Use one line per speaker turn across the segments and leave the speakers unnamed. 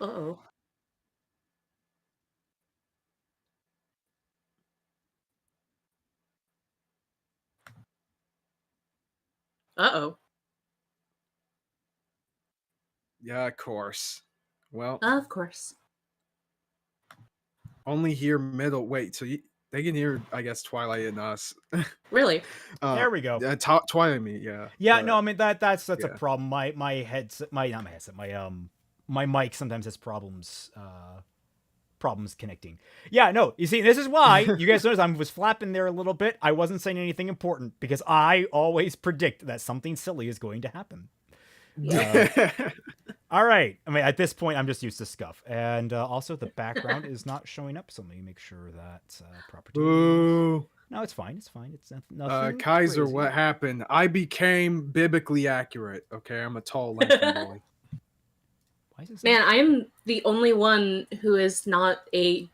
Uh-oh. Uh-oh.
Yeah, of course. Well,
Of course.
only hear middle. Wait, so they can hear, I guess, Twilight and us.
Really?
There we go.
Twilight me, yeah.
Yeah,
but,
no, I mean that's
yeah.
a problem. My headset, my mic sometimes has problems connecting. Yeah, no, you see, this is why you guys notice I was flapping there a little bit. I wasn't saying anything important because I always predict that something silly is going to happen. All right. I mean, at this point, I'm just used to scuff, and also the background is not showing up. So let me make sure that property.
Boo.
No, it's fine. It's fine. It's nothing.
Kaiser,
crazy.
what happened? I became biblically accurate. Okay, I'm a tall lantern boy.
Why is this
Man, I'm the only one who is not a...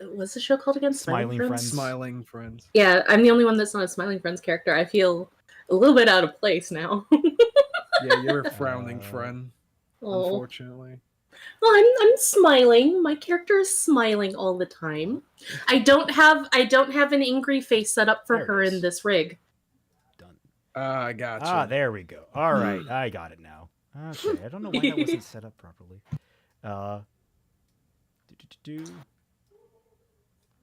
What's the show called again?
Smiling Friends?
Smiling Friends.
Yeah, I'm the only one that's not a Smiling Friends character. I feel a little bit out of place now.
Yeah, you're a frowning friend,
Oh.
unfortunately.
Well, I'm smiling. My character is smiling all the time. I don't have an angry face set up for
There it
her
is.
in this rig.
Done.
I got you.
Ah, there we go. All right, I got it now. Okay, I don't know why that wasn't set up properly. But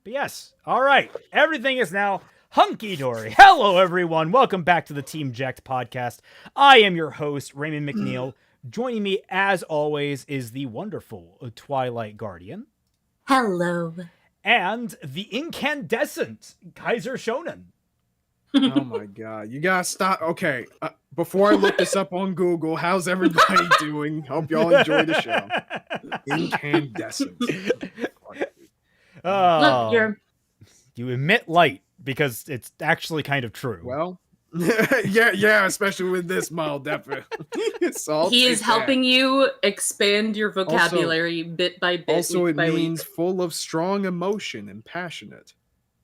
yes, all right. Everything is now hunky-dory. Hello, everyone. Welcome back to the Team JYCT podcast. I am your host, Raymond McNeil. Joining me, as always, is the wonderful Twilight Guardian.
Hello.
And the incandescent Kaiser Shonen.
Oh my god, you gotta stop. Okay, before I look this up on Google, how's everybody doing? Hope y'all enjoy the show. Incandescent.
Oh,
Look,
you emit light because it's actually kind of true.
Well, yeah, especially with this mild definitely. So
he is helping you expand your vocabulary bit by bit.
Also,
week
it
by
means
week.
full of strong emotion and passionate.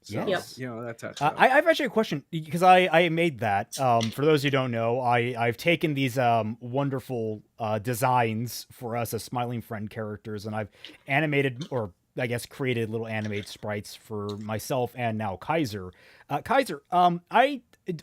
So,
Yes.
you know, that's
I have actually a question because I made that. For those who don't know, I've taken these wonderful designs for us as Smiling Friend characters, and I've animated, or I guess created, little animated sprites for myself and now Kaiser. Kaiser,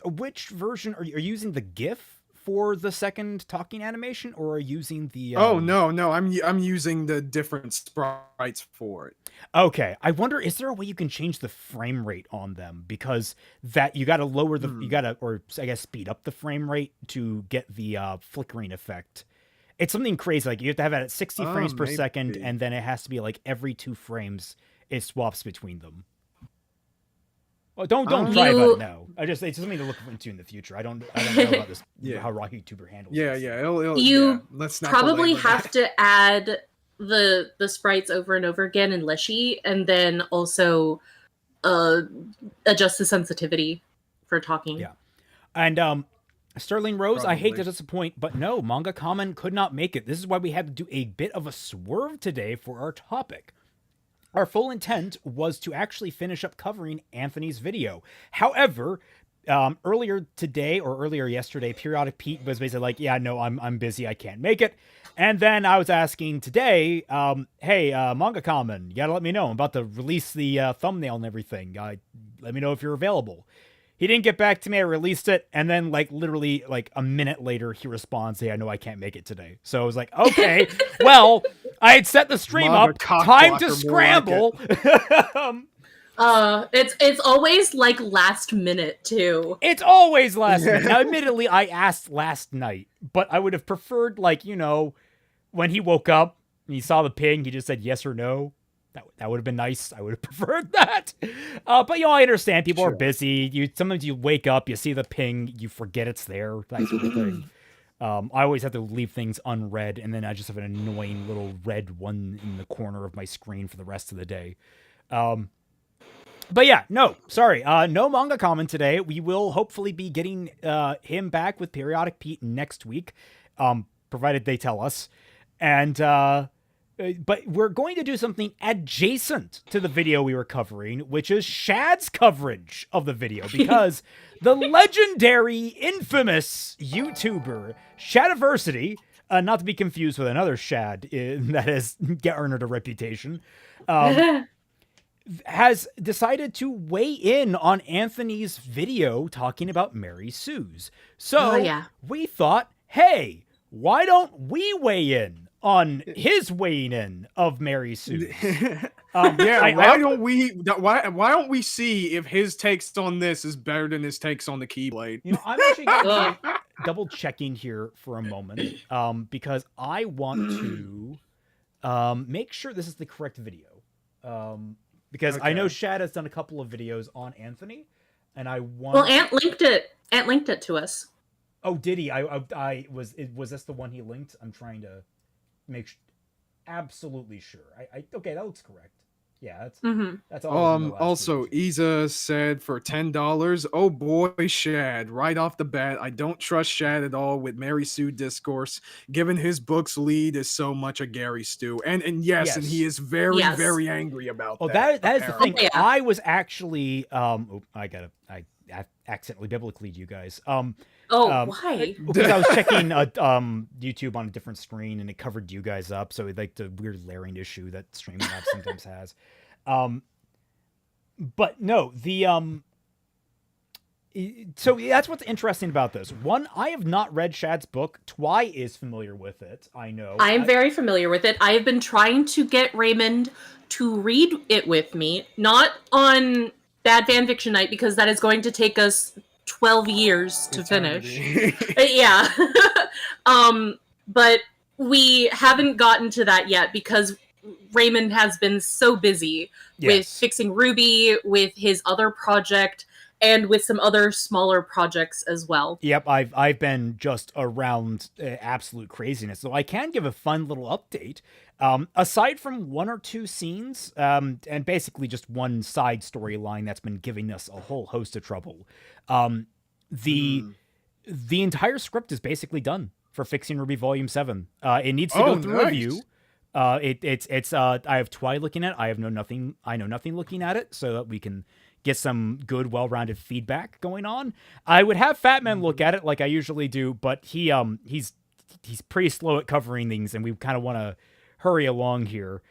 which version are you using the GIF for the second talking animation, or are you using the?
Oh no, I'm using the different sprites for it.
Okay, I wonder, is there a way you can change the frame rate on them? Because that you got to lower the, you got to, or I guess speed up the frame rate to get the flickering effect. It's something crazy. Like you have to have it at 60 frames per second, and then it has to be like every 2 frames it swaps between them. Well, don't try about it now. It's something to look into in the future. I don't know about this. How Rocky YouTuber handles.
Yeah.
You
let's not
probably
belabor
have
that.
to add the sprites over and over again in Leshy, and then also adjust the sensitivity for talking.
Yeah, and Sterling Rose, I hate to
Probably.
disappoint, but no, MangaKamen could not make it. This is why we had to do a bit of a swerve today for our topic. Our full intent was to actually finish up covering Anthony's video. However, earlier yesterday, Periodic Pete was basically like, yeah, no, I'm busy, I can't make it. And then I was asking today, hey, MangaKamen, you gotta let me know. I'm about to release the thumbnail and everything. Let me know if you're available. He didn't get back to me. I released it, and then literally a minute later, he responds, "Hey, I know I can't make it today." So I was like, "Okay, well, I had set the stream up. Time to scramble."
It's always last minute too.
It's always last minute. Now, admittedly, I asked last night, but I would have preferred when he woke up and he saw the ping, he just said yes or no. That would have been nice. I would have preferred that. But I understand people are busy. Sometimes you wake up, you see the ping, you forget it's there, that sort of thing. I always have to leave things unread, and then I just have an annoying little red one in the corner of my screen for the rest of the day. But yeah, no, sorry. No MangaKamen today. We will hopefully be getting him back with Periodic Pete next week, provided they tell us. And but we're going to do something adjacent to the video we were covering, which is Shad's coverage of the video, because the legendary, infamous YouTuber Shadiversity not to be confused with another Shad that has garnered a reputation, has decided to weigh in on Anthony's video talking about Mary Sue's. So we thought, hey, why don't we weigh in on his weighing in of Mary Sue's?
Why don't we see if his takes on this is better than his takes on the Keyblade?
You know, I'm actually gonna be double checking here for a moment, because I want to make sure this is the correct video. Because I know Shad has done a couple of videos on Anthony, and I want.
Well, Ant linked it. Ant linked it to us.
Oh, did he? Was this the one he linked? I'm trying to make absolutely sure. Okay, that looks correct. Yeah, that's all.
Also, Isa said for $10, oh boy, Shad, right off the bat, I don't trust Shad at all with Mary Sue discourse, given his book's lead is so much a Gary stew. And yes, and he is very, very angry about that.
That is the thing. I was actually I accidentally biblically you guys.
Why?
Because I was checking YouTube on a different screen and it covered you guys up, so like the weird layering issue that streaming apps sometimes has. But no, so that's what's interesting about this. One, I have not read Shad's book. Twy is familiar with it. I know.
I am very familiar with it. I have been trying to get Raymond to read it with me, not on Bad Fanfiction Night, because that is going to take us 12 years to finish. Yeah. But we haven't gotten to that yet because Raymond has been so busy with fixing Ruby, with his other project, and with some other smaller projects as well.
Yep, I've been just around absolute craziness. So I can give a fun little update. Aside from one or two scenes, and basically just one side storyline that's been giving us a whole host of trouble, the entire script is basically done for Fixing Ruby Volume 7. It needs to go through review. It's I have Twy looking at it. I know nothing looking at it, so that we can get some good, well-rounded feedback going on. I would have Fatman look at it like I usually do, but he's pretty slow at covering things, and we kind of want to hurry along here.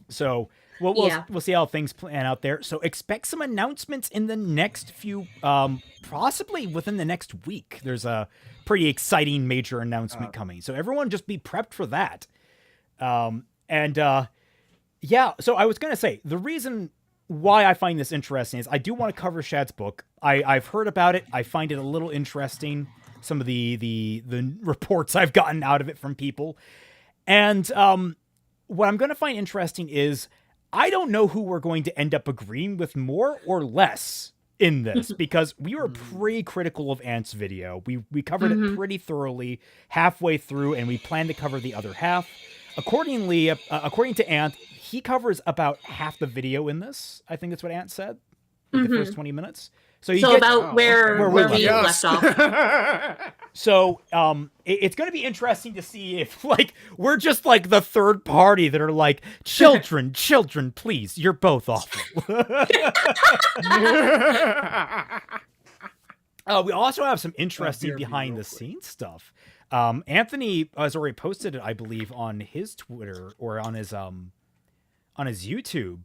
So we'll see how things plan out there. So expect some announcements in the next few, possibly within the next week. There's a pretty exciting major announcement coming. So everyone just be prepped for that. So I was going to say, the reason why I find this interesting is I do want to cover Shad's book. I've heard about it. I find it a little interesting. Some of the reports I've gotten out of it from people. And what I'm going to find interesting is I don't know who we're going to end up agreeing with more or less in this, because we were pretty critical of Ant's video. We covered it pretty thoroughly halfway through, and we plan to cover the other half. According to Ant, he covers about half the video in this. I think that's what Ant said. The first 20 minutes. So
about where we left off.
So it's going to be interesting to see if we're just like the third party that are like, children, please, you're both awful. We also have some interesting behind the scenes stuff. Anthony has already posted it, I believe, on his Twitter or on his YouTube.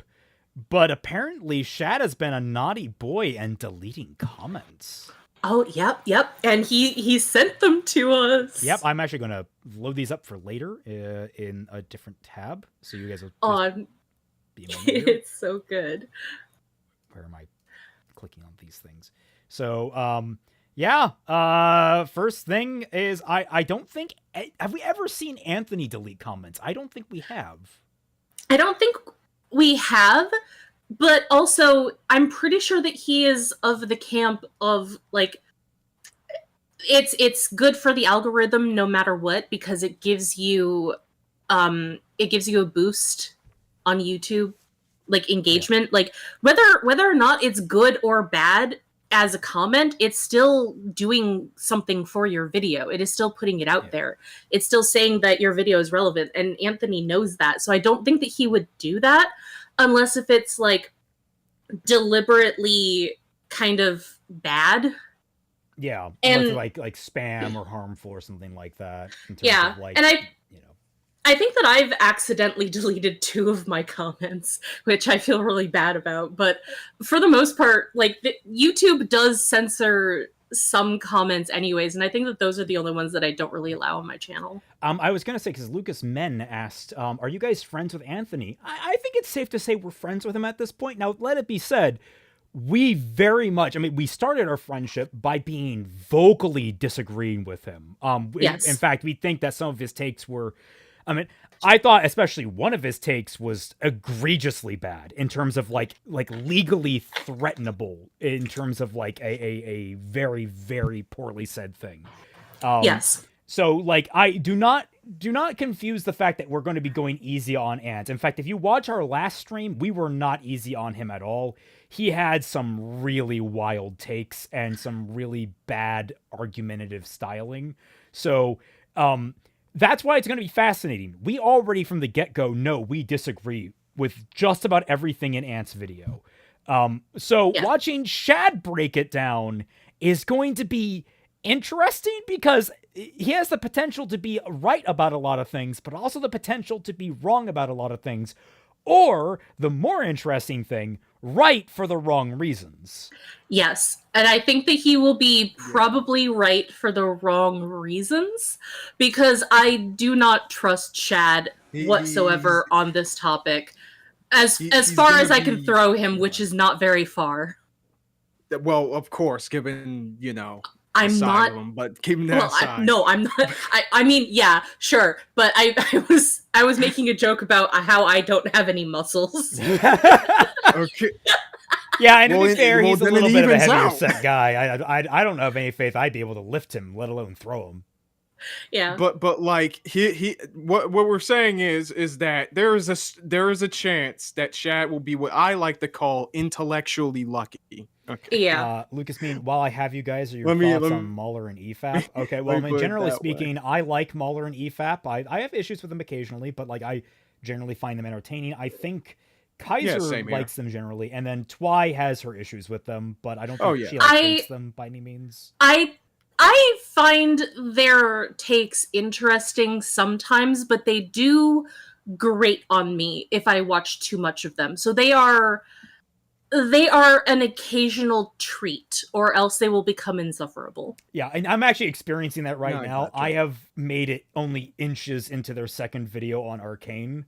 But apparently Shad has been a naughty boy and deleting comments.
Oh, yep. And he sent them to us.
Yep, I'm actually going to load these up for later in a different tab. So you guys will be
it's so good.
Where am I clicking on these things? So, first thing is I don't think... Have we ever seen Anthony delete comments? I don't think we have.
I don't think we have, but also I'm pretty sure that he is of the camp of it's good for the algorithm no matter what, because it gives you a boost on YouTube, engagement. Whether or not it's good or bad as a comment, it's still doing something for your video. It is still putting it out there. It's still saying that your video is relevant, and Anthony knows that. So I don't think that he would do that unless if it's deliberately kind of bad.
Yeah,
And
like spam or harmful or something like that. In terms
yeah,
of like,
and
you know.
I think that I've accidentally deleted 2 of my comments, which I feel really bad about. But for the most part, like YouTube does censor some comments anyways, and I think that those are the only ones that I don't really allow on my channel.
I was gonna say, because Lucas Men asked, "Are you guys friends with Anthony?" I think it's safe to say we're friends with him at this point. Now, let it be said, we very much. I mean, we started our friendship by being vocally disagreeing with him.
Yes.
In fact, we think that some of his takes were. I mean, I thought especially one of his takes was egregiously bad in terms of like legally threatenable in terms of like a very very poorly said thing.
Yes.
So like I do not confuse the fact that we're going to be going easy on Ant. In fact, if you watch our last stream, we were not easy on him at all. He had some really wild takes and some really bad argumentative styling. So that's why it's going to be fascinating. We already from the get-go know we disagree with just about everything in Ant's video. So watching Shad break it down is going to be interesting because he has the potential to be right about a lot of things, but also the potential to be wrong about a lot of things. Or the more interesting thing, right for the wrong reasons.
Yes. And I think that he will be probably right for the wrong reasons, because I do not trust Shad whatsoever on this topic. As far as I can throw him, which is not very far.
Well, of course, given, you know,
I'm not.
Him, but keeping that aside.
No, I'm not. I mean, yeah, sure, but I was making a joke about how I don't have any muscles.
Okay.
Yeah, and to be fair, he's a little bit of a heavier
out.
set guy. I don't have any faith I'd be able to lift him, let alone throw him.
Yeah.
But like what we're saying is that there is a chance that Shad will be what I like to call intellectually lucky. Okay.
Yeah.
Lucas, while I have you guys, are your thoughts on Mahler and EFAP? Okay, well, I mean, generally speaking, I like Mahler and EFAP. I have issues with them occasionally, but like I generally find them entertaining. I think Kaiser likes them generally, and then Twy has her issues with them, but I don't think she hates them by any means.
I find their takes interesting sometimes, but they do grate on me if I watch too much of them. So they are an occasional treat, or else they will become insufferable.
Yeah, and I'm actually experiencing that right now. I have made it only inches into their second video on Arcane,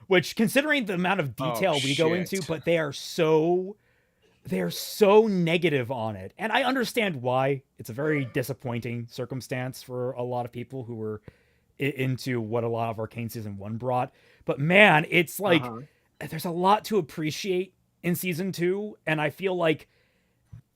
which, considering the amount of detail we go into, but they're so negative on it. And I understand why. It's a very disappointing circumstance for a lot of people who were into what a lot of Arcane Season 1 brought. But man, it's like there's a lot to appreciate in Season 2, and I feel like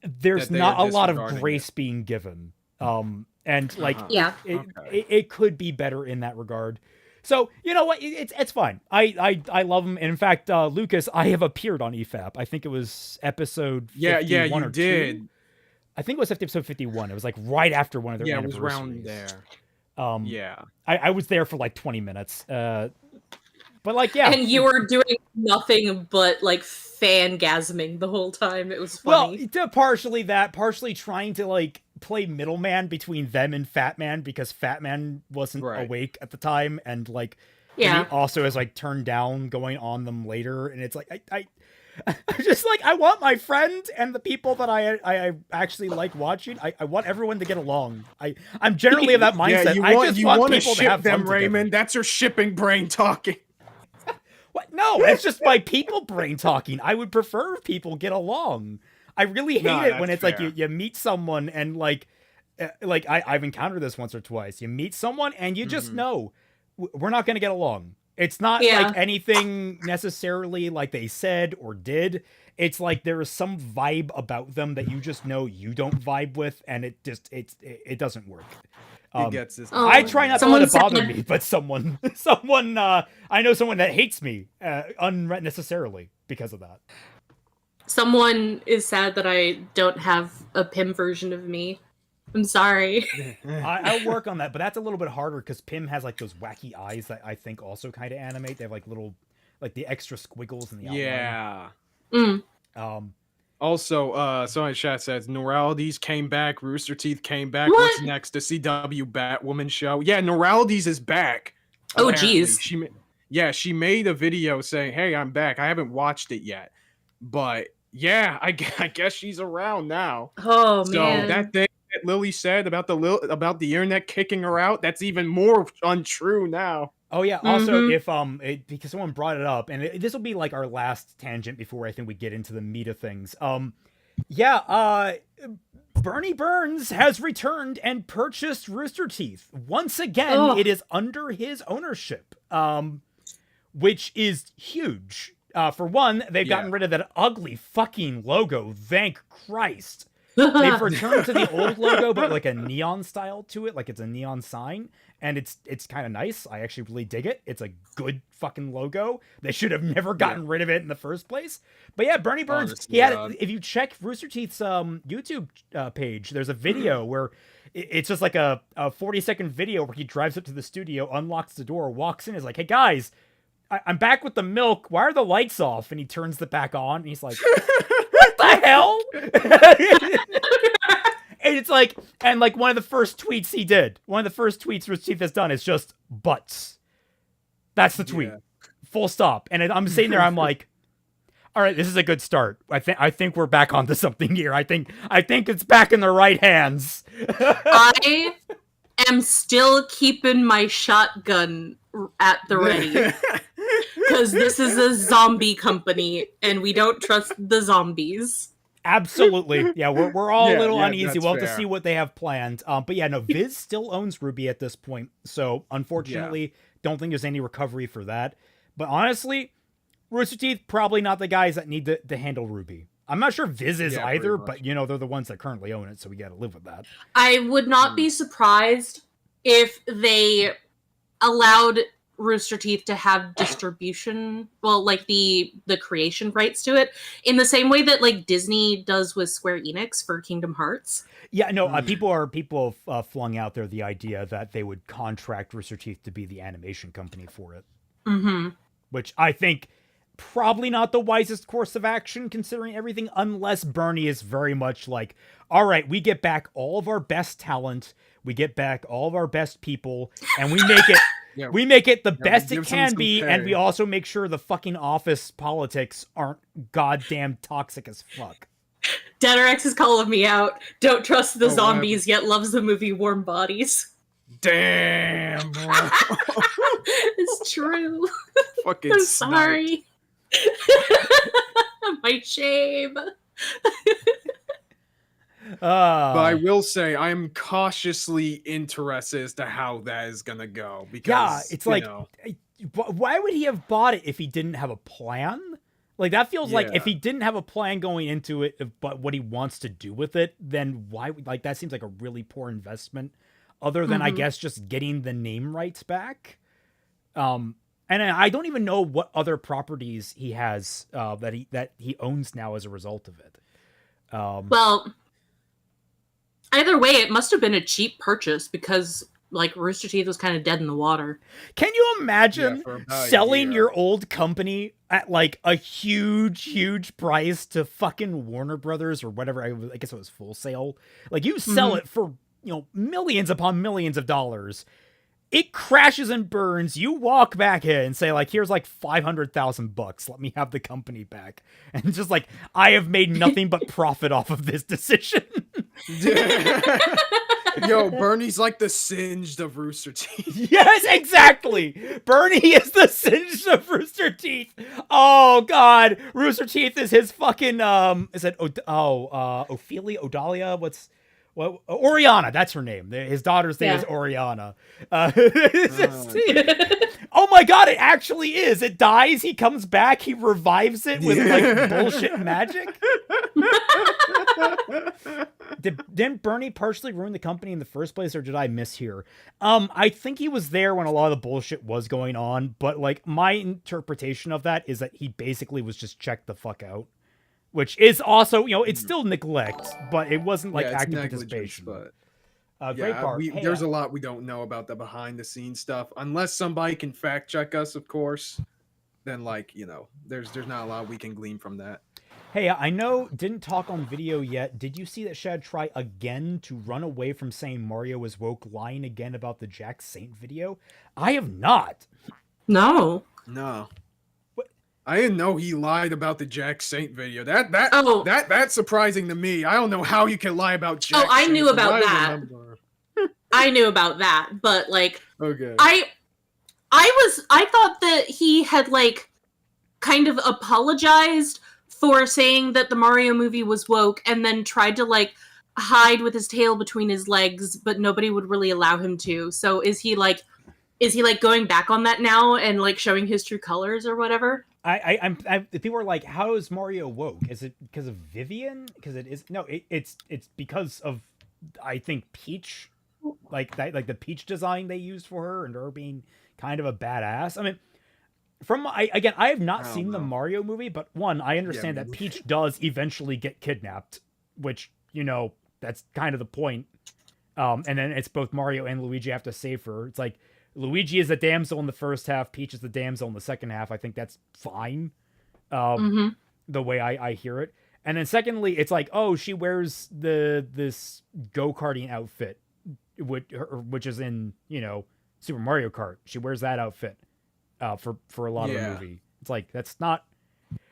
there's not a lot of grace being given. And like it could be better in that regard. So, you know what? It's fine. I love him. And in fact, Lucas, I have appeared on EFAP. I think it was episode 51 or 2. I think it was episode 51. It was like right after one of their anniversaries.
Yeah, it was around there.
I was there for like 20 minutes. But like, yeah.
And you were doing nothing but like fangasming the whole time. It was funny.
Well, partially that, partially trying to like play middleman between them and Fat Man, because Fat Man wasn't awake at the time, and like he also is like turned down going on them later, and it's like I'm just like, I want my friends and the people that I actually like watching. I want everyone to get along. I'm generally of that mindset.
You want to ship them, Raymond. That's your shipping brain talking.
What? No, it's just my people brain talking. I would prefer people get along. I really hate it when it's fair. Like you meet someone and like I've encountered this once or twice. You meet someone and you just know we're not going to get along. It's not like anything necessarily like they said or did. It's like there is some vibe about them that you just know you don't vibe with, and it doesn't work. I try not to let it bother me, but someone, I know someone that hates me unnecessarily because of that.
Someone is sad that I don't have a Pim version of me. I'm sorry.
I'll work on that, but that's a little bit harder because Pim has like those wacky eyes that I think also kind of animate. They have like little, like the extra squiggles in the outline.
Yeah.
Also, sorry, chat says Neuralities came back, Rooster Teeth came back.
What?
What's next? The CW Batwoman show. Yeah, Neuralities is back.
Oh,
Apparently.
geez.
She made a video saying, "Hey, I'm back." I haven't watched it yet, but yeah, I guess she's around now.
Oh,
So
man.
that thing that Lily said about the internet kicking her out, that's even more untrue now.
Oh yeah. Also, if because someone brought it up, and this will be like our last tangent before I think we get into the meat of things. Bernie Burns has returned and purchased Rooster Teeth once again.
Ugh.
It is under his ownership, which is huge. For one, they've gotten rid of that ugly fucking logo. Thank Christ. They've returned to the old logo, but like a neon style to it, like it's a neon sign, and it's kind of nice. I actually really dig it. It's a good fucking logo. They should have never gotten rid of it in the first place. But yeah, Bernie Burns, he had. If you check Rooster Teeth's YouTube page, there's a video where it's just like a 40-second video where he drives up to the studio, unlocks the door, walks in, is like, "Hey guys, I'm back with the milk. Why are the lights off?" And he turns it back on, and he's like, "What the hell?" And it's like, and like one of the first tweets Rooster Teeth has done is just butts. That's the tweet. Yeah. Full stop. And I'm sitting there, I'm like, all right, this is a good start. I think we're back onto something here. I think it's back in the right hands.
I am still keeping my shotgun at the ready. Because this is a zombie company, and we don't trust the zombies.
Absolutely. Yeah, we're all a little uneasy. We'll have to see what they have planned. But yeah, no, Viz still owns Ruby at this point. So unfortunately, don't think there's any recovery for that. But honestly, Rooster Teeth, probably not the guys that need to handle Ruby. I'm not sure Viz is either, but they're the ones that currently own it, so we got to live with that.
I would not be surprised if they allowed Rooster Teeth to have distribution, well, like the creation rights to it, in the same way that like Disney does with Square Enix for Kingdom Hearts.
Yeah, no, people have flung out there the idea that they would contract Rooster Teeth to be the animation company for it.
Mm-hmm.
Which I think probably not the wisest course of action considering everything, unless Bernie is very much like, all right, we get back all of our best talent, we get back all of our best people, and we make it we make it the best it can be, and we also make sure the fucking office politics aren't goddamn toxic as fuck.
Deaderex is calling me out. Don't trust the zombies, yet loves the movie Warm Bodies.
Damn, bro.
It's true.
Fucking
I'm sorry. My shame.
But I will say I am cautiously interested as to how that is gonna go. Because
it's like, why would he have bought it if he didn't have a plan? Like that feels like if he didn't have a plan going into it, but what he wants to do with it, then why? Like that seems like a really poor investment. Other than I guess just getting the name rights back. And I don't even know what other properties he has that he owns now as a result of it.
Well, either way, it must have been a cheap purchase because like Rooster Teeth was kind of dead in the water.
Can you imagine selling your old company at like a huge price to fucking Warner Brothers or whatever? I guess it was Full Sail. Like you sell it for millions upon millions of dollars. It crashes and burns. You walk back in and say, like, here's like $500,000. Let me have the company back. And just like, I have made nothing but profit off of this decision.
Yo, Bernie's like the Singed of Rooster Teeth.
Yes, exactly. Bernie is the Singed of Rooster Teeth. Oh God, Rooster Teeth is his fucking Is it Ophelia, Odalia? Oriana, that's her name. His daughter's name is Oriana. Oh my God, it actually is. It dies, he comes back, he revives it with like bullshit magic. Didn't Bernie partially ruin the company in the first place, or did I mishear? I think he was there when a lot of the bullshit was going on, but like my interpretation of that is that he basically was just checked the fuck out. Which is also, it's still neglect, but it wasn't like active participation.
But
great part.
There's a lot we don't know about the behind the scenes stuff. Unless somebody can fact check us, of course. Then, there's not a lot we can glean from that.
Hey, I know didn't talk on video yet. Did you see that Shad try again to run away from saying Mario was woke, lying again about the Jack Saint video? I have not.
No.
No.
What?
I didn't know he lied about the Jack Saint video.
Oh.
That's surprising to me. I don't know how you can lie about Jack
I
Saint,
knew
but
about
I
that.
remember.
I knew about that, but like
Okay.
I thought that he had like kind of apologized for saying that the Mario movie was woke and then tried to like hide with his tail between his legs, but nobody would really allow him to. So is he like going back on that now and like showing his true colors or whatever?
People are like, how is Mario woke? Is it because of Vivian? Because it is no, it's because of I think Peach, like the Peach design they used for her and her being kind of a badass. I mean, I have not seen the Mario movie, but one, I understand that Peach does eventually get kidnapped, which, you know, that's kind of the point. And then it's both Mario and Luigi have to save her. It's like Luigi is the damsel in the first half, Peach is the damsel in the second half. I think that's fine. The way I hear it. And then secondly, it's like, oh, she wears this go-karting outfit, which is in, you know, Super Mario Kart. She wears that outfit for a lot of the movie. It's like, that's not...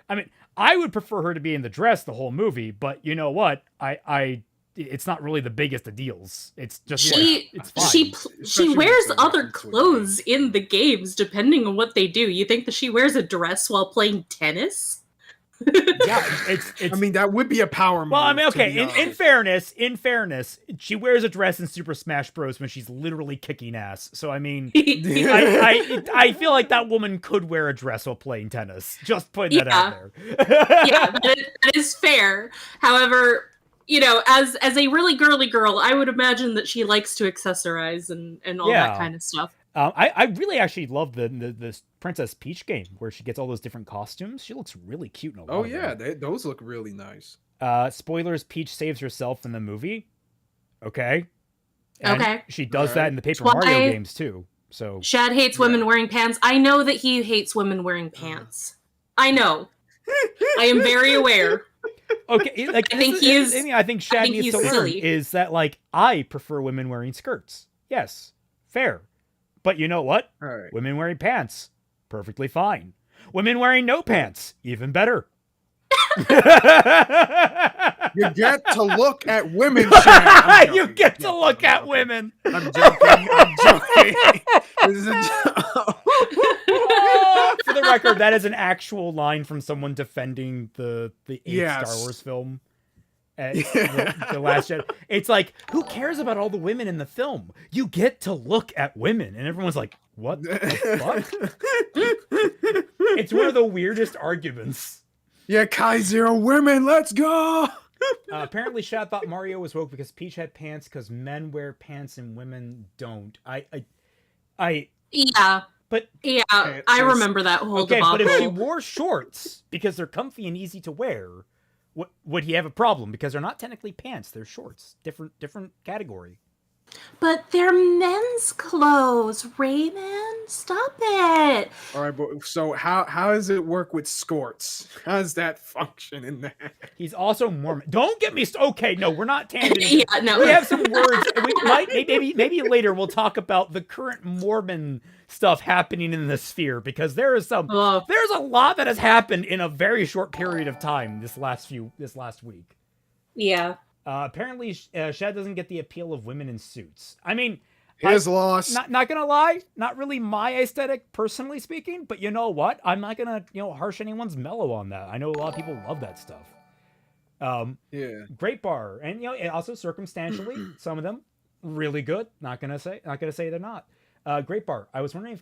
I mean, I would prefer her to be in the dress the whole movie, but you know what? It's not really the biggest of deals. It's just it's fine.
She wears other clothes in the games depending on what they do. You think that she wears a dress while playing tennis?
Yeah, it's.
I mean, that would be a power move.
Well, I mean, okay. In fairness, she wears a dress in Super Smash Bros. When she's literally kicking ass. So I mean, I feel like that woman could wear a dress while playing tennis. Just putting that out there.
Yeah, that is fair. However, you know, as a really girly girl, I would imagine that she likes to accessorize and all that kind of stuff.
I really actually love the Princess Peach game where she gets all those different costumes. She looks really cute in a lot of them.
Those look really nice.
Spoilers, Peach saves herself in the movie. Okay. And she does that in the Paper Mario games too. So
Shad hates women wearing pants. I know that he hates women wearing pants. I know. I am very aware.
Okay, like I think Shad needs to learn is that like I prefer women wearing skirts. Yes, fair. But you know what?
Right.
Women wearing pants, perfectly fine. Women wearing no pants, even better.
You get to look at women, Shad.
You get to look at women.
I'm joking. This is a joke.
For the record, that is an actual line from someone defending the 8th Star Wars film. The Last Jedi. It's like, who cares about all the women in the film? You get to look at women. And everyone's like, what the fuck? It's one of the weirdest arguments.
Yeah, Kaiser, women, let's go!
Apparently, Shad thought Mario was woke because Peach had pants because men wear pants and women don't.
Yeah.
But
I remember that whole debacle.
But if she wore shorts because they're comfy and easy to wear, would he have a problem? Because they're not technically pants; they're shorts. Different category.
But they're men's clothes, Raymond. Stop it.
All right, but so how does it work with skirts? How does that function in that?
He's also Mormon. Don't get me. Okay, no, we're not tangenting.
Yeah, no.
We have some words. We might maybe later we'll talk about the current Mormon stuff happening in the sphere because there's a lot that has happened in a very short period of time this last week.
Yeah.
Apparently, Shad doesn't get the appeal of women in suits. I mean,
his loss.
Not gonna lie, not really my aesthetic, personally speaking. But you know what? I'm not gonna harsh anyone's mellow on that. I know a lot of people love that stuff. Great bar, and also circumstantially, some of them really good. Not gonna say they're not. Great bar. I was wondering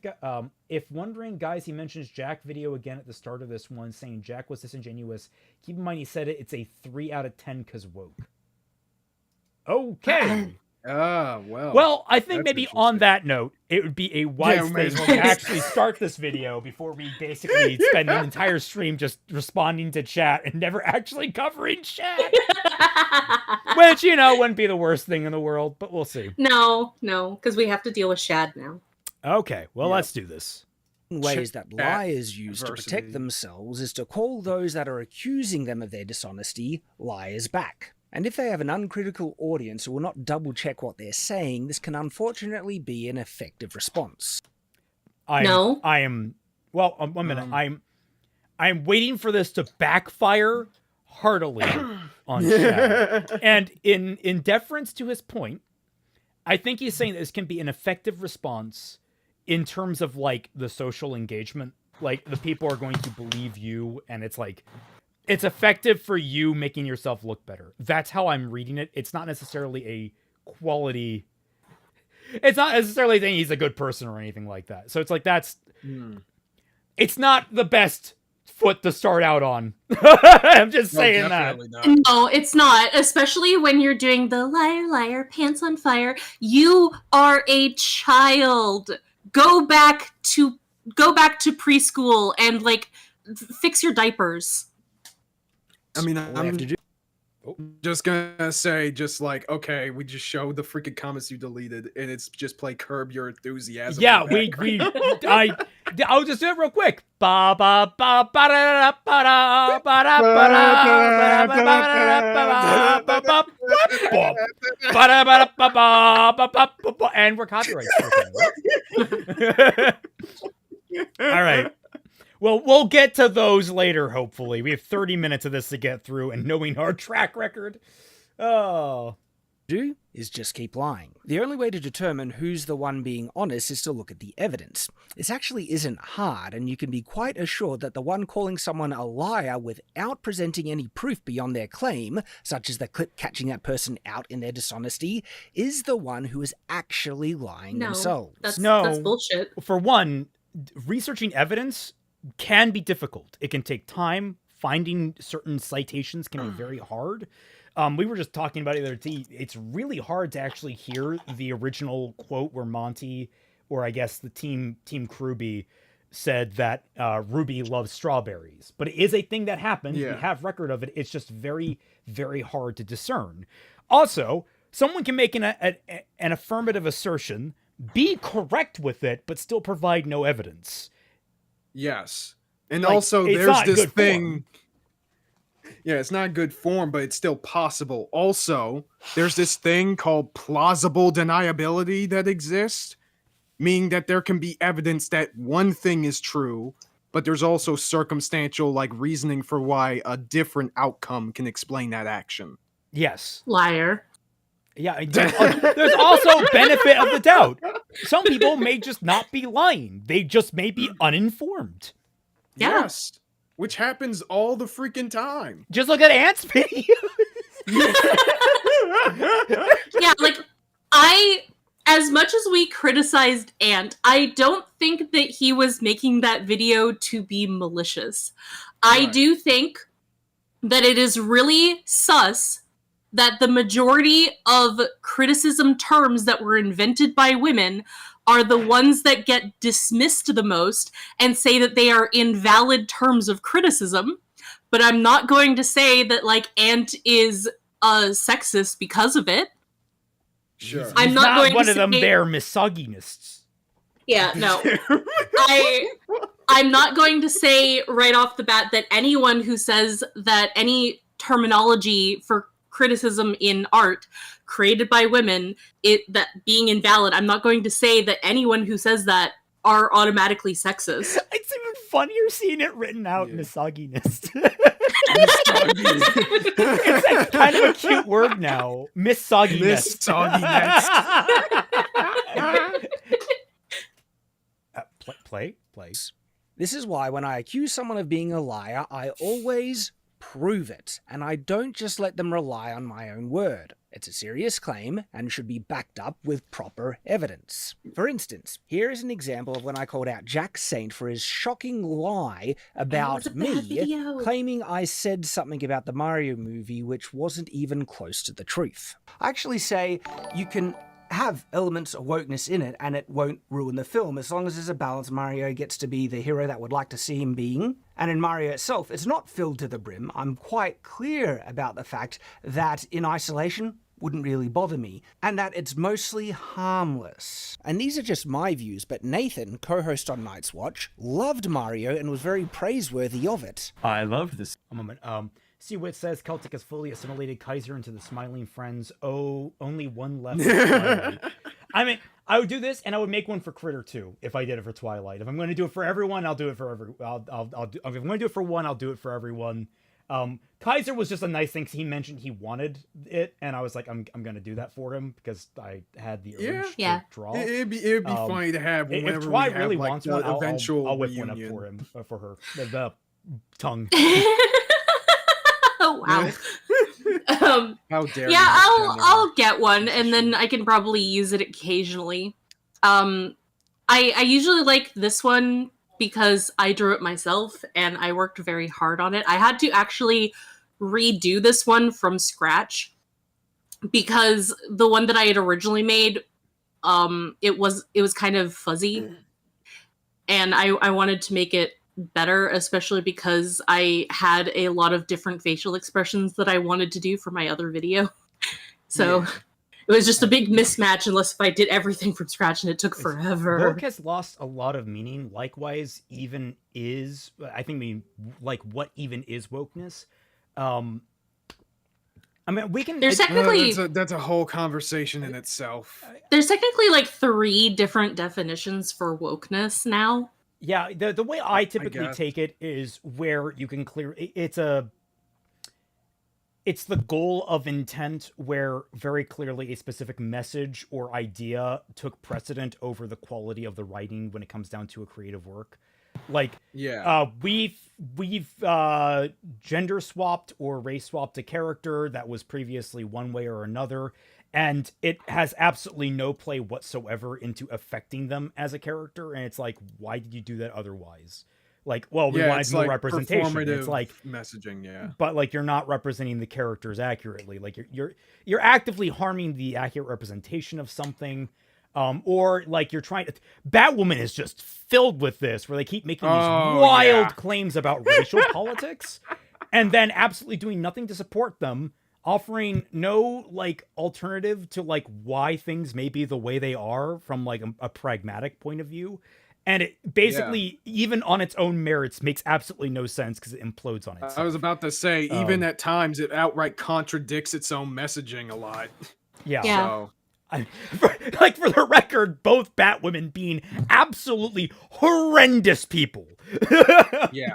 if wondering, guys, he mentions Jack video again at the start of this one, saying Jack was disingenuous. Keep in mind he said it's a 3 out of 10 because woke. Okay. Well, I think maybe on that note, it would be a wise thing to actually start this video before we basically spend an entire stream just responding to chat and never actually covering chat. Which, wouldn't be the worst thing in the world, but we'll see.
No, because we have to deal with Shad now.
Okay, well, let's do this.
ways that liars use to
Shadiversity.
protect themselves is to call those that are accusing them of their dishonesty liars back. And if they have an uncritical audience who will not double-check what they're saying, this can unfortunately be an effective response.
No.
I am. Well, 1 minute. I'm waiting for this to backfire heartily on Shad. And in deference to his point, I think he's saying this can be an effective response in terms of like the social engagement. Like the people are going to believe you, and it's like it's effective for you making yourself look better. That's how I'm reading it. It's not necessarily a quality. It's not necessarily saying he's a good person or anything like that. So it's like that's. It's not the best foot to start out on. I'm just saying that.
Not.
No, it's not. Especially when you're doing the liar, liar, pants on fire. You are a child. Go back to preschool and like fix your diapers.
I mean,
All we have to do.
just gonna say, just like, okay, we just show the freaking comments you deleted, and it's just play Curb Your Enthusiasm.
Yeah,
in the background.
I'll just do it real quick. Ba ba ba ba da da ba da ba da ba da ba da ba da ba da, and we're copyright stricken. All right. Well, we'll get to those later, hopefully. We have 30 minutes of this to get through, and knowing our track record. Oh.
Do is just keep lying. The only way to determine who's the one being honest is to look at the evidence. This actually isn't hard, and you can be quite assured that the one calling someone a liar without presenting any proof beyond their claim, such as the clip catching that person out in their dishonesty, is the one who is actually lying themselves.
That's
No.
bullshit.
For one, researching evidence can be difficult. It can take time. Finding certain citations can be very hard. We were just talking about it the other day. It's really hard to actually hear the original quote where Monty, or I guess the team Kruby, said that Ruby loves strawberries. But it is a thing that happened.
Yeah.
We have record of it. It's just very, very hard to discern. Also, someone can make an affirmative assertion, be correct with it, but still provide no evidence.
Yes. And
Like,
also,
it's
there's
not
this
good
thing.
form.
Yeah, it's not good form, but it's still possible. Also, there's this thing called plausible deniability that exists, meaning that there can be evidence that one thing is true, but there's also circumstantial, like, reasoning for why a different outcome can explain that action.
Yes.
Liar.
Yeah, there's also benefit of the doubt. Some people may just not be lying. They just may be uninformed.
Yeah.
Yes. Which happens all the freaking time.
Just look at Ant's video.
Yeah, like as much as we criticized Ant, I don't think that he was making that video to be malicious. I
Right.
do think that it is really sus that the majority of criticism terms that were invented by women are the ones that get dismissed the most and say that they are invalid terms of criticism. But I'm not going to say that, like, Ant is sexist because of it.
Sure.
I'm
He's
not going to
one of them
say-
there misogynists.
Yeah, no. I'm not going to say right off the bat that anyone who says that any terminology for criticism in art created by women, that being invalid, I'm not going to say that anyone who says that are automatically sexist.
It's even funnier seeing it written out,
Yeah.
misogynist. It's like kind of a cute word now. Misogynist.
Misogynist.
Play.
This is why when I accuse someone of being a liar, I always prove it, and I don't just let them rely on my own word. It's a serious claim and should be backed up with proper evidence. For instance, here is an example of when I called out Jack Saint for his shocking lie about
a bad
me
video.
claiming I said something about the Mario movie which wasn't even close to the truth. I actually say you can have elements of wokeness in it and it won't ruin the film as long as there's a balance. Mario gets to be the hero that would like to see him being, and in Mario itself it's not filled to the brim. I'm quite clear about the fact that in isolation wouldn't really bother me, and that it's mostly harmless. And these are just my views, but Nathan, co-host on Night's Watch, loved Mario and was very praiseworthy of it.
I loved this.
A moment. Seawit says Celtic has fully assimilated Kaiser into the Smiling Friends. Oh, only one left. I mean, I would do this, and I would make one for Critter too if I did it for Twilight. If I'm going to do it for everyone, I'll do it for every. I'll do. If I'm going to do it for one, I'll do it for everyone. Kaiser was just a nice thing. 'Cause he mentioned he wanted it, and I was like, I'm going to do that for him because I had the urge to draw.
It'd be funny to have whenever
if Twi
we have
really
like
wants
the
one,
eventual
I'll whip
reunion.
one up for him, for her. The tongue.
Oh wow.
How dare
Yeah,
you,
I'll get one, and then I can probably use it occasionally. I usually like this one because I drew it myself and I worked very hard on it. I had to actually redo this one from scratch because the one that I had originally made, it was kind of fuzzy, and I wanted to make it better, especially because I had a lot of different facial expressions that I wanted to do for my other video. So it was just a big mismatch unless if I did everything from scratch, and it took forever.
Woke has lost a lot of meaning. Likewise, even is, like, what even is wokeness? I mean, we can...
There's technically...
that's a whole conversation in itself.
There's technically like 3 different definitions for wokeness now.
Yeah, the way I typically take it is where you can clear... It's the goal of intent where very clearly a specific message or idea took precedent over the quality of the writing when it comes down to a creative work. Like, we've gender swapped or race swapped a character that was previously one way or another, and it has absolutely no play whatsoever into affecting them as a character. And it's like, why did you do that otherwise? Like, well, we wanted more representation. It's like
messaging,
but like you're not representing the characters accurately. Like you're actively harming the accurate representation of something. Or like you're trying to... Batwoman is just filled with this, where they keep making these wild claims about racial politics, and then absolutely doing nothing to support them, offering no like alternative to like why things may be the way they are from like a pragmatic point of view. And it basically, even on its own merits, makes absolutely no sense because it implodes on itself.
I was about to say, even at times, it outright contradicts its own messaging a lot.
Yeah.
So...
for the record, both Batwomen being absolutely horrendous people.
Yeah.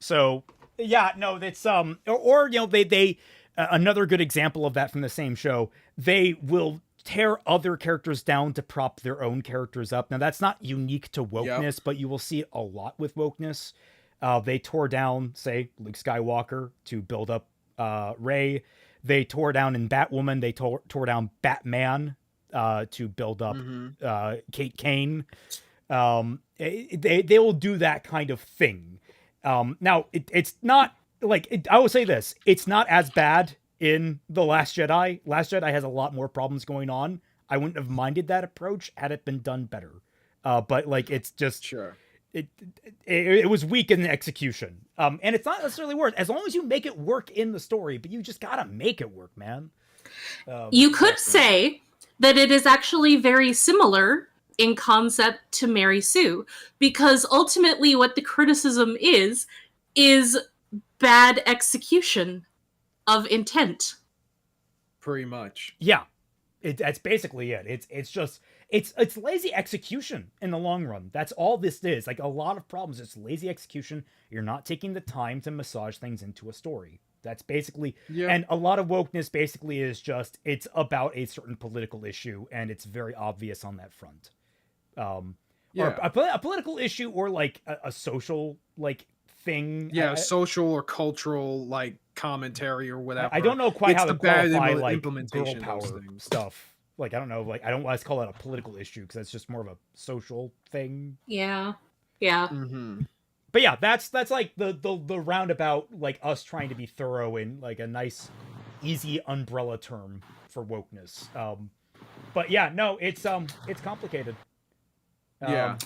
So yeah, no, that's or you know, they another good example of that from the same show. They will tear other characters down to prop their own characters up. Now that's not unique to wokeness, but you will see it a lot with wokeness. They tore down, say, Luke Skywalker to build up Rey. They tore down in Batwoman. They tore down Batman to build up Kate Kane. They will do that kind of thing. Now, it's not like... I will say this. It's not as bad in The Last Jedi. Last Jedi has a lot more problems going on. I wouldn't have minded that approach had it been done better. But like, it's just...
Sure.
It was weak in the execution. And it's not necessarily worse, as long as you make it work in the story, but you just gotta make it work, man.
You could say that it is actually very similar in concept to Mary Sue, because ultimately what the criticism is bad execution of intent.
Pretty much.
Yeah. That's basically it. It's lazy execution in the long run. That's all this is. Like, a lot of problems, it's lazy execution. You're not taking the time to massage things into a story. That's basically... Yeah. And a lot of wokeness basically is just, it's about a certain political issue, and it's very obvious on that front. Or a political issue, or like a social like thing.
Yeah, social or cultural like commentary or whatever.
I don't know quite how to qualify like
implementation
girl power stuff. Like, I don't know, like, I don't want to call it a political issue because that's just more of a social thing.
Yeah. Yeah.
Mm-hmm.
But yeah, that's like the roundabout, like, us trying to be thorough in like a nice, easy umbrella term for wokeness. But yeah, no, it's complicated.
And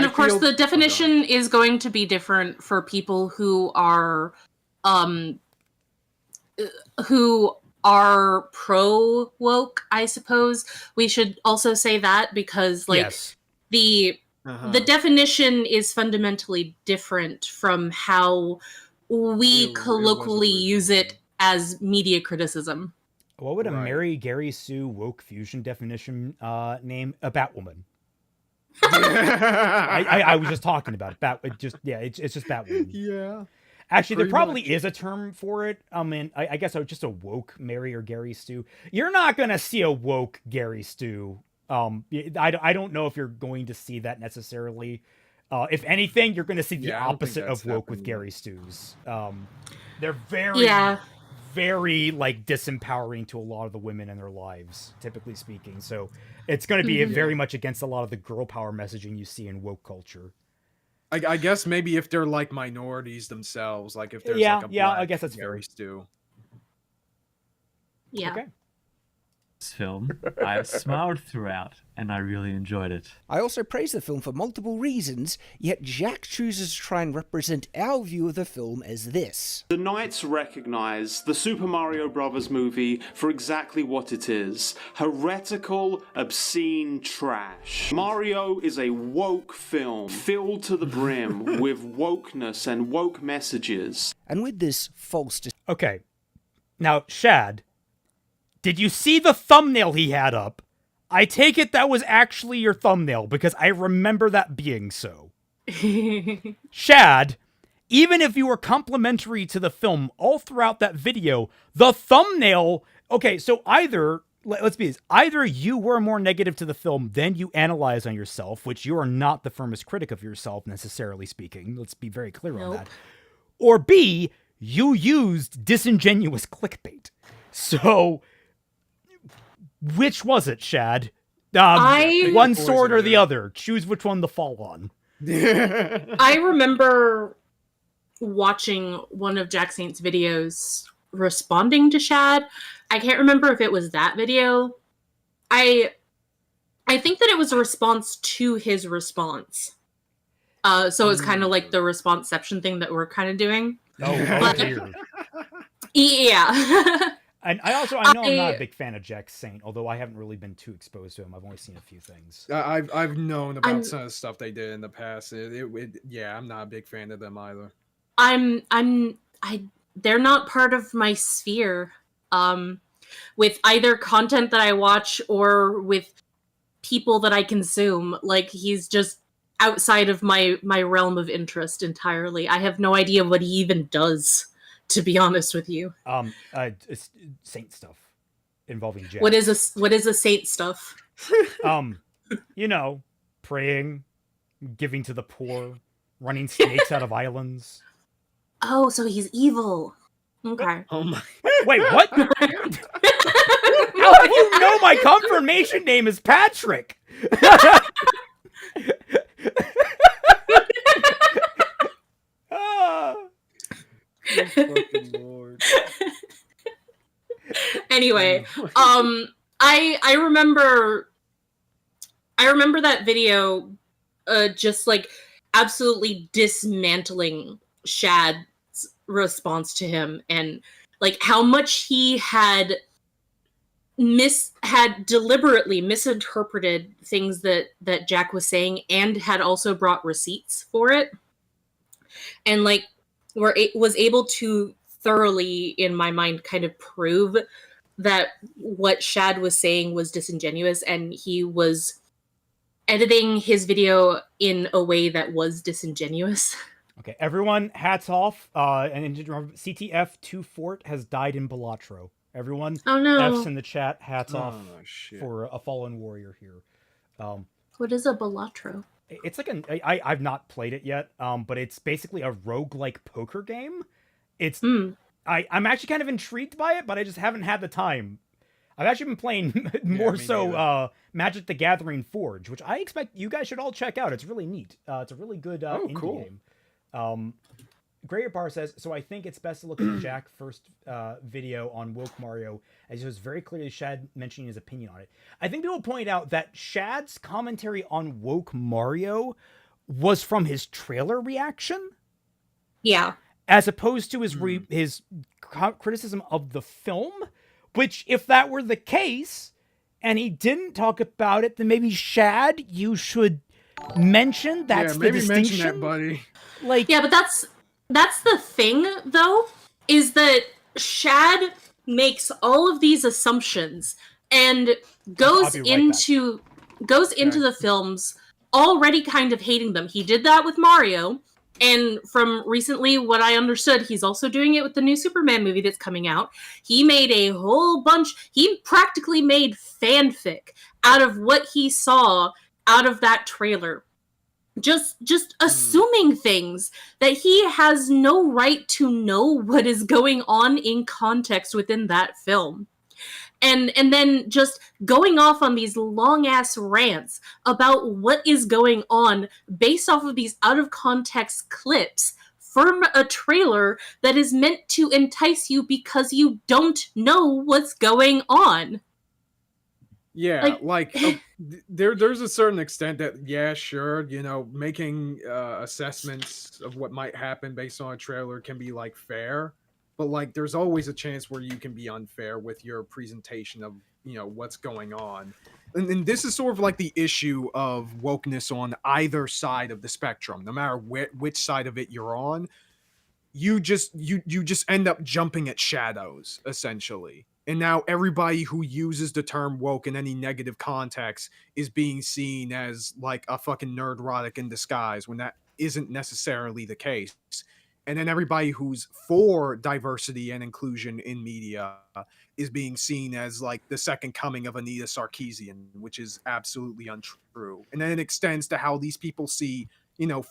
of course the definition is going to be different for people who are who are pro woke, I suppose. We should also say that because like
Yes.
the definition is fundamentally different from how we
It was
colloquially use it
originally.
as media criticism.
What would a
Right.
Mary Gary Sue woke fusion definition name? A Batwoman.
I
I was just talking about it. It's just Batwoman.
Yeah.
Actually, there
Pretty
probably
much.
is a term for it. I mean, I guess just a woke Mary or Gary Stu. You're not gonna see a woke Gary Stu. I don't know if you're going to see that necessarily. If anything, you're going to see the
Yeah, I don't think
opposite
that's
of woke with
happening
Gary Stews. They're very,
Yeah.
very like disempowering to a lot of the women in their lives, typically speaking. So it's going to be
Mhm.
very much against a lot of the girl power messaging you see in woke culture.
I guess maybe if they're like minorities themselves, like if there's
Yeah,
like a
yeah, I
black
guess that's
Gary
fair.
Stew.
Yeah.
Okay.
This film, I smiled throughout, and I really enjoyed it.
I also praise the film for multiple reasons, yet Jack chooses to try and represent our view of the film as this.
The Knights recognize the Super Mario Bros. Movie for exactly what it is: heretical, obscene trash. Mario is a woke film filled to the brim with wokeness and woke messages.
And with this false
Okay. Now, Shad, did you see the thumbnail he had up? I take it that was actually your thumbnail because I remember that being so. Shad, even if you were complimentary to the film all throughout that video, the thumbnail... Okay, so let's be honest, either you were more negative to the film than you analyze on yourself, which you are not the firmest critic of yourself, necessarily speaking. Let's be very clear on that. Or B, you used disingenuous clickbait. So... which was it, Shad? One sword or the other. Choose which one to fall on.
I remember watching one of Jack Saint's videos responding to Shad. I can't remember if it was that video. I think that it was a response to his response. So it was kind of like the responseception thing that we're kind of doing.
Oh dear.
Yeah.
And I know I'm not a big fan of Jack Saint, although I haven't really been too exposed to him. I've only seen a few things.
I've known about some of the stuff they did in the past. Yeah, I'm not a big fan of them either.
They're not part of my sphere. With either content that I watch or with people that I consume. Like, he's just outside of my realm of interest entirely. I have no idea what he even does, to be honest with you.
It's Saint stuff involving Jack.
What is a Saint stuff?
You know, praying, giving to the poor, running snakes out of islands.
Oh, so he's evil. Okay.
Oh my!
Wait, what? How do you know my confirmation name is Patrick?
Fucking Lord.
Anyway, I remember that video just like absolutely dismantling Shad's response to him, and like how much he had deliberately misinterpreted things that Jack was saying, and had also brought receipts for it, and like was able to thoroughly, in my mind, kind of prove that what Shad was saying was disingenuous, and he was editing his video in a way that was disingenuous.
Okay, everyone, hats off. And remember, CTF2 Fort has died in Balatro. Everyone,
Oh no.
F's in the chat, hats off
Shit.
for a fallen warrior here.
What is a Balatro?
It's like I've not played it yet, but it's basically a roguelike poker game. It's I'm actually kind of intrigued by it, but I just haven't had the time. I've actually been playing more so Magic the Gathering Forge, which I expect you guys should all check out. It's really neat. It's a really good indie
cool.
game. Greater Bar says, so I think it's best to look at Jack's first video on Woke Mario, as it was very clearly Shad mentioning his opinion on it. I think people point out that Shad's commentary on Woke Mario was from his trailer reaction.
Yeah.
as opposed to his criticism of the film, which, if that were the case, and he didn't talk about it, then maybe, Shad, you should mention that's the
maybe
distinction.
mention that, buddy.
Like,
Yeah, but that's the thing, though, is that Shad makes all of these assumptions and goes into the films already kind of hating them. He did that with Mario, and from recently what I understood, he's also doing it with the new Superman movie that's coming out. He made a whole bunch, he practically made fanfic out of what he saw out of that trailer. Just assuming things that he has no right to know what is going on in context within that film. And then just going off on these long-ass rants about what is going on based off of these out-of-context clips from a trailer that is meant to entice you because you don't know what's going on.
Yeah, there's a certain extent that, yeah, sure, making assessments of what might happen based on a trailer can be, fair. But, there's always a chance where you can be unfair with your presentation of, what's going on. And this is sort of the issue of wokeness on either side of the spectrum. No matter which side of it you're on, you just end up jumping at shadows, essentially. And now everybody who uses the term woke in any negative context is being seen as a fucking nerdrotic in disguise, when that isn't necessarily the case. And then everybody who's for diversity and inclusion in media is being seen as the second coming of Anita Sarkeesian, which is absolutely untrue. And then it extends to how these people see,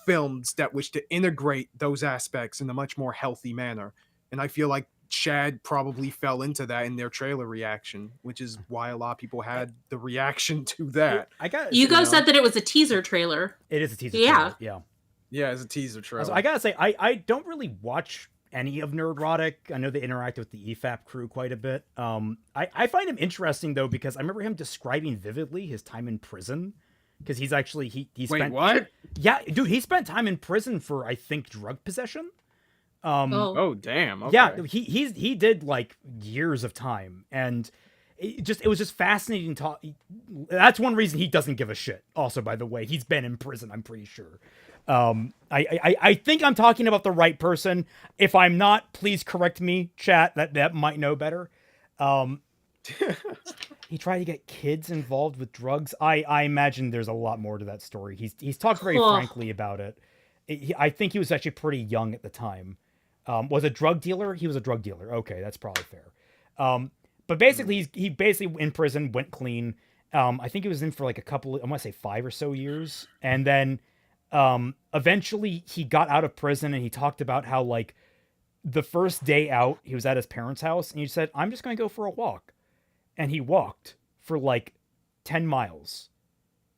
films that wish to integrate those aspects in a much more healthy manner. And I feel like Shad probably fell into that in their trailer reaction, which is why a lot of people had the reaction to that.
You guys said that it was a teaser trailer.
It is a teaser trailer, yeah.
Yeah, it's a teaser trailer.
So I gotta say, I don't really watch any of Nerdrotic. I know they interact with the EFAP crew quite a bit. I find him interesting, though, because I remember him describing vividly his time in prison. Because he's actually, he spent...
Wait, what?
Yeah, dude, he spent time in prison for, I think, drug possession.
Oh, damn. Okay.
Yeah, he did years of time, and it was just fascinating to. That's one reason he doesn't give a shit. Also, by the way, he's been in prison, I'm pretty sure. I think I'm talking about the right person. If I'm not, please correct me, chat. That might know better. He tried to get kids involved with drugs. I imagine there's a lot more to that story. He's talked very frankly about it. I think he was actually pretty young at the time. Was a drug dealer? He was a drug dealer. Okay, that's probably fair. But basically, he basically in prison, went clean. I think he was in for a couple, I want to say 5 or so years. And then eventually he got out of prison, and he talked about how the first day out, he was at his parents' house, and he said, I'm just going to go for a walk. And he walked for 10 miles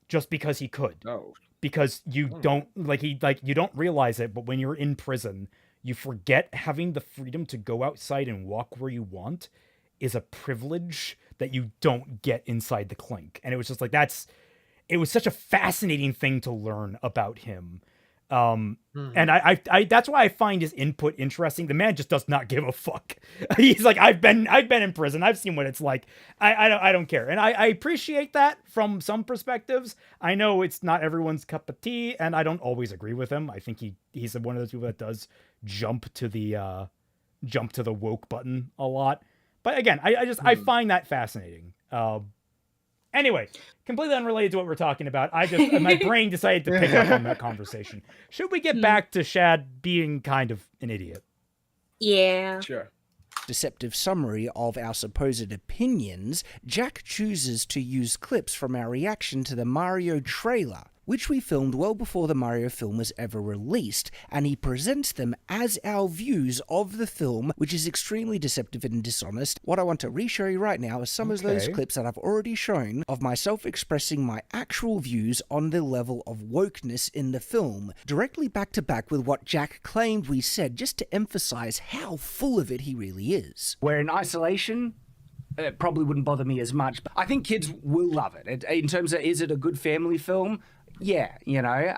just because he could.
Oh.
Because you don't, you don't realize it, but when you're in prison, you forget having the freedom to go outside and walk where you want is a privilege that you don't get inside the clink. And it was just it was such a fascinating thing to learn about him. And I that's why I find his input interesting. The man just does not give a fuck. He's I've been in prison. I've seen what it's like. I don't care. And I appreciate that from some perspectives. I know it's not everyone's cup of tea, and I don't always agree with him. I think he's one of those people that does jump to the woke button a lot. But again, I find that fascinating. Anyway, completely unrelated to what we're talking about. My brain decided to pick up on that conversation. Should we get back to Shad being kind of an idiot?
Yeah.
Sure.
Deceptive summary of our supposed opinions, Jack chooses to use clips from our reaction to the Mario trailer, which we filmed well before the Mario film was ever released, and he presents them as our views of the film, which is extremely deceptive and dishonest. What I want to re-show you right now is some of those clips that I've already shown of myself expressing my actual views on the level of wokeness in the film, directly back to back with what Jack claimed we said, just to emphasize how full of it he really is. Where in isolation, it probably wouldn't bother me as much, but I think kids will love it. In terms of, is it a good family film? Yeah, you know,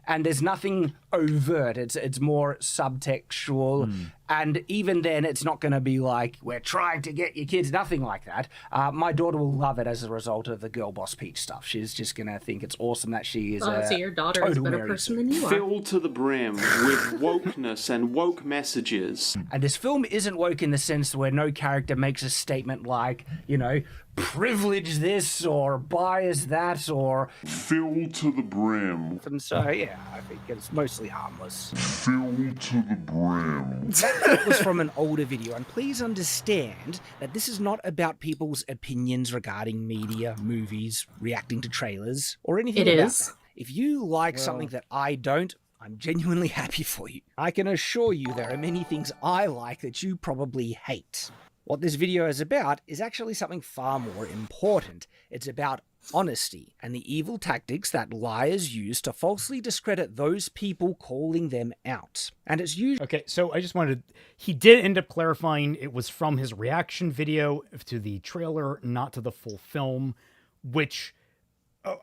and there's nothing overt. It's more subtextual, and even then, it's not going to be like we're trying to get your kids. Nothing like that. My daughter will love it as a result of the Girl Boss Peach stuff. She's just going to think it's awesome that she is.
So your daughter is a better person than you are.
Filled to the brim with wokeness and woke messages.
And this film isn't woke in the sense where no character makes a statement like, you know, privilege this or bias that or
Filled to the brim.
and so yeah, I think it's mostly harmless.
Filled to the brim.
That was from an older video, and please understand that this is not about people's opinions regarding media, movies, reacting to trailers, or anything
It
about
is.
that. If you like something that I don't, I'm genuinely happy for you. I can assure you there are many things I like that you probably hate. What this video is about is actually something far more important. It's about honesty and the evil tactics that liars use to falsely discredit those people calling them out. And it's used.
Okay, so I just wanted he did end up clarifying it was from his reaction video to the trailer, not to the full film, which,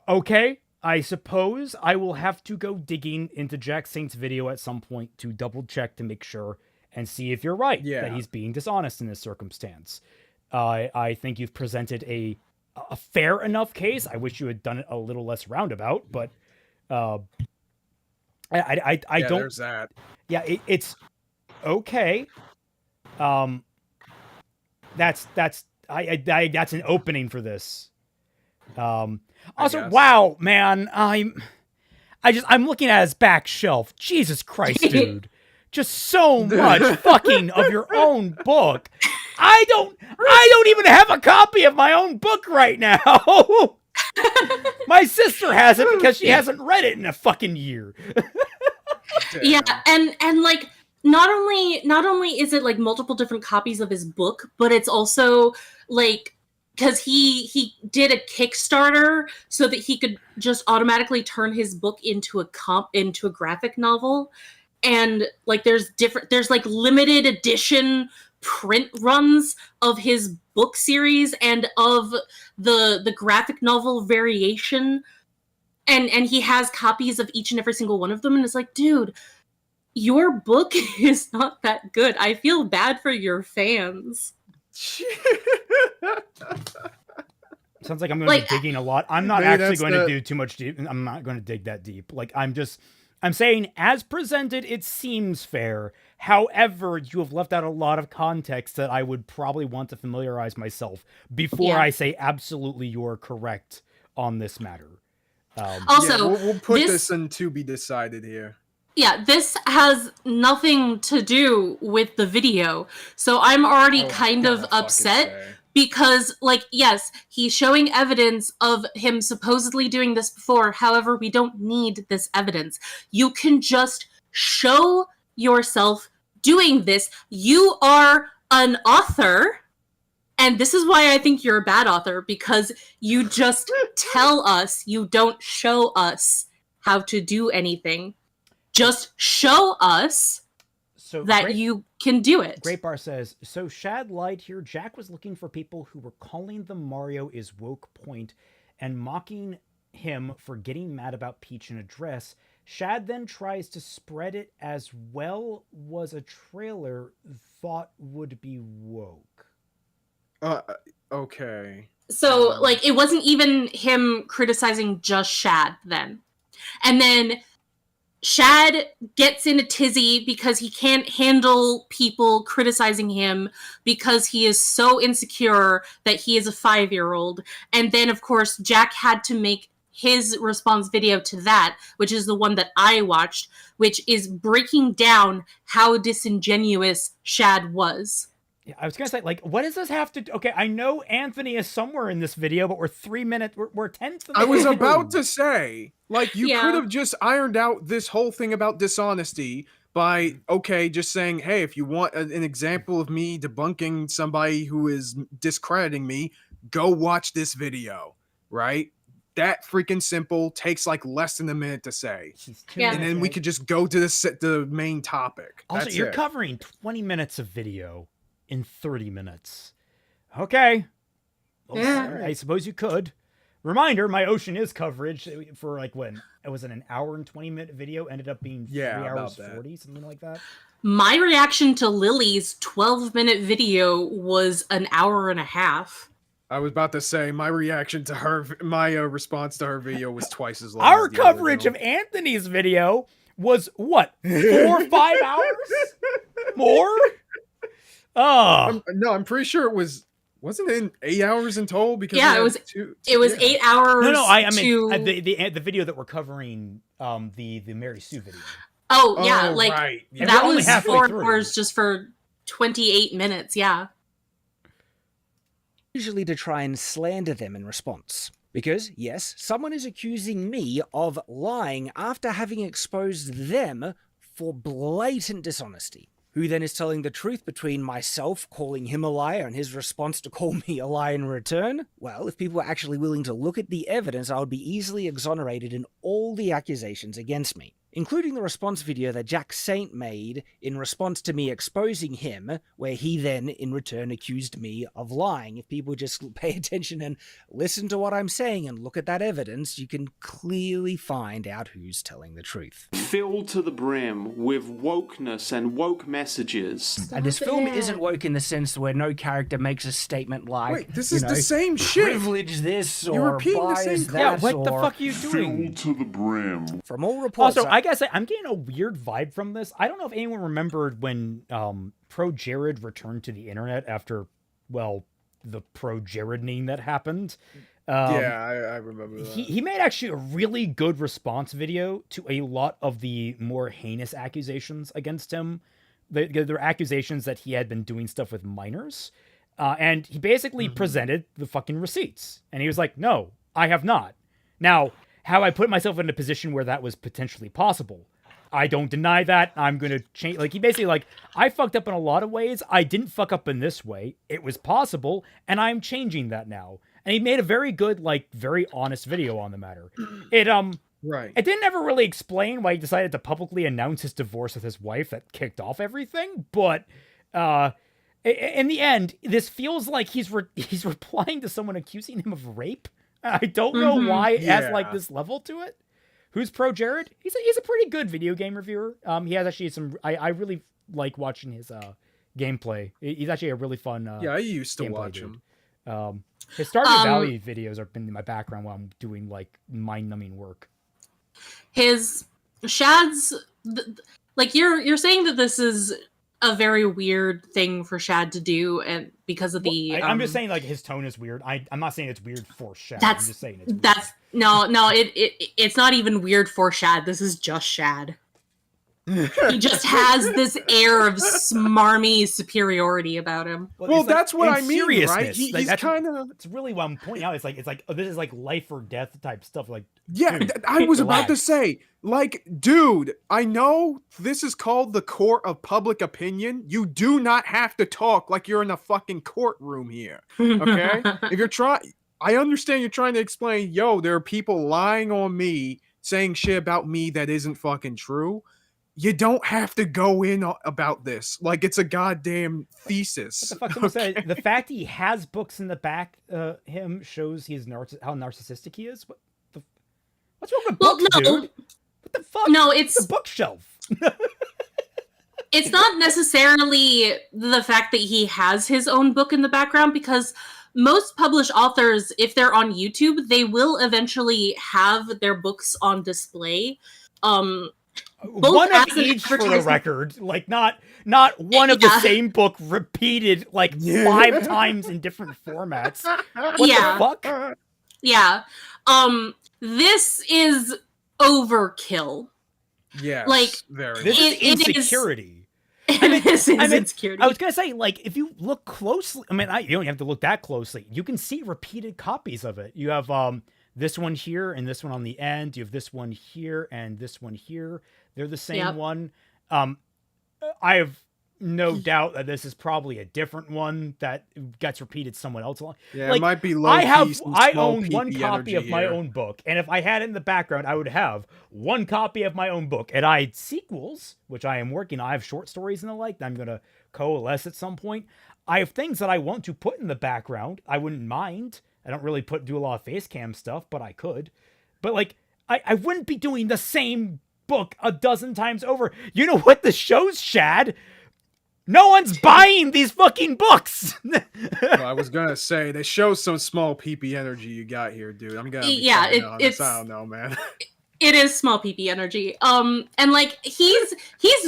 okay, I suppose I will have to go digging into Jack Saint's video at some point to double check to make sure and see if you're right that he's being dishonest in this circumstance. I think you've presented a fair enough case. I wish you had done it a little less roundabout, but I don't.
There's that.
Yeah, it's okay. That's an opening for this. Also, wow, man, I'm looking at his back shelf. Jesus Christ, dude. Just so much fucking of your own book. I don't even have a copy of my own book right now. My sister has it because she hasn't read it in a fucking year.
Yeah, and like not only is it like multiple different copies of his book, but it's also like because he did a Kickstarter so that he could just automatically turn his book into a graphic novel. And like there's like limited edition print runs of his book series and of the graphic novel variation, and he has copies of each and every single one of them, and it's like, dude, your book is not that good. I feel bad for your fans.
Sounds like I'm going to be digging a lot. I'm not actually going to do too much deep. I'm not going to dig that deep. Like I'm saying, as presented, it seems fair. However, you have left out a lot of context that I would probably want to familiarize myself before I say absolutely you're correct on this matter.
Also,
we'll put this in to be decided here.
Yeah, this has nothing to do with the video, so I'm already kind of upset. Because, like, yes, he's showing evidence of him supposedly doing this before. However, we don't need this evidence. You can just show yourself doing this. You are an author. And this is why I think you're a bad author. Because you just tell us, you don't show us how to do anything. Just show us that you can do it.
Great Bar says, so Shad lied here. Jack was looking for people who were calling the Mario is woke point and mocking him for getting mad about Peach in a dress. Shad then tries to spread it as well was a trailer thought would be woke.
Okay.
So, like, it wasn't even him criticizing just Shad then. And then Shad gets in a tizzy because he can't handle people criticizing him because he is so insecure that he is a 5-year-old. And then, of course, Jack had to make his response video to that, which is the one that I watched, which is breaking down how disingenuous Shad was.
Yeah, I was gonna say, like, what does this have to do? Okay, I know Anthony is somewhere in this video, but we're 3 minutes, we're 10th.
I was about to say, like, you could have just ironed out this whole thing about dishonesty by, just saying, hey, if you want an example of me debunking somebody who is discrediting me, go watch this video, right? That freaking simple, takes like less than a minute to say. And then we could just go to the main topic.
Also,
That's
you're covering 20 minutes of video in 30 minutes. Okay. Well, I suppose you could. Reminder, my Ocean Is coverage for like when it was an hour and 20-minute video ended up being 3 hours 40, something like that.
My reaction to Lily's 12-minute video was an hour and a half.
I was about to say my reaction to her, my response to her video was twice as long.
Our
as the
coverage of
original.
Anthony's video was what, 4 or 5 hours more? Oh,
No, I'm pretty sure it was. Wasn't it 8 hours in total? Because
Yeah,
we
it
had
was.
two,
It was
yeah.
8 hours.
no, I mean
to...
the video that we're covering, the Mary Sue video.
Oh yeah, like
right. Yeah.
And
that
we're only
was
halfway
4
through.
hours just for 28 minutes. Yeah.
Usually to try and slander them in response. Because, yes, someone is accusing me of lying after having exposed them for blatant dishonesty. Who then is telling the truth between myself calling him a liar and his response to call me a liar in return? Well, if people were actually willing to look at the evidence, I would be easily exonerated in all the accusations against me. Including the response video that Jack Saint made in response to me exposing him, where he then, in return, accused me of lying. If people just pay attention and listen to what I'm saying and look at that evidence, you can clearly find out who's telling the truth.
Filled to the brim with wokeness and woke messages.
And this film isn't woke in the sense where no character makes a statement like,
Wait, this
you
is
know,
the same shit.
privilege this or
You're repeating the
bias
same-
that.
Yeah, what the
or-
fuck are you doing?
Filled to the brim.
From all reports,
Also, I gotta say, I'm getting a weird vibe from this. I don't know if anyone remembered when Pro Jared returned to the internet after, well, the Pro Jareding that happened.
Yeah, I remember that.
He made actually a really good response video to a lot of the more heinous accusations against him. There were accusations that he had been doing stuff with minors. And he basically presented the fucking receipts. And he was like, no, I have not. Now, how I put myself in a position where that was potentially possible, I don't deny that. I'm going to change. Like, he basically, like, I fucked up in a lot of ways. I didn't fuck up in this way. It was possible, and I'm changing that now. And he made a very good, like, very honest video on the matter.
Right.
It didn't ever really explain why he decided to publicly announce his divorce with his wife that kicked off everything, but in the end, this feels like he's replying to someone accusing him of rape. I don't know why it has like this level to it. Who's Pro Jared? He's a pretty good video game reviewer. He has actually some. I really like watching his gameplay. He's actually a really fun.
Yeah, I used to
gameplay
watch
dude.
him.
His Stardew Valley videos have been in my background while I'm doing like mind-numbing work.
His Shad's like you're saying that this is a very weird thing for Shad to do, and because of the
I'm just saying like his tone is weird. I'm not saying it's weird for Shad. I'm
that's
just saying it's weird.
that's no it's not even weird for Shad. This is just Shad. He just has this air of smarmy superiority about him.
Well,
it's like,
that's what
in
I mean, right?
seriousness,
He's
that's
kind of.
It's really what I'm pointing out. It's like oh, this is like life or death type stuff. Like
Yeah,
dude,
I was about to
relax.
say, like, dude, I know this is called the court of public opinion. You do not have to talk like you're in a fucking courtroom here. Okay? If you're trying, I understand you're trying to explain, yo, there are people lying on me, saying shit about me that isn't fucking true. You don't have to go in about this like it's a goddamn thesis.
What the fuck? Someone said the fact he has books in the back him shows he's how narcissistic he is. What's wrong with
Well,
books,
no.
dude? What the fuck?
No,
It's
it's
a bookshelf.
it's not necessarily the fact that he has his own book in the background, because most published authors, if they're on YouTube, they will eventually have their books on display.
One of
as an
each for the
advertisement-
record, like not one of the
Yeah.
same book repeated like 5 times in different formats. What
Yeah.
the fuck?
Yeah. This is overkill.
Yes,
Like,
very.
This
much.
is
It is-
insecurity.
This is
I mean,
insecurity.
I was gonna say, like, if you look closely, I mean, you don't have to look that closely. You can see repeated copies of it. You have this one here and this one on the end. You have this one here and this one here. They're the same
Yep.
one. I have no doubt that this is probably a different one that gets repeated someone else.
Yeah,
like,
it might be low
I
key, some
own
slow
one
PP
copy of
energy
my
here.
own book, and if I had it in the background, I would have one copy of my own book, and I had sequels, which I am working on. I have short stories and the like that I'm going to coalesce at some point. I have things that I want to put in the background. I wouldn't mind. I don't really do a lot of face cam stuff, but I could. But like, I wouldn't be doing the same book a dozen times over. You know what this shows, Shad? No one's buying these fucking books.
Well, I was gonna say they show some small peepee energy you got here, dude. I'm gonna be honest. I don't know, man.
It is small peepee energy. And like he's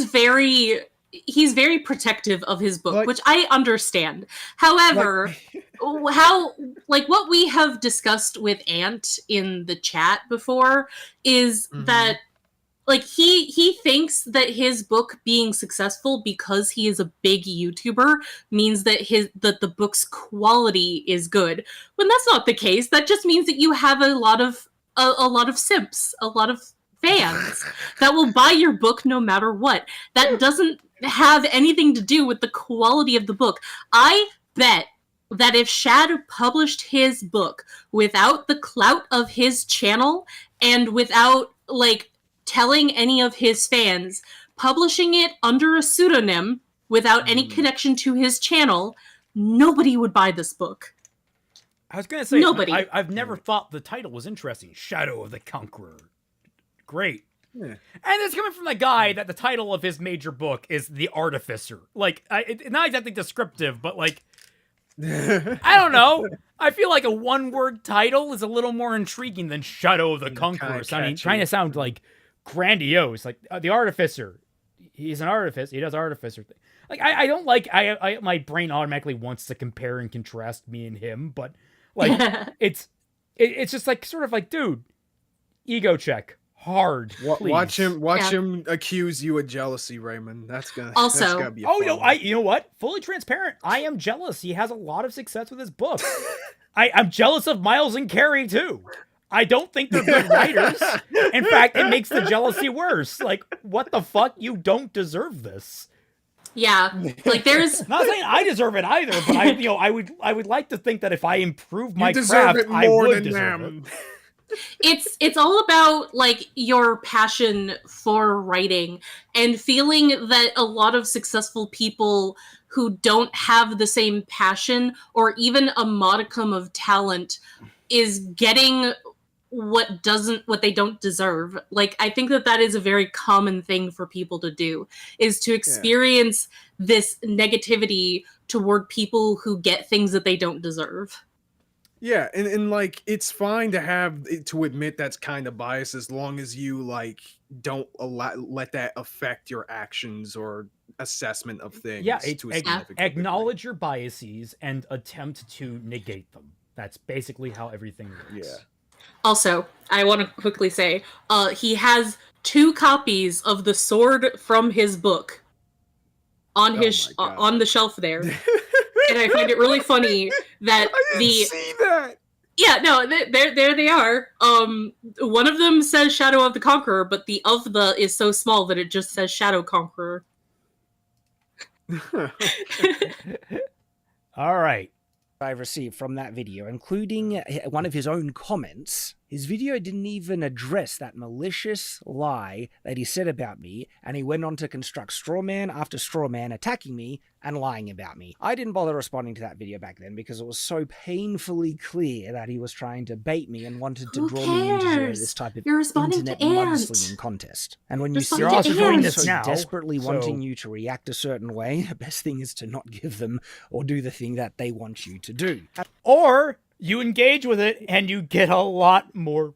very protective of his book,
Like-
which I understand. However, what we have discussed with Ant in the chat before is that like he thinks that his book being successful because he is a big YouTuber means that the book's quality is good. When that's not the case, that just means that you have a lot of simps, a lot of fans that will buy your book no matter what. That doesn't have anything to do with the quality of the book. I bet that if Shad published his book without the clout of his channel and without like telling any of his fans, publishing it under a pseudonym without any connection to his channel, nobody would buy this book.
I was gonna say,
Nobody.
I've never thought the title was interesting. Shadow of the Conqueror. Great.
Yeah.
And it's coming from the guy that the title of his major book is The Artificer. Like, it's not exactly descriptive, but like, I don't know. I feel like a one-word title is a little more intriguing than Shadow of the Conqueror. Trying to sound like grandiose. Like, The Artificer. He's an artificer. He does artificer thing. Like, I don't like, my brain automatically wants to compare and contrast me and him, but like, it's just like, sort of like, dude, ego check. Hard.
Watch him
Yeah.
accuse you of jealousy, Raymond. That's gonna be a
Oh
fun
no,
one.
you know what? Fully transparent. I am jealous. He has a lot of success with his books. I'm jealous of Miles and Carrie too. I don't think they're good writers. In fact, it makes the jealousy worse. Like, what the fuck? You don't deserve this.
Yeah, like there's
Not saying I deserve it either, but I would like to think that if I improve my
You deserve
craft,
it
I
more
would
than
deserve
them.
it.
it's all about like your passion for writing and feeling that a lot of successful people who don't have the same passion or even a modicum of talent is getting what they don't deserve. Like, I think that is a very common thing for people to do, is to experience this negativity toward people who get things that they don't deserve.
Yeah, and like it's fine to admit that's kind of biased as long as you like don't let that affect your actions or assessment of things.
Yeah,
to a significant
acknowledge your biases and attempt to negate them. That's basically how everything works.
Yeah.
Also, I want to quickly say, he has 2 copies of the sword from his book on his
my God.
on the shelf there, and I find it really funny that
I didn't see that.
Yeah, no, there they are. One of them says Shadow of the Conqueror, but the of the is so small that it just says Shadow Conqueror.
All right.
I've received from that video, including one of his own comments. His video didn't even address that malicious lie that he said about me, and he went on to construct straw man after straw man attacking me and lying about me. I didn't bother responding to that video back then because it was so painfully clear that he was trying to bait me and wanted to
Who
draw me into
cares?
this type of
You're responding to
internet
Ant.
mudslinging contest. And when you
Respond
see
to
You're also doing
Ant.
this
so
now,
desperately
so-
wanting you to react a certain way, the best thing is to not give them or do the thing that they want you to do.
Or you engage with it and you get a lot more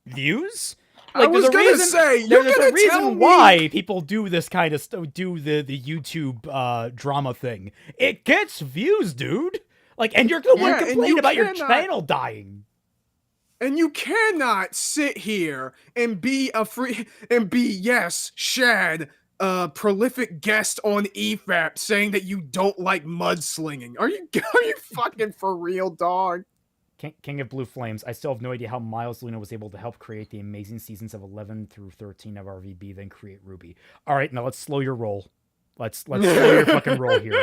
views.
I was
there's a
gonna
reason,
say, you're
there's
gonna
a reason
tell me-
why people do this kind of stuff, do the YouTube drama thing. It gets views, dude. Like, and you're the one
Yeah, and
complaining
you
about your
cannot-
channel dying.
And you cannot sit here and be yes, Shad, prolific guest on EFAP, saying that you don't like mudslinging. Are you fucking for real, dog?
King of Blue Flames, I still have no idea how Miles Luna was able to help create the amazing seasons of 11 through 13 of RVB, then create Ruby. All right, now let's slow your roll. Let's slow your fucking roll here.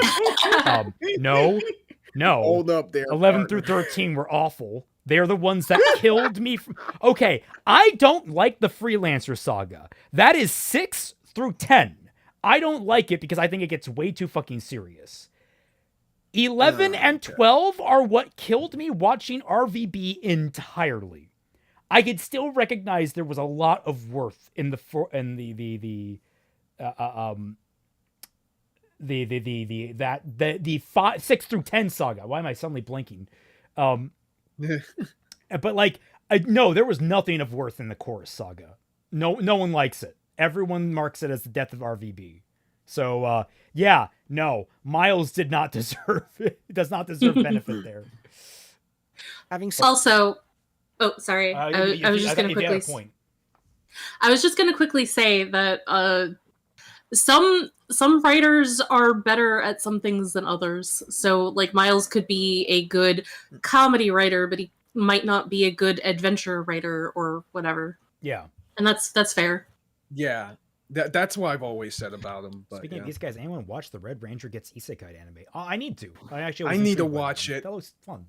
No.
Hold up there.
11
partner.
through 13 were awful. They're the ones that killed me. Okay, I don't like the Freelancer Saga. That is 6 through 10. I don't like it because I think it gets way too fucking serious. 11 and 12 are what killed me watching RVB entirely. I could still recognize there was a lot of worth in the 6 through 10 saga. Why am I suddenly blinking? But like, no, there was nothing of worth in the Chorus saga. No one likes it. Everyone marks it as the death of RVB. So yeah, no, Miles did not deserve it. Does not deserve benefit there.
Having said
Also, oh, sorry. I was just going to quickly. I was just going to quickly say that some writers are better at some things than others. So, like, Miles could be a good comedy writer, but he might not be a good adventure writer or whatever.
Yeah,
and that's fair.
Yeah. That's what I've always said about him. But
speaking of these guys, anyone watch the Red Ranger Gets Isekai anime? Oh, I need to.
I need to watch it.
That was fun.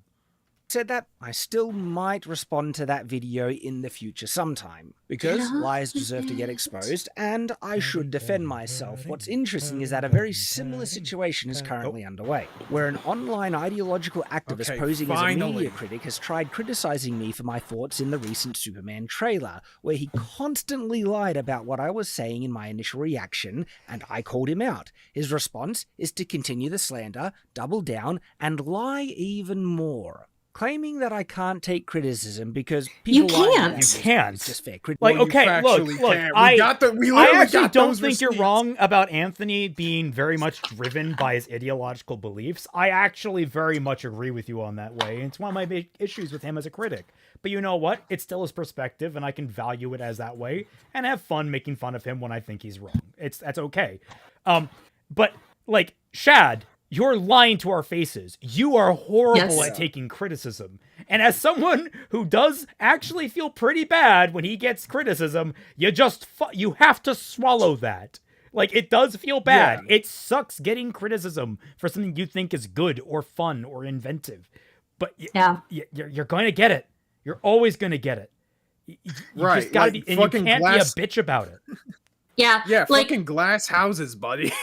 Said that, I still might respond to that video in the future sometime, because lies deserve to get exposed, and I should defend myself. What's interesting is that a very similar situation is currently underway, where an online ideological activist posing as a media critic has tried criticizing me for my thoughts in the recent Superman trailer, where he constantly lied about what I was saying in my initial reaction, and I called him out. His response is to continue the slander, double down, and lie even more. Claiming that I can't take criticism because people
can't.
You can't.
It's just fair.
Like, okay, look. I actually don't think
receipts.
you're wrong about Anthony being very much driven by his ideological beliefs. I actually very much agree with you on that way. It's one of my big issues with him as a critic. But you know what? It's still his perspective, and I can value it as that way and have fun making fun of him when I think he's wrong. That's okay. But like Shad, you're lying to our faces. You are horrible at taking criticism. And as someone who does actually feel pretty bad when he gets criticism, you have to swallow that. Like, it does feel bad. Yeah. It sucks getting criticism for something you think is good or fun or inventive. But you're going to get it. You're always going to get it. You just gotta be, and you can't be a bitch about it.
Yeah, like,
fucking glass houses, buddy.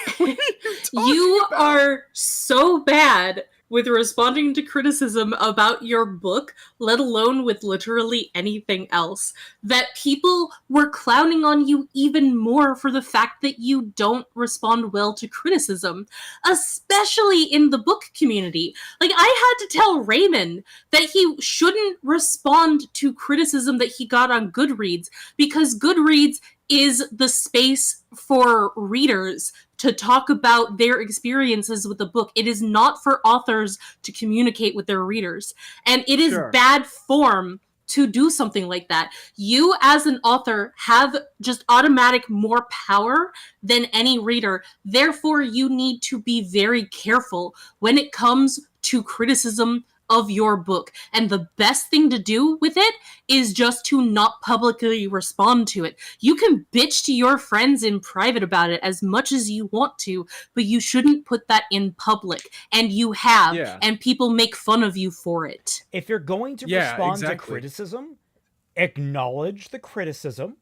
You are so bad with responding to criticism about your book, let alone with literally anything else, that people were clowning on you even more for the fact that you don't respond well to criticism, especially in the book community. Like, I had to tell Raymond that he shouldn't respond to criticism that he got on Goodreads, because Goodreads is the space for readers to talk about their experiences with the book. It is not for authors to communicate with their readers. And it is bad form to do something like that. You, as an author, have just automatic more power than any reader. Therefore, you need to be very careful when it comes to criticism of your book. And the best thing to do with it is just to not publicly respond to it. You can bitch to your friends in private about it as much as you want to, but you shouldn't put that in public. And you have, and people make fun of you for it.
If you're going to respond to criticism, acknowledge the criticism,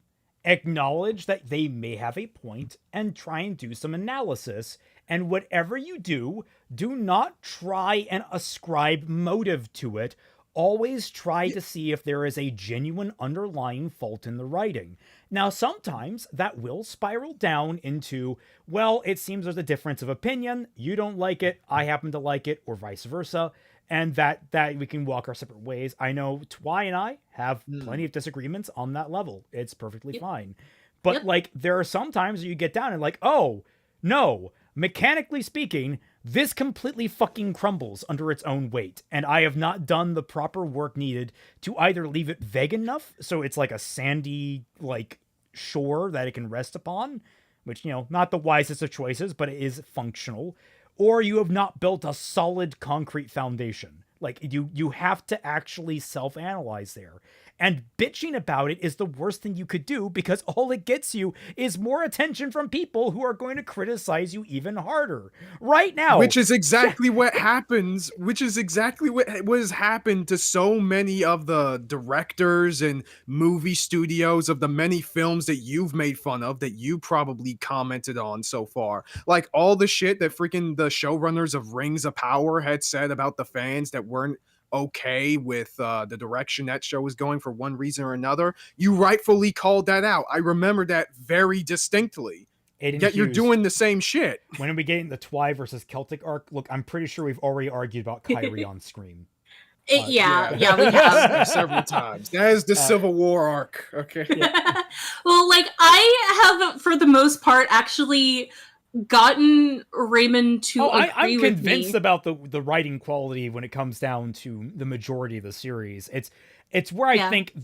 acknowledge that they may have a point, and try and do some analysis. And whatever you do, do not try and ascribe motive to it. Always try to see if there is a genuine underlying fault in the writing. Now, sometimes that will spiral down into, well, it seems there's a difference of opinion. You don't like it, I happen to like it, or vice versa. And that we can walk our separate ways. I know Twy and I have plenty of disagreements on that level. It's perfectly fine. But like, there are some times you get down and like, oh, no, mechanically speaking, this completely fucking crumbles under its own weight, and I have not done the proper work needed to either leave it vague enough so it's like a sandy, like, shore that it can rest upon, which, you know, not the wisest of choices, but it is functional, or you have not built a solid concrete foundation, Like you have to actually self-analyze there. And bitching about it is the worst thing you could do, because all it gets you is more attention from people who are going to criticize you even harder. Right now.
Which is exactly what happens. Which is exactly what has happened to so many of the directors and movie studios of the many films that you've made fun of, that you probably commented on so far. Like all the shit that freaking the showrunners of Rings of Power had said about the fans that weren't okay with the direction that show was going for one reason or another. You rightfully called that out. I remember that very distinctly.
Aiden
Yet you're
Hughes,
doing the same shit.
when are we getting the Twi versus Celtic arc? Look, I'm pretty sure we've already argued about Kyrie on screen.
Yeah, we have.
Several times. That is the Civil War arc. Okay.
Well, like, I have, for the most part, actually gotten Raymond to agree
I'm
with
convinced
me.
about the writing quality when it comes down to the majority of the series. It's where I think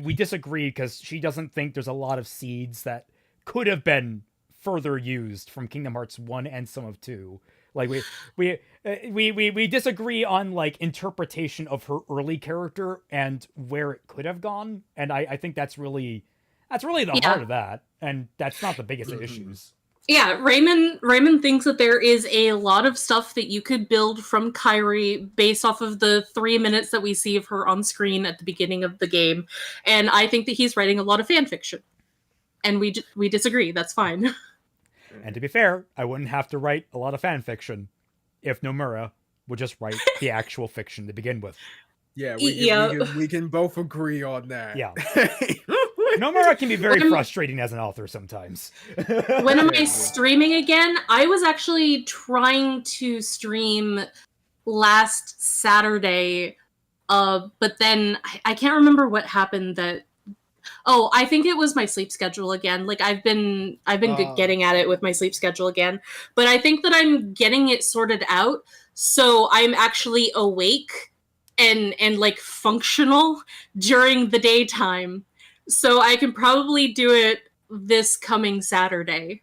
we disagree, because she doesn't think there's a lot of seeds that could have been further used from Kingdom Hearts 1 and some of 2. Like we disagree on like interpretation of her early character and where it could have gone, and I think that's really the heart of that, and that's not the biggest of issues.
Yeah, Raymond thinks that there is a lot of stuff that you could build from Kyrie based off of the 3 minutes that we see of her on screen at the beginning of the game, and I think that he's writing a lot of fan fiction, and we disagree. That's fine.
And to be fair, I wouldn't have to write a lot of fan fiction if Nomura would just write the actual fiction to begin with.
Yeah,
Yeah.
we can both agree on that.
Yeah. Nomura can be very frustrating as an author sometimes.
When am I streaming again? I was actually trying to stream last Saturday, but then I can't remember what happened that... Oh, I think it was my sleep schedule again. Like, I've been getting at it with my sleep schedule again. But I think that I'm getting it sorted out, so I'm actually awake and like functional during the daytime. So I can probably do it this coming Saturday.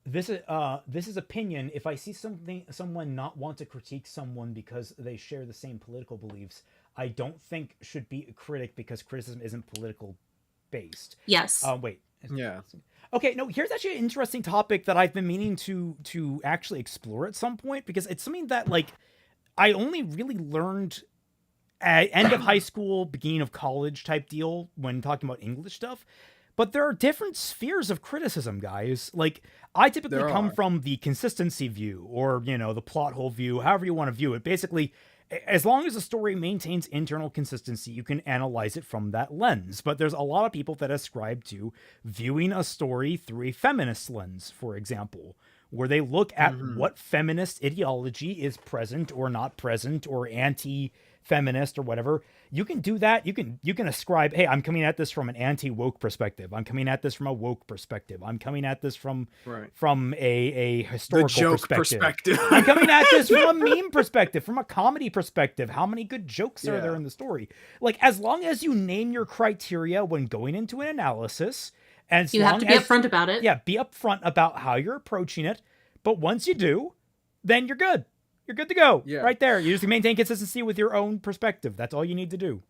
This is opinion. If I see someone not want to critique someone because they share the same political beliefs, I don't think should be a critic, because criticism isn't political based.
Yes.
Wait.
Yeah.
Okay, no, here's actually an interesting topic that I've been meaning to actually explore at some point, because it's something that, like, I only really learned at end of high school, beginning of college type deal when talking about English stuff. But there are different spheres of criticism, guys. Like, I typically come from the consistency view, or, you know, the plot hole view, however you want to view it. Basically, as long as the story maintains internal consistency, you can analyze it from that lens. But there's a lot of people that ascribe to viewing a story through a feminist lens, for example, where they look at what feminist ideology is present or not present, or anti-feminist or whatever. You can do that. You can ascribe, hey, I'm coming at this from an anti-woke perspective. I'm coming at this from a woke perspective. I'm coming at this from a historical perspective. I'm coming at this from a meme perspective, from a comedy perspective. How many good jokes are there in the story? Like, as long as you name your criteria when going into an analysis, and
you have to be upfront about it.
Yeah, be upfront about how you're approaching it. But once you do, then you're good. You're good to go. Yeah. Right there. You just maintain consistency with your own perspective. That's all you need to do.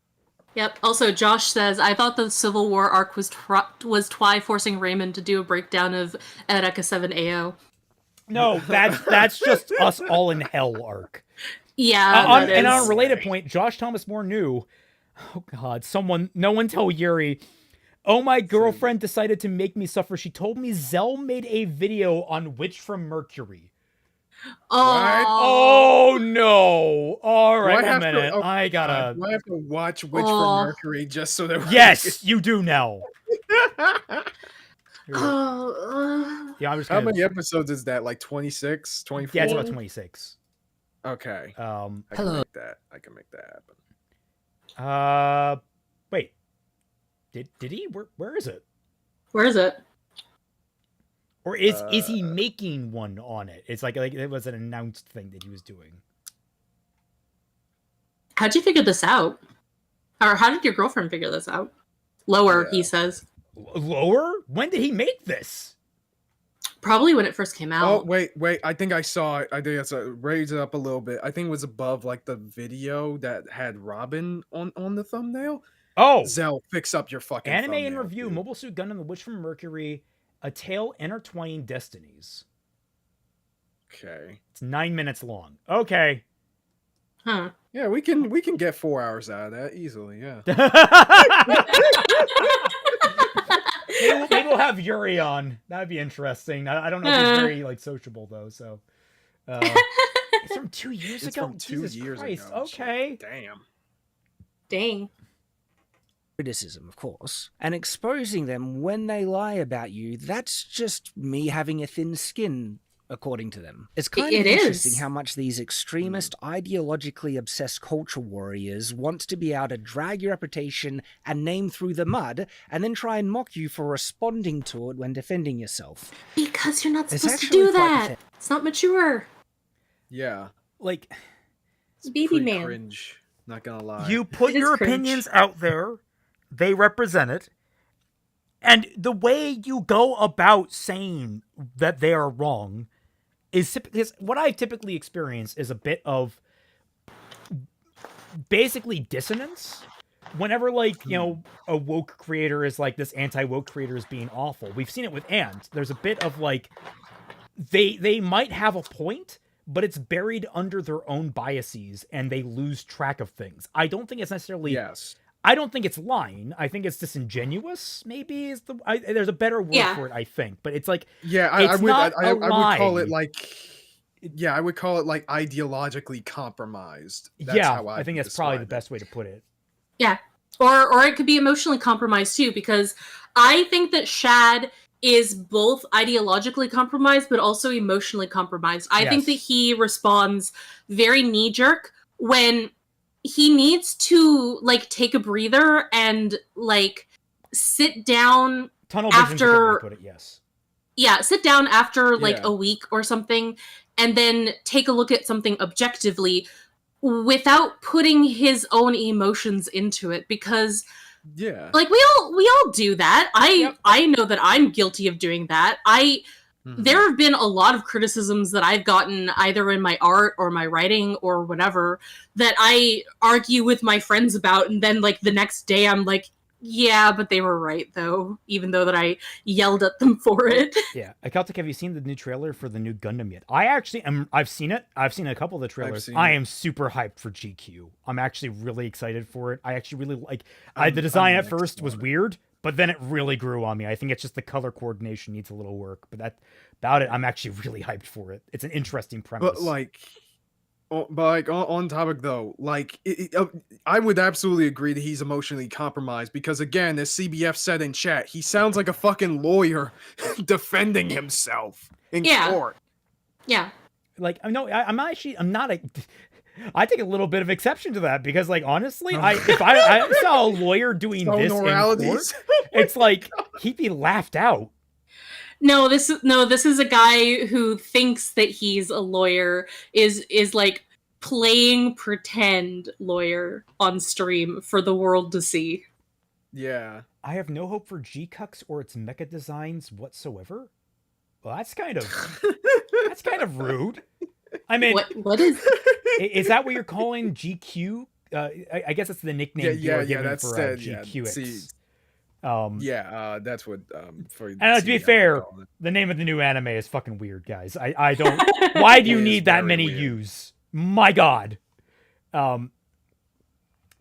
Yep. Also, Josh says, I thought the Civil War arc was Twi forcing Raymond to do a breakdown of Eureka 7 AO.
No, that's just us all in hell arc.
Yeah.
And on a related point, Josh Thomas Moore knew, oh God, no one tell Yuri, oh, my girlfriend decided to make me suffer. She told me Zell made a video on Witch from Mercury. Oh no! All right, a minute. I gotta.
Do I have to watch Witch from Mercury just so that?
Yes, you do now. Yeah, I'm just.
How many episodes is that? Like 26, 24?
Yeah, it's about 26.
Okay. I can make that
happen. Wait. Did he? Where is it?
Where is it?
Or is he making one on it? It's like it was an announced thing that he was doing.
How'd you figure this out? Or how did your girlfriend figure this out? Lower, he says.
Lower? When did he make this?
Probably when it first came out.
Oh, wait. I think I saw it. I think it's raise it up a little bit. I think it was above like the video that had Robin on the thumbnail.
Oh,
Zell, fix up your fucking
anime in
thumbnail,
review:
dude.
Mobile Suit Gundam: The Witch from Mercury, A Tale Intertwining Destinies.
Okay.
It's 9 minutes long. Okay.
Huh.
Yeah, we can get 4 hours out of that easily. Yeah.
Maybe we'll have Yuri on. That'd be interesting. I don't know if he's very like sociable though. So it's from 2 years
It's
ago.
from 2
Jesus
years
Christ.
ago.
Okay.
Damn.
Dang.
Criticism, of course, and exposing them when they lie about you, that's just me having a thin skin, according to them. It's kind of
It
interesting
is.
how much these extremist, ideologically obsessed culture warriors want to be able to drag your reputation and name through the mud, and then try and mock you for responding to it when defending yourself.
Because you're not
It's
supposed to
actually
do
quite
that.
pathetic.
It's not mature.
Yeah.
Like,
It's baby man.
Cringe. Not gonna lie.
you put
It is
your
cringe.
opinions out there, they represent it, and the way you go about saying that they are wrong is what I typically experience is a bit of basically dissonance. Whenever, like, you know, a woke creator is like, this anti-woke creator is being awful. We've seen it with Ant. There's a bit of like, they might have a point, but it's buried under their own biases and they lose track of things. I don't think it's necessarily...
Yes.
I don't think it's lying. I think it's disingenuous, maybe, is the... there's a better word for it, I think. But it's like...
Yeah, I
it's
would
not
I
a
would call it
lie.
like... Yeah, I would call it like ideologically compromised. That's
yeah,
how
I think that's probably the
describe it.
best way to put it.
Yeah. Or it could be emotionally compromised too, because I think that Shad is both ideologically compromised but also emotionally compromised. I think that
Yes.
he responds very knee-jerk when he needs to like take a breather and like sit down
Tunnel vision's a good way to
after
put it, yes.
sit down after like
Yeah.
a week or something and then take a look at something objectively without putting his own emotions into it, because
Yeah.
like we all do that. I know that I'm guilty of doing that. There have been a lot of criticisms that I've gotten either in my art or my writing or whatever that I argue with my friends about, and then like the next day I'm like, yeah, but they were right though, even though that I yelled at them for it.
Yeah. Celtic, have you seen the new trailer for the new Gundam yet? I actually am. I've seen it. I've seen a couple of the trailers.
seen
I
it.
am super hyped for GQ. I'm actually really excited for it. I actually really like... the design at
mixed
first was
on it.
weird, but then it really grew on me. I think it's just the color coordination needs a little work, but about it, I'm actually really hyped for it. It's an interesting premise.
But on topic though, like I would absolutely agree that he's emotionally compromised because again, as CBF said in chat, he sounds like a fucking lawyer defending himself in court.
Yeah.
Like, I'm not a... I take a little bit of exception to that because, like, honestly, if I saw a lawyer doing
So
this in
moralities.
court, it's like he'd be laughed out.
No, this is a guy who thinks that he's a lawyer, is like playing pretend lawyer on stream for the world to see.
Yeah.
I have no hope for G-Cux or its mecha designs whatsoever. Well, that's kind of rude. I mean,
What is
that what you're calling GQ? I guess it's the nickname you are giving for GQX.
That's what for
And to be fair, the name of the new anime is fucking weird, guys. I don't... Why do you
It is
need that
very
many
weird.
U's? My God. So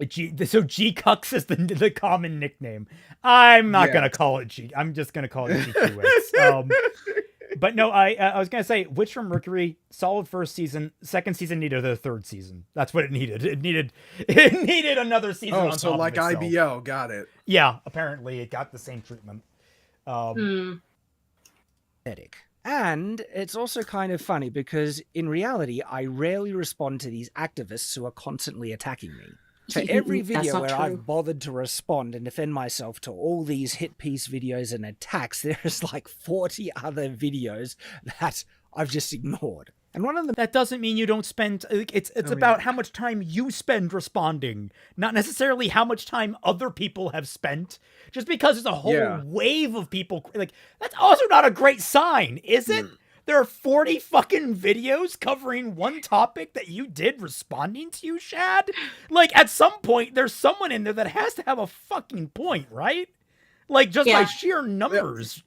G-Cux is the common nickname. I'm not
Yeah.
gonna call it G. I'm just gonna call it GQX. But no, I was gonna say, Witch from Mercury, solid first season. Second season needed a third season. That's what it needed. It needed another season.
Oh,
on
so
top
like
of itself.
IBO, got it.
Yeah, apparently it got the same treatment.
Pathetic. And it's also kind of funny because in reality, I rarely respond to these activists who are constantly attacking me. For every
That's
video
not
where
true.
I've bothered to respond and defend myself to all these hit piece videos and attacks, there's like 40 other videos that I've just ignored. And one of the
That doesn't mean you don't spend. It's about how much time you spend responding, not necessarily how much time other people have spent. Just because there's a whole wave of people, like, that's also not a great sign, is it? There are 40 fucking videos covering one topic that you did responding to you, Shad. Like, at some point, there's someone in there that has to have a fucking point, right? Like, just by sheer numbers,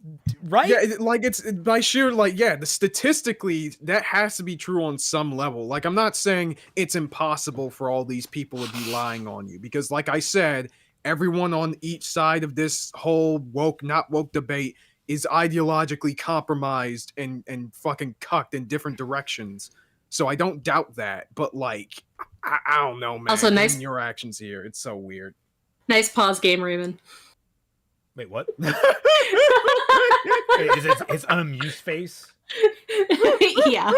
right?
Yeah, like, it's by sheer, like, the statistically, that has to be true on some level. Like, I'm not saying it's impossible for all these people to be lying on you, because, like I said, everyone on each side of this whole woke, not woke debate is ideologically compromised and fucking cucked in different directions. So I don't doubt that, but, like, I don't know, man.
Also, nice
your actions here, it's so weird.
Nice pause game, Raven.
Wait, what? Wait, is it his unamused face?
Yeah.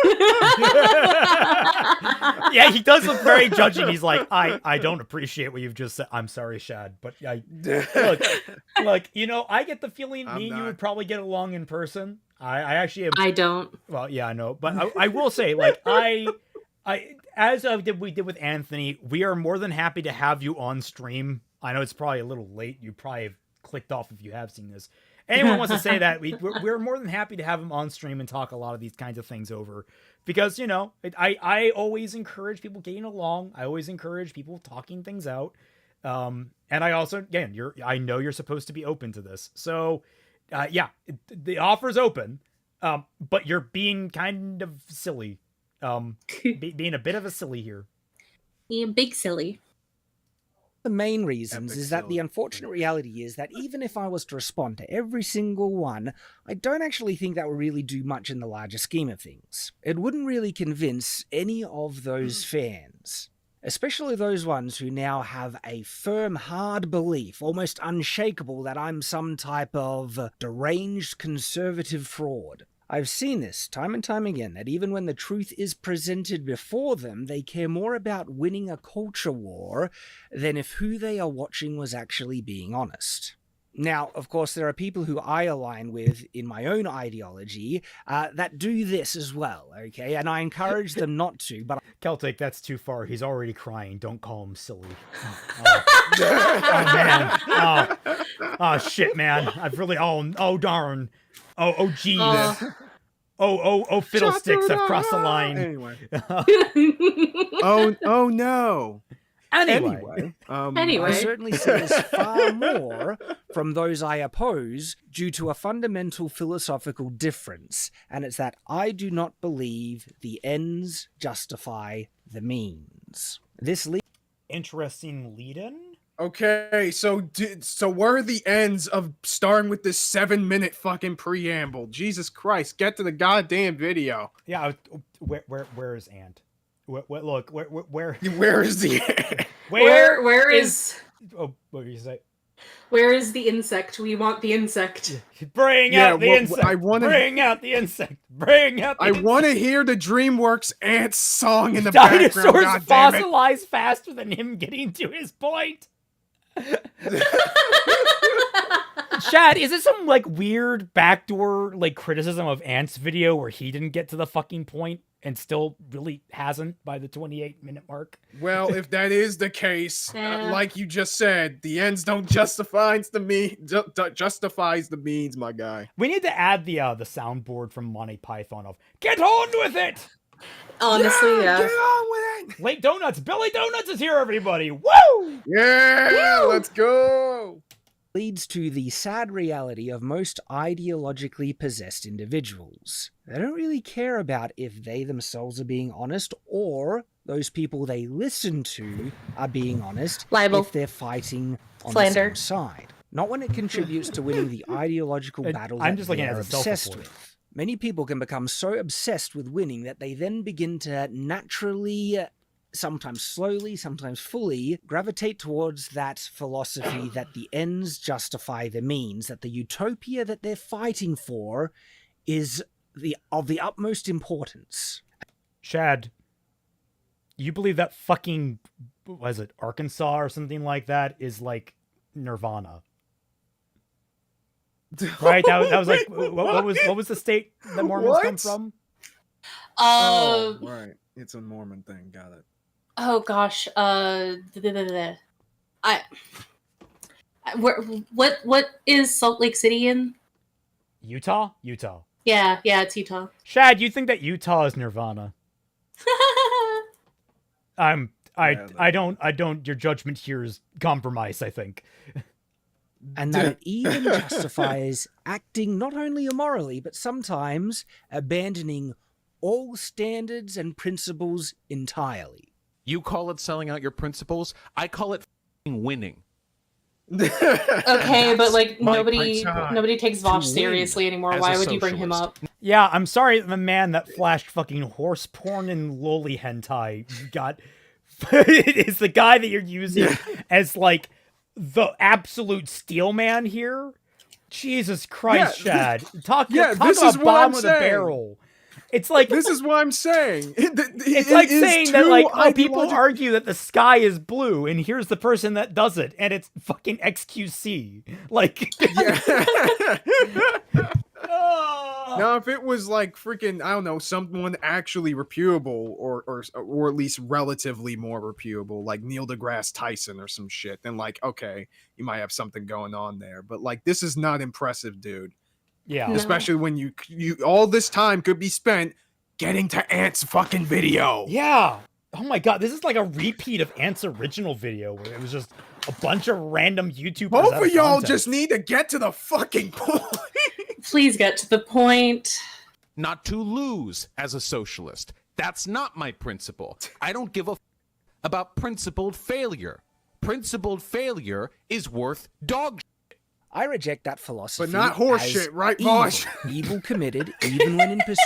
Yeah, he does look very judging. He's like, I don't appreciate what you've just said. I'm sorry, Shad, but look, you know, I get the feeling me and you would probably get along in person. I actually am.
I don't.
Well, yeah, I know, but I will say, like, as we did with Anthony, we are more than happy to have you on stream. I know it's probably a little late. You probably have clicked off if you have seen this. Anyone wants to say that, we're more than happy to have him on stream and talk a lot of these kinds of things over, because, you know, I always encourage people getting along. I always encourage people talking things out. And I also, again, I know you're supposed to be open to this. So, the offer's open, but you're being kind of silly. Being a bit of a silly here.
Being big silly.
The main reasons is that the unfortunate reality is that even if I was to respond to every single one, I don't actually think that would really do much in the larger scheme of things. It wouldn't really convince any of those fans, especially those ones who now have a firm, hard belief, almost unshakable, that I'm some type of deranged conservative fraud. I've seen this time and time again, that even when the truth is presented before them, they care more about winning a culture war than if who they are watching was actually being honest. Now, of course, there are people who I align with in my own ideology that do this as well, okay? And I encourage them not to, but...
Celtic, that's too far. He's already crying. Don't call him silly. Oh man. Oh, shit, man. I've really... Oh, darn. Oh, geez. Oh, fiddlesticks, I've crossed the line.
Anyway. oh, no.
Anyway.
I certainly see this far more from those I oppose due to a fundamental philosophical difference, and it's that I do not believe the ends justify the means. This
Interesting lead-in?
Okay, so where are the ends of starting with this 7-minute fucking preamble? Jesus Christ, get to the goddamn video.
Yeah, where is Ant? Look, where
is the ant?
Where is...
Oh, what did you say?
Where is the insect? We want the insect.
Bring out the insect. Bring out the insect. Bring out the insect.
I want to hear the DreamWorks ant song in the background.
Dinosaurs fossilize faster than him getting to his point. Shad, is it some, like, weird backdoor, like, criticism of Ant's video where he didn't get to the fucking point and still really hasn't by the 28-minute mark?
Well, if that is the case, like you just said, the ends don't justifies the means, my guy.
We need to add the soundboard from Monty Python of "Get on with it."
Honestly, yeah.
Get on with it.
Late Donuts, Billy Donuts is here, everybody. Woo!
Yeah,
Woo!
Let's go.
Leads to the sad reality of most ideologically possessed individuals. They don't really care about if they themselves are being honest or those people they listen to are being honest.
Libel.
If they're fighting on
Slander.
the same side. Not when it contributes to winning the ideological battle
I'm
that
just looking
they're
at it as a
obsessed
self-report.
with. Many people can become so obsessed with winning that they then begin to naturally, sometimes slowly, sometimes fully, gravitate towards that philosophy that the ends justify the means, that the utopia that they're fighting for is of the utmost importance.
Shad, you believe that fucking, was it Arkansas or something like that is like Nirvana? Right? That was like, what was the state that Mormons come from?
Oh, right. It's a Mormon thing. Got it.
Oh gosh. What is Salt Lake City in?
Utah?
Yeah, it's Utah.
Shad, you think that Utah is Nirvana? I don't, your judgment here is compromised, I think.
And that it even justifies acting not only immorally, but sometimes abandoning all standards and principles entirely.
You call it selling out your principles. I call it winning.
Okay, but like nobody takes Vosh
To
seriously
win
anymore.
as
Why
a
would you bring him up?
socialist.
Yeah, I'm sorry the man that flashed fucking horse porn and loli hentai got is the guy that you're using as like the absolute steel man here. Jesus Christ,
Yeah,
Shad. Talk
this
about
is what
bottom
I'm
of the
saying.
barrel. It's like
This is what I'm saying.
it's like saying that like people argue that the sky is blue and here's the person that does it and it's fucking XQC. Like
Now, if it was like freaking, I don't know, someone actually reputable or at least relatively more reputable, like Neil deGrasse Tyson or some shit, then like, okay, you might have something going on there. But like, this is not impressive, dude.
yeah.
No.
Especially when you all this time could be spent getting to Ant's fucking video.
Yeah. Oh my god, this is like a repeat of Ant's original video where it was just a bunch of random YouTubers.
Both
out
of y'all
context.
just need to get to the fucking point.
Please get to the point.
Not to lose as a socialist. That's not my principle. I don't give a about principled failure. Principled failure is worth dog shit.
I reject that philosophy.
But not horse
as
shit, right,
evil.
Vosh?
Evil committed, even when in pursuit.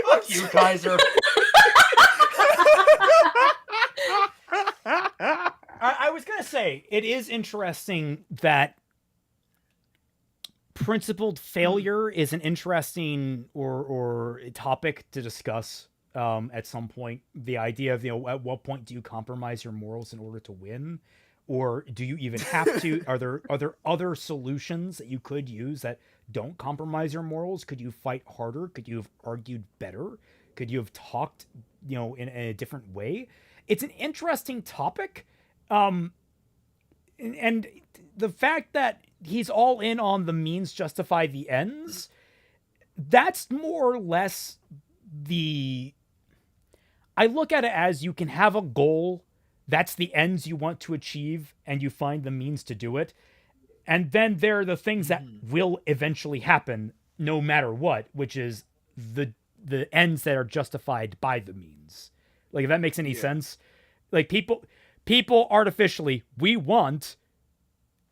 Fuck you, Kaiser. I was gonna say it is interesting that principled failure is an interesting or a topic to discuss at some point. The idea of at what point do you compromise your morals in order to win, or do you even have to? Are there other solutions that you could use that don't compromise your morals? Could you fight harder? Could you have argued better? Could you have talked in a different way? It's an interesting topic. And the fact that he's all in on the means justify the ends, that's more or less I look at it as you can have a goal, that's the ends you want to achieve, and you find the means to do it. And then there are the things that will eventually happen no matter what, which is the ends that are justified by the means. Like, if that makes any sense. Like, people artificially, we want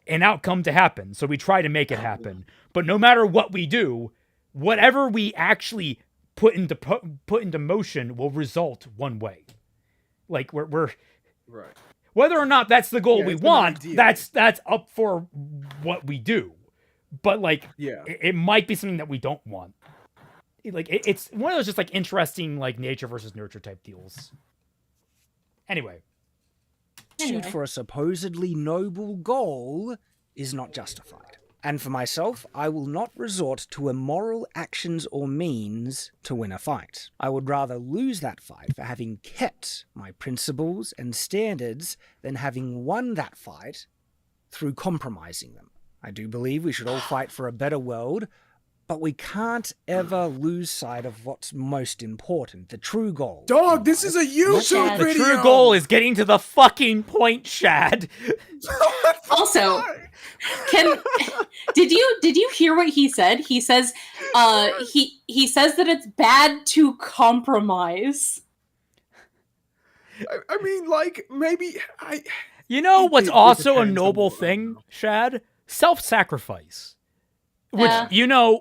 an outcome to happen, so we try to make it happen. But no matter what we do, whatever we actually put into motion will result one way. Like, we're
Right.
whether or not that's the goal we
it's an
want,
idea.
that's up for what we do. But like,
Yeah.
it might be something that we don't want. Like, it's one of those just like interesting like nature versus nurture type deals. Anyway.
Shoot for a supposedly noble goal is not justified. And for myself, I will not resort to immoral actions or means to win a fight. I would rather lose that fight for having kept my principles and standards than having won that fight through compromising them. I do believe we should all fight for a better world, but we can't ever lose sight of what's most important, the true goal.
Dog, this is a YouTube
Shad.
The
video.
true goal is getting to the fucking point, Shad.
Also, did you hear what he said? He says he says that it's bad to compromise.
I mean, like, maybe
You know what's
It
also a
depends on
noble
what-
thing, Shad? Self-sacrifice. Which,
Yeah.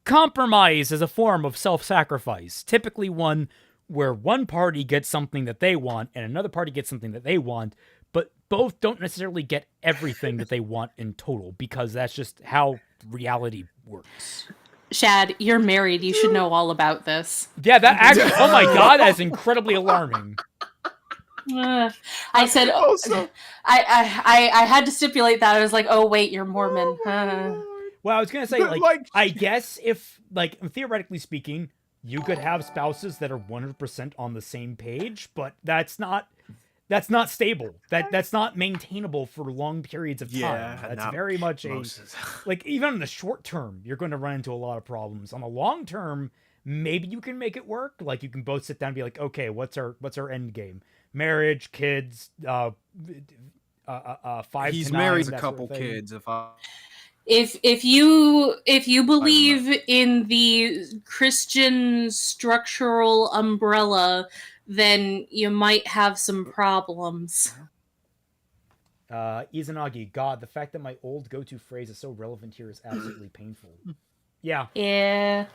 compromise is a form of self-sacrifice. Typically one where one party gets something that they want and another party gets something that they want, but both don't necessarily get everything that they want in total, because that's just how reality works.
Shad, you're married. You should know all about this.
Yeah, that actually, oh my god, that's incredibly alarming.
I said,
Also-
I had to stipulate that. I was like, oh wait, you're Mormon.
Well, I was gonna say,
But,
like,
like-
I guess if, like, theoretically speaking, You could have spouses that are 100% on the same page, but that's not stable. That's not maintainable for long periods of time.
Yeah,
That's
not
very much
most.
like, even in the short term, you're going to run into a lot of problems. On the long term, maybe you can make it work. Like, you can both sit down and be like, okay, what's our end game? Marriage, kids, 5
He's
to 9,
married a
that
couple
sort of thing.
kids.
If you believe in the Christian structural umbrella, then you might have some problems.
Izanagi, God, the fact that my old go-to phrase is so relevant here is absolutely painful. Yeah.
Yeah.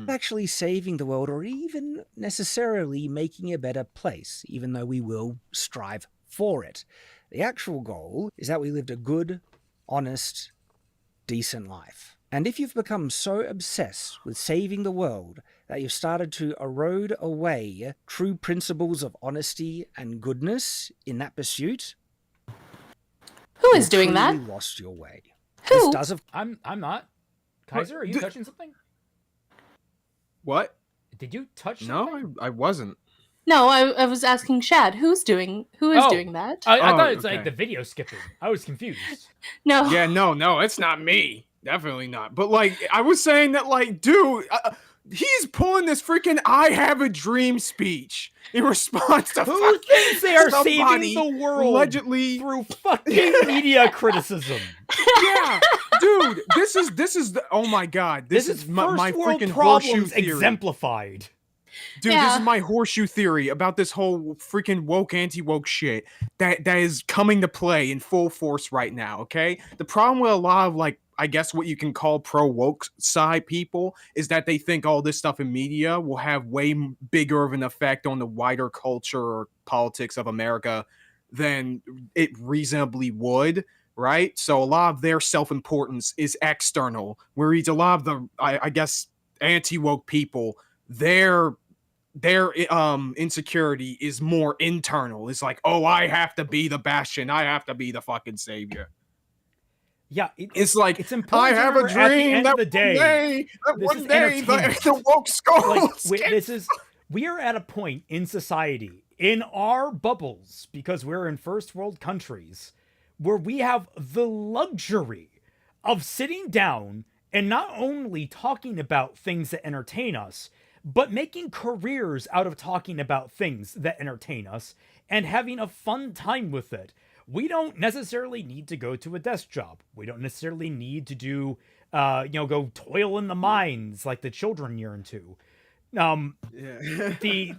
Actually saving the world or even necessarily making a better place, even though we will strive for it. The actual goal is that we lived a good, honest, decent life. And if you've become so obsessed with saving the world that you've started to erode away true principles of honesty and goodness in that pursuit,
Who is
you've
doing that?
truly lost your way.
Who?
This does, of
I'm not. Kaiser, are you touching something?
What?
Did you touch something?
No, I wasn't.
No, I was asking Shad. Who is doing that?
I thought
Oh,
it's like
okay.
the video skipping. I was confused.
No.
Yeah, no, it's not me. Definitely not. But like, I was saying that, like, dude, he's pulling this freaking "I have a dream" speech in response to
Who thinks they are
somebody
saving the world
allegedly
through fucking media criticism?
Yeah, dude, this is the, oh my god, this is my
first world
freaking horseshoe
problems
theory.
exemplified.
Dude,
Yeah.
this is my horseshoe theory about this whole freaking woke, anti-woke shit that is coming to play in full force right now, okay? The problem with a lot of, like, I guess what you can call pro-woke side people is that they think all this stuff in media will have way bigger of an effect on the wider culture or politics of America than it reasonably would, right? So a lot of their self-importance is external, whereas a lot of the, I guess, anti-woke people, their insecurity is more internal. It's like, oh, I have to be the bastion. I have to be the fucking savior.
Yeah,
It's like,
it's important.
I have a
to remember at the
dream
end
that
of the day, this is
the
entertainment.
woke skulls.
Like, we are at a point in society, in our bubbles, because we're in first world countries, where we have the luxury of sitting down and not only talking about things that entertain us, but making careers out of talking about things that entertain us and having a fun time with it. We don't necessarily need to go to a desk job. We don't necessarily need to do, go toil in the mines like the children yearn to. At the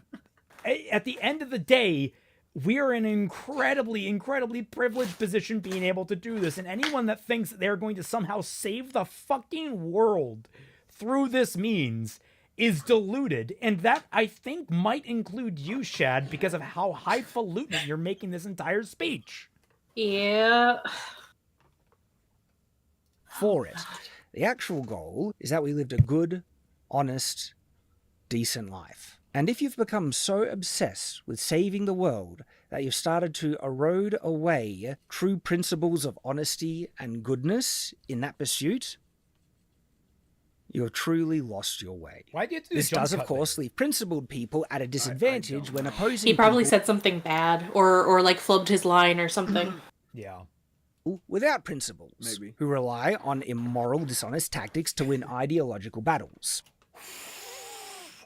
end of the day, we are in an incredibly, incredibly privileged position being able to do this. And anyone that thinks that they're going to somehow save the fucking world through this means is deluded. And that, I think, might include you, Shad, because of how highfalutin you're making this entire speech.
Yeah.
for it. The actual goal is that we lived a good, honest, decent life. And if you've become so obsessed with saving the world that you've started to erode away true principles of honesty and goodness in that pursuit, you have truly lost your way.
Why do you have to do
This
jump
does, of
cut
course,
there?
leave principled people at a disadvantage when opposing
He probably
people
said something bad or like flubbed his line or something.
Yeah.
without principles,
Maybe.
who rely on immoral, dishonest tactics to win ideological battles.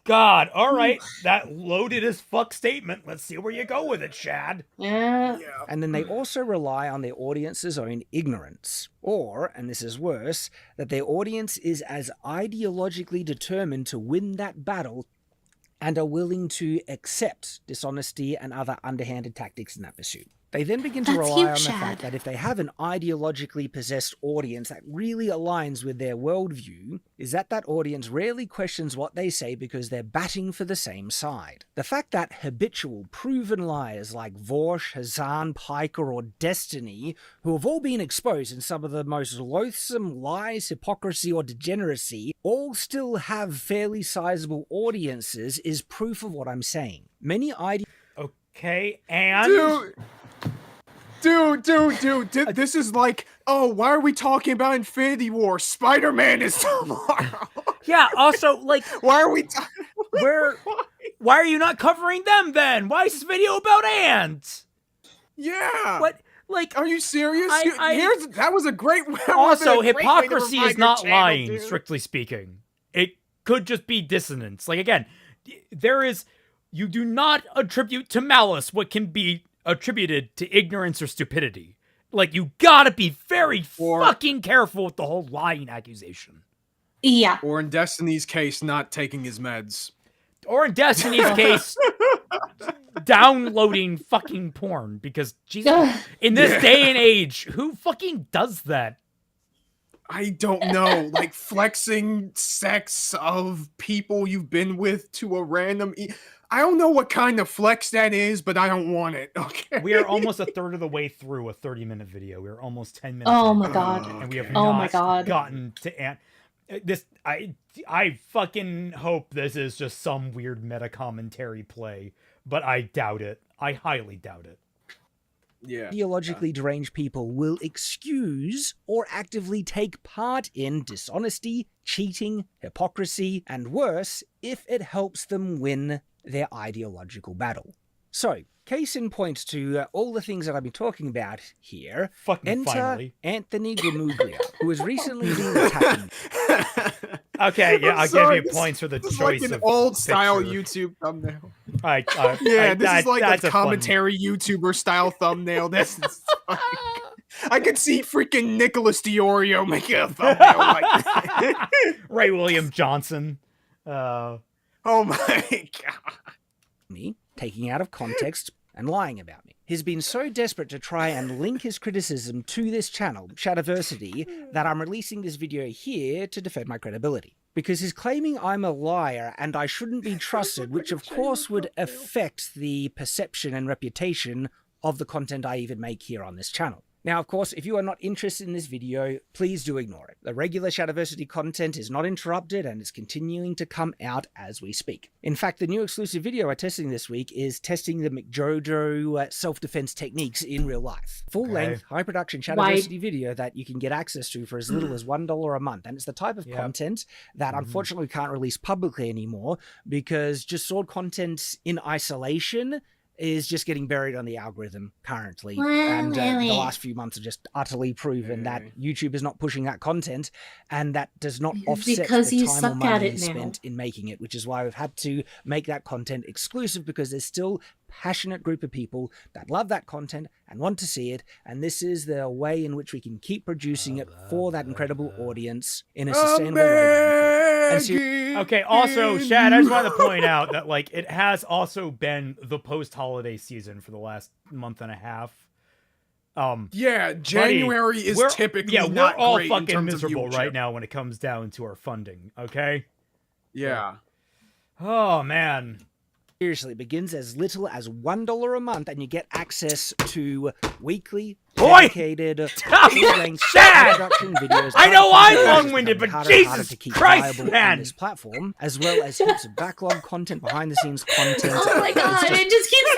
God, all right. That loaded as fuck statement. Let's see where you go with it, Shad.
Yeah.
And then they also rely on their audience's own ignorance. Or, and this is worse, that their audience is as ideologically determined to win that battle and are willing to accept dishonesty and other underhanded tactics in that pursuit. They then begin to
That's
rely
you,
on the
Shad.
fact that if they have an ideologically possessed audience that really aligns with their worldview, is that that audience rarely questions what they say because they're batting for the same side. The fact that habitual, proven liars like Vorsh, Hazan, Piker, or Destiny, who have all been exposed in some of the most loathsome lies, hypocrisy, or degeneracy, all still have fairly sizable audiences is proof of what I'm saying. Many
Okay, and...
Dude, this is like, oh, why are we talking about Infinity War? Spider-Man is tomorrow.
Yeah. Also, like,
Why are we talking?
why are you not covering them then? Why is this video about ants?
Yeah.
What? Like,
Are you serious?
I-
That was a great.
also,
way to
hypocrisy
revive
is
your
not
channel,
lying,
dude.
strictly speaking. It could just be dissonance. Like, again, you do not attribute to malice what can be attributed to ignorance or stupidity. Like, you gotta be very fucking careful with the whole lying accusation.
Yeah.
Or in Destiny's case, not taking his meds.
Or in Destiny's case, downloading fucking porn. Because, Jesus, in this day and age, who fucking does that?
I don't know, like flexing sex of people you've been with to a random. I don't know what kind of flex that is, but I don't want it. Okay.
We are almost a third of the way through a 30-minute video. We're almost 10 minutes.
Oh
in,
my god.
and we have
Oh
not
my god.
gotten to this. I fucking hope this is just some weird meta commentary play, but I doubt it. I highly doubt it.
Yeah.
Ideologically deranged people will excuse or actively take part in dishonesty, cheating, hypocrisy, and worse if it helps them win their ideological battle. So, case in point to all the things that I've been talking about here,
Fucking
enter
finally.
Anthony Gramuglia, who has recently been attacking.
Okay, yeah, I'll
Sorry,
give you points for the
This is
choice
like an
of
old style
picture.
YouTube thumbnail.
Yeah,
This is like
that's
a
fun-
commentary YouTuber style thumbnail. This is I could see freaking Nicholas DiOrio making a thumbnail like that.
Ray William Johnson.
Oh my god.
Me, taking out of context and lying about me. He's been so desperate to try and link his criticism to this channel, Shadiversity, that I'm releasing this video here to defend my credibility. Because he's claiming I'm a liar and I shouldn't be trusted, which of course would affect the perception and reputation of the content I even make here on this channel. Now, of course, if you are not interested in this video, please do ignore it. The regular Shadiversity content is not interrupted and is continuing to come out as we speak. In fact, the new exclusive video we're testing this week is testing the McJojo self-defense techniques in real life. Full-length, high-production Shadiversity video that you can get access to for as little as $1 a month. And it's the type of content that unfortunately we can't release publicly anymore because just sword content in isolation is just getting buried on the algorithm currently. And the last few months have just utterly proven that YouTube is not pushing that content, and that does not offset
Because
the
you
time or
suck at
money
it now.
spent in making it, which is why we've had to make that content exclusive, because there's still passionate group of people that love that content and want to see it, and this is the way in which we can keep producing it for that incredible audience in a sustainable way. And so
Okay, also, Shad, I just wanted to point out that, like, it has also been the post-holiday season for the last month and a half.
Yeah, January is
we're-
typically
yeah,
not
we're all
great in
fucking
terms of
miserable right
viewership.
now when it comes down to our funding, okay?
Yeah.
Oh, man.
seriously, it begins as little as $1 a month, and you get access to weekly,
Boy!
dedicated, full-length
Shad!
production videos.
I know I'm
It's
long-winded,
becoming
but
harder and harder
Jesus
to keep
Christ,
viable
man!
on this platform, as well as heaps of backlog content, behind-the-scenes content.
Oh my
It's
god,
just
it just keeps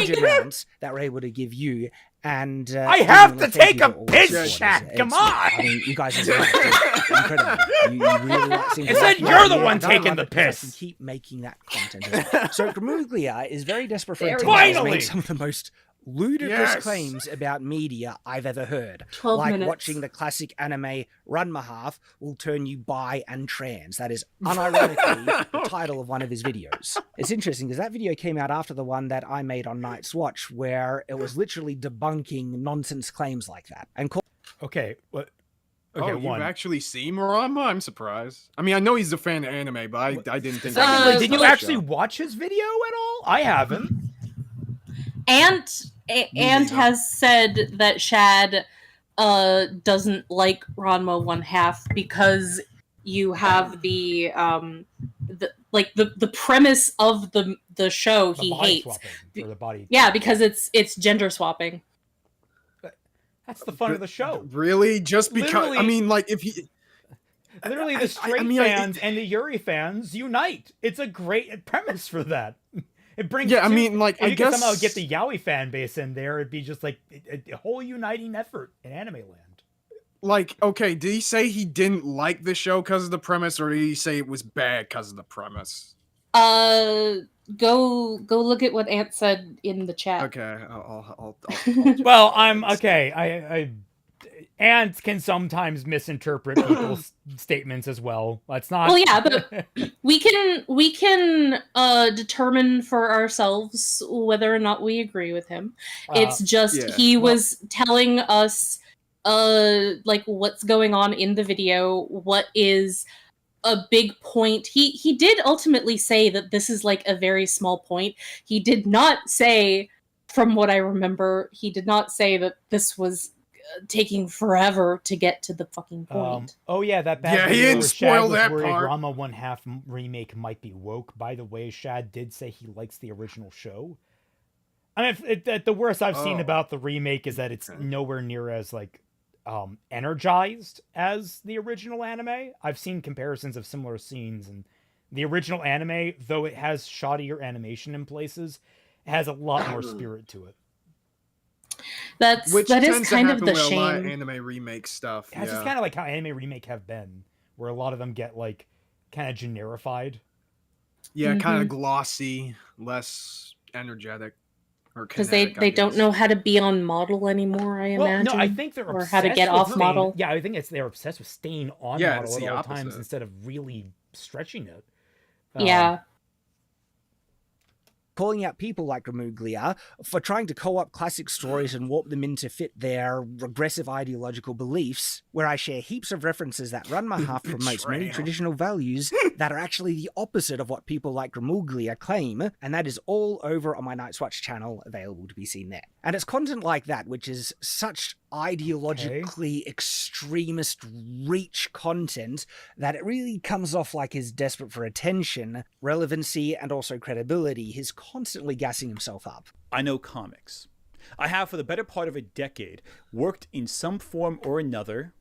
huge
going.
amounts that we're able to give you. And
I have
genuinely
to
thank
take
you
a
for all the
piss,
support.
Shad,
It's-
come on!
I mean, you guys are incredible. You really seem to
It said
like
you're the
it.
one
And I
taking
love
the
it because I
piss.
can keep making that content as well. So Gramuglia is very desperate for
There we
attention.
go.
He's
Finally!
made some of the most ludicrous
Yes.
claims about media I've ever heard.
12
like
minutes.
watching the classic anime Ranma Half will turn you bi and trans. That is unironically the title of one of his videos. It's interesting because that video came out after the one that I made on Night's Watch, where it was literally debunking nonsense claims like that. And
Okay, what? Okay,
Oh, you've
one.
actually seen Murama? I'm surprised. I mean, I know he's a fan of anime, but I didn't think.
Secondly,
Uh,
did you
so-
actually watch his video at all? I haven't.
Ant has said that Shad doesn't like Ranma 1/2 because you have the premise of the show
The
he
body
hates.
swapping, or the body.
Yeah, because it's gender swapping.
That's the fun of the show.
Really? Just because? I
Literally-
mean, like, if he.
Literally, the straight
mean,
fans and the Yuri fans unite. It's a great premise for that. It brings.
Yeah, I mean, like,
if
I
you could somehow
guess-
get the Yaoi fan base in there, it'd be just like a whole uniting effort in anime land.
like, okay, did he say he didn't like the show because of the premise, or did he say it was bad because of the premise?
Go look at what Ant said in the chat.
Okay, I'll
Well, I'm okay. I Ant can sometimes misinterpret people's statements as well. That's not.
Well, yeah, but we can determine for ourselves whether or not we agree with him. It's just he was telling us like what's going on in the video, what is a big point. He did ultimately say that this is like a very small point. He did not say, from what I remember, he did not say that this was taking forever to get to the fucking point.
Oh yeah, that bad.
Yeah, he didn't spoil that part.
Rama 1/2 remake might be woke. By the way, Shad did say he likes the original show. I mean, at the worst I've seen about the remake is that it's nowhere near as like energized as the original anime. I've seen comparisons of similar scenes, and the original anime, though it has shoddier animation in places, it has a lot more spirit to it.
That is kind of the shame.
A lot of anime remake stuff.
It's just kind of like how anime remake have been, where a lot of them get like kind of generified.
Yeah, kind of glossy, less energetic.
Because they don't know how to be on model anymore, I imagine.
No, I think they're
or how to get off model.
Yeah, I think they're obsessed with staying on model at all times instead of really stretching it.
Yeah.
Calling out people like Gramuglia for trying to co-opt classic stories and warp them in to fit their regressive ideological beliefs, where I share heaps of references that Run My Half promotes many traditional values that are actually the opposite of what people like Gramuglia claim, and that is all over on my Night's Watch channel, available to be seen there. And it's content like that, which is such ideologically extremist reach content that it really comes off like he's desperate for attention, relevancy, and also credibility. He's constantly gassing himself up.
I know comics. I have for the better part of a decade worked in some form or another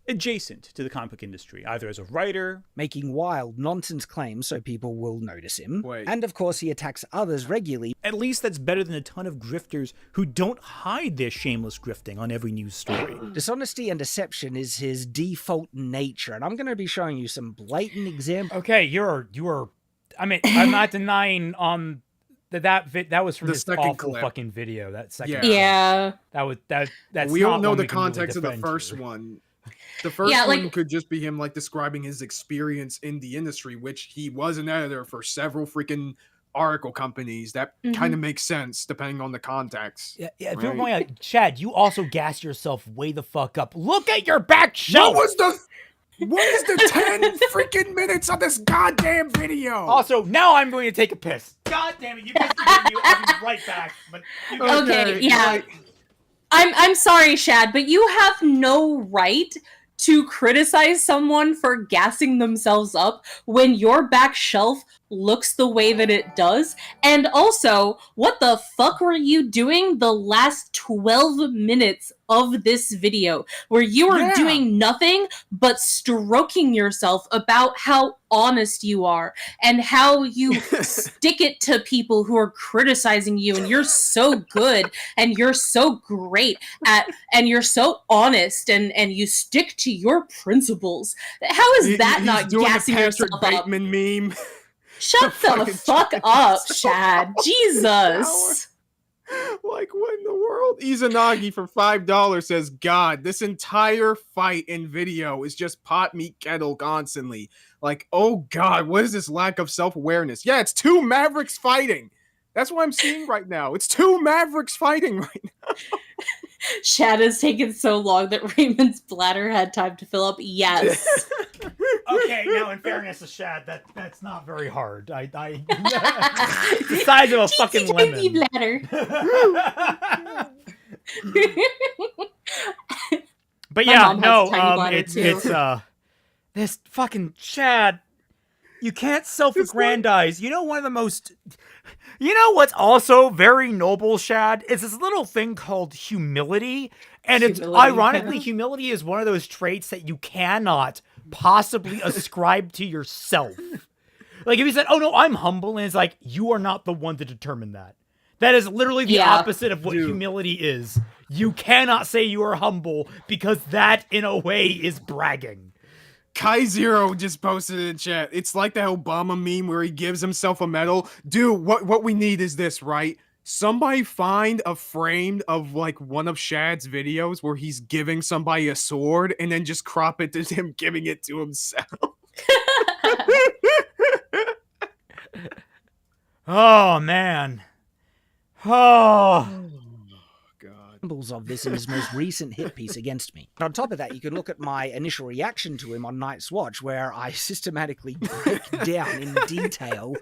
adjacent to the comic book industry, either as a writer,
making wild nonsense claims so people will notice him.
Wait.
And of course he attacks others regularly.
At least that's better than a ton of grifters who don't hide their shameless grifting on every news story.
Dishonesty and deception is his default nature, and I'm going to be showing you some blatant examples.
Okay, you're I mean, I'm not denying that was from
the
this
second
awful
clip.
Fucking video. That second
Yeah.
That's
we
not
don't know
one
the
we can really
context of the
defend
first
here.
one. The first one could just be him like describing his experience in the industry, which he was an editor for several freaking article companies. That kind of makes sense depending on the context.
Yeah. If you're going out, Chad, you also gas yourself way the fuck up. Look at your back shelf.
What is the 10 freaking minutes of this goddamn video?
Also, now I'm going to take a piss. God damn it! You guys continue. I'll be right back. But you guys
Okay, yeah. I'm sorry, Shad, but you have no right to criticize someone for gassing themselves up when your back shelf looks the way that it does. And also, what the fuck were you doing the last 12 minutes of this video where you were doing nothing but stroking yourself about how honest you are and how you stick it to people who are criticizing you, and you're so good and you're so great at and you're so honest and you stick to your principles. How is that not gassing yourself up?
Bateman meme.
Shut the fuck up, Shad. Jesus.
Like, what in the world? Izanagi for $5 says, God, this entire fight in video is just pot, meat, kettle constantly. Like, oh God, what is this lack of self-awareness? Yeah, it's two Mavericks fighting. That's what I'm seeing right now. It's two Mavericks fighting right now.
Shad has taken so long that Raymond's bladder had time to fill up. Yes.
Okay, now in fairness to Shad, that's not very hard. I the size of a fucking lemon.
Bladder.
But yeah, no, it's this fucking Shad. You can't self-aggrandize. You know, one of the most. You know what's also very noble, Shad, is this little thing called humility. And it's ironically, humility is one of those traits that you cannot possibly ascribe to yourself. Like if you said, oh no, I'm humble, and it's like, you are not the one to determine that. That is literally the
Yeah.
opposite of what humility is. You cannot say you are humble because that, in a way, is bragging.
Kaiser just posted in chat. It's like that Obama meme where he gives himself a medal. Dude, what we need is this, right? Somebody find a frame of like one of Shad's videos where he's giving somebody a sword and then just crop it to him giving it to himself.
Oh, man. Oh.
Examples of this in his most recent hit piece against me. And on top of that, you can look at my initial reaction to him on Night's Watch, where I systematically break down in detail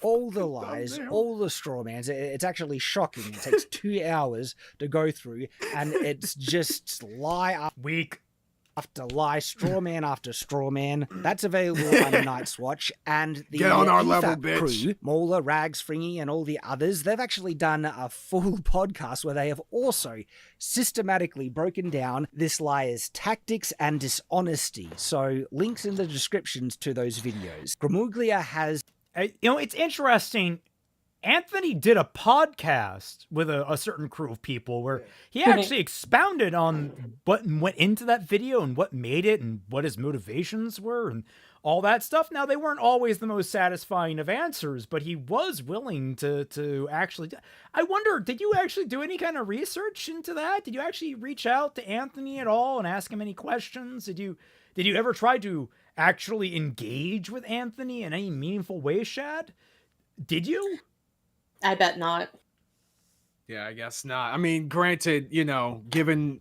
all the lies, all the straw mans. It's actually shocking. It takes 2 hours to go through, and it's just lie after lie, straw man after straw man. That's available on Night's Watch. And the
Get on our
EFAP
level, bitch.
crew, Mola, Rags, Fringy, and all the others, they've actually done a full podcast where they have also systematically broken down this liar's tactics and dishonesty. So links in the descriptions to those videos. Gramuglia has...
It's interesting. Anthony did a podcast with a certain crew of people where he actually expounded on what went into that video and what made it and what his motivations were and all that stuff. Now, they weren't always the most satisfying of answers, but he was willing to actually... I wonder, did you actually do any kind of research into that? Did you actually reach out to Anthony at all and ask him any questions? Did you ever try to actually engage with Anthony in any meaningful way, Shad? Did you?
I bet not.
Yeah, I guess not. I mean, granted, given,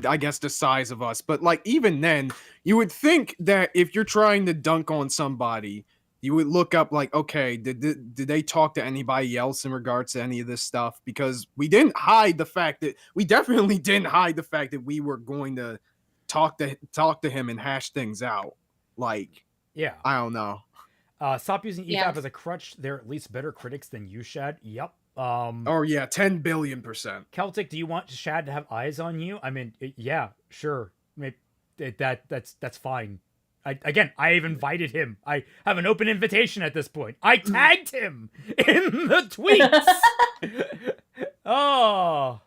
I guess, the size of us, but like even then, you would think that if you're trying to dunk on somebody, you would look up like, okay, did they talk to anybody else in regards to any of this stuff? Because we definitely didn't hide the fact that we were going to talk to him and hash things out. Like,
yeah,
I don't know.
Stop using EFAP as a crutch. They're at least better critics than you, Shad. Yep.
Oh yeah, 10 billion%.
Celtic, do you want Shad to have eyes on you? I mean, yeah, sure. Maybe that's fine. I've invited him. I have an open invitation at this point. I tagged him in the tweets. Oh.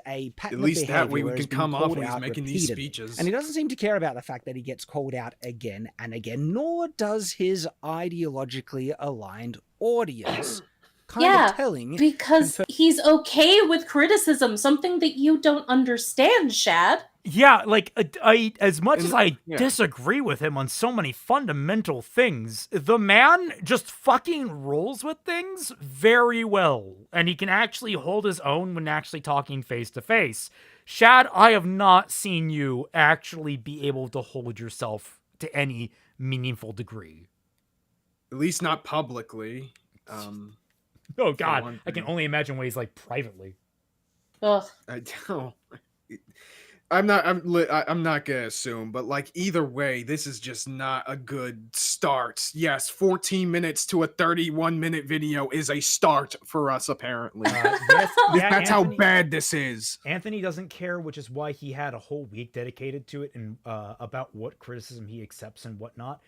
A pattern
at least
of
that way we
behavior
can come off when he's making these
repeatedly.
speeches.
And he doesn't seem to care about the fact that he gets called out again and again, nor does his ideologically aligned audience. Kind of telling.
Because he's okay with criticism, something that you don't understand, Shad.
Yeah, like, I as much as I disagree with him on so many fundamental things, the man just fucking rolls with things very well. And he can actually hold his own when actually talking face to face. Shad, I have not seen you actually be able to hold yourself to any meaningful degree.
At least not publicly.
Oh, God. I can only imagine what he's like privately.
Ugh.
I don't... I'm not gonna assume, but like either way, this is just not a good start. Yes, 14 minutes to a 31-minute video is a start for us, apparently. That's how bad this is.
Anthony doesn't care, which is why he had a whole week dedicated to it and about what criticism he accepts and whatnot.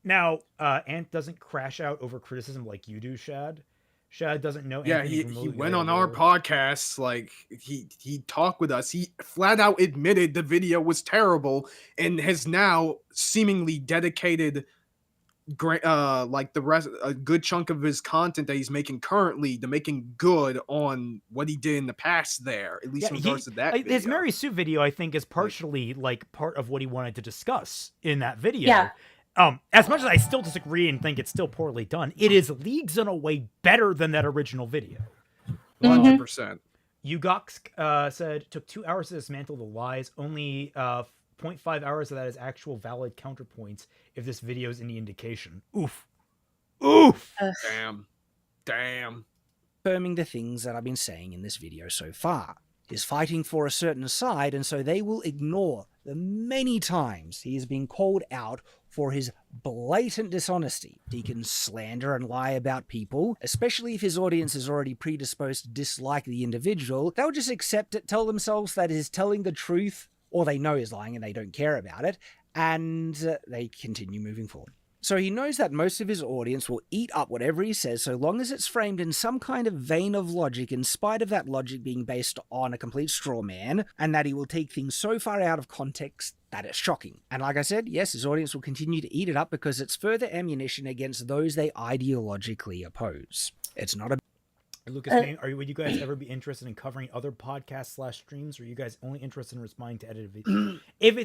Now, Ant doesn't crash out over criticism like you do, Shad. Shad doesn't know.
Yeah, he went on our podcast. Like he talked with us. He flat out admitted the video was terrible and has now seemingly dedicated, like the rest, a good chunk of his content that he's making currently to making good on what he did in the past. There, at least in regards to that.
His Mary Sue video, I think, is partially like part of what he wanted to discuss in that video.
Yeah.
As much as I still disagree and think it's still poorly done, it is leagues and a way better than that original video.
100%.
Ugox said, took 2 hours to dismantle the lies. Only 0.5 hours of that is actual valid counterpoints if this video is any indication. Oof. Oof.
Damn.
Confirming the things that I've been saying in this video so far. Is fighting for a certain side, and so they will ignore the many times he has been called out for his blatant dishonesty. He can slander and lie about people, especially if his audience is already predisposed to dislike the individual. They'll just accept it, tell themselves that he's telling the truth, or they know he's lying and they don't care about it, and they continue moving forward. So he knows that most of his audience will eat up whatever he says so long as it's framed in some kind of vein of logic, in spite of that logic being based on a complete straw man, and that he will take things so far out of context that it's shocking. And like I said, yes, his audience will continue to eat it up because it's further ammunition against those they ideologically oppose. It's not a...
Lucas, would you guys ever be interested in covering other podcasts / streams, or are you guys only interested in responding to edited videos? If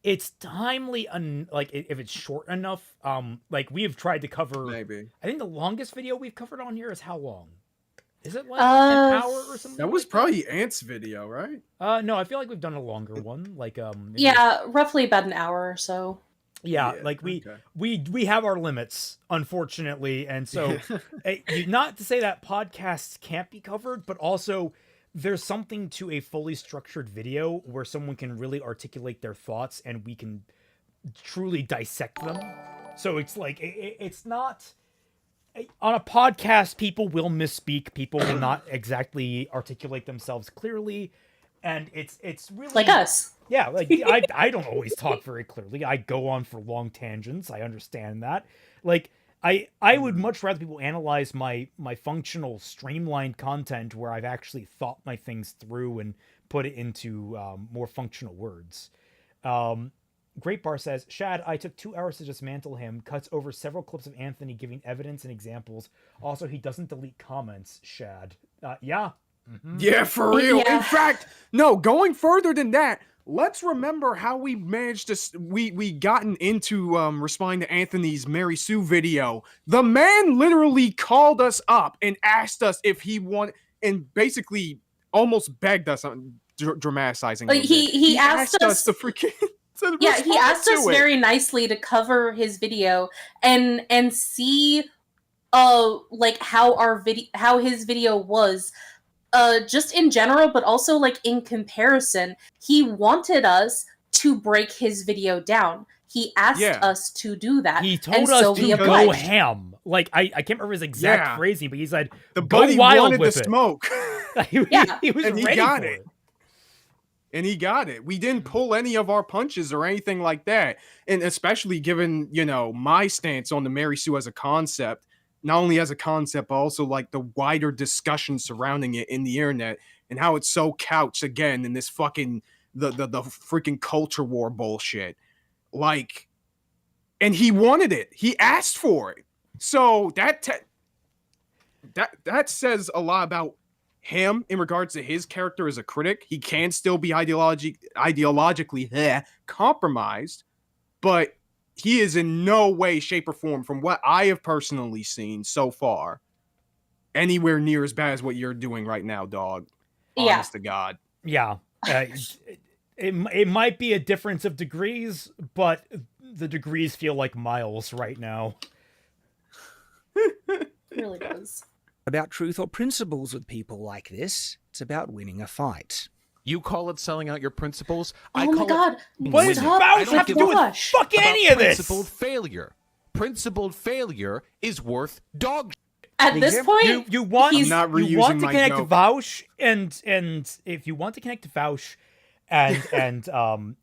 it's timely, if it's short enough, like we have tried to cover.
Maybe.
I think the longest video we've covered on here is how long? Is it like an hour or something?
That was probably Ant's video, right?
No, I feel like we've done a longer one, like
Yeah, roughly about an hour or so.
Yeah, like we have our limits, unfortunately, and so not to say that podcasts can't be covered, but also there's something to a fully structured video where someone can really articulate their thoughts and we can truly dissect them. So it's like it's not on a podcast. People will misspeak. People will not exactly articulate themselves clearly, and it's really
like us.
Yeah, like I don't always talk very clearly. I go on for long tangents. I understand that. Like I would much rather people analyze my functional, streamlined content where I've actually thought my things through and put it into more functional words. Great Bar says, Shad, I took 2 hours to dismantle him, cuts over several clips of Anthony giving evidence and examples. Also, he doesn't delete comments, Shad. Yeah. Mm-hmm.
Yeah, for real.
Yeah.
In fact, no, going further than that, let's remember how we managed to we gotten into responding to Anthony's Mary Sue video. The man literally called us up and asked us if he wanted, and basically almost begged us on dramatizing.
He asked us
to freaking
yeah, he asked us
it.
very nicely to cover his video and see like how his video was just in general, but also like in comparison. He wanted us to break his video down. He asked us to do that.
He told us to go ham. Like I can't remember his exact phrasing, but he said
the
go
buddy
wild
wanted
with
to
it.
smoke.
he was
and he
ready
got
for
it. And he got it. We didn't pull any of our punches or anything like that. And especially given, my stance on the Mary Sue as a concept, not only as a concept, but also like the wider discussion surrounding it in the internet and how it's so couched again in this fucking, the freaking culture war bullshit. Like, and he wanted it. He asked for it. So that says a lot about him in regards to his character as a critic. He can still be ideologically compromised, but he is in no way, shape, or form, from what I have personally seen so far, anywhere near as bad as what you're doing right now, dog. Honest to God.
Yeah. It might be a difference of degrees, but the degrees feel like miles right now.
It really does.
About truth or principles with people like this. It's about winning a fight.
You call it selling out your principles.
Oh my God!
What does Vouch have to do with fucking any of this?
Principled failure. Principled failure is worth dog.
At this point,
you want
I'm not reusing
you want to
my
connect to
joke.
Vouch and if you want to connect to Vouch and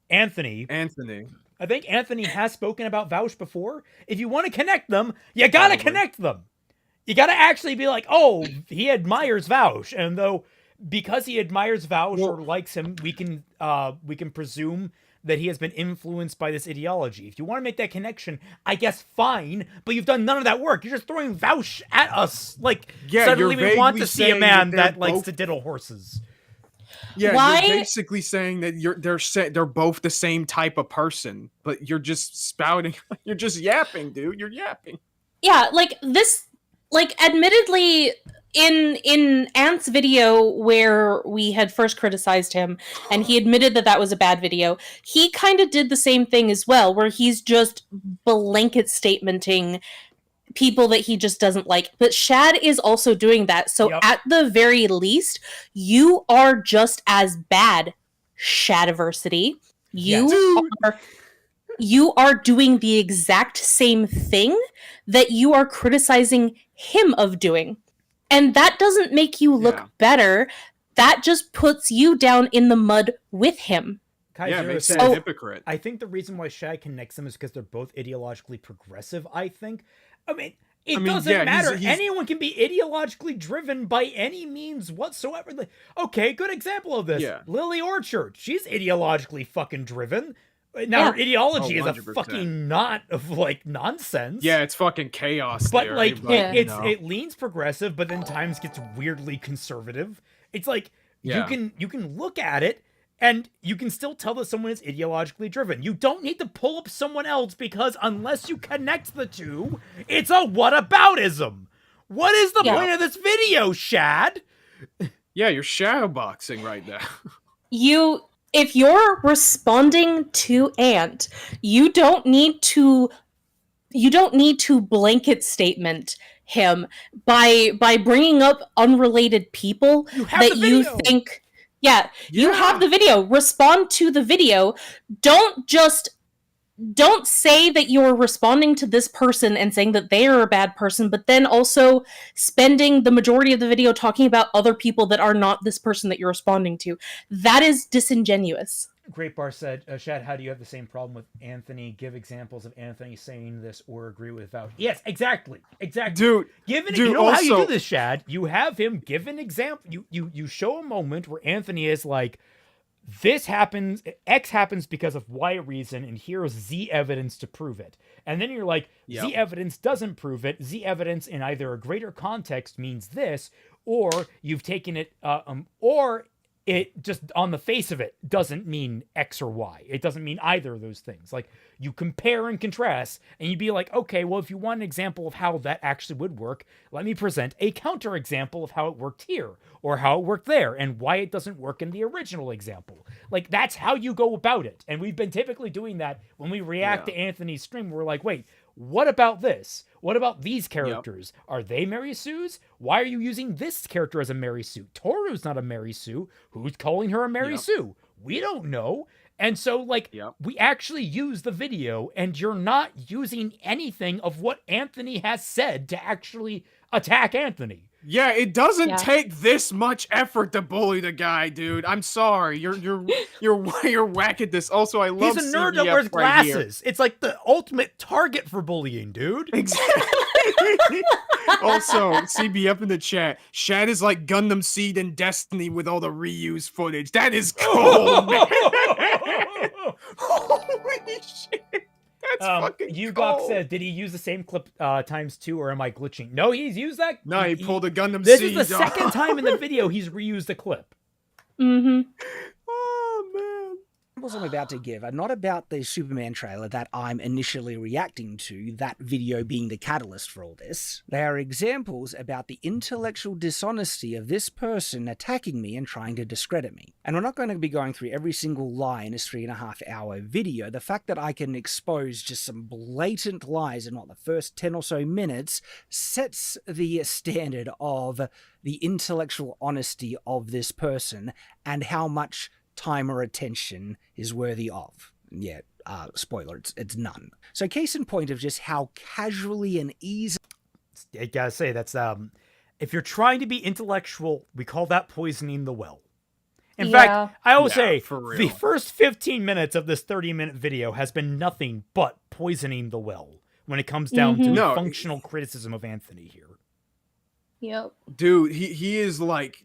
Anthony. I think Anthony has spoken about Vouch before. If you want to connect them, you gotta connect them. You gotta actually be like, oh, he admires Vouch, and though because he admires Vouch or likes him, we can presume that he has been influenced by this ideology. If you want to make that connection, I guess fine, but you've done none of that work. You're just throwing Vouch at us. Like, suddenly we want to see a man that likes to diddle horses.
Yeah,
Why?
You're basically saying that they're both the same type of person, but you're just spouting. You're just yapping, dude. You're yapping.
Yeah, like this. Like, admittedly, in Ant's video where we had first criticized him, and he admitted that was a bad video, he kind of did the same thing as well, where he's just blanket statementing people that he just doesn't like. But Shad is also doing that, so at the very least, you are just as bad, Shadiversity. You are doing the exact same thing that you are criticizing him of doing. And that doesn't make you look better. That just puts you down in the mud with him.
Kaiser
makes
says,
you a hypocrite.
I think the reason why Shad connects them is because they're both ideologically progressive, I think. I mean, it doesn't matter. Anyone can be ideologically driven by any means whatsoever. Okay, good example of this.
Yeah.
Lily Orchard. She's ideologically fucking driven. Now, her ideology is a
100%.
fucking knot of, like, nonsense.
Yeah, it's fucking chaos
But,
there,
like,
but,
it leans progressive, but then times gets weirdly conservative. It's like, you can look at it, and you can still tell that someone is ideologically driven. You don't need to pull up someone else, because unless you connect the two, it's a whataboutism. What is the point of this video, Shad?
Yeah, you're shadowboxing right now.
If you're responding to Ant, you don't need to blanket statement him by bringing up unrelated people that you think. Yeah, you have the video. Respond to the video. Don't say that you're responding to this person and saying that they are a bad person, but then also spending the majority of the video talking about other people that are not this person that you're responding to. That is disingenuous.
Great Bar said, Shad, how do you have the same problem with Anthony? Give examples of Anthony saying this or agree without. Yes, exactly.
Dude,
you know how you do this, Shad? You have him give an example. You show a moment where Anthony is like, this happens, X happens because of Y reason, and here's Z evidence to prove it. And then you're like, Z evidence doesn't prove it. Z evidence in either a greater context means this, or you've taken it, or it just on the face of it doesn't mean X or Y. It doesn't mean either of those things. Like, you compare and contrast, and you'd be like, okay, well, if you want an example of how that actually would work, let me present a counter example of how it worked here, or how it worked there, and why it doesn't work in the original example. Like, that's how you go about it. And we've been typically doing that when we react to Anthony's stream. We're like, wait, what about this? What about these characters? Are they Mary Sue's? Why are you using this character as a Mary Sue? Toru's not a Mary Sue. Who's calling her a Mary Sue? We don't know. And so, like, we actually use the video, and you're not using anything of what Anthony has said to actually attack Anthony.
Yeah, it doesn't take this much effort to bully the guy, dude. I'm sorry. You're whack at this. Also, I love
He's a nerd
CBF
that wears
right here.
glasses. It's like the ultimate target for bullying, dude.
Exactly. Also, CBF in the chat. Shad is like Gundam Seed and Destiny with all the reused footage. That is cold, man. Holy shit. That's fucking
Yugok says, did he use the same clip times 2, or am I glitching? No, he's used that.
No, he pulled a Gundam
This
Seed.
is the second time in the video he's reused a clip.
Mm-hmm.
Oh, man.
Examples I'm about to give are not about the Superman trailer that I'm initially reacting to, that video being the catalyst for all this. They are examples about the intellectual dishonesty of this person attacking me and trying to discredit me. And we're not going to be going through every single lie in this 3.5-hour video. The fact that I can expose just some blatant lies in the first 10 or so minutes sets the standard of the intellectual honesty of this person and how much time or attention is worthy of. Yeah, spoiler, it's none. So case in point of just how casually and easily...
I gotta say, that's, if you're trying to be intellectual, we call that poisoning the well. In fact, I always say, the first 15 minutes of this 30-minute video has been nothing but poisoning the well when it comes down to functional criticism of Anthony here.
Yep.
Dude, he is like...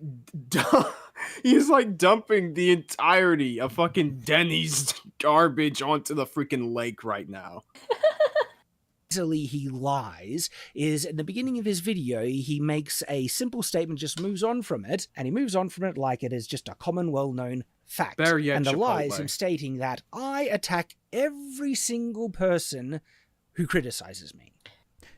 He's like dumping the entirety of fucking Denny's garbage onto the freaking lake right now.
Easily he lies is in the beginning of his video, he makes a simple statement, just moves on from it, and he moves on from it like it is just a common, well-known fact. And the lie is him stating that I attack every single person who criticizes me.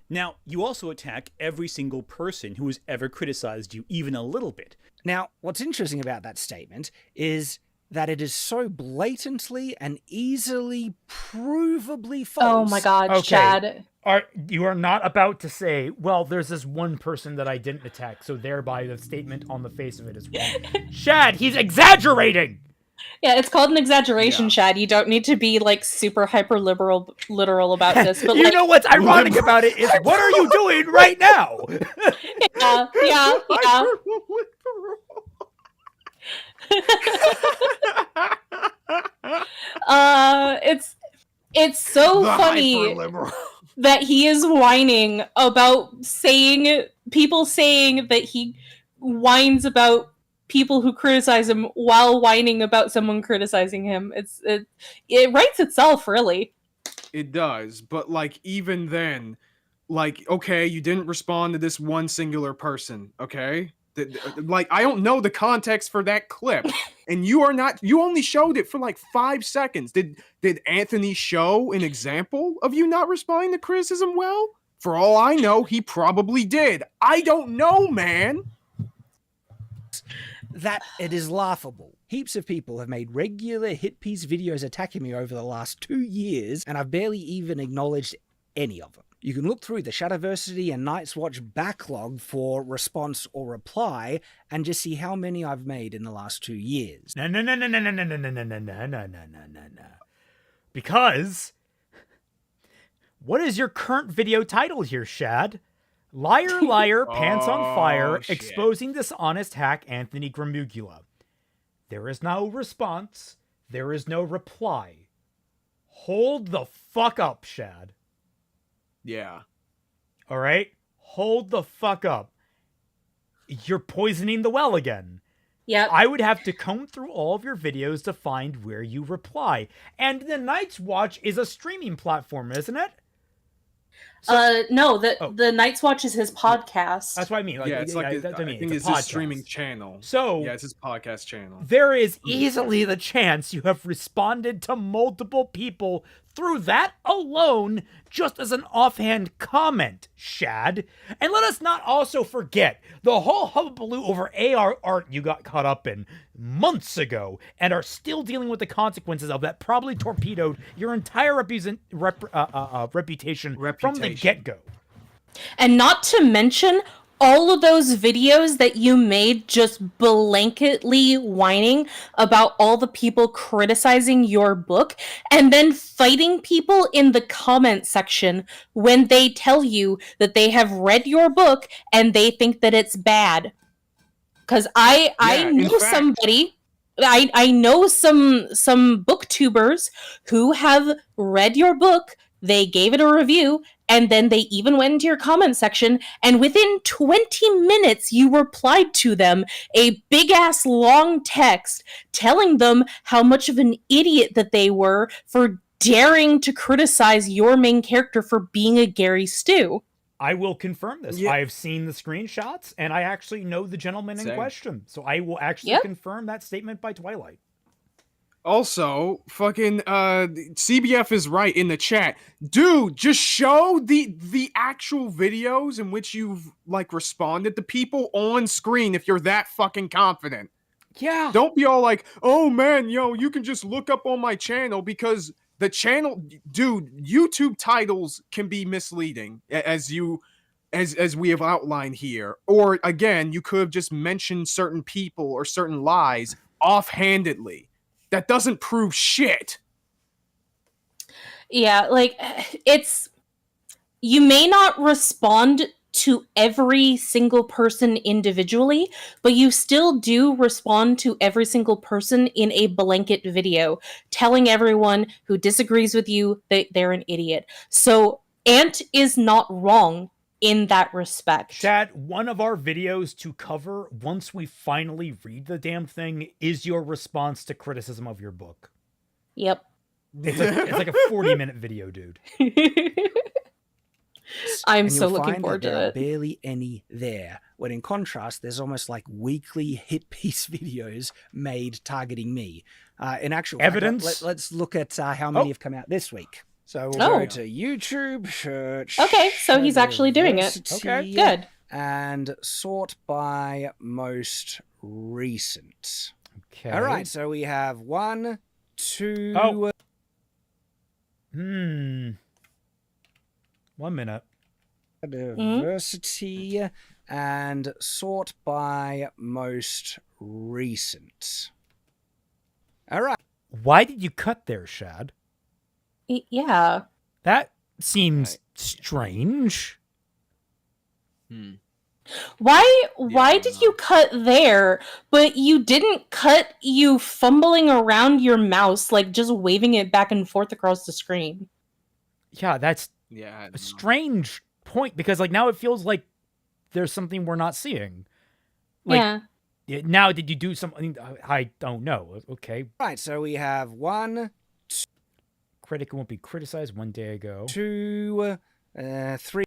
Now, you also attack every single person who has ever criticized you even a little bit.
Now, what's interesting about that statement is that it is so blatantly and easily provably false.
Oh my god, Shad.
You are not about to say, well, there's this one person that I didn't attack, so thereby the statement on the face of it is wrong. Shad, he's exaggerating!
Yeah, it's called an exaggeration, Shad. You don't need to be, like, super hyper-literal about this. But,
you know what's ironic about it is, what are you doing right now?
Yeah. It's so
The
funny
hyper-liberal.
that he is whining about people saying that he whines about people who criticize him while whining about someone criticizing him. It writes itself, really.
It does, but like even then, like okay, you didn't respond to this one singular person, okay? Like I don't know the context for that clip, and you only showed it for like 5 seconds. Did Anthony show an example of you not responding to criticism well? For all I know, he probably did. I don't know, man.
That it is laughable. Heaps of people have made regular hit piece videos attacking me over the last 2 years, and I've barely even acknowledged any of them. You can look through the Shadiversity and Night's Watch backlog for response or reply, and just see how many I've made in the last 2 years.
No. Because what is your current video title here, Shad? Liar, liar, pants on fire,
shit.
exposing dishonest hack Anthony Gramuglia. There is no response. There is no reply. Hold the fuck up, Shad.
Yeah.
All right? Hold the fuck up. You're poisoning the well again.
Yep.
I would have to comb through all of your videos to find where you reply. And the Night's Watch is a streaming platform, isn't it?
No, the Night's Watch is his podcast.
That's what I mean. Like,
Yeah, it's like I think it's his streaming channel.
So
yeah, it's his podcast channel.
There is easily the chance you have responded to multiple people through that alone, just as an offhand comment, Shad. And let us not also forget the whole hullabaloo over AR art you got caught up in months ago and are still dealing with the consequences of that probably torpedoed your entire reputation from the get-go.
And not to mention all of those videos that you made just blanketly whining about all the people criticizing your book and then fighting people in the comment section when they tell you that they have read your book and they think that it's bad. Because I knew somebody, I know some booktubers who have read your book, they gave it a review, and then they even went into your comment section, and within 20 minutes, you replied to them a big-ass long text telling them how much of an idiot that they were for daring to criticize your main character for being a Gary Stu.
I will confirm this.
Yeah.
I've seen the screenshots, and I actually know the gentleman in question. So I will actually confirm that statement by Twilight.
Also, fucking CBF is right in the chat. Dude, just show the actual videos in which you've like responded to people on screen if you're that fucking confident.
Yeah.
Don't be all like, "Oh man, yo, you can just look up on my channel," because the channel, dude, YouTube titles can be misleading as we have outlined here. Or again, you could have just mentioned certain people or certain lies offhandedly. That doesn't prove shit.
Yeah, like, you may not respond to every single person individually, but you still do respond to every single person in a blanket video, telling everyone who disagrees with you that they're an idiot. So Ant is not wrong in that respect.
Shad, one of our videos to cover once we finally read the damn thing is your response to criticism of your book.
Yep.
It's like a 40-minute video, dude.
I'm so looking forward to
there are
it.
barely any there. When in contrast, there's almost like weekly hit piece videos made targeting me. In actual
evidence.
fact, let's look at how many have come out this week. So we'll go to YouTube search.
Okay, so he's actually doing it.
Okay,
good.
And sort by most recent.
Okay.
All right, so we have 1, 2.
Oh. 1 minute.
Diversity and sort by most recent. All right.
Why did you cut there, Shad?
Yeah.
That seems strange.
Why did you cut there, but you didn't cut you fumbling around your mouse, like just waving it back and forth across the screen?
Yeah, that's a strange point, because like now it feels like there's something we're not seeing. Like, now did you do something? I don't know. Okay.
Right, so we have 1,
Critic won't be criticized 1 day ago.
2, 3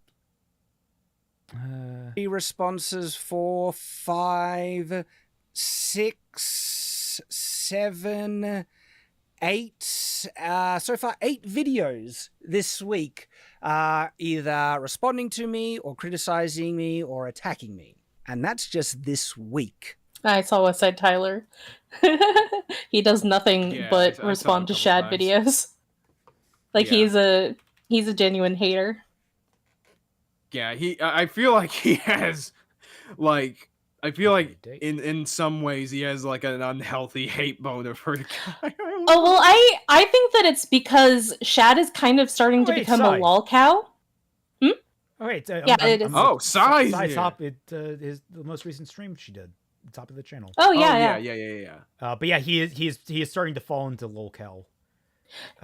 responses, 4, 5, 6, 7, 8. So far, 8 videos this week, either responding to me or criticizing me or attacking me. And that's just this week.
I saw West Side Tyler. He does nothing but respond to Shad videos. Like he's a genuine hater.
Yeah, I feel like he has, like, I feel like in some ways he has like an unhealthy hate boner for the guy.
Oh well, I think that it's because Shad is kind of starting to become a lol cow.
Oh wait,
it is.
Size.
Size Hop. It is the most recent stream she did. The top of the channel.
Oh yeah.
But yeah, he is starting to fall into lolcow.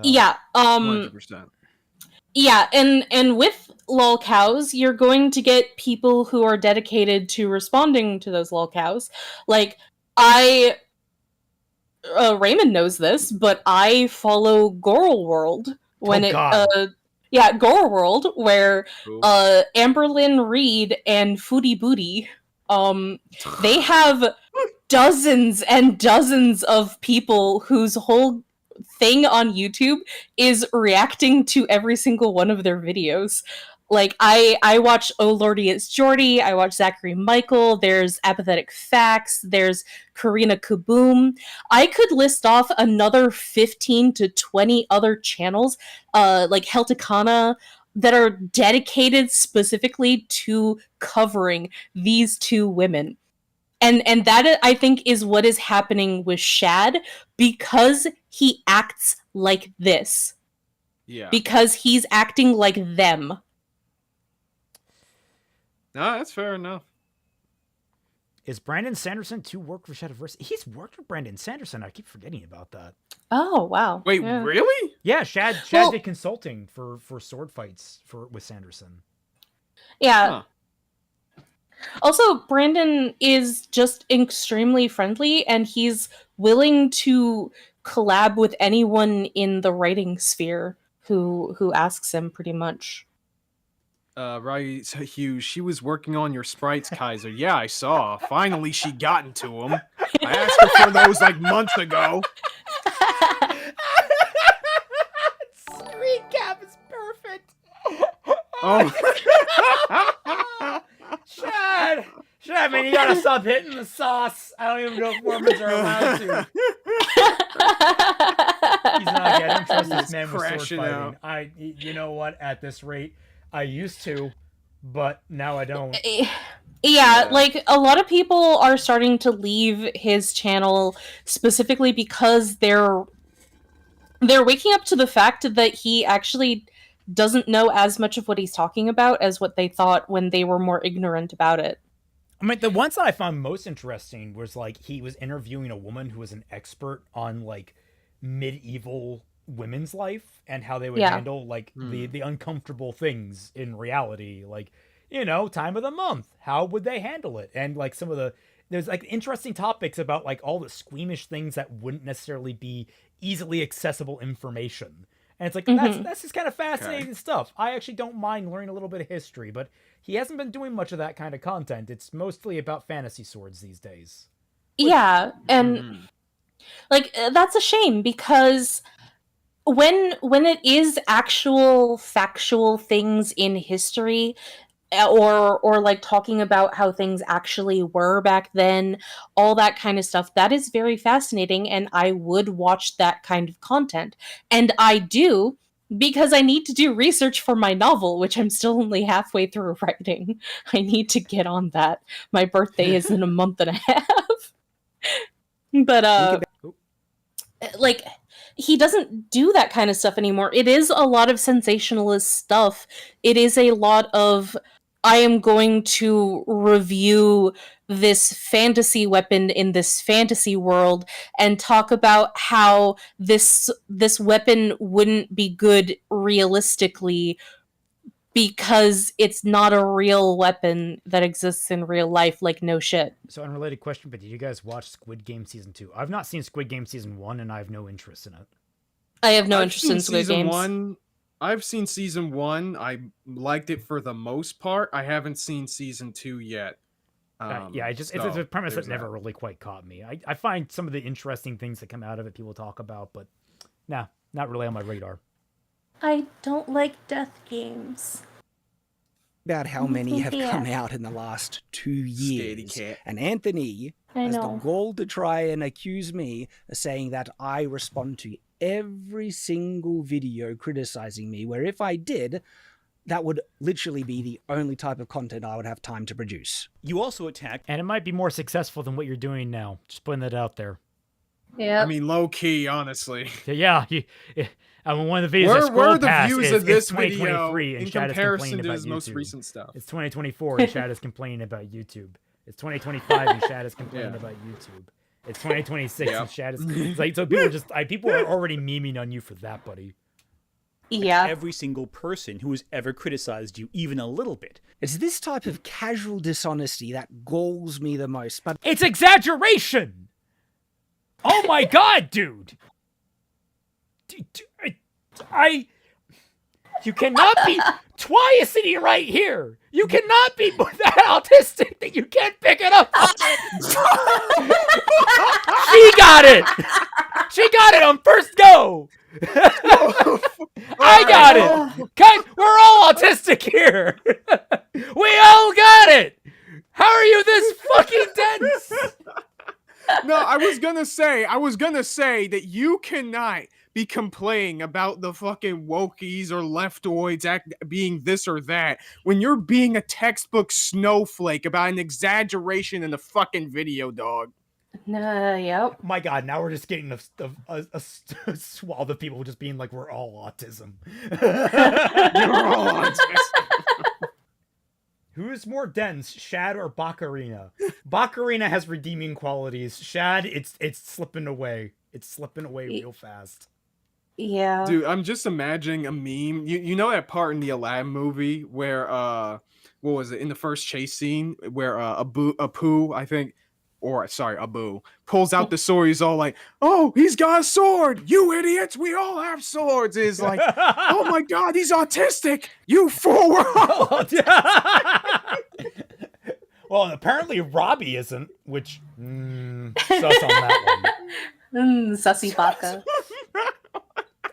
100%.
Yeah, and with lolcows, you're going to get people who are dedicated to responding to those lolcows. Like, Raymond knows this, but I follow Goral World when Goral World, where Amberlynn Reed and Foodie Booty, they have dozens and dozens of people whose whole thing on YouTube is reacting to every single one of their videos. Like, I watch Oh Lordy It's Jordy, I watch Zachary Michael, there's Apathetic Facts, there's Karina Kaboom. I could list off another 15 to 20 other channels, like Helticana, that are dedicated specifically to covering these two women. And that, I think, is what is happening with Shad, because he acts like this.
Yeah.
Because he's acting like them.
No, that's fair enough.
Is Brandon Sanderson to work for Shadiversity? He's worked with Brandon Sanderson. I keep forgetting about that.
Oh, wow.
Wait, really?
Yeah, Shad did consulting for sword fights with Sanderson.
Yeah.
Huh.
Also, Brandon is just extremely friendly, and he's willing to collab with anyone in the writing sphere who asks him, pretty much.
Right, Hugh, she was working on your sprites, Kaiser. Yeah, I saw. Finally, she got into them. I asked her for those like months ago.
Screen cap is perfect.
Oh.
Shad, man, you gotta stop hitting the sauce. I don't even know if Mormons are allowed to. He's not. I don't trust this man with sword fighting. You know what? At this rate, I used to, but now I don't.
Yeah, like, a lot of people are starting to leave his channel specifically because they're waking up to the fact that he actually doesn't know as much of what he's talking about as what they thought when they were more ignorant about it.
I mean, the ones that I found most interesting was, like, he was interviewing a woman who was an expert on, like, medieval women's life and how they would handle, like, the uncomfortable things in reality. Like, you know, time of the month. How would they handle it? And, like, there's, like, interesting topics about, like, all the squeamish things that wouldn't necessarily be easily accessible information. And it's like, that's just kind of fascinating stuff. I actually don't mind learning a little bit of history, but he hasn't been doing much of that kind of content. It's mostly about fantasy swords these days.
Yeah, and like, that's a shame, because when it is actual factual things in history, or like talking about how things actually were back then, all that kind of stuff, that is very fascinating, and I would watch that kind of content. And I do, because I need to do research for my novel, which I'm still only halfway through writing. I need to get on that. My birthday is in a month and a half. But like, he doesn't do that kind of stuff anymore. It is a lot of sensationalist stuff. It is a lot of I am going to review this fantasy weapon in this fantasy world and talk about how this weapon wouldn't be good realistically because it's not a real weapon that exists in real life, like no shit.
So unrelated question, but did you guys watch Squid Game Season 2? I've not seen Squid Game Season 1, and I have no interest in it.
I have no interest in Squid Games.
I've seen season 1. I liked it for the most part. I haven't seen season 2 yet.
Yeah, it's a premise that never really quite caught me. I find some of the interesting things that come out of it people talk about, but nah, not really on my radar.
I don't like death games.
About how many have come out in the last 2 years. And Anthony has the gall to try and accuse me of saying that I respond to every single video criticizing me, where if I did, that would literally be the only type of content I would have time to produce.
You also attacked...
And it might be more successful than what you're doing now. Just putting that out there.
Yeah.
I mean, low key, honestly.
Yeah. I mean, one of the videos
where are the
past
views
is,
of this
2023
video
and
in
Shad
comparison to
about
his most
YouTube.
recent stuff?
It's 2024 and Shad is complaining about YouTube. It's 2025 and Shad is complaining about YouTube. It's 2026 and Shad is... It's like, so people are already memeing on you for that, buddy.
Yeah.
Every single person who has ever criticized you, even a little bit.
It's this type of casual dishonesty that galls me the most, but...
It's exaggeration! Oh my god, dude! You cannot be... Twy is sitting right here! You cannot be that autistic that you can't pick it up! She got it! She got it on first go! I got it! Guys, we're all autistic here! We all got it! How are you this fucking dense?
No, I was gonna say that you cannot be complaining about the fucking wokies or leftoids being this or that when you're being a textbook snowflake about an exaggeration in a fucking video, dog.
Yep.
My god, now we're just getting a swath of people just being like, we're all autism.
You're all autism.
Who is more dense, Shad or Bakarina? Bakarina has redeeming qualities. Shad, it's slipping away. It's slipping away real fast.
Yeah.
Dude, I'm just imagining a meme. You know that part in the Aladdin movie where what was it, in the first chase scene where Apu, I think, or sorry, Abu pulls out the sword. He's all like, "Oh, he's got a sword! You idiots! We all have swords!" Is like, "Oh my god, he's autistic! You fool!"
Well, apparently Robbie isn't, which sus on that one.
Sussy baka.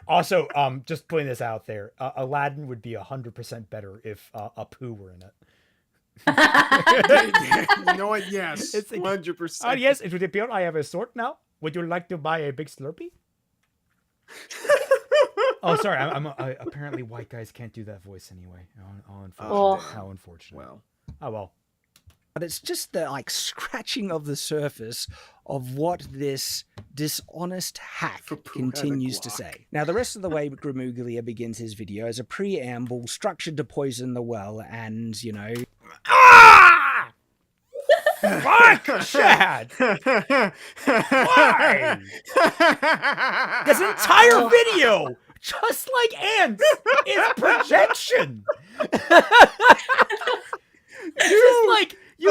Also, just putting this out there, Aladdin would be 100% better if Apu were in it.
You know what? Yes,
it's
100%.
Oh yes, it would appear I have a sword now. Would you like to buy a big Slurpee? Oh, sorry. Apparently white guys can't do that voice anyway. How unfortunate.
Well.
Oh well.
But it's just the scratching of the surface of what this dishonest hack continues to say. Now, the rest of the way Gramuglia begins his video is a preamble structured to poison the well and,
Ah! Fuck, Shad! Why? This entire video, just like ants, is projection. Just like you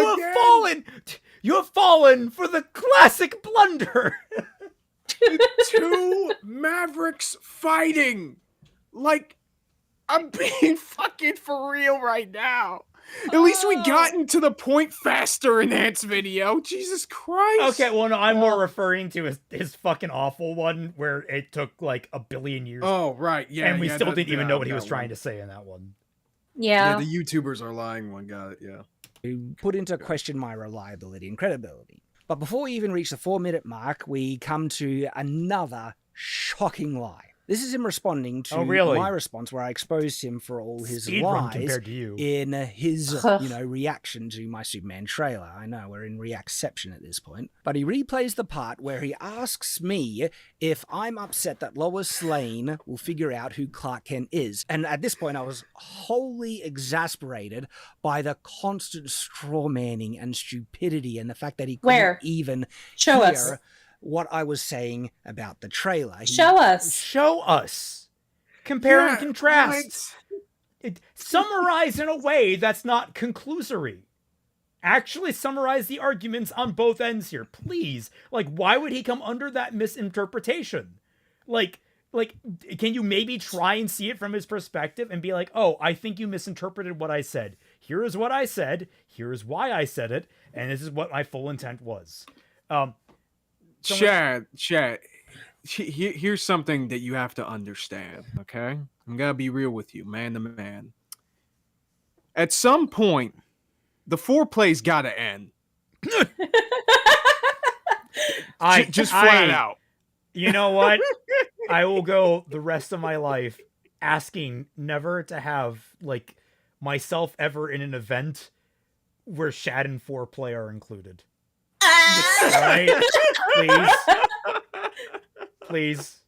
have fallen for the classic blunder.
Two mavericks fighting. Like, I'm being fucking for real right now. At least we gotten to the point faster in Ant's video. Jesus Christ.
Okay, well, no, I'm more referring to his fucking awful one where it took like a billion years.
Oh, right. Yeah.
And we still didn't even know what he was trying to say in that one.
Yeah.
The YouTubers are lying one. Got it, yeah.
To put into question my reliability and credibility. But before we even reach the 4-minute mark, we come to another shocking lie. This is him responding to
really?
my response, where I exposed him for all his
Speed run
lies
compared to you.
in his, reaction to my Superman trailer. I know we're in reacception at this point, but he replays the part where he asks me if I'm upset that Lois Lane will figure out who Clark Kent is. And at this point, I was wholly exasperated by the constant strawmanning and stupidity, and the fact that he couldn't even
Show
hear
us.
what I was saying about the trailer.
Show us.
Show us. Compare and contrast. Summarize in a way that's not conclusory. Actually summarize the arguments on both ends here, please. Like, why would he come under that misinterpretation? Like, can you maybe try and see it from his perspective and be like, oh, I think you misinterpreted what I said. Here is what I said. Here is why I said it. And this is what my full intent was.
Shad, here's something that you have to understand, okay? I'm gonna be real with you, man to man. At some point, the foreplay's gotta end. Just flat out.
You know what? I will go the rest of my life asking never to have, like, myself ever in an event where Shad and foreplay are included. Right? Please.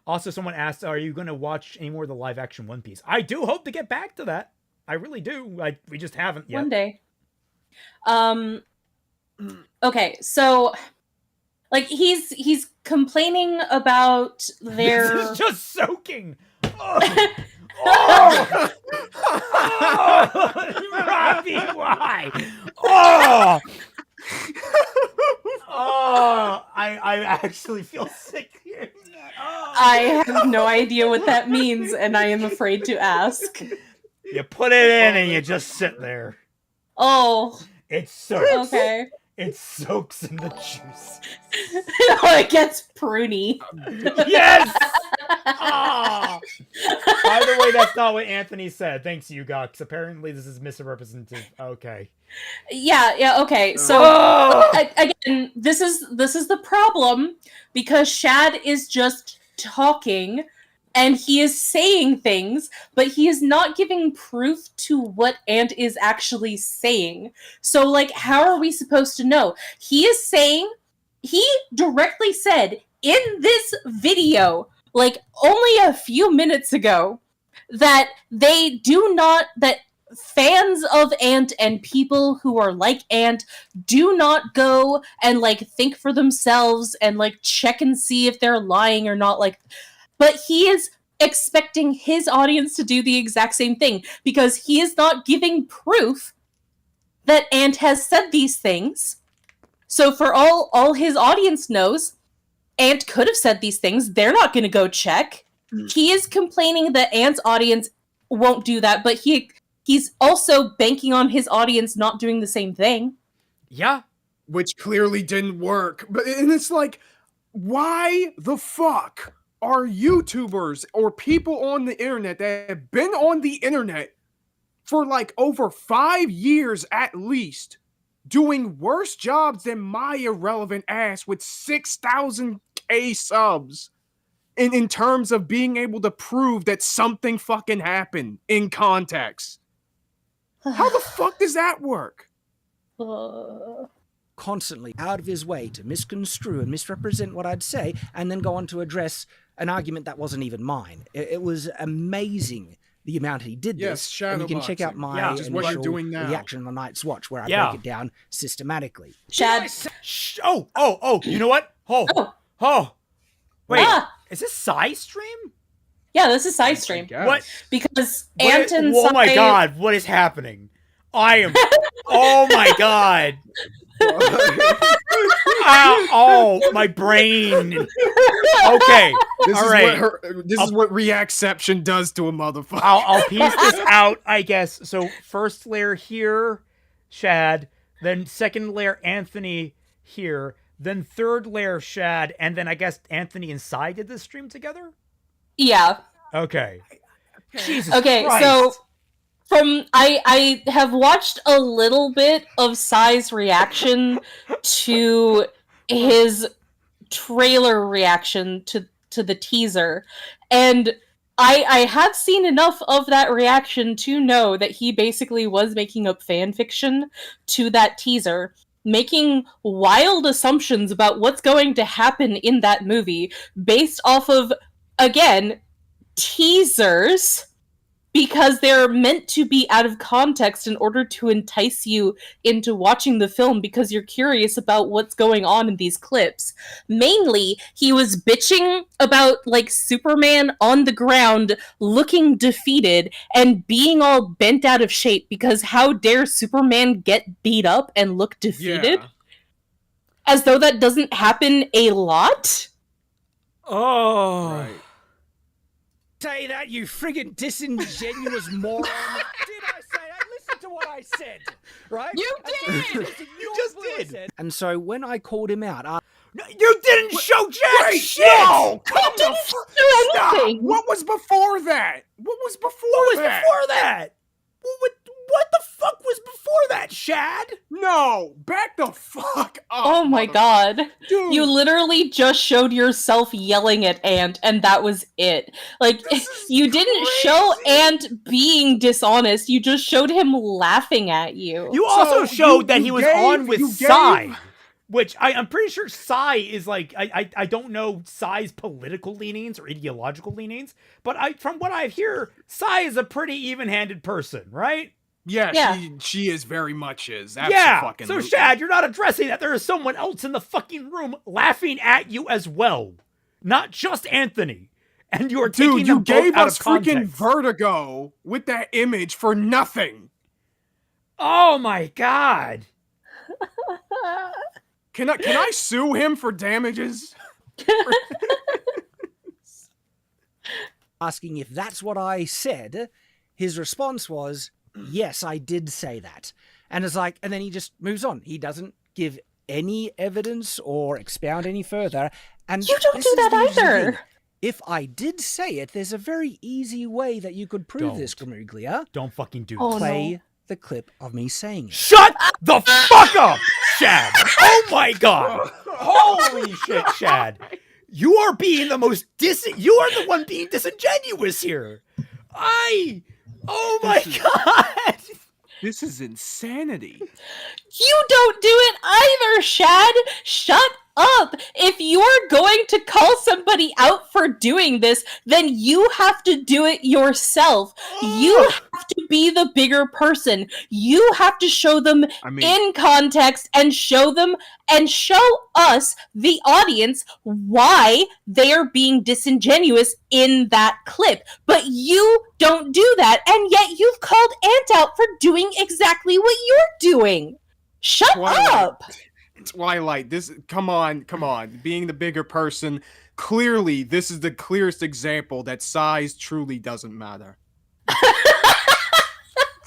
Also, someone asked, are you going to watch any more of the live action One Piece? I do hope to get back to that. I really do. We just haven't yet.
One day. Okay, so like he's complaining about their
This is just soaking. Oh. Oh! Oh! Robbie, why? Oh! Oh! I actually feel sick here. Oh.
I have no idea what that means, and I am afraid to ask.
You put it in and you just sit there.
Oh.
It soaks.
Okay.
It soaks in the juice.
Oh, it gets pruny.
Yes! Oh! By the way, that's not what Anthony said. Thanks, you Gox. Apparently this is misrepresentative. Okay.
Yeah, okay. So again, this is the problem, because Shad is just talking and he is saying things, but he is not giving proof to what Ant is actually saying. So, like, how are we supposed to know? He directly said in this video, like, only a few minutes ago, that fans of Ant and people who are like Ant do not go and, like, think for themselves and, like, check and see if they're lying or not, like... But he is expecting his audience to do the exact same thing, because he is not giving proof that Ant has said these things. So for all his audience knows, Ant could have said these things. They're not going to go check. He is complaining that Ant's audience won't do that, but he's also banking on his audience not doing the same thing.
Yeah.
Which clearly didn't work. And it's like, why the fuck are YouTubers or people on the internet that have been on the internet for like over 5 years at least doing worse jobs than my irrelevant ass with 6,000K subs in terms of being able to prove that something fucking happened in context? How the fuck does that work?
Constantly out of his way to misconstrue and misrepresent what I'd say, and then go on to address an argument that wasn't even mine. It was amazing the amount he did this. And you can check out my initial reaction on Night's Watch, where I break it down systematically.
Shad.
Oh, you know what? Oh. Wait, is this Psy stream?
Yeah, this is Side Stream.
What?
Because Ant and
oh my god, what is happening? Oh my god. Oh, my brain. Okay.
This is what reacception does to a motherfucker.
I'll piece this out, I guess. So first layer here, Shad. Then second layer, Anthony here. Then third layer, Shad. And then I guess Anthony and Sai did this stream together?
Yeah.
Okay. Jesus
okay,
Christ.
So I have watched a little bit of Sai's reaction to his trailer reaction to to the teaser, and I have seen enough of that reaction to know that he basically was making up fan fiction to that teaser, making wild assumptions about what's going to happen in that movie based off of, again, teasers, because they're meant to be out of context in order to entice you into watching the film because you're curious about what's going on in these clips. Mainly, he was bitching about, like, Superman on the ground looking defeated and being all bent out of shape because how dare Superman get beat up and look defeated?
Yeah.
As though that doesn't happen a lot?
Oh.
Right.
Say that, you friggin' disingenuous moron. Did I say that? Listen to what I said, right?
You did!
You just did. And so when I called him out,
No, you didn't show jack
Wait,
shit!
no! Come the
didn't
fuck!
do
Stop!
anything!
What was before that? What was before
What was
that?
before that? What the fuck was before that, Shad?
No! Back the fuck up!
Oh my god.
Dude,
You literally just showed yourself yelling at Ant, and that was it. Like, you didn't show Ant being dishonest, you just showed him laughing at you.
You also showed that he was on with
you
Psy, which I'm pretty sure Psy is like, I don't know Psy's political leanings or ideological leanings, but from what I hear, Psy is a pretty even-handed person, right?
Yeah. She is very much is.
Yeah, so Shad, you're not addressing that there is someone else in the fucking room laughing at you as well. Not just Anthony. And you are taking
Dude, you
them both
gave
out
us
of
freaking
context.
vertigo with that image for nothing.
Oh my god.
Can I sue him for damages?
asking if that's what I said, his response was, yes, I did say that. And it's like, and then he just moves on. He doesn't give any evidence or expound any further. And
You don't
this
do
is
that
the interesting
either.
thing. If I did say it, there's a very easy way that you could prove this,
Don't.
Gramuglia.
Don't fucking do
Oh,
this.
Play the clip of me saying it.
Shut the fuck up, Shad! Oh my god! Holy shit, Shad! You are being the most you are the one being disingenuous here. Oh my god!
This is insanity.
You don't do it either, Shad! Shut up! If you're going to call somebody out for doing this, then you have to do it yourself. You have to be the bigger person. You have to show them in context and show them and show us, the audience, why they are being disingenuous in that clip. But you don't do that, and yet you've called Ant out for doing exactly what you're doing. Shut up!
Twilight, come on. Being the bigger person, clearly, this is the clearest example that size truly doesn't matter.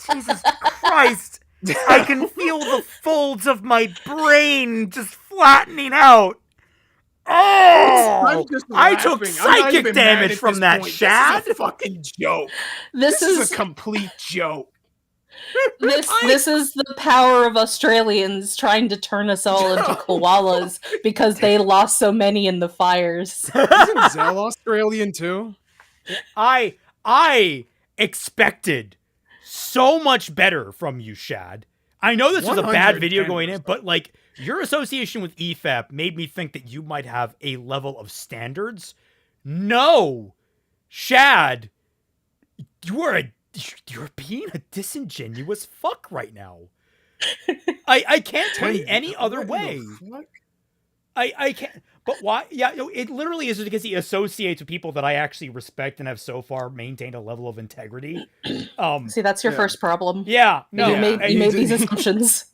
Jesus Christ! I can feel the folds of my brain just flattening out. Oh! I took psychic damage from that, Shad.
This is a fucking joke.
This
is a complete joke.
This is the power of Australians trying to turn us all into koalas because they lost so many in the fires.
Isn't Zell Australian too?
I expected so much better from you, Shad. I know this was a bad video going in, but like your association with EFAP made me think that you might have a level of standards. No, Shad, you're being a disingenuous fuck right now. I can't put it any other way. I can't. But why? Yeah, it literally is because he associates with people that I actually respect and have so far maintained a level of integrity.
See, that's your first problem.
Yeah, no,
You made these assumptions.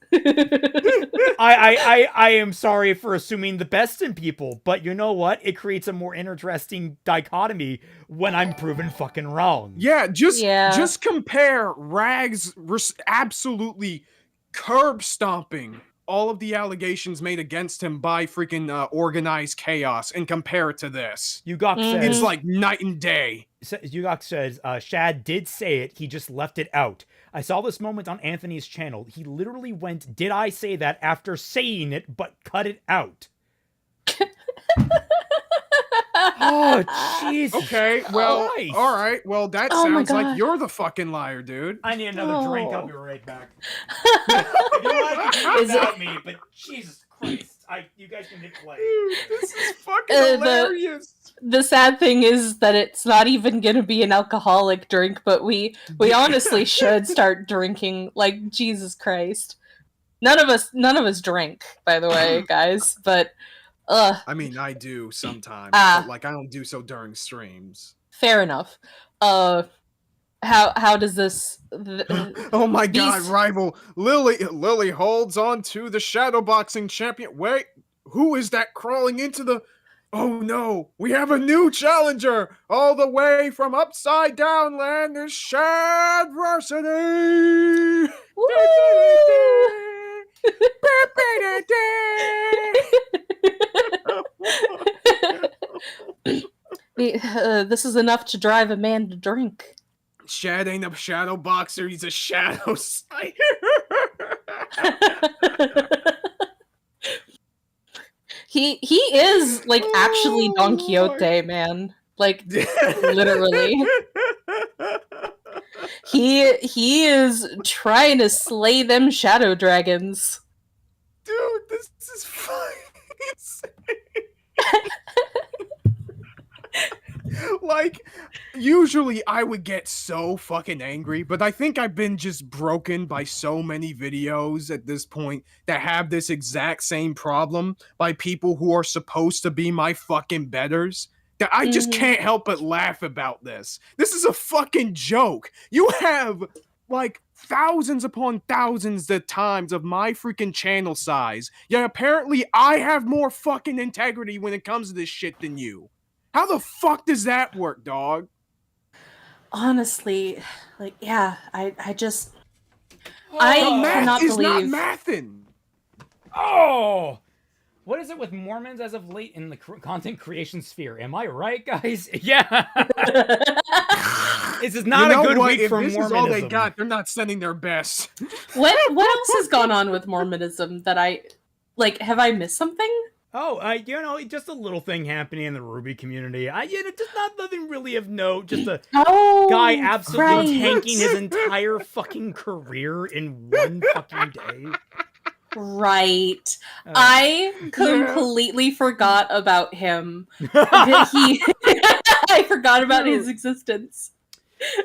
I am sorry for assuming the best in people, but you know what? It creates a more interesting dichotomy when I'm proven fucking wrong.
Yeah, just compare Rags absolutely curb stomping all of the allegations made against him by freaking organized chaos and compare it to this.
Yugok says
it's like night and day.
Yugok says, Shad did say it, he just left it out. I saw this moment on Anthony's channel. He literally went, did I say that after saying it, but cut it out. Oh, jeez.
Okay, well,
Christ.
all right. Well, that
Oh my
sounds like
God.
you're the fucking liar, dude.
I need another drink. I'll be
Oh.
right back. You might be
Is it-
without me, but Jesus Christ, you guys can hit play.
Dude, this is fucking
the-
hilarious.
The sad thing is that it's not even gonna be an alcoholic drink, but we honestly should start drinking. Like, Jesus Christ. None of us drink, by the way, guys, but
I mean, I do sometimes,
Ah.
but like I don't do so during streams.
fair enough. How does this
Oh my god,
These-
rival Lily holds on to the shadowboxing champion. Wait, who is that crawling into the Oh no, we have a new challenger all the way from upside down land is Shadiversity.
This is enough to drive a man to drink.
Shad ain't a shadow boxer, he's a shadow slayer.
He is like actually Don
Oh,
Quixote, man. Like literally. He is trying to slay them shadow dragons.
Dude, this is fucking insane. Like, usually I would get so fucking angry, but I think I've been just broken by so many videos at this point that have this exact same problem by people who are supposed to be my fucking betters that I just can't help but laugh about this. This is a fucking joke. You have like thousands upon thousands of times of my freaking channel size. Yeah, apparently I have more fucking integrity when it comes to this shit than you. How the fuck does that work, dog?
Honestly, like yeah, I just
The
I
math
cannot
is
believe
not mathing.
Oh! What is it with Mormons as of late in the content creation sphere? Am I right, guys? Yeah. This is not
You know
a good
what?
week
If
for
this
Mormonism.
is all they got, they're not sending their best.
what else has gone on with Mormonism that I like have I missed something?
Oh, just a little thing happening in the Ruby community. Just nothing really of note. Just a
Oh,
guy absolutely
right.
tanking his entire fucking career in one fucking day.
Right. I completely forgot about him. I forgot about his existence.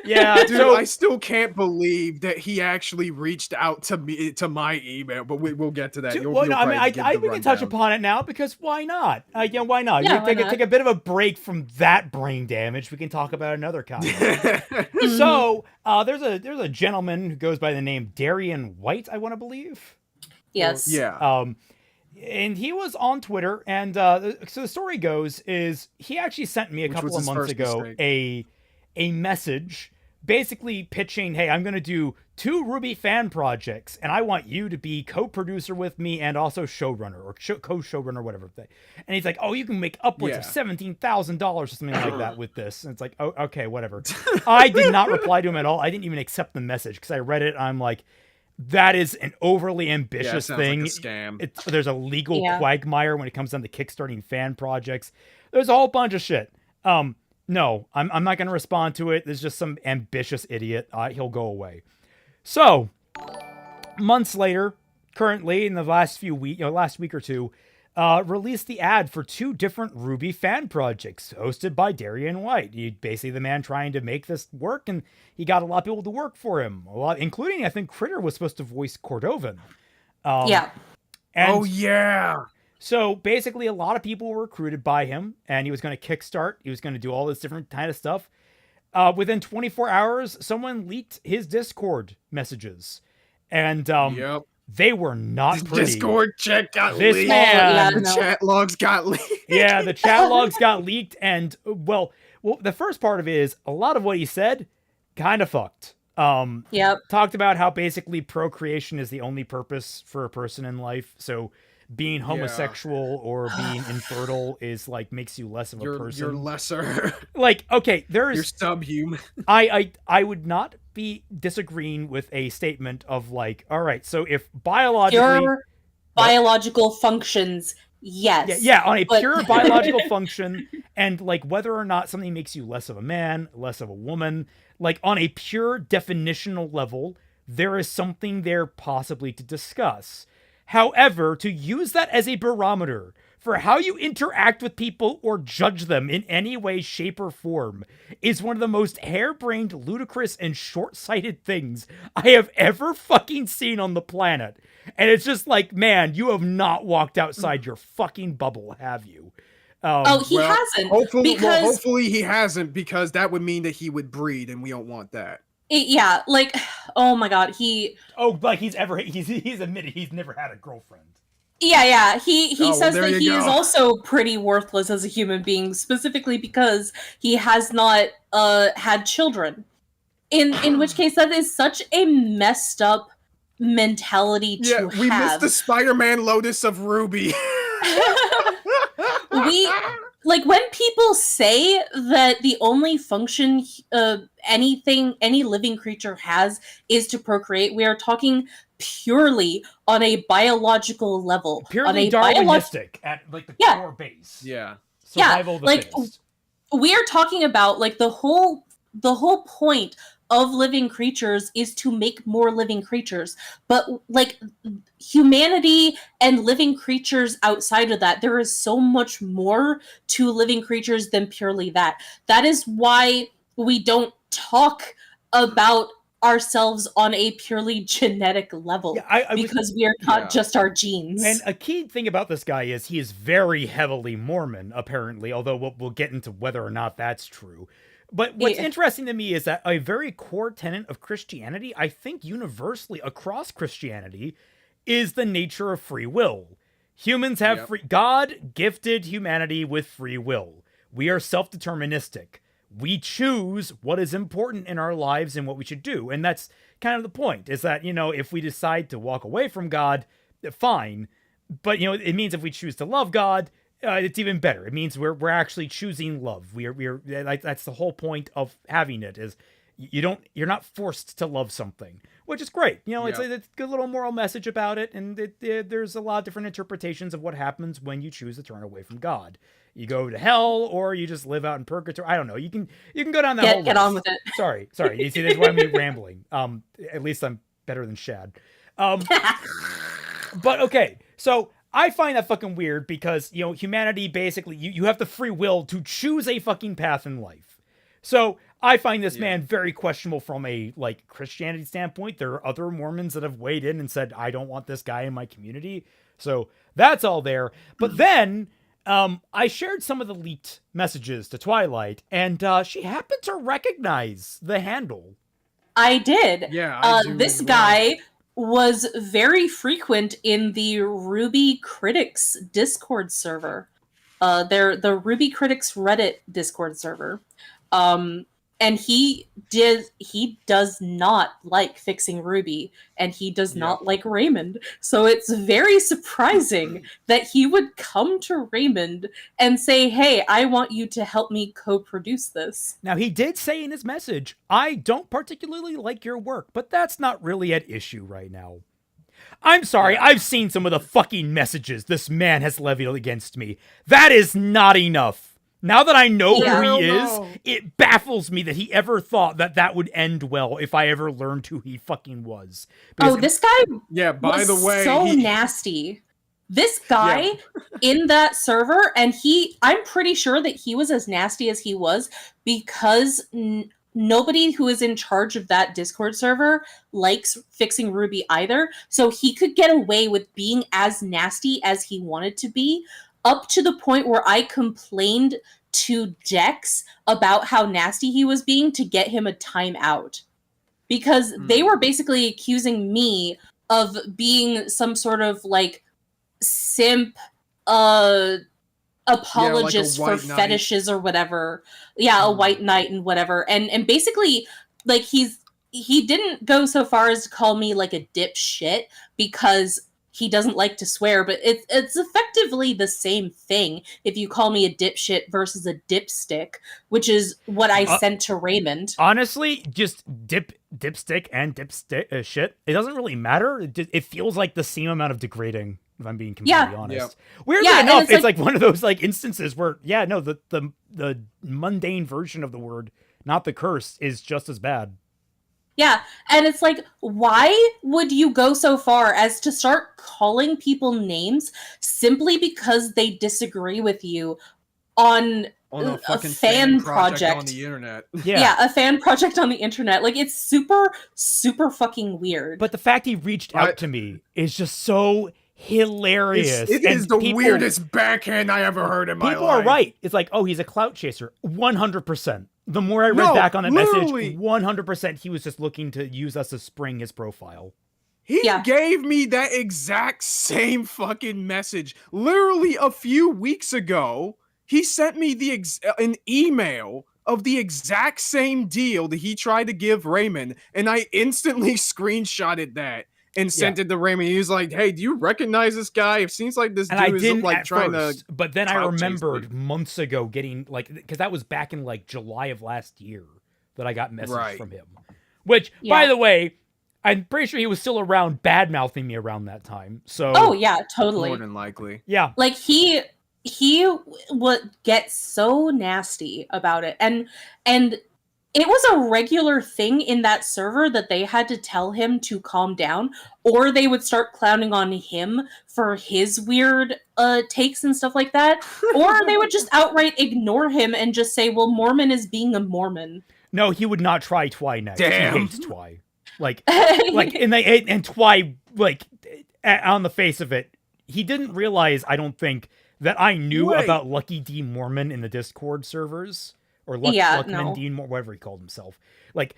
Yeah,
Dude,
so
I still can't believe that he actually reached out to me to my email, but we'll get to that. You'll
well, no, I mean,
probably give the
we can touch
rundown.
upon it now because why not? Why not?
Yeah,
You
why
take
not?
take a bit of a break from that brain damage. We can talk about another kind.
Mm-hmm.
So there's a gentleman who goes by the name Daren White, I want to believe.
Yes.
Yeah.
And he was on Twitter, and so the story goes is he actually sent me a
Which
couple
was
of
his
months
first
ago
mistake.
a message basically pitching, hey, I'm going to do 2 Ruby fan projects, and I want you to be co-producer with me and also showrunner, or co-showrunner, whatever. And he's like, oh, you can make upwards of $17,000 or something like that with this. And it's like, oh, okay, whatever. I did not reply to him at all. I didn't even accept the message because I read it, and I'm like, that is an overly ambitious
sounds
thing.
like a scam.
There's a legal
Yeah.
quagmire when it comes down to kickstarting fan projects. There's a whole bunch of shit. No, I'm not going to respond to it. There's just some ambitious idiot. He'll go away. So, months later, currently in the last week or two, released the ad for 2 different Ruby fan projects hosted by Daren White. He's basically the man trying to make this work, and he got a lot of people to work for him. A lot, including, I think, Critter was supposed to voice Cordovan.
Yeah.
And
Oh yeah.
so basically, a lot of people were recruited by him, and he was going to kickstart. He was going to do all this different kind of stuff. Within 24 hours, someone leaked his Discord messages, and
Yep.
they were not pretty.
Discord chat got
This
leaked.
man-
The
no.
chat logs got leaked.
Yeah, the chat logs got leaked, and well, the first part of it is a lot of what he said kind of fucked.
Yep.
Talked about how basically procreation is the only purpose for a person in life, so being homosexual or being infertile is like makes you less of a person.
You're lesser.
Like, okay,
You're subhuman.
I would not be disagreeing with a statement of like, all right, so if biologically
Your biological functions Yes.
Yeah, on a
but-
pure biological function, and like whether or not something makes you less of a man, less of a woman, like on a pure definitional level, there is something there possibly to discuss. However, to use that as a barometer for how you interact with people or judge them in any way, shape, or form is one of the most harebrained, ludicrous, and short-sighted things I have ever fucking seen on the planet. And it's just like, man, you have not walked outside your fucking bubble, have you?
He hasn't.
Hopefully he hasn't, because that would mean that he would breed, and we don't want that.
Yeah, like, oh my god,
like he's admitted he's never had a girlfriend.
Yeah. He says
well,
that he is
go.
also pretty worthless as a human being, specifically because he has not had children. In which case, that is such a messed up mentality to have.
We missed the Spider-Man Lotus of Ruby.
Like when people say that the only function any living creature has is to procreate, we are talking purely on a biological level,
Purely
on a
Darwinistic at like the core base.
Yeah.
Survival of the
like
fittest.
we are talking about like the whole point of living creatures is to make more living creatures, but like humanity and living creatures outside of that, there is so much more to living creatures than purely that. That is why we don't talk about ourselves on a purely genetic level, because we are not just our genes.
And a key thing about this guy is he is very heavily Mormon, apparently, although we'll get into whether or not that's true. But what's interesting to me is that a very core tenet of Christianity, I think universally across Christianity, is the nature of free will. Humans have God gifted humanity with free will. We are self-deterministic. We choose what is important in our lives and what we should do. And that's kind of the point, is that, if we decide to walk away from God, fine. But, it means if we choose to love God, it's even better. It means we're actually choosing love. We're like, that's the whole point of having it, is you're not forced to love something, which is great. It's a good little moral message about it. And there's a lot of different interpretations of what happens when you choose to turn away from God. You go to hell, or you just live out in purgatory. I don't know. You can go down that whole
get
list.
on with it.
Sorry. You see, that's why I'm rambling. At least I'm better than Shad. But okay, so I find that fucking weird because, humanity basically, you have the free will to choose a fucking path in life. So I find this man very questionable from a, like, Christianity standpoint. There are other Mormons that have weighed in and said, I don't want this guy in my community. So that's all there. But then I shared some of the leaked messages to Twilight, and she happened to recognize the handle.
I did.
Yeah, I do
this
as well.
guy was very frequent in the Ruby Critics Discord server. They're the Ruby Critics Reddit Discord server. And he does not like fixing Ruby, and he does not like Raymond. So it's very surprising that he would come to Raymond and say, hey, I want you to help me co-produce this.
Now, he did say in his message, I don't particularly like your work, but that's not really at issue right now. I'm sorry, I've seen some of the fucking messages this man has levied against me. That is not enough. Now that I know who he is, it baffles me that he ever thought that would end well if I ever learned who he fucking was. Because
this guy
by the way,
so nasty. This guy in that server, and I'm pretty sure that he was as nasty as he was because nobody who is in charge of that Discord server likes fixing Ruby either. So he could get away with being as nasty as he wanted to be, up to the point where I complained to Dex about how nasty he was being to get him a timeout. Because they were basically accusing me of being some sort of, like, simp apologist
like a
for
white
fetishes or whatever. Yeah, a white knight and whatever. And basically, like, he didn't go so far as to call me, like, a dipshit, because he doesn't like to swear, but it's effectively the same thing if you call me a dipshit versus a dipstick, which is what I sent to Raymond.
Honestly, just dipstick and dipstick shit. It doesn't really matter. It feels like the same amount of degrading. if I'm being completely honest.
Yep.
Weirdly
Yeah, and
enough,
it's
it's
like-
like one of those like instances where the mundane version of the word, not the curse, is just as bad.
Yeah, and it's like, why would you go so far as to start calling people names simply because they disagree with you on
On a fucking
fan
project on
project.
the internet.
Yeah, a fan project on the internet. Like, it's super, super fucking weird.
But the fact he reached out to me is just so hilarious.
It
And
is the
people-
weirdest backhand I ever heard in my life.
People are right. It's like, oh, he's a clout chaser. 100%. The more I read
No,
back on that
literally.
message, 100% he was just looking to use us to spring his profile.
He
Yeah.
gave me that exact same fucking message literally a few weeks ago. He sent me an email of the exact same deal that he tried to give Raymond, and I instantly screenshotted that and sent it to Raymond. He was like, "Hey, do you recognize this guy? It seems like this
And I
dude is
didn't
like
at
trying
first,
to."
but then I
clout chase
remembered
me."
months ago getting like, because that was back in like July of last year that I got message
Right.
from him. Which,
Yeah.
by the way, I'm pretty sure he was still around bad mouthing me around that time. So
Oh yeah, totally.
More than likely.
yeah,
Like he would get so nasty about it, and it was a regular thing in that server that they had to tell him to calm down, or they would start clowning on him for his weird takes and stuff like that, or they would just outright ignore him and just say, well, Mormon is being a Mormon.
no, he would not try Twy next.
Damn.
He hates Twy. Like and Twy, like on the face of it, he didn't realize, I don't think, that I knew
Wait.
about Lucky D Mormon in the Discord servers, or
Yeah,
Luckman
no.
Dean, whatever he called himself. Like,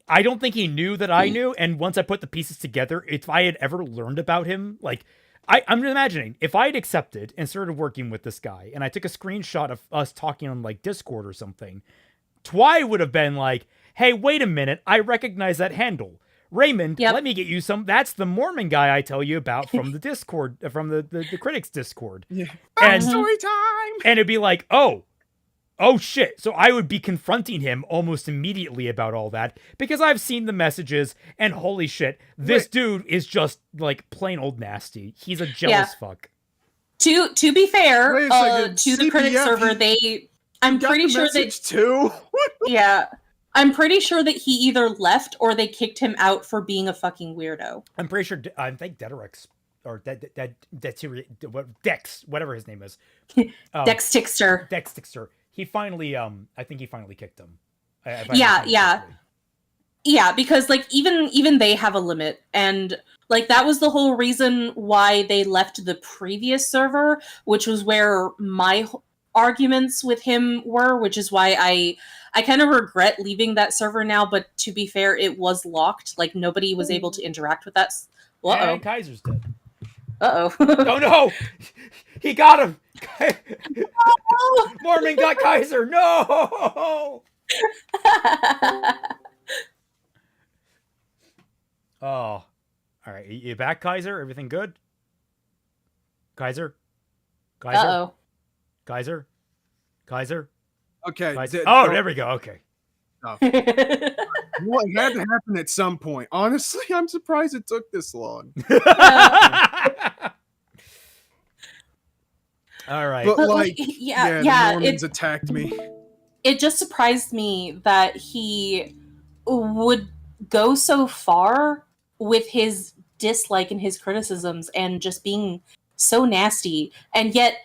I don't think he knew that I knew. And once I put the pieces together, if I had ever learned about him, like, I'm imagining if I had accepted and started working with this guy, and I took a screenshot of us talking on like Discord or something, Twy would have been like, "Hey, wait a minute, I recognize that handle. Raymond,
Yep.
let me get you some. That's the Mormon guy I tell you about from the Discord, from the critics Discord."
Yeah.
And-
Backstory time.
And it'd be like, oh shit. So I would be confronting him almost immediately about all that because I've seen the messages, and holy shit, this dude is just like plain old nasty. He's a jealous fuck.
To be fair,
Wait a second,
to the critic
CPF,
server, I'm
Got
pretty
the
sure that
message too.
yeah. I'm pretty sure that he either left or they kicked him out for being a fucking weirdo.
I'm pretty sure, I think Deterex, or Dex, whatever his name is.
Dex Tixter.
Dex Tixter. He finally, I think he finally kicked him. If I
Yeah,
understand
yeah.
correctly.
Yeah, because like even they have a limit, and like that was the whole reason why they left the previous server, which was where my arguments with him were, which is why I kind of regret leaving that server now. But to be fair, it was locked. Like nobody was able to interact with that. Uh
And Kaiser's dead.
oh.
Oh no! He got him! Mormon got Kaiser! No! Oh. Alright, you back, Kaiser? Everything good? Kaiser? Kaiser?
Uh-oh.
Kaiser? Kaiser?
Okay.
Kaiser? Oh, there we go. Okay.
Well, it had to happen at some point. Honestly, I'm surprised it took this long.
All right.
But
But,
like,
yeah,
the Mormons attacked me.
It just surprised me that he would go so far with his dislike and his criticisms and just being so nasty, and yet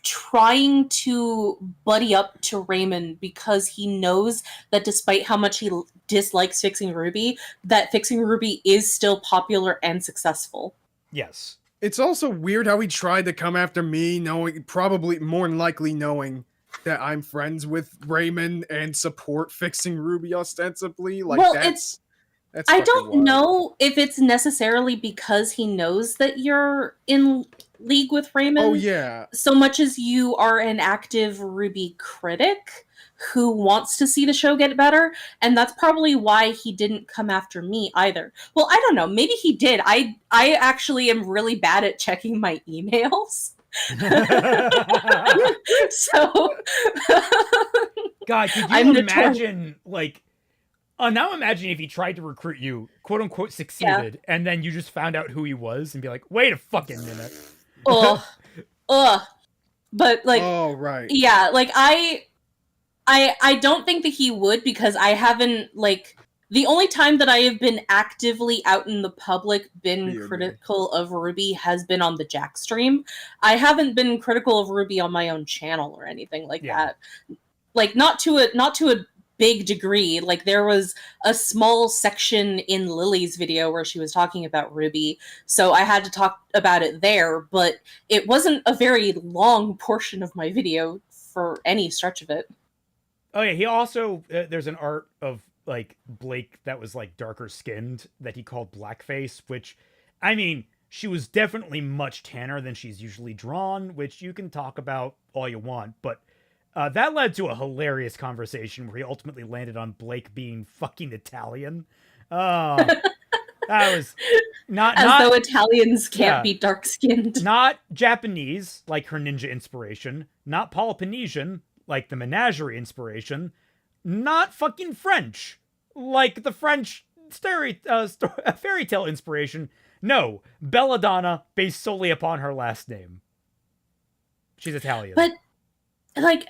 trying to buddy up to Raymond because he knows that despite how much he dislikes Fixing Ruby, that Fixing Ruby is still popular and successful.
Yes.
It's also weird how he tried to come after me, knowing, probably more than likely knowing that I'm friends with Raymond and support Fixing Ruby ostensibly. Like,
Well,
that's
I
fucking
don't
wild.
know if it's necessarily because he knows that you're in league with Raymond.
Oh yeah.
So much as you are an active Ruby critic who wants to see the show get better, and that's probably why he didn't come after me either. Well, I don't know, maybe he did. I actually am really bad at checking my emails. So
God, could you
I'm
imagine, like, Now imagine if he tried to recruit you, quote unquote succeeded, and then you just found out who he was and be like, wait a fucking minute.
Ugh. Ugh. But like,
Oh, right.
yeah, like I don't think that he would, because I haven't, like, the only time that I have been actively out in the public been
Weird,
critical of Ruby has been on the Jack stream. I haven't been critical of Ruby on my own channel or anything like that. Like, not to a big degree. Like, there was a small section in Lily's video where she was talking about Ruby, so I had to talk about it there, but it wasn't a very long portion of my video for any stretch of it.
Oh yeah, he also, there's an art of, like, Blake that was, like, darker skinned that he called blackface, which, I mean, she was definitely much tanner than she's usually drawn, which you can talk about all you want, but that led to a hilarious conversation where he ultimately landed on Blake being fucking Italian. That was not
though Italians can't be dark-skinned.
Not Japanese, like her ninja inspiration. Not Peloponnesian, like the menagerie inspiration. Not fucking French, like the French fairy tale inspiration. No, Belladonna, based solely upon her last name. She's Italian.
But, like,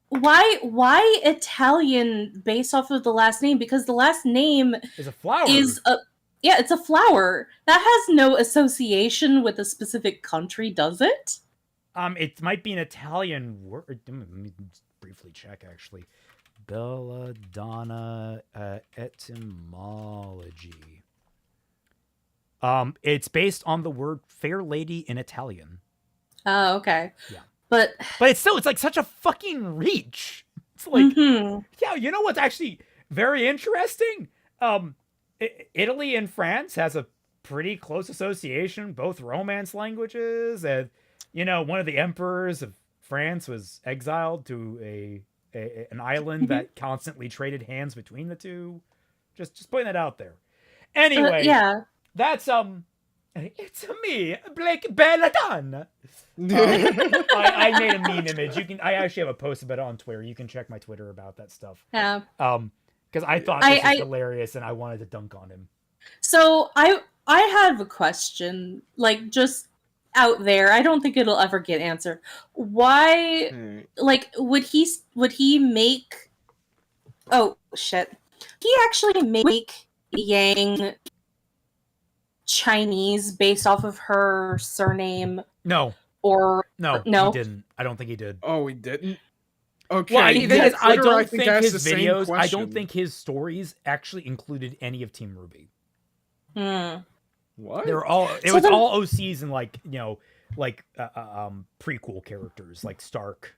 why Italian based off of the last name? Because the last name
is a flower.
It's a flower. That has no association with a specific country, does it?
It might be an Italian word. Let me briefly check, actually. Belladonna etymology. It's based on the word fair lady in Italian.
Oh, okay.
Yeah.
But
it's like such a fucking reach. It's like, yeah, you know what's actually very interesting? Italy and France has a pretty close association, both Romance languages, and, you know, one of the emperors of France was exiled to an island that constantly traded hands between the two. Just putting that out there. Anyway,
yeah,
that's it's me, Blake Belladonna. I made a meme image. I actually have a post about it on Twitter. You can check my Twitter about that stuff.
Yeah.
Because I thought this was hilarious and I wanted to dunk on him.
So I have a question, like, just out there. I don't think it'll ever get answered. Why, like, would he make? Oh shit! He actually make Yang Chinese based off of her surname?
No.
Or
no,
no,
he didn't. I don't think he did.
Oh, he didn't. Okay.
Well, I don't think his
the same
videos. I
question.
don't think his stories actually included any of Team Ruby.
What?
They were all. It was all OCs and, like, you know, like prequel characters like Stark.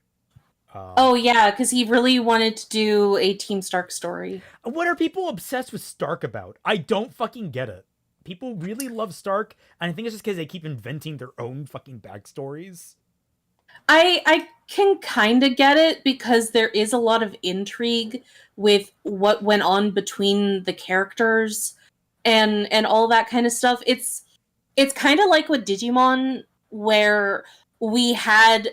Oh yeah, because he really wanted to do a Team Stark story.
What are people obsessed with Stark about? I don't fucking get it. People really love Stark, and I think it's just because they keep inventing their own fucking backstories.
I can kind of get it, because there is a lot of intrigue with what went on between the characters and all that kind of stuff. It's kind of like with Digimon, where we had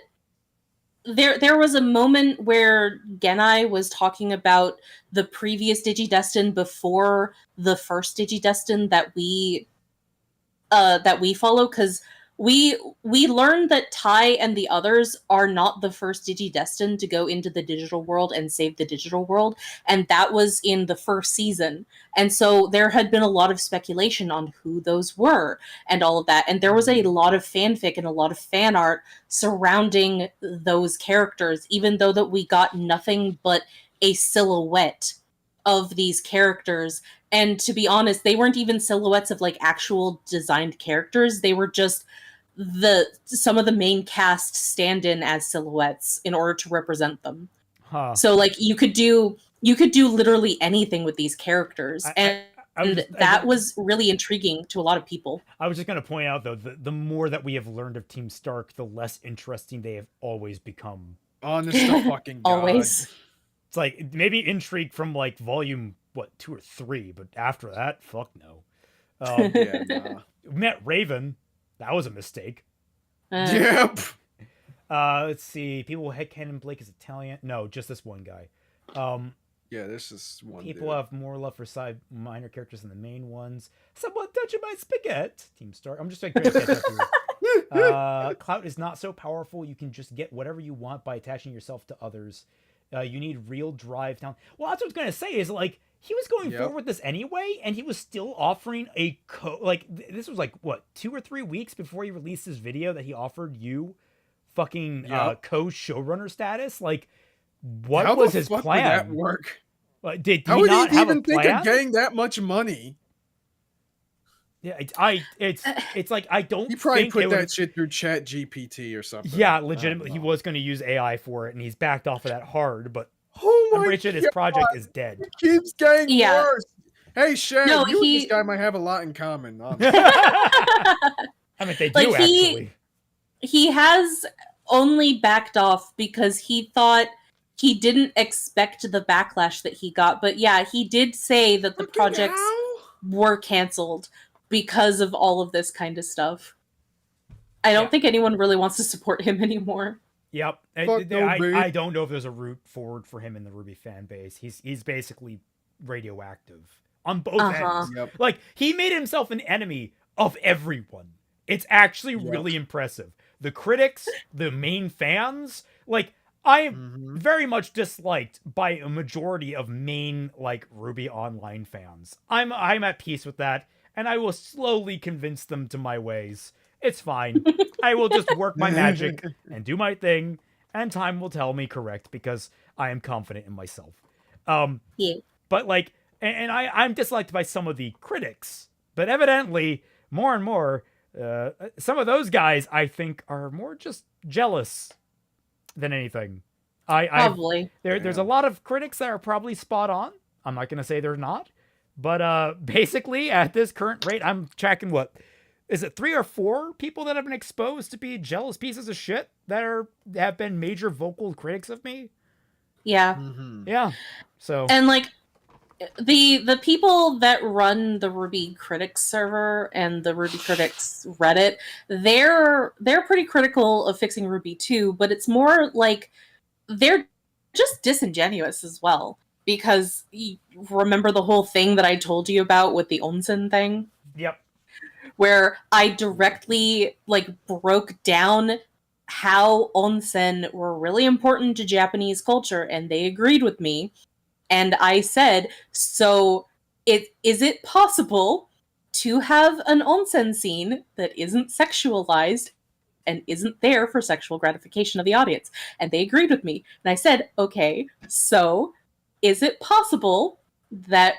there was a moment where Genai was talking about the previous Digidestin before the first Digidestin that we follow, because we learned that Tai and the others are not the first Digidestin to go into the digital world and save the digital world, and that was in the first season. And so there had been a lot of speculation on who those were and all of that, and there was a lot of fanfic and a lot of fan art surrounding those characters, even though that we got nothing but a silhouette of these characters. And to be honest, they weren't even silhouettes of, like, actual designed characters. They were just some of the main cast stand in as silhouettes in order to represent them. So, like, you could do literally anything with these characters, that was really intriguing to a lot of people.
I was just going to point out, though, the more that we have learned of Team Stark, the less interesting they have always become.
Honest to fucking God.
Always.
It's like, maybe intrigue from, like, volume 2 or 3, but after that, fuck no.
Yeah, nah.
We met Raven. That was a mistake.
Yep.
Let's see. People headcanon Blake is Italian. No, just this one guy.
Yeah, this is one.
People
dude.
have more love for side minor characters than the main ones. Someone touching my spaghetti. Team Star. I'm just like trying to catch up here. Clout is not so powerful. You can just get whatever you want by attaching yourself to others. You need real drive down. Well, that's what I was gonna say. Is like he was going forward with this anyway, and he was still offering a this was like what 2 or 3 weeks before he released his video that he offered you fucking co-showrunner status. Like, what
How
was
the
his
fuck
plan?
Would that work?
Did
How
he
would
not
he
have
even
a
think
plan?
of getting that much money?
Yeah, it's like I don't.
He probably
think
put
it
that
would...
shit through Chat GPT or something.
Yeah, legitimately, he was going to use AI for it, and he's backed off of that hard. But
Oh my
I'm pretty sure this
God.
project is dead.
It keeps getting worse. Hey, Shad,
No,
you and this guy might have a lot in common.
I mean, they do actually.
He has only backed off because he thought he didn't expect the backlash that he got. But yeah, he did say that the projects were canceled because of all of this kind of stuff. I don't think anyone really wants to support him anymore.
Yep. I don't know if there's a route forward for him in the Ruby fan base. He's basically radioactive on both ends.
Yep.
Like, he made himself an enemy of everyone. It's actually really impressive. The critics, the main fans, like, I am very much disliked by a majority of main, like, Ruby Online fans. I'm at peace with that, and I will slowly convince them to my ways. It's fine. I will just work my magic and do my thing, and time will tell me correct, because I am confident in myself. But, like, and I'm disliked by some of the critics, but evidently, more and more, some of those guys, I think, are more just jealous than anything.
Probably.
There's a lot of critics that are probably spot on. I'm not going to say they're not. But basically, at this current rate, I'm tracking what? Is it 3 or 4 people that have been exposed to be jealous pieces of shit that have been major vocal critics of me?
Yeah.
Yeah. So.
And like, the people that run the Ruby Critics server and the Ruby Critics Reddit, they're pretty critical of fixing Ruby too, but it's more like they're just disingenuous as well. Because you remember the whole thing that I told you about with the onsen thing?
Yep.
Where I directly like broke down how onsen were really important to Japanese culture, and they agreed with me. And I said, so is it possible to have an onsen scene that isn't sexualized and isn't there for sexual gratification of the audience? And they agreed with me. And I said, okay, so is it possible that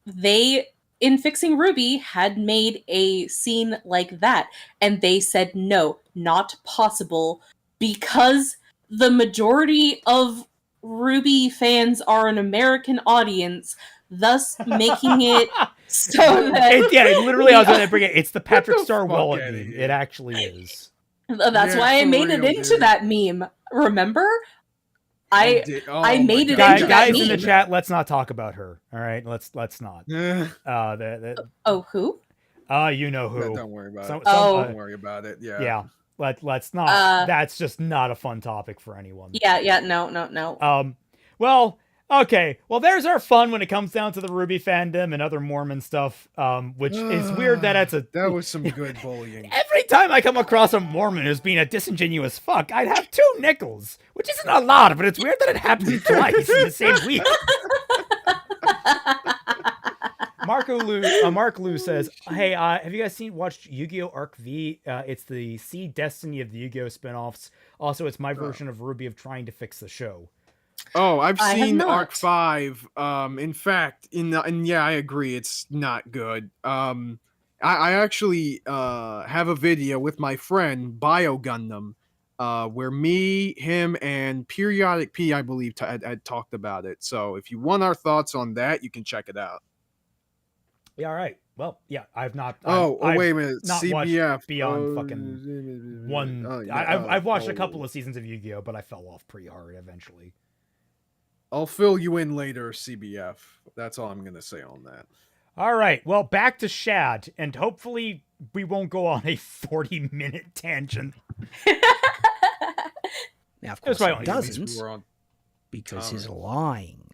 they, in fixing Ruby, had made a scene like that? And they said, no, not possible, because the majority of Ruby fans are an American audience, thus making it so that...
literally, I was going to bring it. It's the Patrick Star wallet meme. It actually is.
That's why I made it into that meme. Remember? I made it into that
guys
meme.
in the chat, let's not talk about her. All right, let's not.
Oh, who?
You know who?
Don't worry about it.
Don't
worry about it. Yeah.
Yeah. Let's not. That's just not a fun topic for anyone.
Yeah. No.
Well, okay. Well, there's our fun when it comes down to the Ruby fandom and other Mormon stuff. Which is weird that
that was some good bullying.
Every time I come across a Mormon who's being a disingenuous fuck, I'd have 2 nickels, which isn't a lot, but it's weird that it happened twice in the same week. Mark Lou says, hey, have you guys watched Yu-Gi-Oh! Arc V? It's the See Destiny of the Yu-Gi-Oh! Spinoffs. Also, it's my version of Ruby of trying to fix the show.
Oh, I've seen Arc 5. In fact, I agree, it's not good. I actually have a video with my friend Bio Gundam, where me, him, and Periodic P, I believe, had talked about it. So if you want our thoughts on that, you can check it out.
Yeah, all right. Well, yeah, I've not.
Wait a minute.
Not
CBF
watched beyond fucking one. I've watched a couple of seasons of Yu-Gi-Oh, but I fell off pretty hard eventually.
I'll fill you in later, CBF. That's all I'm going to say on that.
All right. Well, back to Shad, and hopefully we won't go on a 40-minute tangent.
Now, of course, he doesn't, because he's lying.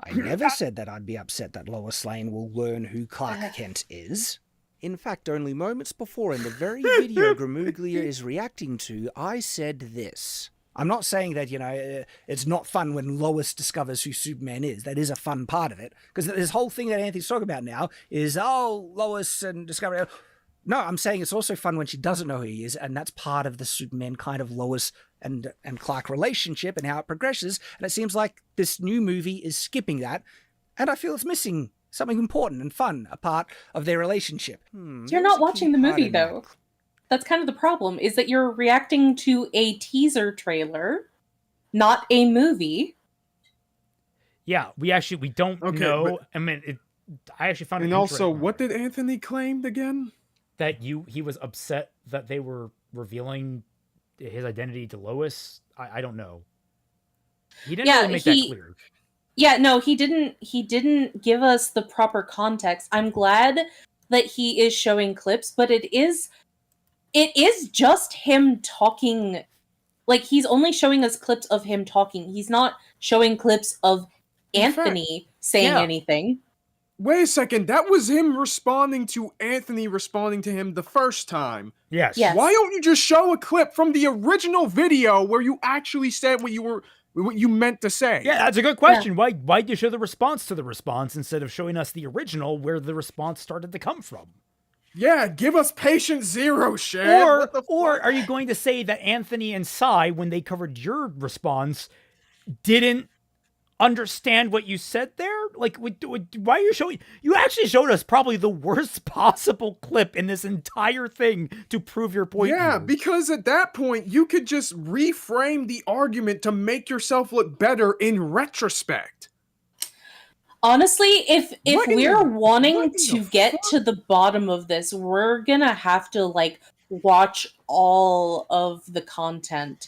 I never said that I'd be upset that Lois Lane will learn who Clark Kent is. In fact, only moments before, in the very video Gramuglia is reacting to, I said this. I'm not saying that, it's not fun when Lois discovers who Superman is. That is a fun part of it. Because this whole thing that Anthony's talking about now is, Lois and discovery. No, I'm saying it's also fun when she doesn't know who he is, and that's part of the Superman kind of Lois and Clark relationship and how it progresses. And it seems like this new movie is skipping that, and I feel it's missing something important and fun, a part of their relationship.
You're not watching the movie, though. That's kind of the problem, is that you're reacting to a teaser trailer, not a movie.
Yeah, we don't know. I mean, I actually found it
also,
interesting
what did Anthony claim again?
that he was upset that they were revealing his identity to Lois. I don't know. He didn't really make that clear.
Yeah, no, he didn't give us the proper context. I'm glad that he is showing clips, but it is just him talking. Like, he's only showing us clips of him talking. He's not showing clips of Anthony saying anything.
Wait a second, that was him responding to Anthony responding to him the first time.
Yes.
Why don't you just show a clip from the original video where you actually said what you meant to say?
Yeah, that's a good question. Yeah. Why'd you show the response to the response instead of showing us the original where the response started to come from?
Yeah, give us patient zero, Shad.
Or are you going to say that Anthony and Sai, when they covered your response, didn't understand what you said there? Like, why are you showing? You actually showed us probably the worst possible clip in this entire thing to prove your point.
Yeah,
here.
Because at that point, you could just reframe the argument to make yourself look better in retrospect.
Honestly, if we're wanting to get to the bottom of this, we're gonna have to watch all of the content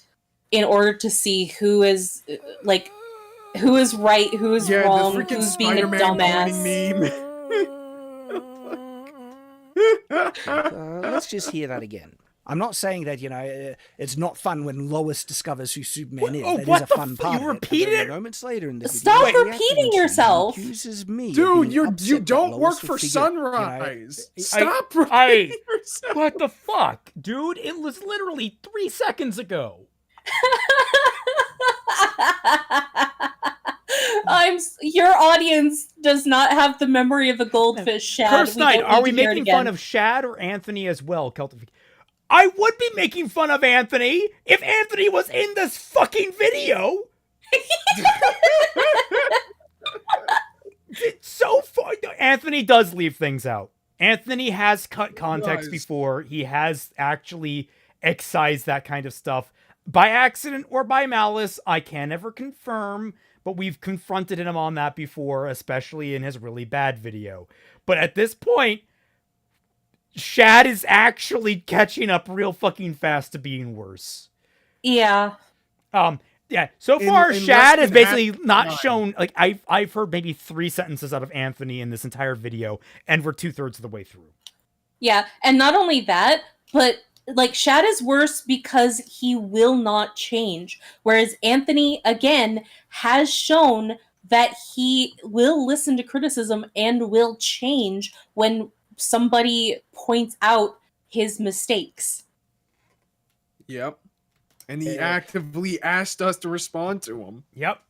in order to see who is right, who is wrong, who's being a dumbass.
Let's just hear that again. I'm not saying that, it's not fun when Lois discovers who Superman is. That is a fun part.
You repeated it?
Moments later in the video,
stop repeating yourself.
Dude, you don't work for Sunrise. Stop repeating yourself.
What the fuck? Dude, it was literally 3 seconds ago.
Your audience does not have the memory of a goldfish, Shad.
Curse Knight, are we making fun of Shad or Anthony as well? I would be making fun of Anthony if Anthony was in this fucking video. It's so fun. Anthony does leave things out. Anthony has cut context before. He has actually excised that kind of stuff. By accident or by malice, I can never confirm, but we've confronted him on that before, especially in his really bad video. But at this point, Shad is actually catching up real fucking fast to being worse.
Yeah.
Yeah. So far, Shad has basically not shown. Like, I've heard maybe 3 sentences out of Anthony in this entire video, and we're 2/3 of the way through.
Yeah, and not only that, but Shad is worse because he will not change, whereas Anthony again has shown that he will listen to criticism and will change when somebody points out his mistakes.
Yep. And he actively asked us to respond to him.
Yep.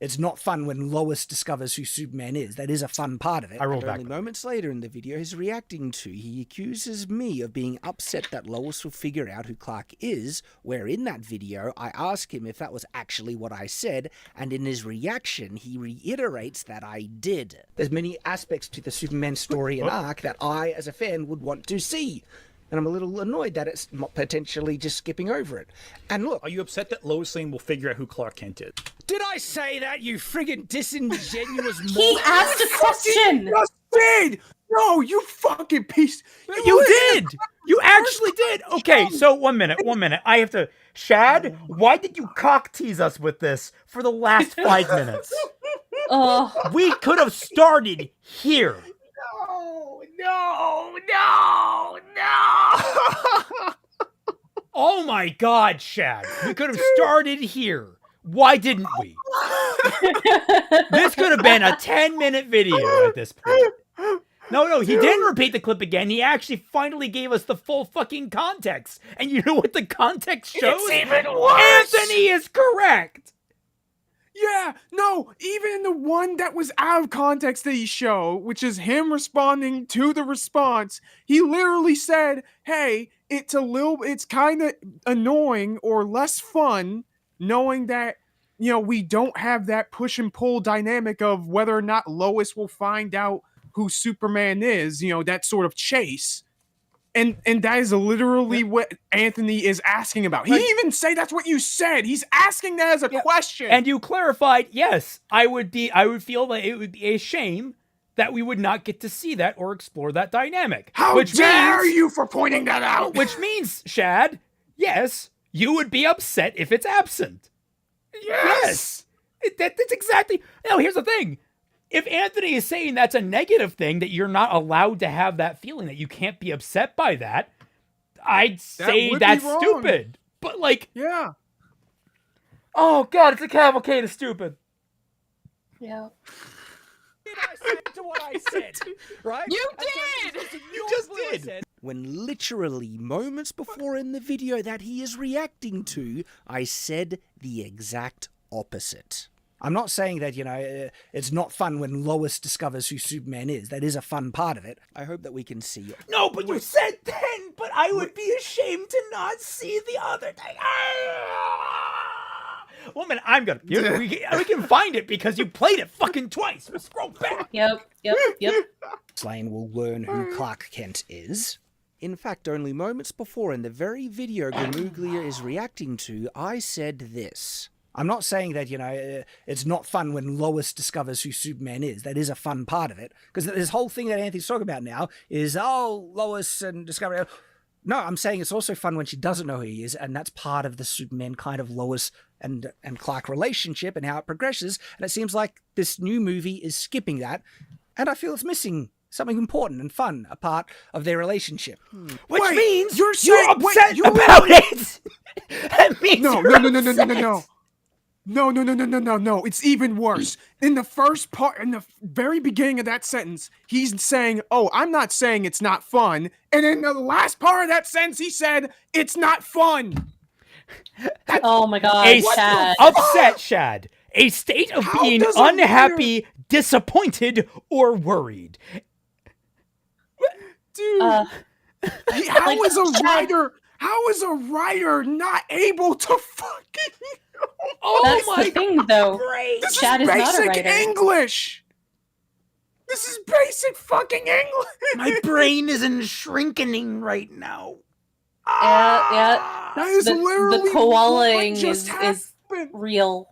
It's not fun when Lois discovers who Superman is. That is a fun part of it.
I rolled back.
Only moments later in the video he's reacting to, he accuses me of being upset that Lois will figure out who Clark is, where in that video I ask him if that was actually what I said, and in his reaction he reiterates that I did. There's many aspects to the Superman story and arc that I, as a fan, would want to see. And I'm a little annoyed that it's potentially just skipping over it. And look...
Are you upset that Lois Lane will figure out who Clark Kent is?
Did I say that, you friggin' disingenuous moron?
He asked a question!
You just did! No, you fucking piece...
You did! You actually did! Okay, so 1 minute. I have to... Shad, why did you cock tease us with this for the last 5 minutes? We could have started here. No! Oh my God, Shad. We could have started here. Why didn't we? This could have been a 10-minute video at this point. No, he didn't repeat the clip again. He actually finally gave us the full fucking context. And you know what the context shows?
It's even worse!
Anthony is correct!
Yeah, no, even the one that was out of context that he showed, which is him responding to the response, he literally said, hey, it's kind of annoying or less fun knowing that, we don't have that push and pull dynamic of whether or not Lois will find out who Superman is, that sort of chase. And that is literally what Anthony is asking about. He didn't even say that's what you said. He's asking that as a question.
And you clarified, yes, I would feel that it would be a shame that we would not get to see that or explore that dynamic.
How dare you for pointing that out?
Which means, Shad, yes, you would be upset if it's absent.
Yes.
That's exactly. No, here's the thing. If Anthony is saying that's a negative thing, that you're not allowed to have that feeling, that you can't be upset by that, I'd say that's stupid. But
yeah.
Oh God, it's a cavalcade of stupid.
Yeah.
Did I say to what I said? Right?
You did!
You just did! When literally moments before in the video that he is reacting to, I said the exact opposite. I'm not saying that, it's not fun when Lois discovers who Superman is. That is a fun part of it. I hope that we can see.
No, but you said then, but I would be ashamed to not see the other thing. Woman, I'm gonna. We can find it because you played it fucking twice. We'll scroll back.
Yep.
Slane will learn who Clark Kent is. In fact, only moments before in the very video Gramuglia is reacting to, I said this. I'm not saying that, it's not fun when Lois discovers who Superman is. That is a fun part of it. Because this whole thing that Anthony's talking about now is, Lois and discovery. No, I'm saying it's also fun when she doesn't know who he is, and that's part of the Superman kind of Lois and Clark relationship and how it progresses. And it seems like this new movie is skipping that, and I feel it's missing something important and fun, a part of their relationship.
Which means
you're
upset about it. That means
No. It's even worse. In the first part, in the very beginning of that sentence, he's saying, I'm not saying it's not fun. And in the last part of that sentence, he said, it's not fun.
Oh my God, Shad.
Upset Shad. A state of being unhappy, disappointed, or worried.
Dude, how is a writer not able to fucking...
That's the thing, though.
This
Shad
is
is not a
basic
writer.
English. This is basic fucking English.
My brain is in shrinking right now.
Yeah.
That is literally
the koalaing
what just
is real.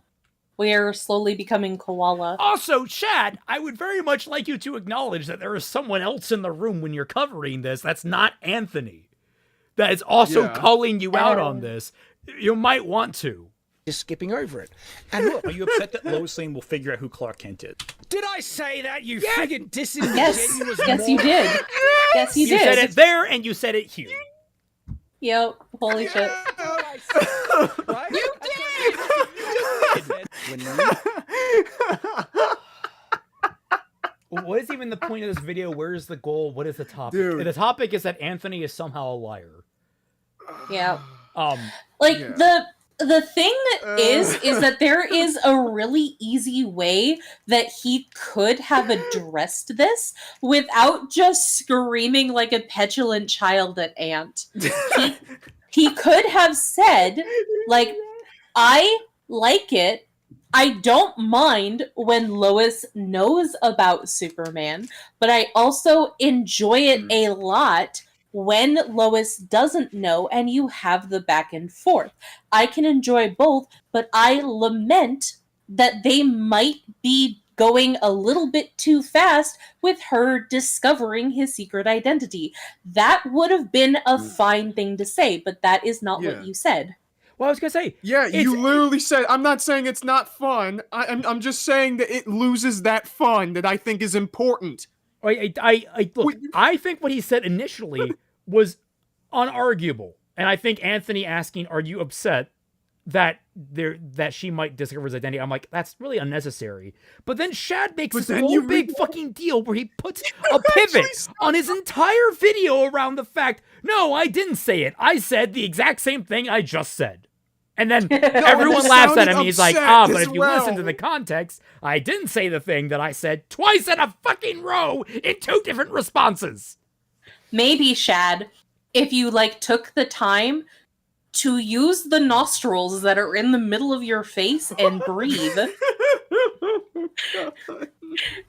We are slowly becoming koala.
Also, Shad, I would very much like you to acknowledge that there is someone else in the room when you're covering this that's not Anthony. That is also calling you out on this. You might want to.
Just skipping over it. And look,
Are you upset that Lois Lane will figure out who Clark Kent is?
did I say that, you friggin' disingenuous
Yes, you did. Yes, you
You
did.
said it there and you said it here.
Yep. Holy shit.
Right?
You did!
What is even the point of this video? Where is the goal? What is the topic?
Dude.
The topic is that Anthony is somehow a liar.
Yeah.
Yeah.
The thing is that there is a really easy way that he could have addressed this without just screaming like a petulant child at Ant. He could have said, I like it. I don't mind when Lois knows about Superman, but I also enjoy it a lot when Lois doesn't know and you have the back and forth. I can enjoy both, but I lament that they might be going a little bit too fast with her discovering his secret identity. That would have been a fine thing to say, but that is not what you said.
Well, I was gonna say,
you literally said, I'm not saying it's not fun. I'm just saying that it loses that fun that I think is important.
Look, I think what he said initially was unarguable. And I think Anthony asking, are you upset that she might discover his identity. I'm like, that's really unnecessary. But then Shad makes this whole big fucking deal where he puts a pivot on his entire video around the fact, no, I didn't say it. I said the exact same thing I just said. And then everyone laughs at him. He's like, but if you listen to the context, I didn't say the thing that I said twice in a fucking row in 2 different responses.
Maybe, Shad, if you took the time to use the nostrils that are in the middle of your face and breathe,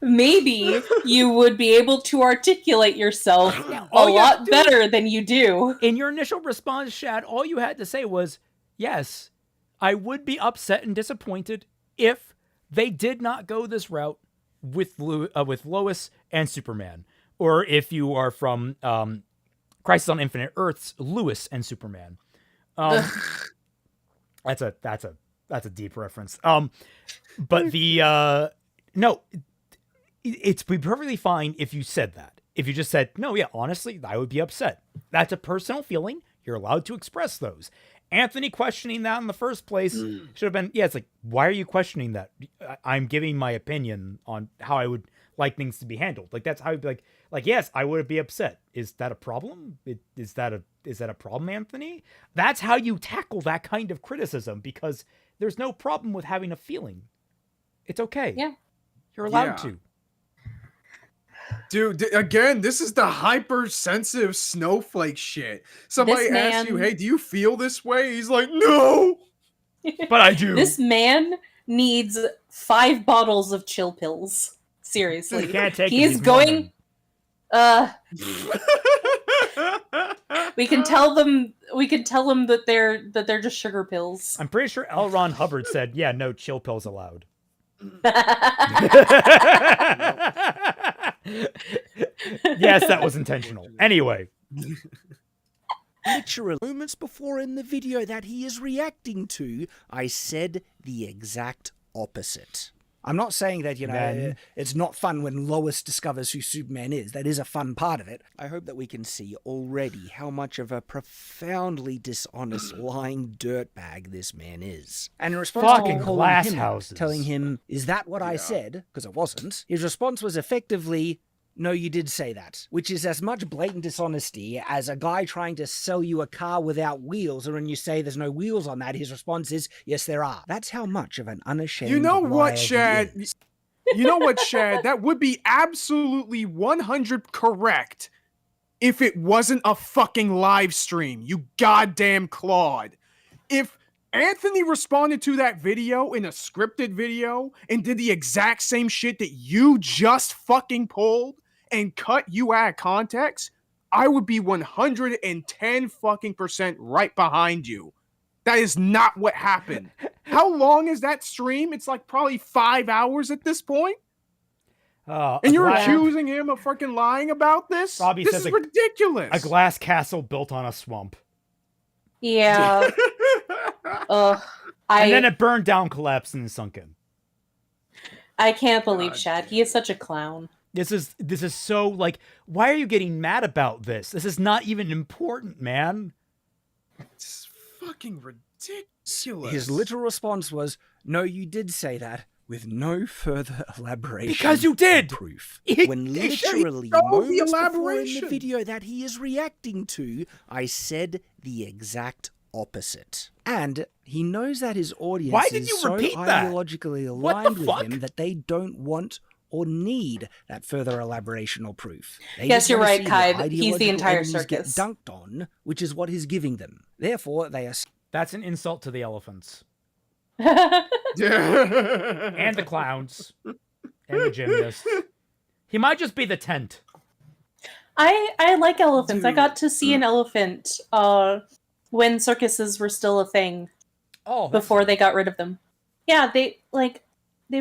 maybe you would be able to articulate yourself a lot better than you do.
In your initial response, Shad, all you had to say was, yes, I would be upset and disappointed if they did not go this route with Lois and Superman, or if you are from Crisis on Infinite Earths, Lois and Superman. That's a deep reference. But the no, it's be perfectly fine if you said that. If you just said, no, yeah, honestly, I would be upset. That's a personal feeling. You're allowed to express those. Anthony questioning that in the first place should have been, yeah, it's like, why are you questioning that? I'm giving my opinion on how I would like things to be handled. Like, that's how I'd be like, yes, I would be upset. Is that a problem? Is that a problem, Anthony? That's how you tackle that kind of criticism, because there's no problem with having a feeling. It's okay.
Yeah.
You're allowed to.
Dude, again, this is the hypersensitive snowflake shit. Somebody asks you, hey, do you feel this way? He's like, no!
But I do.
This man needs 5 bottles of chill pills. Seriously.
You can't take
He's going... we can tell them that they're just sugar pills.
I'm pretty sure L. Ron Hubbard said, yeah, no chill pills allowed. Yes, that was intentional. Anyway.
Literally moments before in the video that he is reacting to, I said the exact opposite. I'm not saying that, it's not fun when Lois discovers who Superman is. That is a fun part of it. I hope that we can see already how much of a profoundly dishonest, lying dirtbag this man is. And in response
Fucking
to calling
glass
him,
houses.
telling him, is that what I said? Because it wasn't. His response was effectively, no, you did say that, which is as much blatant dishonesty as a guy trying to sell you a car without wheels, and when you say there's no wheels on that, his response is, yes, there are. That's how much of an unashamed
You know what,
liar he
Shad?
is.
You know what, Shad? That would be absolutely 100 correct if it wasn't a fucking live stream, you goddamn Claude. If Anthony responded to that video in a scripted video and did the exact same shit that you just fucking pulled and cut you out of context, I would be 110 fucking % right behind you. That is not what happened. How long is that stream? It's like probably 5 hours at this point. And you're accusing him of fucking lying about this?
Robbie
This
says
is ridiculous.
A glass castle built on a swamp.
Yeah.
And then it burned down, collapsed, and sunk in.
I can't believe Shad. He is such a clown.
This is so, like, why are you getting mad about this? This is not even important, man.
It's fucking ridiculous.
His literal response was, no, you did say that, with no further elaboration.
Because you did!
Or proof.
He
When literally moments before in the video that he is reacting to, I said the exact opposite. And he knows that his audience
Why did
is
you
so
repeat that?
ideologically
What
aligned
the
with
fuck?
him that they don't want or need that further elaboration or proof. They
Yes,
just
you're
wanna
right,
see
Kai.
their
He's the
ideological
entire
enemies get
circus.
dunked on, which is what he's giving them. Therefore, they are...
That's an insult to the elephants.
Yeah.
And the clowns. And the gymnasts. He might just be the tent.
I like elephants.
Dude.
I got to see an elephant when circuses were still a thing before they got rid of them. Yeah, they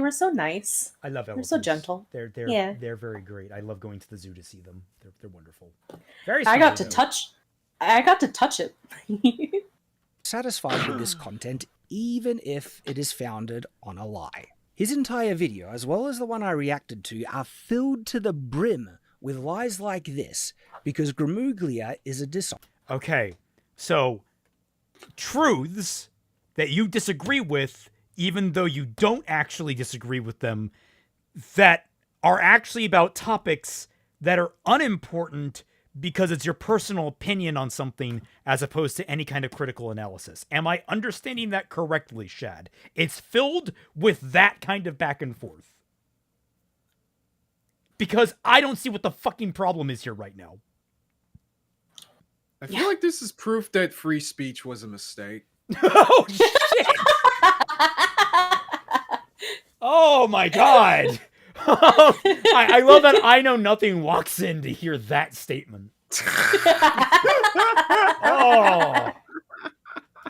were so nice.
I love elephants.
They're so gentle.
They're very great. I love going to the zoo to see them. They're wonderful. Very.
I got to
scary, though.
touch it.
satisfied with this content, even if it is founded on a lie. His entire video, as well as the one I reacted to, are filled to the brim with lies like this, because Gramuglia is a dishonest.
Okay, so truths that you disagree with, even though you don't actually disagree with them, that are actually about topics that are unimportant because it's your personal opinion on something as opposed to any kind of critical analysis. Am I understanding that correctly, Shad? It's filled with that kind of back and forth. Because I don't see what the fucking problem is here right now.
I feel like this is proof that free speech was a mistake.
Oh, shit! Oh, my God! I love that I Know Nothing walks in to hear that statement. Oh!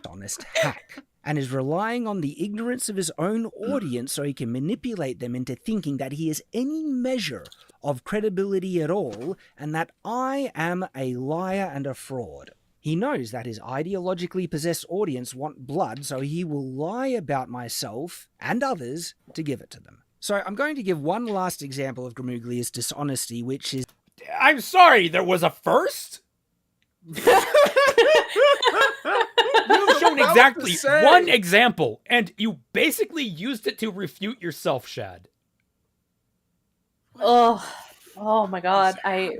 Honest hack, and is relying on the ignorance of his own audience so he can manipulate them into thinking that he has any measure of credibility at all, and that I am a liar and a fraud. He knows that his ideologically possessed audience want blood, so he will lie about myself and others to give it to them. So I'm going to give one last example of Gramuglia's dishonesty, which is...
I'm sorry, there was a first? You've shown exactly one example, and you basically used it to refute yourself, Shad.
Oh my God! I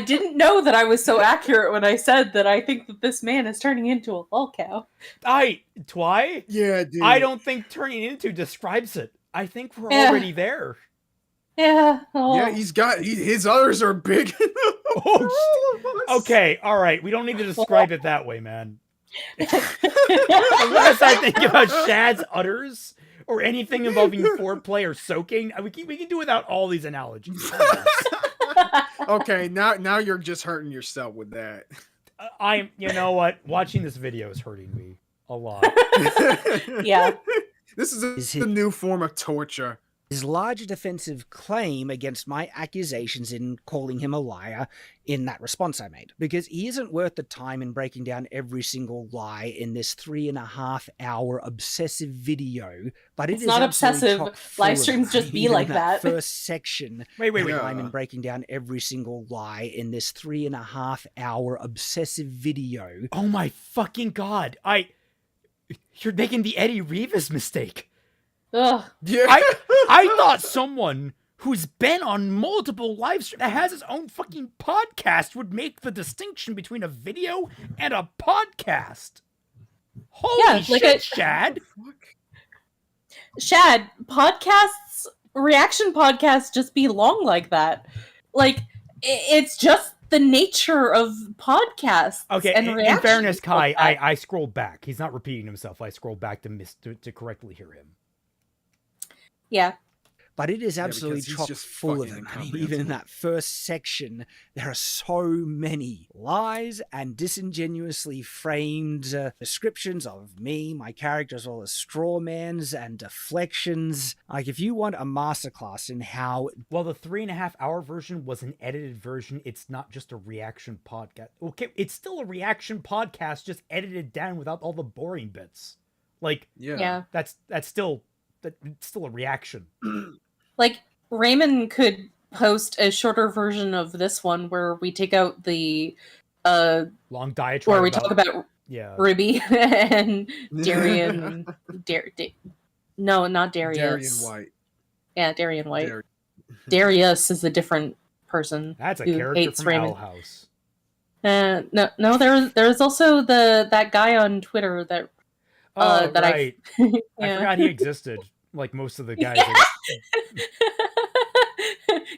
didn't know that I was so accurate when I said that I think that this man is turning into a lol cow.
Twy?
Yeah, dude.
I don't think turning into describes it. I think we're already there.
Yeah.
Yeah, his udders are big.
Okay, all right. We don't need to describe it that way, man. Unless I think about Shad's udders or anything involving foreplay or soaking, we can do without all these analogies.
Okay, now you're just hurting yourself with that.
You know what? Watching this video is hurting me a lot.
Yeah.
This is a new form of torture.
His larger defensive claim against my accusations in calling him a liar in that response I made. Because he isn't worth the time in breaking down every single lie in this 3.5-hour obsessive video. But
it's not obsessive. Live streams just be like that.
First section.
Wait.
Time in breaking down every single lie in this 3.5-hour obsessive video.
Oh my fucking God. You're making the Eddie Rivas mistake.
Ugh.
Yeah.
I thought someone who's been on multiple live streams, that has his own fucking podcast, would make the distinction between a video and a podcast. Holy shit, Shad.
Shad, reaction podcasts just be long like that. Like, it's just the nature of podcasts.
Okay,
and
in fairness, Kai, I scrolled back. He's not repeating himself. I scrolled back to correctly hear him.
Yeah.
But it is absolutely chock full of them. Even in that first section, there are so many lies and disingenuously framed descriptions of me, my character, as well as strawmans and deflections. Like, if you want a masterclass in how...
Well, the 3.5-hour version was an edited version. It's not just a reaction podcast. Okay, it's still a reaction podcast, just edited down without all the boring bits. Like,
yeah.
That's still a reaction.
Like, Raymond could post a shorter version of this one where we take out the
long diatribe
where we talk about Ruby and Darian. No, not Darius.
Daren White.
Yeah, Daren White. Darius is a different person.
That's a
who
character
hates
from
Raymond.
Owl House.
No. There's also that guy on Twitter that. That
right.
I
forgot he existed. Like most of the guys.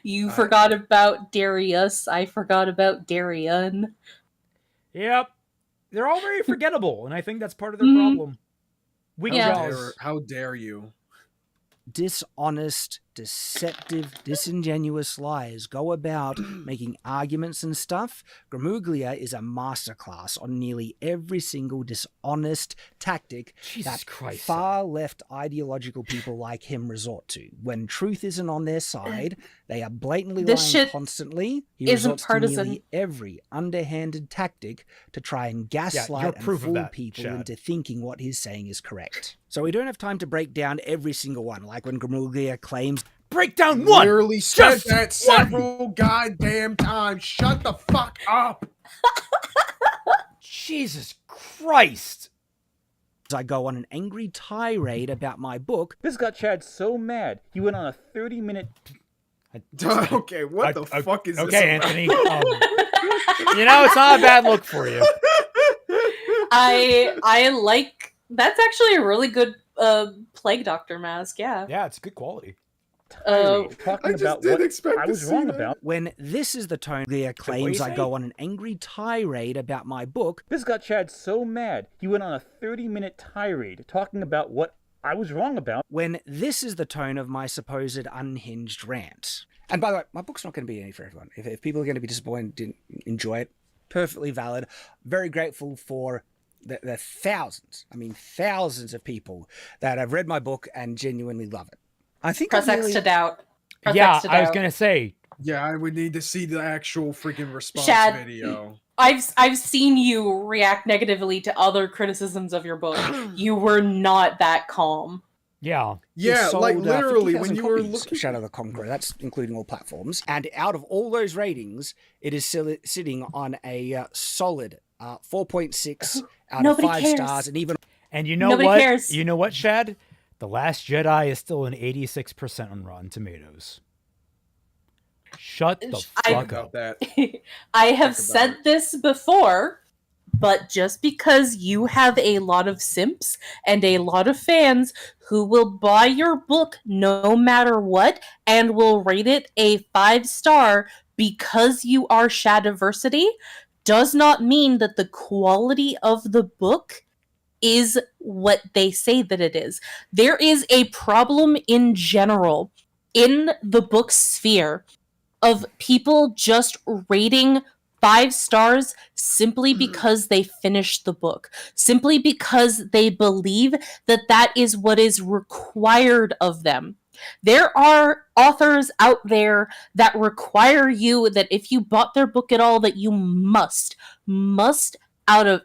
You forgot about Darius. I forgot about Darian.
Yep. They're all very forgettable, and I think that's part of their problem.
How dare you?
Dishonest, deceptive, disingenuous liars go about making arguments and stuff. Gramuglia is a masterclass on nearly every single dishonest tactic that far-left ideological people like him resort to. When truth isn't on their side, they are blatantly lying constantly. He resorts to nearly every underhanded tactic to try and gaslight and fool people into thinking what he's saying is correct. So we don't have time to break down every single one, like when Gramuglia claims...
Break down one!
Literally said that several goddamn times. Shut the fuck up!
Jesus Christ!
I go on an angry tirade about my book.
This got Chad so mad, he went on a 30-minute...
Okay, what the fuck is this?
Okay, Anthony. It's not a bad look for you.
I like. That's actually a really good Plague Doctor mask. Yeah.
Yeah, it's good quality.
Talking about what I was wrong about.
When this is the tone Leah claims I go on an angry tirade about my book.
This got Chad so mad, he went on a 30-minute tirade talking about what I was wrong about.
When this is the tone of my supposed unhinged rant. And by the way, my book's not going to be any for everyone. If people are going to be disappointed, didn't enjoy it, perfectly valid. Very grateful for the thousands of people that have read my book and genuinely love it. I think
Press X to doubt. Press
Yeah,
X to
I was
doubt.
going to say.
Yeah, I would need to see the actual freaking response
Shad,
video.
I've seen you react negatively to other criticisms of your book. You were not that calm.
Yeah.
Yeah,
sold,
like literally
50,000
when you were
copies
looking
of Shadow the Conqueror, that's including all platforms. And out of all those ratings, it is still sitting on a solid 4.6 out
Nobody
of 5
cares.
stars, and even.
And you know
Nobody
what?
cares.
You know what, Shad? The Last Jedi is still an 86% on Rotten Tomatoes. Shut the fuck up.
that.
I have said this before, but just because you have a lot of simps and a lot of fans who will buy your book no matter what and will rate it a 5-star because you are Shadiversity does not mean that the quality of the book is what they say that it is. There is a problem in general in the book sphere of people just rating 5 stars simply because they finished the book, simply because they believe that that is what is required of them. There are authors out there that require you that if you bought their book at all, that you must out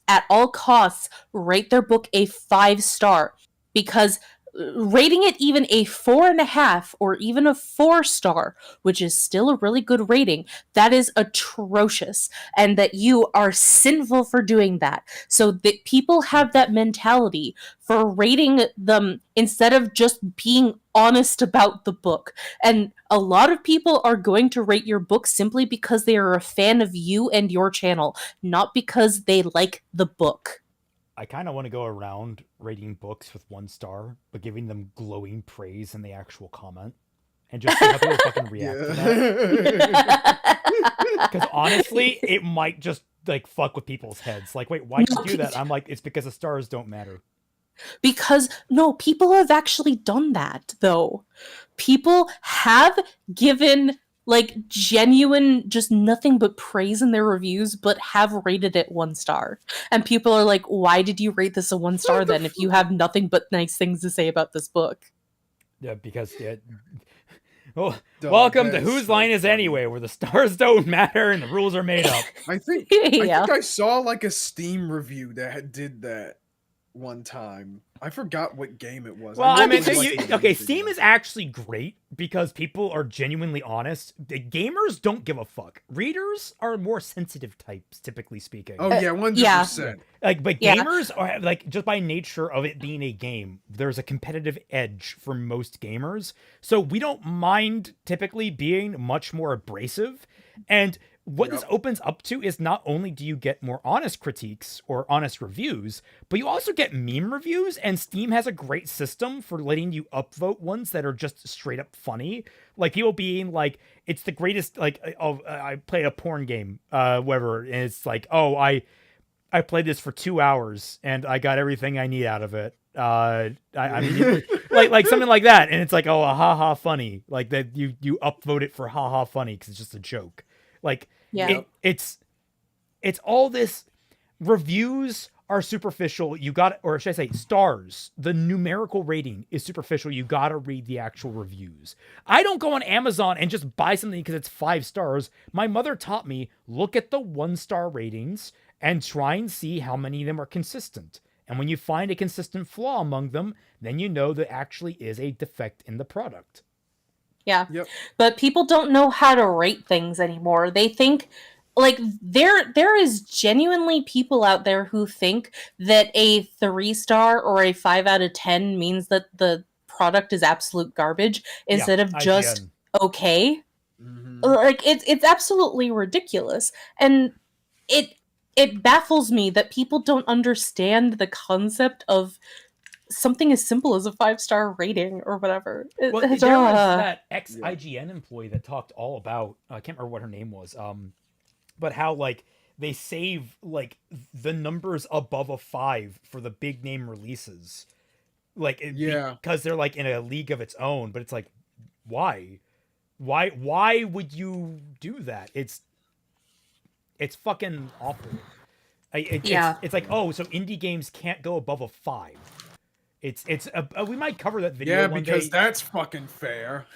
at all costs rate their book a 5-star, because rating it even a 4.5 or even a 4-star, which is still a really good rating, that is atrocious, and that you are sinful for doing that. So that people have that mentality for rating them instead of just being honest about the book. And a lot of people are going to rate your book simply because they are a fan of you and your channel, not because they like the book.
I kind of want to go around rating books with 1 star, but giving them glowing praise in the actual comment, and just see how people fucking react to that. Because honestly, it might just like fuck with people's heads. Like, wait, why do you do that? I'm like, it's because the stars don't matter.
Because no, people have actually done that though. People have given like genuine, just nothing but praise in their reviews, but have rated it 1 star. And people are like, why did you rate this a 1 star then if you have nothing but nice things to say about this book?
Yeah, because well, welcome to Whose Line Is Anyway, where the stars don't matter and the rules are made up.
I think I saw like a Steam review that did that one time. I forgot what game it was.
Well, I mean,
okay,
Steam is actually great because people are genuinely honest. The gamers don't give a fuck. Readers are more sensitive types, typically speaking.
Oh yeah, 100%.
Like, but gamers are like, just by nature of it being a game, there's a competitive edge for most gamers. So we don't mind typically being much more abrasive. And what this opens up to is not only do you get more honest critiques or honest reviews, but you also get meme reviews, and Steam has a great system for letting you upvote ones that are just straight up funny. Like people being like, it's the greatest, like, oh, I played a porn game, whatever, and it's like, oh, I played this for 2 hours and I got everything I need out of it. I mean, like something like that, and it's like, oh, haha funny, like that you upvote it for haha funny because it's just a joke. Like, it's all this. Reviews are superficial. You got, or should I say, stars. The numerical rating is superficial. You got to read the actual reviews. I don't go on Amazon and just buy something because it's 5 stars. My mother taught me, look at the 1-star ratings and try and see how many of them are consistent. And when you find a consistent flaw among them, then you know there actually is a defect in the product.
Yeah. Yep. But people don't know how to rate things anymore. They think like there is genuinely people out there who think that a 3-star or a 5 out of 10 means that the product is absolute garbage instead of just
IGN.
okay.
Mhm.
Like it's absolutely ridiculous, and it baffles me that people don't understand the concept of something as simple as a 5-star rating or whatever.
Well, there was that ex-IGN employee that talked all about, I can't remember what her name was, but how, like, they save, like, the numbers above a 5 for the big name releases. Like, because they're, like, in a league of its own, but it's like, why? Why would you do that? It's fucking awful. It's like, oh, so indie games can't go above a 5. We might cover that video.
Yeah,
one
because
day.
that's fucking fair.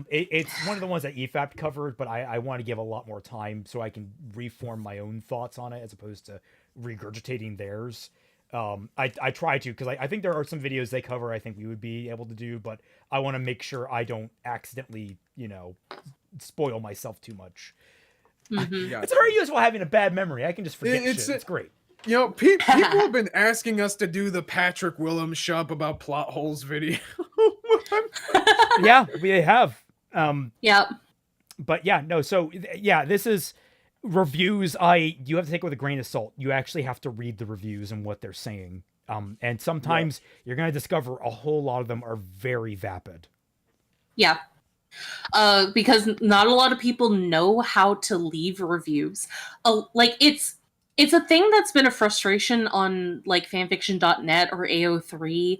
It's one of the ones that EFAP covered, but I want to give a lot more time so I can reform my own thoughts on it as opposed to regurgitating theirs. I try to, because I think there are some videos they cover I think we would be able to do, but I want to make sure I don't accidentally, spoil myself too much.
Mm-hmm.
It's very useful having a bad memory. I can just forget shit. It's great.
People have been asking us to do the Patrick Willems shop about plot holes video.
Yeah, we have.
Yep.
But yeah, no. So yeah, this is reviews. You have to take with a grain of salt. You actually have to read the reviews and what they're saying. And sometimes you're gonna discover a whole lot of them are very vapid.
Yeah. Because not a lot of people know how to leave reviews. Like it's a thing that's been a frustration on like fanfiction.net or AO3.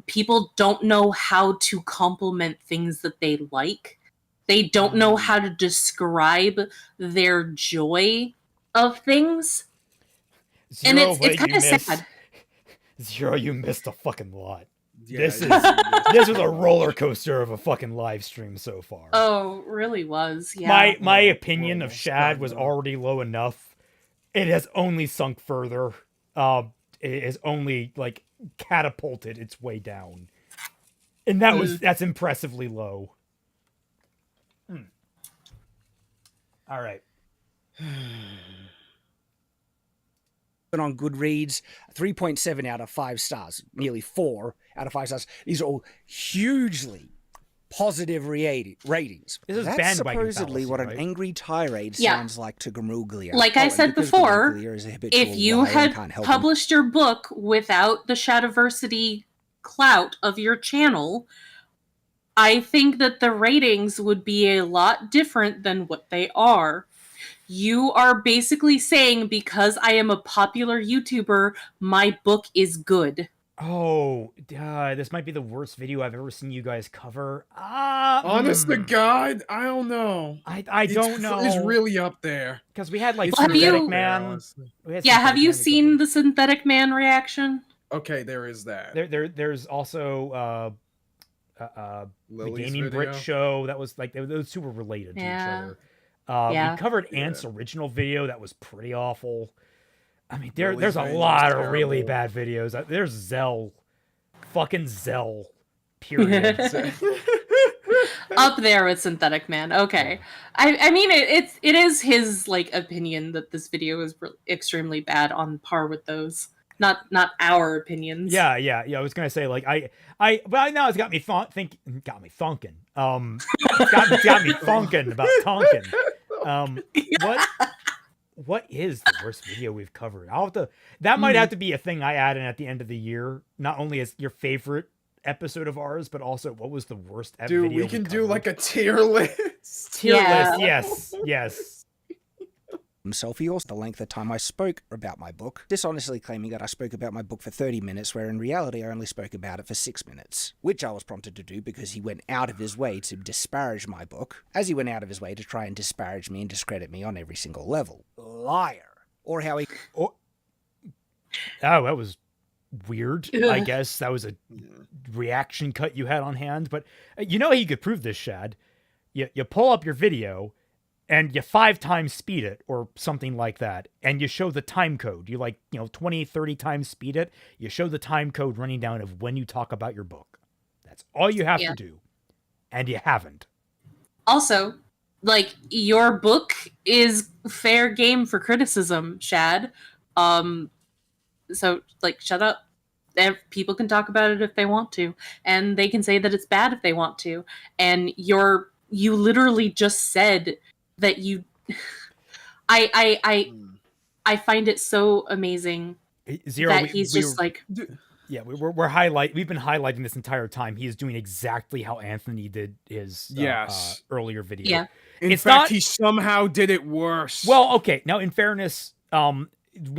People don't know how to compliment things that they like. They don't know how to describe their joy of things.
Zero,
and it's kind of sad.
Zero, you missed a fucking lot.
Yeah,
This was a roller coaster of a fucking live stream so far.
Oh, really was. Yeah.
My opinion of Shad was already low enough. It has only sunk further. It has only like catapulted its way down, and that's impressively low. All right.
On Goodreads, 3.7 out of 5 stars, nearly 4 out of 5 stars. These are all hugely positive ratings.
This is
That's
bandwagon
supposedly
fallacy,
what
right?
an angry tirade
Yeah.
sounds like to Gramuglia.
Like I
and
said
because
before,
Gramuglia is a habitual
if you
liar and
had
can't help
published your book without the Shadiversity clout of your channel, I think that the ratings would be a lot different than what they are. You are basically saying because I am a popular YouTuber, my book is good.
Oh, this might be the worst video I've ever seen you guys cover.
Honest to God, I don't know.
I don't know.
It's really up there.
Because we had like
Well, have
Synthetic
you-
Man.
Have you seen the Synthetic Man reaction?
Okay, there is that.
There's also the
Lily's
Gaming
video.
Brit show that was like those two were related to each
Yeah.
other.
Yeah.
We covered Ant's original video that was pretty awful. I mean,
Lily's
there's a
video
lot
was
of really
terrible.
bad videos. There's Zell, fucking Zell, period.
Up there with Synthetic Man. Okay. I mean it is his like opinion that this video is extremely bad, on par with those. Not our opinions.
Yeah. I was gonna say like but now it's got me thinking. Got me thunking. Got me funking about Tonkin. What is the worst video we've covered? That might have to be a thing I add in at the end of the year. Not only as your favorite episode of ours, but also what was the worst
Dude,
video
we can do
covered?
like a tier list.
Tier
Yeah.
list. Yes.
himself. He also the length of time I spoke about my book, dishonestly claiming that I spoke about my book for 30 minutes, where in reality I only spoke about it for 6 minutes, which I was prompted to do because he went out of his way to disparage my book, as he went out of his way to try and disparage me and discredit me on every single level. Liar. Or how he...
Oh, that was weird. I guess that was a reaction cut you had on hand, but you know how you could prove this, Shad? You pull up your video and you 5 times speed it or something like that, and you show the time code. You 20, 30 times speed it. You show the time code running down of when you talk about your book. That's all you have to do. And you haven't.
Also, like, your book is fair game for criticism, Shad. So, like, shut up. People can talk about it if they want to, and they can say that it's bad if they want to. And you literally just said that you. I find it so amazing
Zero,
that he's just like.
Yeah, we've been highlighting this entire time. He is doing exactly how Anthony did his earlier video.
Yeah.
In fact, he somehow did it worse.
Well, okay. Now, in fairness, one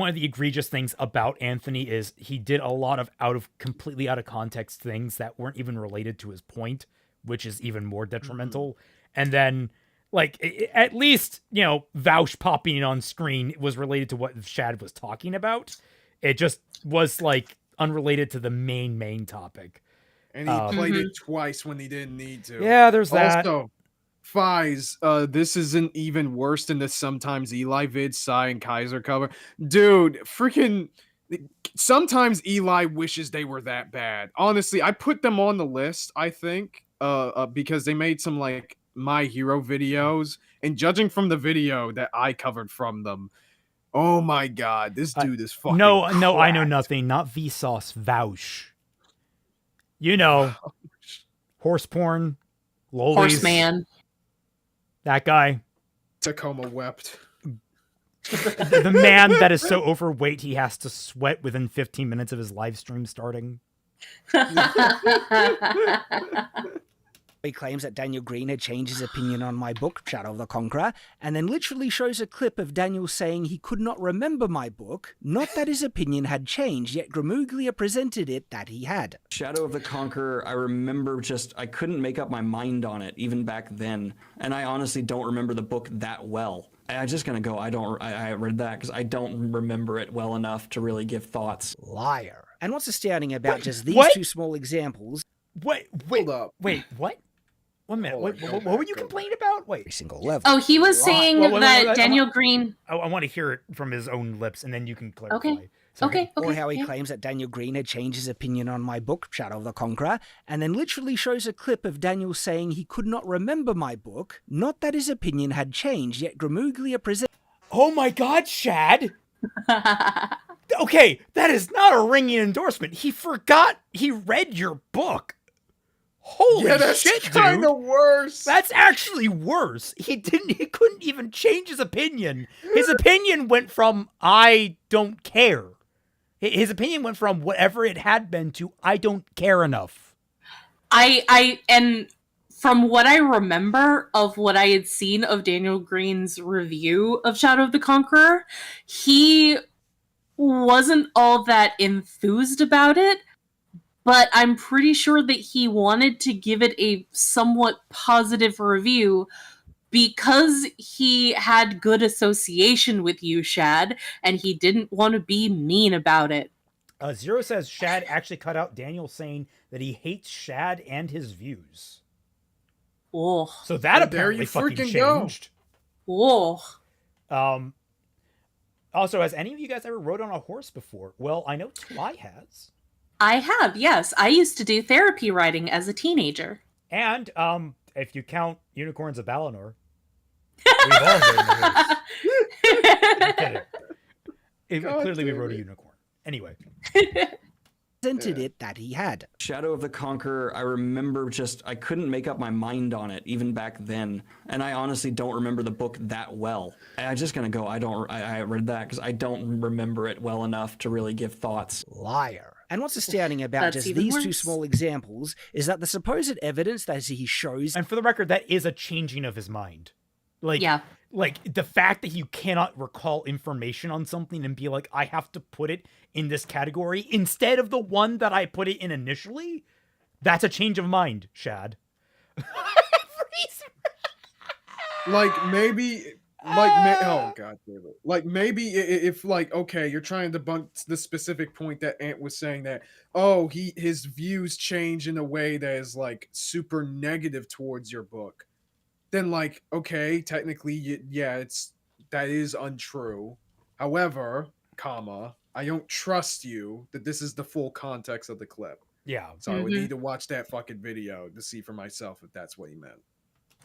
of the egregious things about Anthony is he did a lot of completely out of context things that weren't even related to his point, which is even more detrimental. And then, like, at least, Vouch popping on screen was related to what Shad was talking about. It just was, like, unrelated to the main topic.
And he played it twice when he didn't need to.
Yeah, there's that.
Also, Fies, this isn't even worse than the Sometimes Eli vid, Psy and Kaiser cover. Dude, freaking... Sometimes Eli wishes they were that bad. Honestly, I put them on the list, I think, because they made some, like, My Hero videos. And judging from the video that I covered from them, oh my god, this dude is fucking
No,
cracked.
I know nothing. Not Vsauce, Vouch. Horse porn, lolies.
Horseman.
That guy.
Tacoma wept.
The man that is so overweight he has to sweat within 15 minutes of his live stream starting.
He claims that Daniel Green had changed his opinion on my book, Shadow of the Conqueror, and then literally shows a clip of Daniel saying he could not remember my book, not that his opinion had changed, yet Gramuglia presented it that he had.
Shadow of the Conqueror, I remember I couldn't make up my mind on it, even back then, and I honestly don't remember the book that well. I'm just gonna go, I read that because I don't remember it well enough to really give thoughts.
Liar. And what's astounding about just these two small examples...
Hold up. Wait, what? 1 minute. What were you complaining about? Wait.
Every single level.
Oh, he was saying that Daniel Green...
I want to hear it from his own lips, and then you can clarify.
Okay.
Sorry.
Okay.
Or how he claims that Daniel Green had changed his opinion on my book, Shadow of the Conqueror, and then literally shows a clip of Daniel saying he could not remember my book, not that his opinion had changed, yet Gramuglia presented...
Oh my god, Shad! Okay, that is not a ringing endorsement. He forgot he read your book. Holy
that's
shit, dude.
kind of worse.
That's actually worse. He couldn't even change his opinion. His opinion went from I don't care. His opinion went from whatever it had been to I don't care enough.
And from what I remember of what I had seen of Daniel Green's review of Shadow of the Conqueror, he wasn't all that enthused about it, but I'm pretty sure that he wanted to give it a somewhat positive review because he had good association with you, Shad, and he didn't want to be mean about it.
Zero says Shad actually cut out Daniel saying that he hates Shad and his views.
Oh.
So that apparently fucking changed.
Oh.
Also, has any of you guys ever rode on a horse before? Well, I know Twi has.
I have, yes. I used to do therapy riding as a teenager.
And, if you count Unicorns of Balinor, we've all ridden a horse. Clearly we rode a unicorn. Anyway.
Presented it that he had.
Shadow of the Conqueror, I remember I couldn't make up my mind on it, even back then, and I honestly don't remember the book that well. I'm just gonna go, I read that because I don't remember it well enough to really give thoughts.
Liar. And what's astounding about just these two small examples is that the supposed evidence that he shows...
And for the record, that is a changing of his mind. Like the fact that you cannot recall information on something and be like, I have to put it in this category instead of the one that I put it in initially, that's a change of mind, Shad.
Oh god damn it. Like maybe if like, okay, you're trying to debunk the specific point that Ant was saying that, his views change in a way that is like super negative towards your book, then like, okay, technically, that is untrue. However, I don't trust you that this is the full context of the clip.
Yeah.
So I would need to watch that fucking video to see for myself if that's what he meant.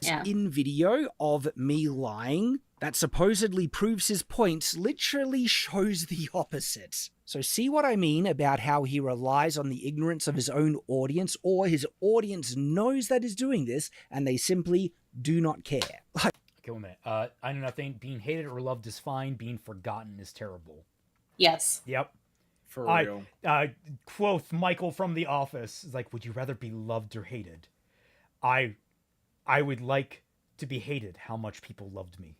Yeah.
in video of me lying that supposedly proves his points literally shows the opposite. So see what I mean about how he relies on the ignorance of his own audience, or his audience knows that he's doing this and they simply do not care.
Okay, wait a minute. I know nothing. Being hated or loved is fine. Being forgotten is terrible.
Yes.
Yep.
For real.
Quoth Michael from The Office. Is like, would you rather be loved or hated? I would like to be hated. How much people loved me.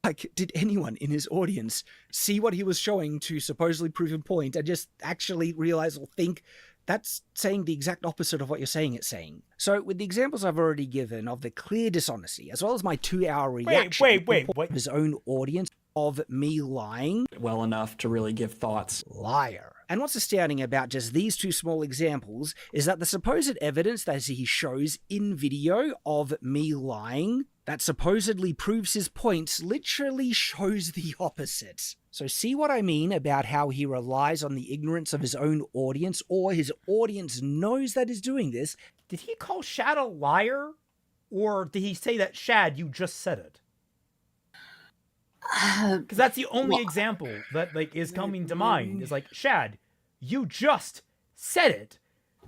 Like, did anyone in his audience see what he was showing to supposedly prove a point and just actually realize or think that's saying the exact opposite of what you're saying it's saying? So with the examples I've already given of the clear dishonesty, as well as my 2-hour reaction
wait.
of his own audience of me lying
Well enough to really give thoughts.
liar. And what's astounding about just these two small examples is that the supposed evidence that he shows in video of me lying that supposedly proves his points literally shows the opposite. So see what I mean about how he relies on the ignorance of his own audience, or his audience knows that he's doing this.
Did he call Shad a liar? Or did he say that, Shad, you just said it? Because that's the only example that is coming to mind. Is like, Shad, you just said it.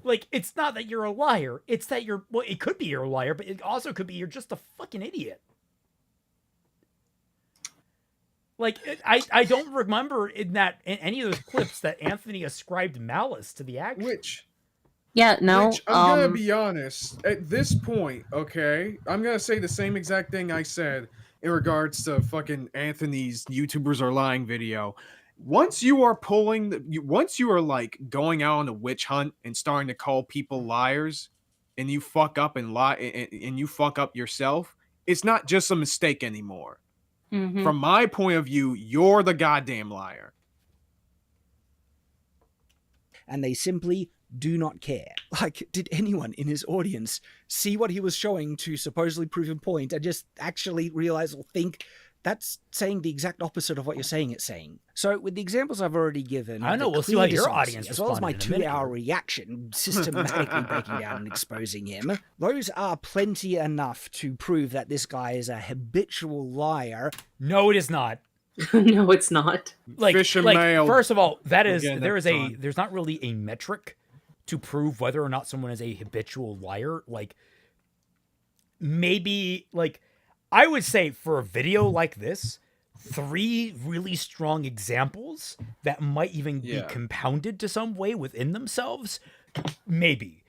Like, it's not that you're a liar. It's that you're... Well, it could be you're a liar, but it also could be you're just a fucking idiot. Like, I don't remember in any of those clips that Anthony ascribed malice to the action.
Yeah, no.
I'm gonna be honest. At this point, okay, I'm gonna say the same exact thing I said in regards to fucking Anthony's YouTubers Are Lying video. Once you are once you are like going out on a witch hunt and starting to call people liars, and you fuck up and lie and you fuck up yourself, it's not just a mistake anymore.
Mm-hmm.
From my point of view, you're the goddamn liar.
And they simply do not care. Like, did anyone in his audience see what he was showing to supposedly prove a point and just actually realize or think that's saying the exact opposite of what you're saying it's saying? So with the examples I've already given,
I know,
the
we'll see
clear
what your
dishonesty,
audience
as well as my
responded in a minute
2-hour
here.
reaction systematically breaking down and exposing him, those are plenty enough to prove that this guy is a habitual liar.
No, it is not.
No, it's not.
Fish and mail.
First of all, that is
Again,
there's not really a metric to prove whether or not someone is a habitual liar. Like, maybe, like, I would say for a video like this, 3 really strong examples that might even be compounded to some way within themselves, maybe.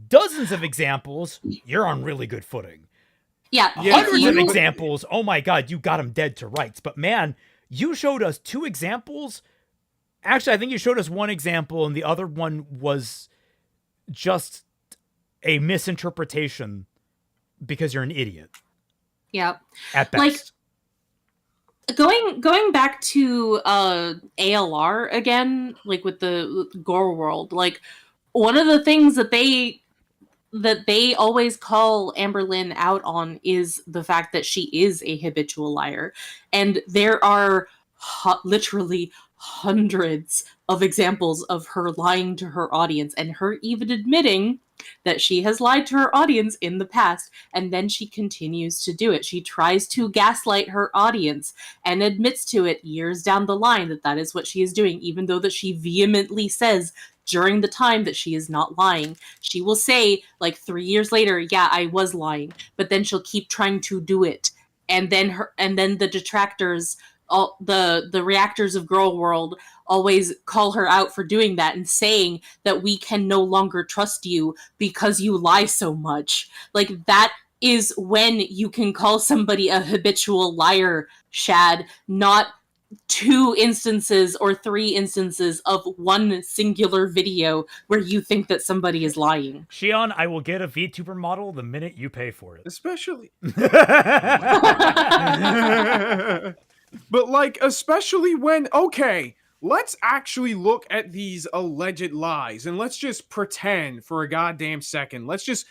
Dozens of examples, you're on really good footing.
Yeah.
Hundreds of examples, oh my god, you got them dead to rights. But man, you showed us 2 examples. Actually, I think you showed us 1 example, and the other one was just a misinterpretation because you're an idiot.
Yeah.
At best.
Like, going back to ALR again, like with the Gore World, like one of the things that they always call Amberlynn out on is the fact that she is a habitual liar. And there are literally hundreds of examples of her lying to her audience, and her even admitting that she has lied to her audience in the past, and then she continues to do it. She tries to gaslight her audience and admits to it years down the line that is what she is doing, even though that she vehemently says during the time that she is not lying. She will say, like, 3 years later, yeah, I was lying, but then she'll keep trying to do it. And then the detractors, all the reactors of Girl World, always call her out for doing that and saying that we can no longer trust you because you lie so much. Like, that is when you can call somebody a habitual liar, Shad, not 2 instances or 3 instances of 1 singular video where you think that somebody is lying.
Shion, I will get a VTuber model the minute you pay for it.
Especially... But, like, especially when... Okay, let's actually look at these alleged lies, and let's just pretend for a goddamn second. Let's just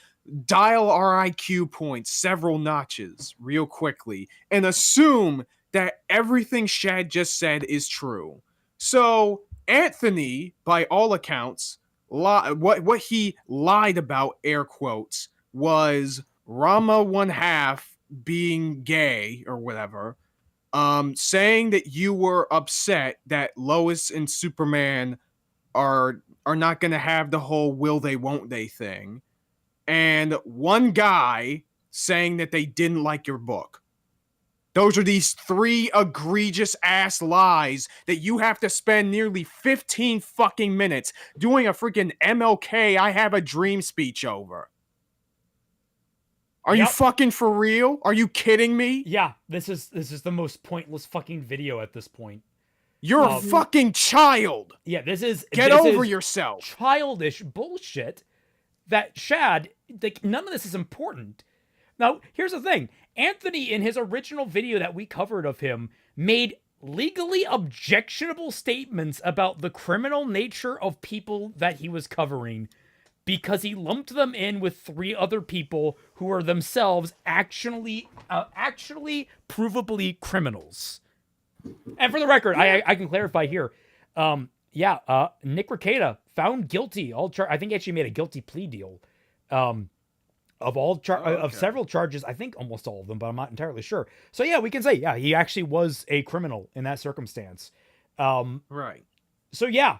dial our IQ points several notches real quickly and assume that everything Shad just said is true. So, Anthony, by all accounts, what he lied about, air quotes, was Rama one half being gay or whatever, saying that you were upset that Lois and Superman are not going to have the whole will they won't they thing, and one guy saying that they didn't like your book. Those are these 3 egregious ass lies that you have to spend nearly 15 fucking minutes doing a freaking MLK I have a dream speech over. Are you fucking for real? Are you kidding me?
Yeah, this is the most pointless fucking video at this point.
You're a fucking child.
Yeah, this
Get over yourself.
Childish bullshit that Shad, like, none of this is important. Now, here's the thing. Anthony, in his original video that we covered of him, made legally objectionable statements about the criminal nature of people that he was covering because he lumped them in with 3 other people who are themselves actually provably criminals. And for the record, I can clarify here. Nick Rekieta found guilty. I think he actually made a guilty plea deal. Of several charges, I think almost all of them, but I'm not entirely sure. So yeah, we can say, yeah, he actually was a criminal in that circumstance.
Right.
So yeah,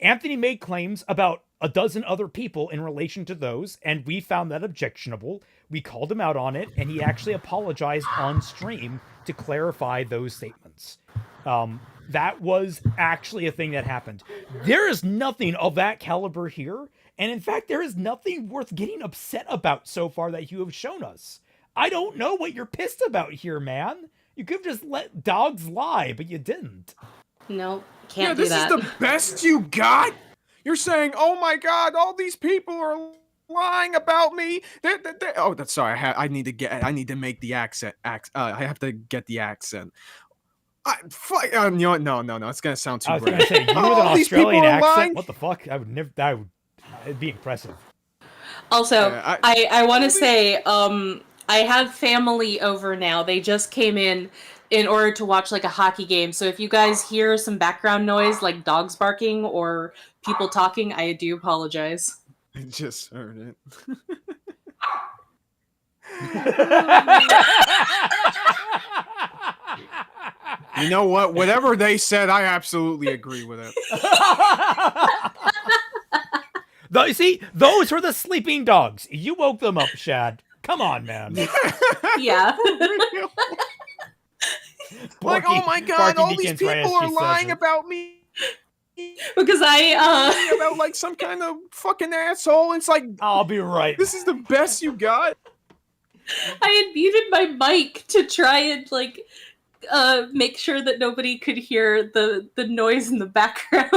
Anthony made claims about a dozen other people in relation to those, and we found that objectionable. We called him out on it, and he actually apologized on stream to clarify those statements. That was actually a thing that happened. There is nothing of that caliber here. And in fact, there is nothing worth getting upset about so far that you have shown us. I don't know what you're pissed about here, man. You could have just let dogs lie, but you didn't.
No, can't do that.
This is the best you got? You're saying, oh my god, all these people are lying about me. Oh, that's sorry. I need to make the accent. I have to get the accent. You know what? No. It's gonna sound too great.
I was gonna say, you with an Australian accent? What the fuck? I would never. It'd be impressive.
Also, I want to say, I have family over now. They just came in order to watch like a hockey game. So if you guys hear some background noise, like dogs barking or people talking, I do apologize.
I just heard it. You know what? Whatever they said, I absolutely agree with it.
You see, those were the sleeping dogs. You woke them up, Shad. Come on, man.
Yeah.
Like, oh my god, all these people are lying about me.
Because
about like some kind of fucking asshole. It's like,
I'll be right.
This is the best you got.
I had muted my mic to try and like make sure that nobody could hear the noise in the background.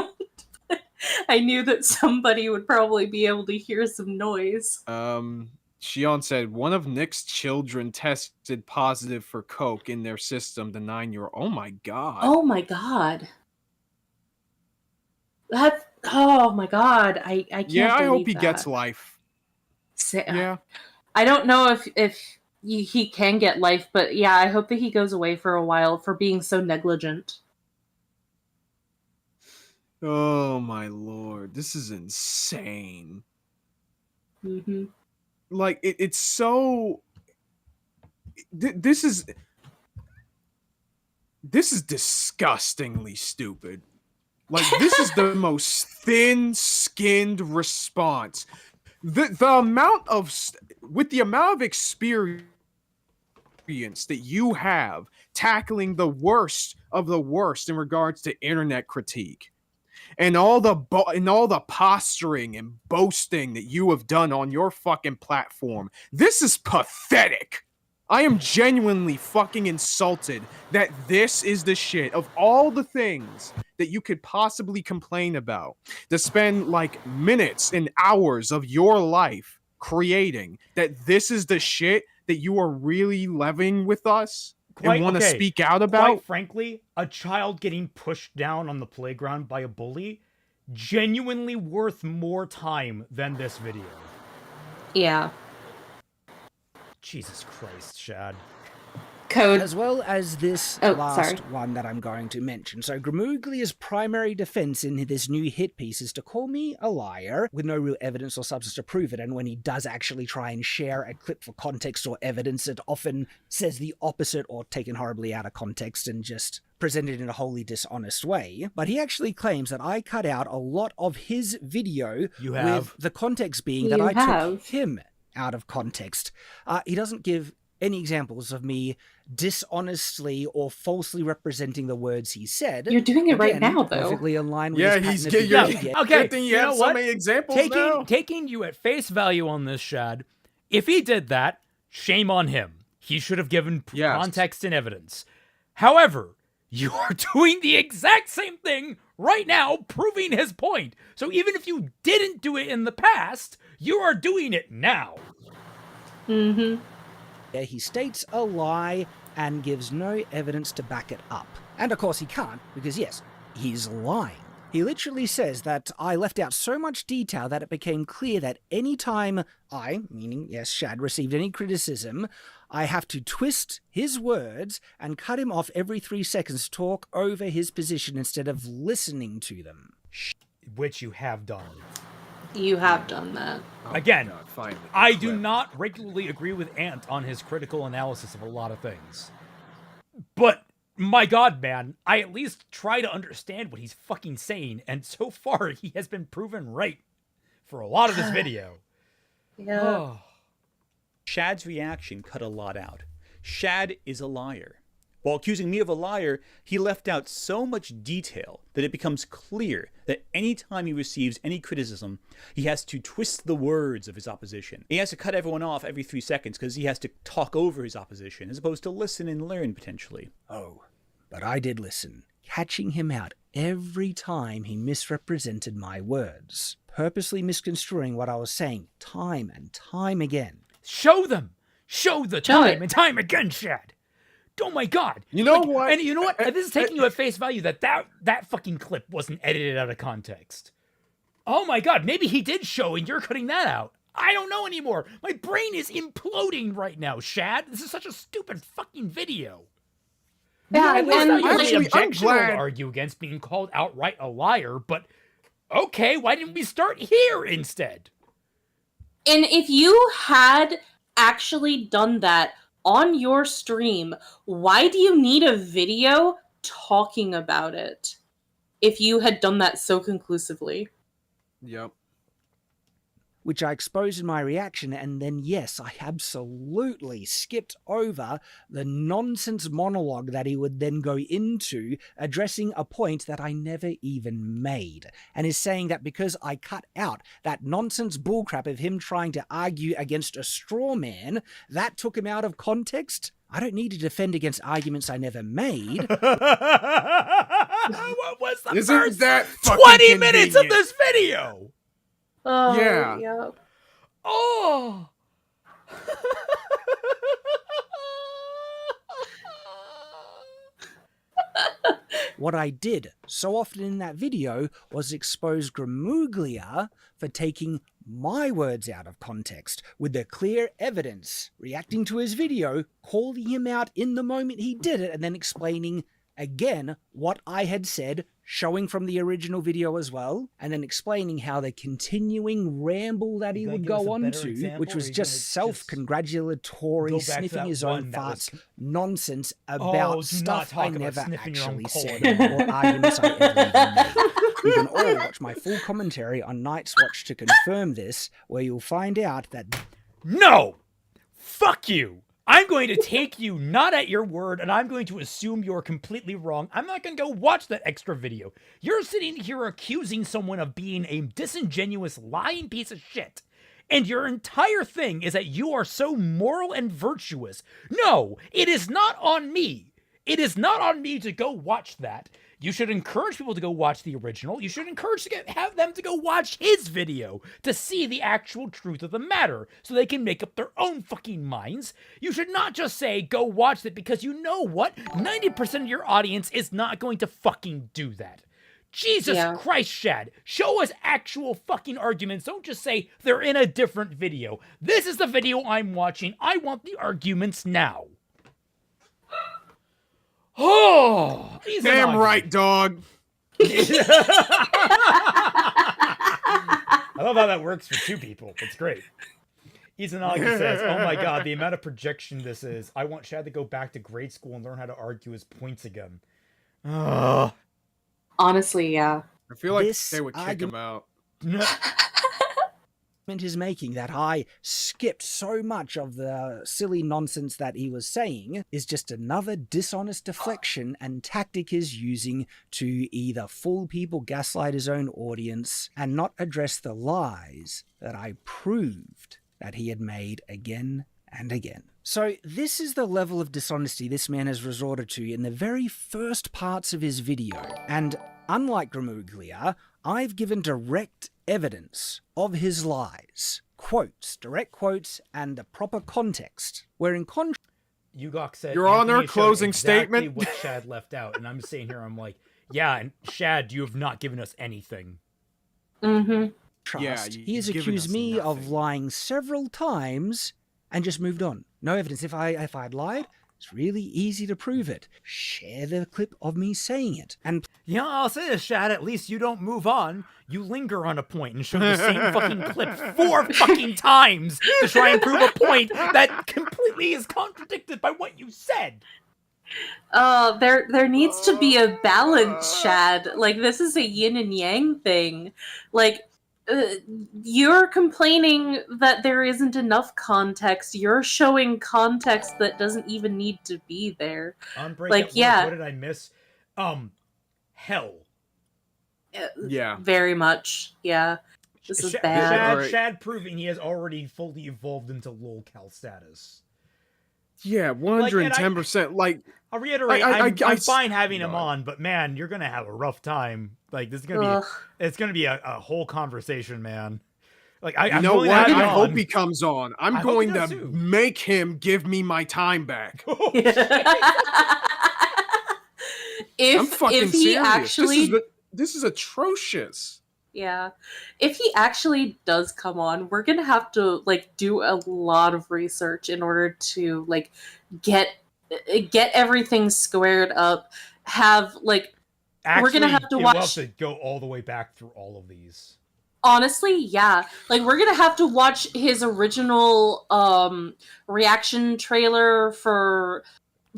I knew that somebody would probably be able to hear some noise.
Shion said one of Nick's children tested positive for coke in their system the 9-year-old. Oh my god.
Oh my god. That's oh my god. I can't.
Yeah, I hope
believe
he gets life.
Yeah. I don't know if he can get life, but yeah, I hope that he goes away for a while for being so negligent.
Oh my lord, this is insane.
Mm-hmm.
Like it's so. This is disgustingly stupid. Like this is the most thin-skinned response. The amount of experience that you have tackling the worst of the worst in regards to internet critique. And all the posturing and boasting that you have done on your fucking platform. This is pathetic. I am genuinely fucking insulted that this is the shit of all the things that you could possibly complain about. To spend like minutes and hours of your life creating that this is the shit that you are really living with us. And want to speak out about?
Quite frankly, a child getting pushed down on the playground by a bully, genuinely worth more time than this video.
Yeah.
Jesus Christ, Shad.
Code.
As well as this
Oh,
last
sorry.
one that I'm going to mention. So Gramuglia's primary defense in this new hit piece is to call me a liar with no real evidence or substance to prove it. And when he does actually try and share a clip for context or evidence, it often says the opposite or taken horribly out of context and just presented in a wholly dishonest way. But he actually claims that I cut out a lot of his video with the context being that I took him out of context. He doesn't give any examples of me dishonestly or falsely representing the words he said.
You're doing it right now, though.
Perfectly in line with
Yeah,
his
he's
patented
getting
behavior.
Okay,
Good thing you
you
have
know
so
what?
many examples now.
Taking you at face value on this, Shad, if he did that, shame on him. He should have given context and evidence. However, you are doing the exact same thing right now, proving his point. So even if you didn't do it in the past, you are doing it now.
Mm-hmm.
He states a lie and gives no evidence to back it up. And of course he can't, because yes, he's lying. He literally says that I left out so much detail that it became clear that any time I, meaning yes, Shad, received any criticism, I have to twist his words and cut him off every 3 seconds to talk over his position instead of listening to them.
Which you have done.
You have done that.
Again, I do not regularly agree with Ant on his critical analysis of a lot of things. But, my god, man, I at least try to understand what he's fucking saying, and so far he has been proven right for a lot of this video.
Yeah.
Oh.
Shad's reaction cut a lot out. Shad is a liar. While accusing me of a liar, he left out so much detail that it becomes clear that any time he receives any criticism, he has to twist the words of his opposition. He has to cut everyone off every 3 seconds because he has to talk over his opposition as opposed to listen and learn potentially.
Oh, but I did listen, catching him out every time he misrepresented my words, purposely misconstruing what I was saying time and time again.
Show them! Show the time and time again, Shad! Oh my god!
You know what?
And you know what? This is taking you at face value that fucking clip wasn't edited out of context. Oh my god, maybe he did show and you're cutting that out. I don't know anymore. My brain is imploding right now, Shad. This is such a stupid fucking video.
Yeah,
At least now you have the
actually, I'm
objection
glad-
to argue against being called outright a liar, but okay, why didn't we start here instead?
And if you had actually done that on your stream, why do you need a video talking about it if you had done that so conclusively?
Yep.
Which I exposed in my reaction, and then yes, I absolutely skipped over the nonsense monologue that he would then go into, addressing a point that I never even made, and is saying that because I cut out that nonsense bullcrap of him trying to argue against a straw man, that took him out of context. I don't need to defend against arguments I never made.
What was the
Isn't
first
that
20 minutes of this video?
Oh,
Yeah.
Oh!
What I did so often in that video was expose Gramuglia for taking my words out of context, with the clear evidence, reacting to his video, calling him out in the moment he did it, and then explaining again what I had said, showing from the original video as well, and then explaining how the continuing ramble that he would go on to, which was just self-congratulatory, sniffing his own farts, nonsense about stuff I never actually said, or arguments I ever even made. You can all watch my full commentary on Night's Watch to confirm this, where you'll find out that...
No! Fuck you! I'm going to take you not at your word, and I'm going to assume you're completely wrong. I'm not going to go watch that extra video. You're sitting here accusing someone of being a disingenuous, lying piece of shit. And your entire thing is that you are so moral and virtuous. No, it is not on me. It is not on me to go watch that. You should encourage people to go watch the original. You should encourage have them to go watch his video to see the actual truth of the matter so they can make up their own fucking minds. You should not just say, go watch it, because you know what? 90% of your audience is not going to fucking do that. Jesus Christ, Shad. Show us actual fucking arguments. Don't just say they're in a different video. This is the video I'm watching. I want the arguments now. Oh,
Damn right, dog.
I love how that works for two people. It's great. Izanagi says, "Oh my god, the amount of projection this is. I want Shad to go back to grade school and learn how to argue his points again." Ugh.
Honestly, yeah.
I feel like
This
they would kick him out.
Is making that I skipped so much of the silly nonsense that he was saying is just another dishonest deflection and tactic he's using to either fool people, gaslight his own audience, and not address the lies that I proved that he had made again and again. So this is the level of dishonesty this man has resorted to in the very first parts of his video. And unlike Gramuglia, I've given direct evidence of his lies. Quotes, direct quotes, and the proper context. Where in contrast,
Yugok said,
Your Honor,
"Anthony showed
closing
exactly
statement."
what Shad left out," and I'm sitting here, I'm like, "Yeah, and Shad, you have not given us anything."
Mm-hmm.
Yeah,
he has
you've given
accused
us
me of
nothing.
lying several times and just moved on. No evidence. If I'd lied, it's really easy to prove it. Share the clip of me saying it. And
Yeah, I'll say this, Shad, at least you don't move on. You linger on a point and show the same fucking clip 4 fucking times to try and prove a point that completely is contradicted by what you said.
There needs to be a balance, Shad. Like, this is a yin and yang thing. Like, you're complaining that there isn't enough context. You're showing context that doesn't even need to be there.
On break
Like,
at work,
yeah.
what did I miss? Hell.
Yeah.
Very much. Yeah. This is bad.
Alright.
Shad proving he has already fully evolved into lolcal status.
Yeah, 110%. Like,
I'll reiterate,
I'm
I'm fine having him on, but man, you're gonna have a rough time. Like, this is gonna be, it's gonna be a whole conversation, man. Like,
you
I'm
know
willing to
what?
have you
I hope
on.
he comes on. I'm
I hope
going
he does
to
too.
make him give me my time back. I'm fucking
if he
serious.
actually
This is atrocious.
Yeah. If he actually does come on, we're going to have to like do a lot of research in order to like get everything squared up. Have like
Actually,
we're going to have to
we'll
watch
have to go all the way back through all of these.
Honestly, yeah. Like we're going to have to watch his original reaction trailer for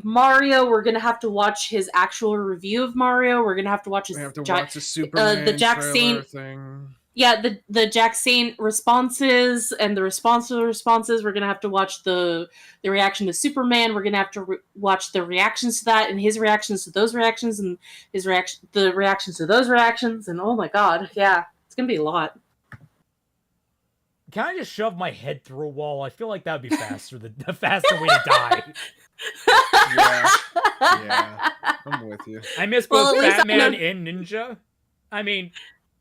Mario. We're gonna have to watch his actual review of Mario. We're gonna have to watch his
watch the Superman
the Jack
trailer
Saint
thing.
Yeah, the Jack Saint responses and the response to the responses. We're gonna have to watch the reaction to Superman. We're gonna have to watch the reactions to that and his reactions to those reactions and the reactions to those reactions. And oh my god, yeah, it's gonna be a lot.
Can I just shove my head through a wall? I feel like that would be faster. The faster way to die.
Yeah, I'm with you.
I miss both
Well, at least I
Batman
know-
and Ninja. I mean,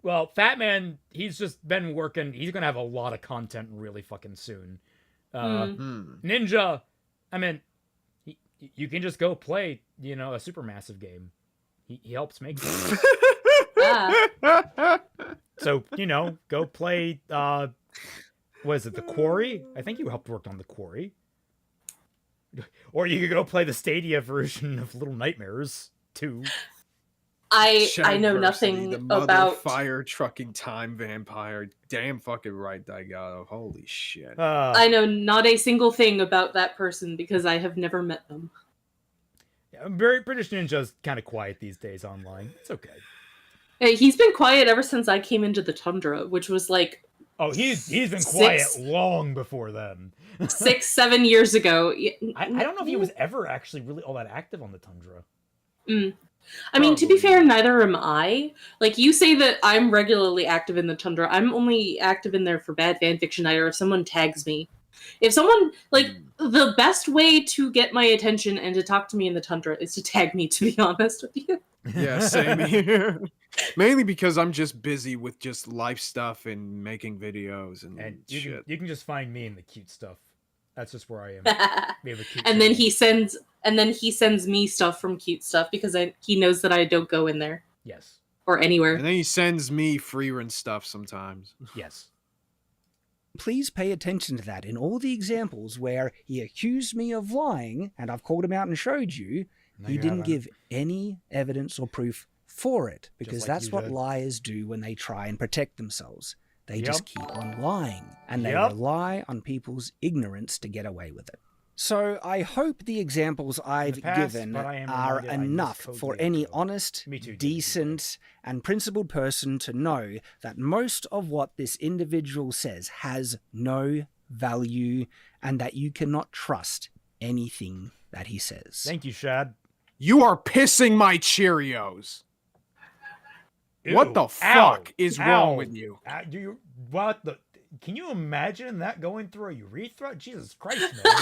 well, Fat Man, he's just been working. He's gonna have a lot of content really fucking soon. Ninja, I mean, you can just go play, a Supermassive game. He helps make them. So, go play, what is it, The Quarry? I think you helped work on The Quarry. Or you could go play the Stadia version of Little Nightmares, too.
I know
Shadiversity,
nothing
the mother
about
fire trucking time vampire. Damn fucking right, Daigato. Holy shit.
I know not a single thing about that person because I have never met them.
Yeah, British Ninja's kind of quiet these days online. It's okay.
He's been quiet ever since I came into the Tundra, which was like
Oh, he's been quiet long before then.
6-7 years ago.
I don't know if he was ever actually really all that active on the Tundra.
I mean, to be fair, neither am I. Like, you say that I'm regularly active in the Tundra. I'm only active in there for bad fanfiction night or if someone tags me. If someone, the best way to get my attention and to talk to me in the Tundra is to tag me, to be honest with you.
Yeah, same here. Mainly because I'm just busy with just life stuff and making videos and shit.
You can just find me in the cute stuff. That's just where I am. We have a cute
And then
channel.
he sends me stuff from Cute Stuff because he knows that I don't go in there.
Yes.
Or anywhere.
And then he sends me free run stuff sometimes.
Yes.
please pay attention to that in all the examples where he accused me of lying, and I've called him out and showed you. He didn't give any evidence or proof for it, because
like
that's
you
what
did.
liars do when they try and protect themselves. They
Yep.
just keep on lying, and they
Yep.
rely on people's ignorance to get away with it. So I hope the examples I've
past,
given
but I am
are
reminded I
enough
miscode
for
the
any
intro.
honest,
Me too, David,
decent, and principled person to know that most of what this individual says has no value, and that you cannot trust anything that he says.
Thank you, Shad.
You are pissing my Cheerios.
Ew.
What the fuck is wrong with you?
Do you what the? Can you imagine that going through a urethra? Jesus Christ, man!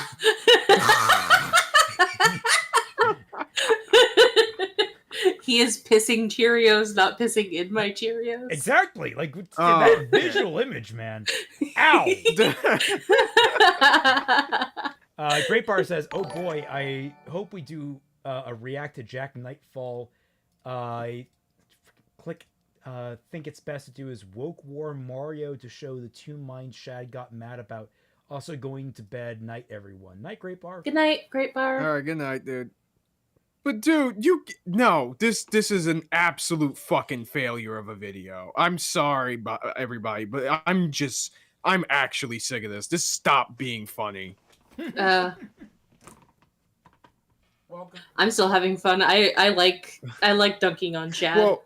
He is pissing Cheerios, not pissing in my Cheerios.
Exactly, like
Oh.
that visual image, man. Ow! Great Bar says, "Oh boy, I hope we do a react to Jack Nightfall. Think it's best to do is Woke War Mario to show the two minds Shad got mad about. Also going to bed. Night, everyone. Night, Great Bar.
Good night, Great Bar.
All right, good night, dude. But dude, this is an absolute fucking failure of a video. I'm sorry, everybody, but I'm actually sick of this. This stopped being funny.
I'm still having fun. I like dunking on Shad.
Well,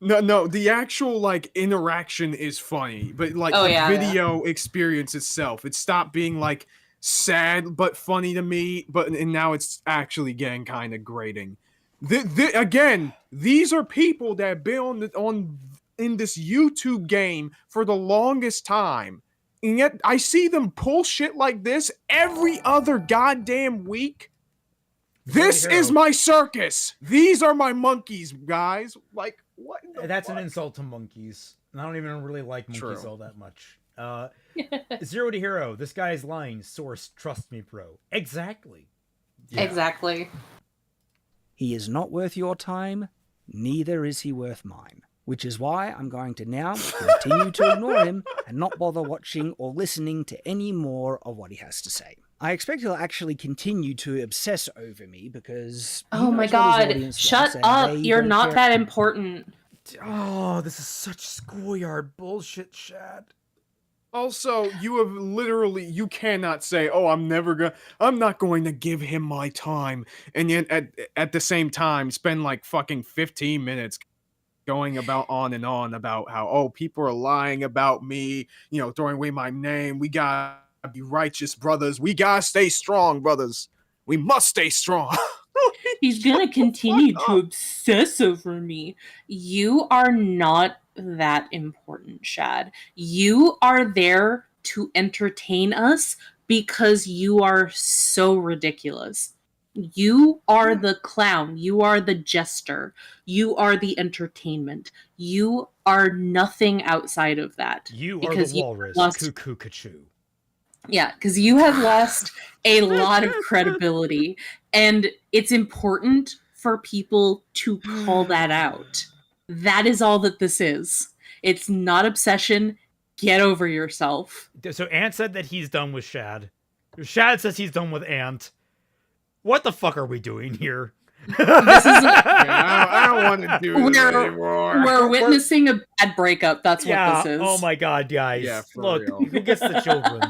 no, the actual like interaction is funny, but like
Oh,
the
yeah,
video experience itself, it stopped being like sad but funny to me, and now it's actually getting kind of grating. Again, these are people that have been in this YouTube game for the longest time, and yet I see them pull shit like this every other goddamn week. This is my circus. These are my monkeys, guys. Like, what?
That's an insult to monkeys. I don't even really like monkeys
True.
all that much. Zero to Hero. This guy is lying. Source, trust me, bro. Exactly.
Yeah.
Exactly.
He is not worth your time, neither is he worth mine. Which is why I'm going to now continue to ignore him and not bother watching or listening to any more of what he has to say. I expect he'll actually continue to obsess over me because...
Oh my
knows what his
god.
audience
Shut
wants and
up.
they
You're
don't
not
care.
that important.
Oh, this is such schoolyard bullshit, Shad.
Also, you cannot say, "Oh, I'm not going to give him my time," and yet at the same time spend like fucking 15 minutes going about on and on about how people are lying about me, throwing away my name. We gotta be righteous, brothers. We gotta stay strong, brothers. We must stay strong.
He's gonna continue to obsess over me. You are not that important, Shad. You are there to entertain us because you are so ridiculous. You are the clown. You are the jester. You are the entertainment. You are nothing outside of that.
You are the walrus. Cuckoo Kachoo.
Yeah, because you have lost a lot of credibility, and it's important for people to call that out. That is all that this is. It's not obsession. Get over yourself.
So Ant said that he's done with Shad. Shad says he's done with Ant. What the fuck are we doing here?
This is
I don't want to do this anymore.
We're witnessing a bad breakup. That's what this is.
Oh my god, guys.
Yeah, for
Look,
real.
who gets the children?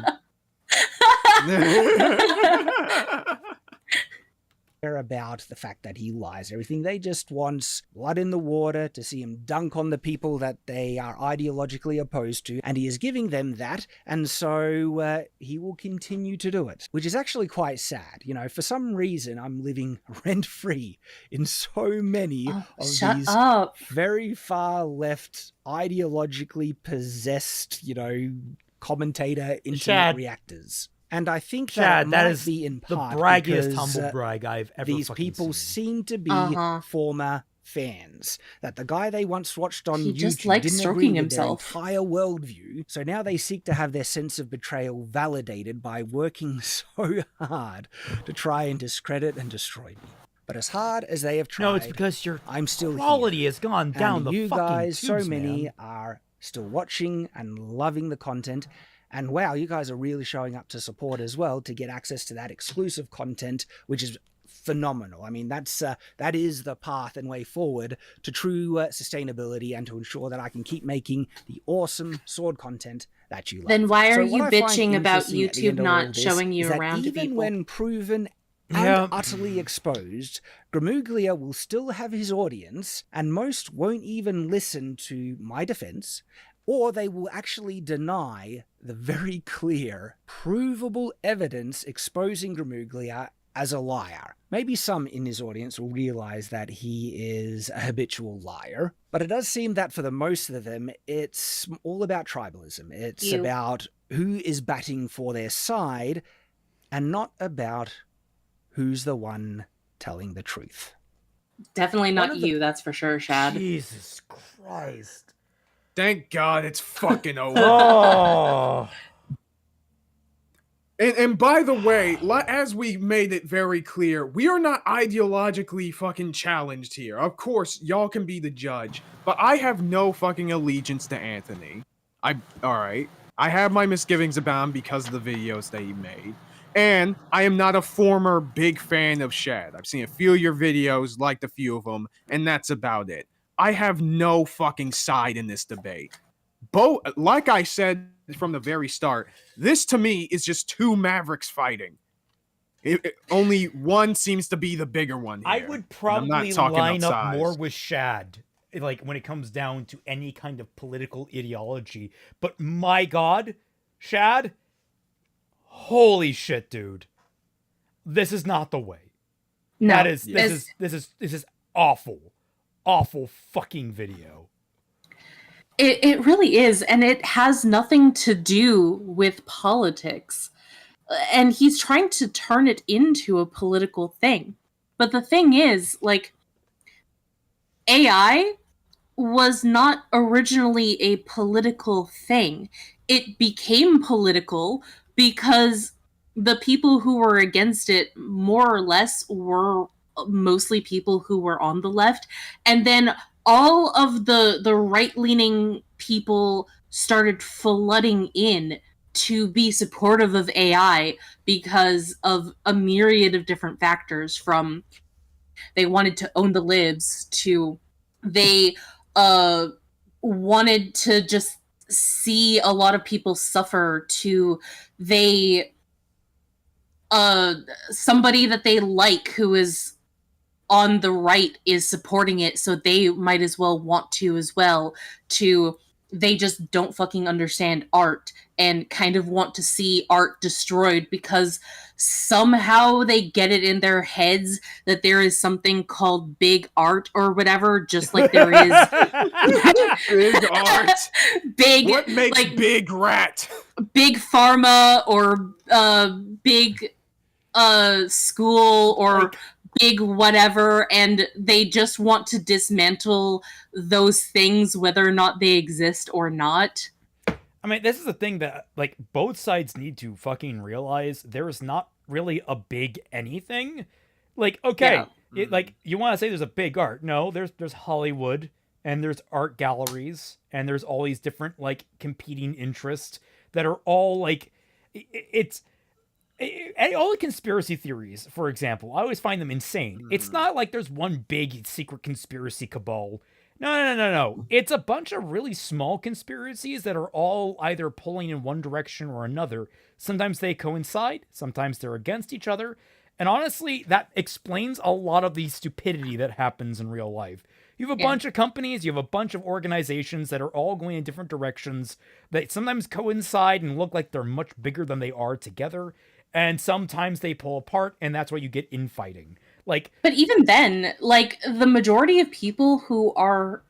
Care about the fact that he lies everything. They just want blood in the water to see him dunk on the people that they are ideologically opposed to, and he is giving them that, and so he will continue to do it, which is actually quite sad. For some reason I'm living rent-free in so many of these very far left, ideologically possessed, commentator internet
Shad.
reactors. And I think
Shad,
that
that
might
is
be in
the
part
braggiest
because,
humble brag I've ever
these
fucking
people
seen.
seem to be former fans. That the guy they once watched on
He
YouTube
just likes
didn't
stroking
agree
himself.
with their entire worldview. So now they seek to have their sense of betrayal validated by working so hard to try and discredit and destroy me. But as hard as they have tried,
No, it's because your
I'm still
quality
here.
has gone down
And
the
you
fucking
guys,
tubes,
so many
man.
are still watching and loving the content. And wow, you guys are really showing up to support as well to get access to that exclusive content, which is phenomenal. I mean, that is the path and way forward to true sustainability and to ensure that I can keep making the awesome sword content that you love.
Then why are
So
you
what I find
bitching about
interesting at the
YouTube
end of all
not
this
showing you
is that
around to
even
people?
when proven and utterly exposed, Gramuglia will still have his audience, and most won't even listen to my defense, or they will actually deny the very clear, provable evidence exposing Gramuglia as a liar. Maybe some in his audience will realize that he is a habitual liar, but it does seem that for the most of them, it's all about tribalism. It's about who is batting for their side, and not about who's the one telling the truth.
Definitely not you, that's for sure, Shad.
Jesus Christ.
Thank God it's fucking over.
Oh.
And by the way, as we made it very clear, we are not ideologically fucking challenged here. Of course, y'all can be the judge, but I have no fucking allegiance to Anthony. Alright. I have my misgivings about him because of the videos that he made. And I am not a former big fan of Shad. I've seen a few of your videos, liked a few of them, and that's about it. I have no fucking side in this debate. Like I said from the very start, this to me is just two Mavericks fighting. Only one seems to be the bigger one here.
I would probably line up more with Shad, like when it comes down to any kind of political ideology. But my God, Shad, holy shit, dude, this is not the way.
No,
this is awful fucking video.
It really is, and it has nothing to do with politics. And he's trying to turn it into a political thing. But the thing is, like, AI was not originally a political thing. It became political because the people who were against it, more or less, were mostly people who were on the left. And then all of the right-leaning people started flooding in to be supportive of AI because of a myriad of different factors, from they wanted to own the libs to they wanted to just see a lot of people suffer to they somebody that they like who is on the right is supporting it, so they might as well want to as well, to they just don't fucking understand art and kind of want to see art destroyed because somehow they get it in their heads that there is something called big art or whatever, just like there is
big art.
Big,
what makes
like,
big rat?
Big pharma or big school or big whatever, and they just want to dismantle those things whether or not they exist or not.
I mean, this is the thing that, like, both sides need to fucking realize. There is not really a big anything. Like, okay, like, you want to say there's a big art. No, there's Hollywood, and there's art galleries, and there's all these different, like, competing interests that are all, like, all the conspiracy theories, for example, I always find them insane. It's not like there's one big secret conspiracy cabal. No. It's a bunch of really small conspiracies that are all either pulling in one direction or another. Sometimes they coincide, sometimes they're against each other. And honestly, that explains a lot of the stupidity that happens in real life. You have a bunch of companies, you have a bunch of organizations that are all going in different directions that sometimes coincide and look like they're much bigger than they are together. And sometimes they pull apart, and that's why you get infighting. Like,
but even then, like, the majority of people who are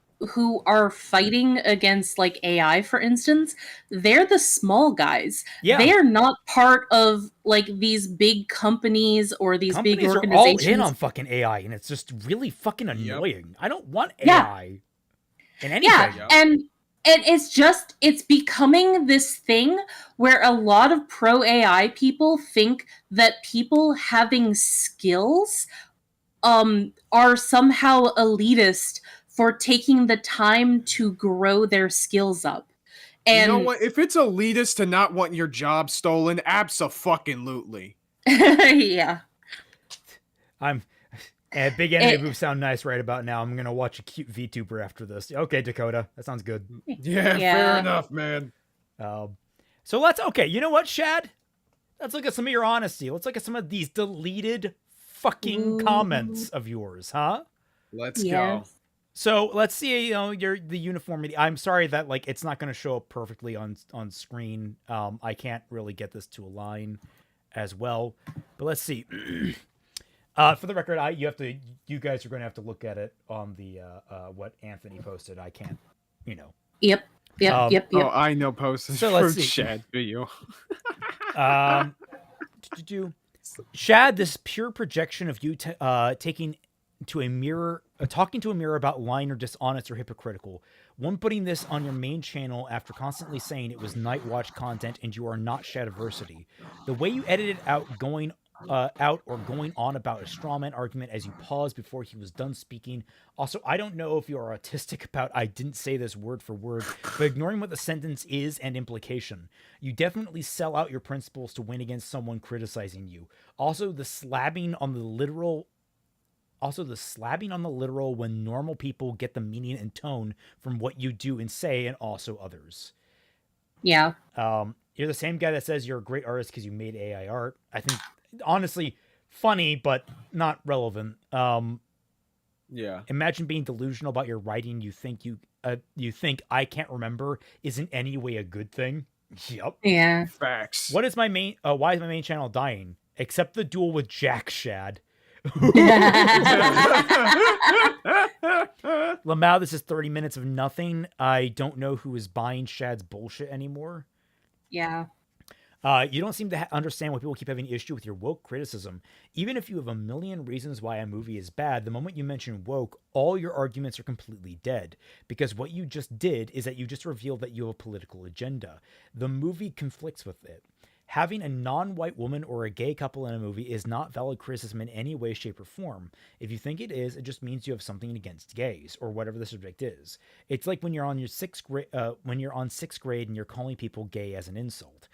fighting against, like, AI, for instance, they're the small guys.
Yeah.
They are not part of, like, these big companies or these big organizations.
Are all in on fucking AI, and it's just really fucking annoying. I don't want AI in anything.
Yeah, and it's becoming this thing where a lot of pro-AI people think that people having skills are somehow elitist for taking the time to grow their skills up. And
you know what? If it's elitist to not want your job stolen, abso-fucking-lutely.
Yeah.
Big anime boobs sound nice right about now. I'm gonna watch a cute VTuber after this. Okay, Dakota, that sounds good.
Yeah, fair enough, man.
So let's you know what, Shad? Let's look at some of your honesty. Let's look at some of these deleted fucking comments of yours, huh?
Let's go.
So let's see, the uniformity. I'm sorry that it's not going to show up perfectly on screen. I can't really get this to align as well, but let's see. For the record, you guys are going to have to look at it on the what Anthony posted. I can't,
Yep.
Oh, I know posted
so
for
let's see.
Shad video.
Shad, this pure projection of you talking to a mirror about lying or dishonest or hypocritical. One putting this on your main channel after constantly saying it was Night Watch content and you are not Shadiversity. The way you edited out going on about a strawman argument as you paused before he was done speaking. Also, I don't know if you are autistic about I didn't say this word for word, but ignoring what the sentence is and implication. You definitely sell out your principles to win against someone criticizing you. Also, the slabbing on the literal when normal people get the meaning and tone from what you do and say, and also others.
Yeah.
You're the same guy that says you're a great artist because you made AI art. I think, honestly, funny, but not relevant.
Yeah.
Imagine being delusional about your writing. You think I can't remember is in any way a good thing. Yep.
Yeah.
Facts.
Why is my main channel dying? Except the duel with Jack Shad. Lamau, this is 30 minutes of nothing. I don't know who is buying Shad's bullshit anymore.
Yeah.
You don't seem to understand why people keep having issue with your woke criticism. Even if you have a million reasons why a movie is bad, the moment you mention woke, all your arguments are completely dead. Because what you just did is that you just revealed that you have a political agenda. The movie conflicts with it. Having a non-white woman or a gay couple in a movie is not valid criticism in any way, shape, or form. If you think it is, it just means you have something against gays or whatever the subject is. It's like when you're on sixth grade and you're calling people gay as an insult.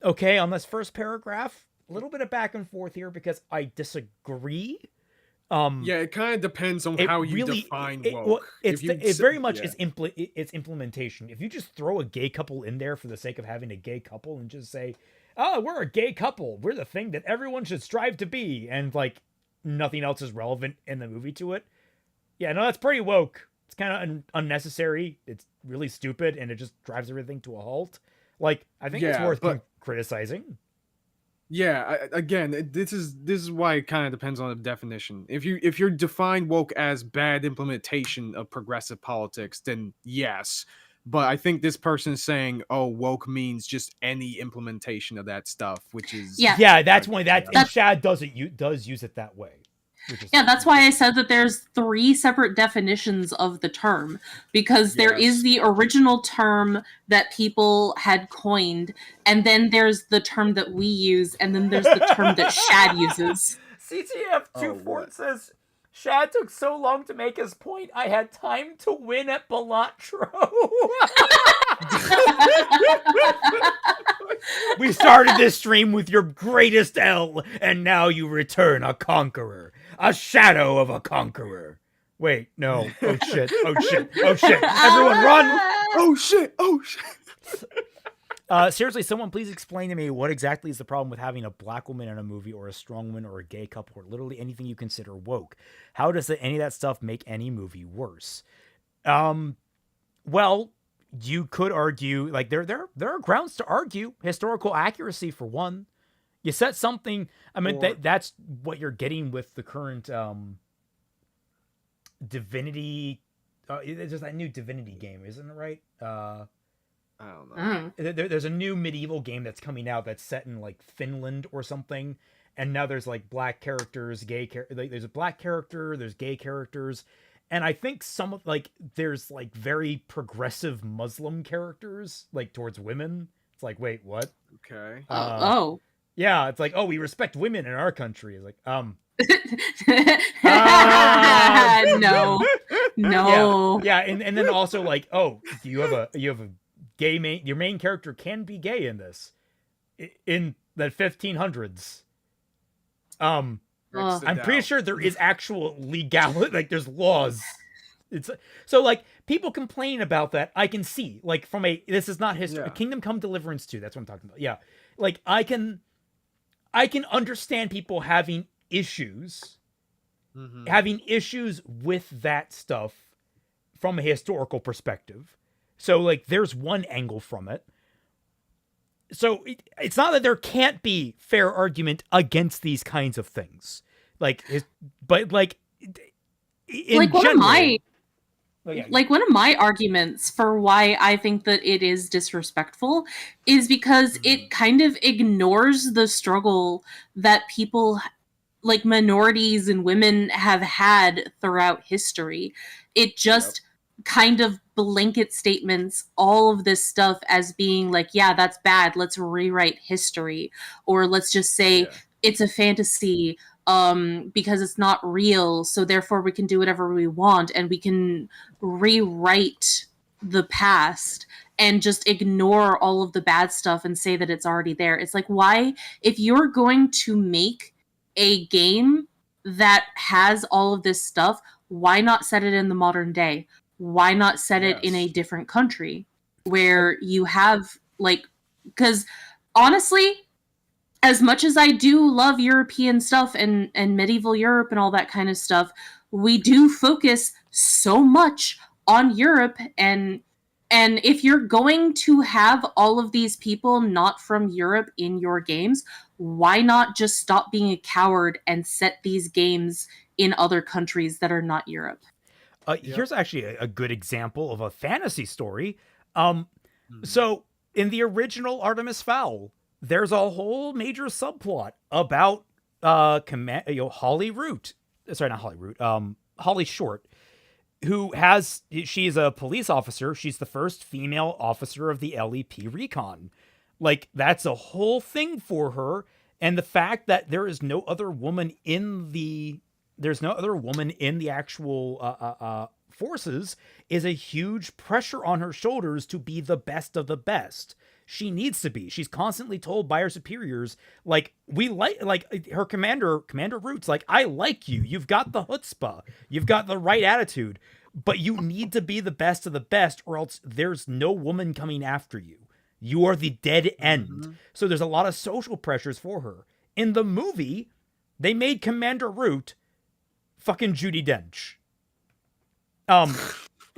Okay, on this first paragraph, a little bit of back and forth here because I disagree.
Yeah, it kind of depends on how you define woke.
It very much is it's implementation. If you just throw a gay couple in there for the sake of having a gay couple and just say, "Oh, we're a gay couple. We're the thing that everyone should strive to be," and nothing else is relevant in the movie to it. Yeah, no, that's pretty woke. It's kind of unnecessary. It's really stupid, and it just drives everything to a halt. I think it's worth criticizing.
Yeah, again, this is why it kind of depends on the definition. If you're defined woke as bad implementation of progressive politics, then yes. But I think this person's saying, "Oh, woke means just any implementation of that stuff," which is
that's one and Shad does use it that way.
That's why I said that there's 3 separate definitions of the term, because there is the original term that people had coined, and then there's the term that we use, and then there's the term that Shad uses.
CTF24 says, Shad took so long to make his point, I had time to win at Balatro. We started this stream with your greatest L, and now you return a conqueror. A shadow of a conqueror. Wait, no. Oh shit. Everyone run!
Oh shit.
Seriously, someone please explain to me what exactly is the problem with having a black woman in a movie or a strong woman or a gay couple or literally anything you consider woke. How does any of that stuff make any movie worse? Well, you could argue, there are grounds to argue. Historical accuracy, for one. You set something, that's what you're getting with the current Divinity. There's that new Divinity game, isn't it right?
I don't know.
There's a new medieval game that's coming out that's set in Finland or something, and now there's black characters, gay there's a black character, there's gay characters, and I think some of there's very progressive Muslim characters towards women. It's wait, what?
Okay.
Yeah, it's we respect women in our country. It's
no.
Yeah, and then also you have a gay your main character can be gay in this in the 1500s.
X the
I'm pretty
doubt.
sure there is actual legality, like there's laws. It's so like people complain about that. I can see like from this is not history.
Yeah.
Kingdom Come Deliverance 2. That's what I'm talking about. Yeah, like I can understand people having issues, with that stuff from a historical perspective. So like there's one angle from it. So it's not that there can't be fair argument against these kinds of things, but like in
like one
general,
of my
Oh, yeah.
like one of my arguments for why I think that it is disrespectful is because it kind of ignores the struggle that people like minorities and women have had throughout history. It just kind of blanket statements all of this stuff as being like, yeah, that's bad, let's rewrite history, or let's just say it's a fantasy because it's not real, so therefore we can do whatever we want and we can rewrite the past and just ignore all of the bad stuff and say that it's already there. It's like, why, if you're going to make a game that has all of this stuff, why not set it in the modern day? Why not set it in a different country where you have like, because honestly, as much as I do love European stuff and medieval Europe and all that kind of stuff, we do focus so much on Europe. And if you're going to have all of these people not from Europe in your games, why not just stop being a coward and set these games in other countries that are not Europe?
Here's actually a good example of a fantasy story. So in the original Artemis Fowl, there's a whole major subplot about Holly Root. Sorry, not Holly Root. Holly Short, she's a police officer. She's the first female officer of the LEP Recon. Like, that's a whole thing for her. And the fact that there is no other woman in the actual forces is a huge pressure on her shoulders to be the best of the best. She needs to be. She's constantly told by her superiors, like, her commander Roots, like, I like you. You've got the chutzpah. You've got the right attitude. But you need to be the best of the best, or else there's no woman coming after you. You are the dead end. So there's a lot of social pressures for her. In the movie, they made Commander Root fucking Judi Dench.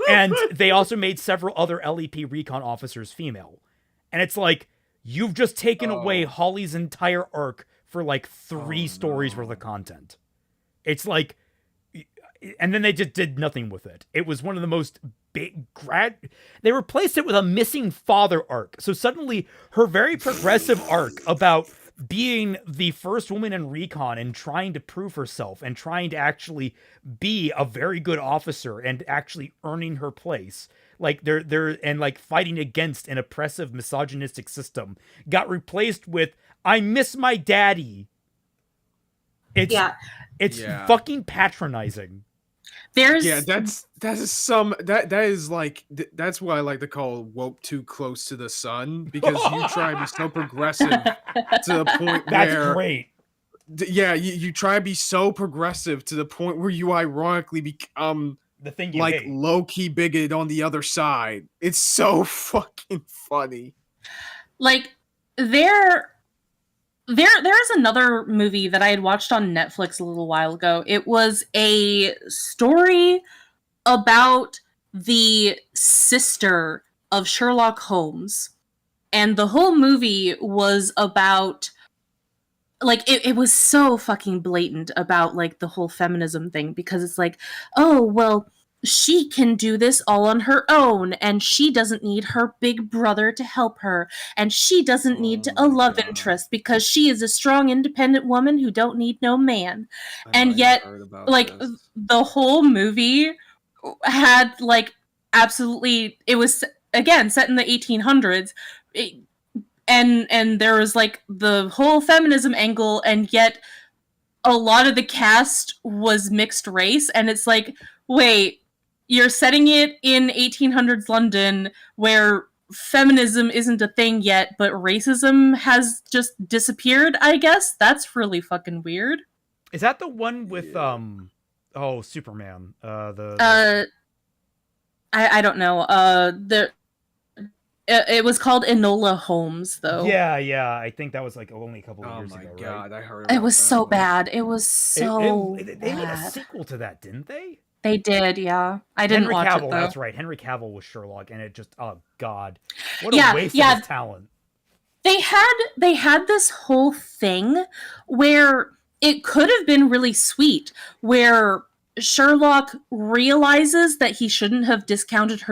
And they also made several other LEP Recon officers female. And it's like, you've just taken away Holly's entire arc for like 3 stories worth of content. It's like, and then they just did nothing with it. It was one of the most they replaced it with a missing father arc. So suddenly her very progressive arc about being the first woman in Recon and trying to prove herself and trying to actually be a very good officer and actually earning her place, like they're and like fighting against an oppressive misogynistic system, got replaced with I miss my daddy. It's fucking patronizing.
That's why I like to call woke too close to the sun, because you try to be so progressive to the point
that's
where
great.
You try to be so progressive to the point where you ironically become
the thing you
like
hate.
low-key bigoted on the other side. It's so fucking funny.
Like there's another movie that I had watched on Netflix a little while ago. It was a story about the sister of Sherlock Holmes. And the whole movie was about, like, it was so fucking blatant about, like, the whole feminism thing, because it's like, oh, well, she can do this all on her own, and she doesn't need her big brother to help her, and she doesn't need a love interest because she is a strong, independent woman who don't need no man. And yet, like, the whole movie had, like, absolutely, it was, again, set in the 1800s, and there was, like, the whole feminism angle, and yet a lot of the cast was mixed race, and it's like, wait, you're setting it in 1800s London where feminism isn't a thing yet, but racism has just disappeared, I guess? That's really fucking weird.
Is that the one with Superman?
I don't know. It was called Enola Holmes, though.
Yeah, I think that was like only a couple of years ago.
Oh my god,
right?
I heard about
It was
that
so
one.
bad. It was so
They made a
bad.
sequel to that, didn't they?
They did, yeah. I didn't
Henry
watch
Cavill,
it though.
that's right. Henry Cavill was Sherlock, and it just, oh god, what a
Yeah,
waste
yeah.
of his talent.
They had this whole thing where it could have been really sweet, where Sherlock realizes that he shouldn't have discounted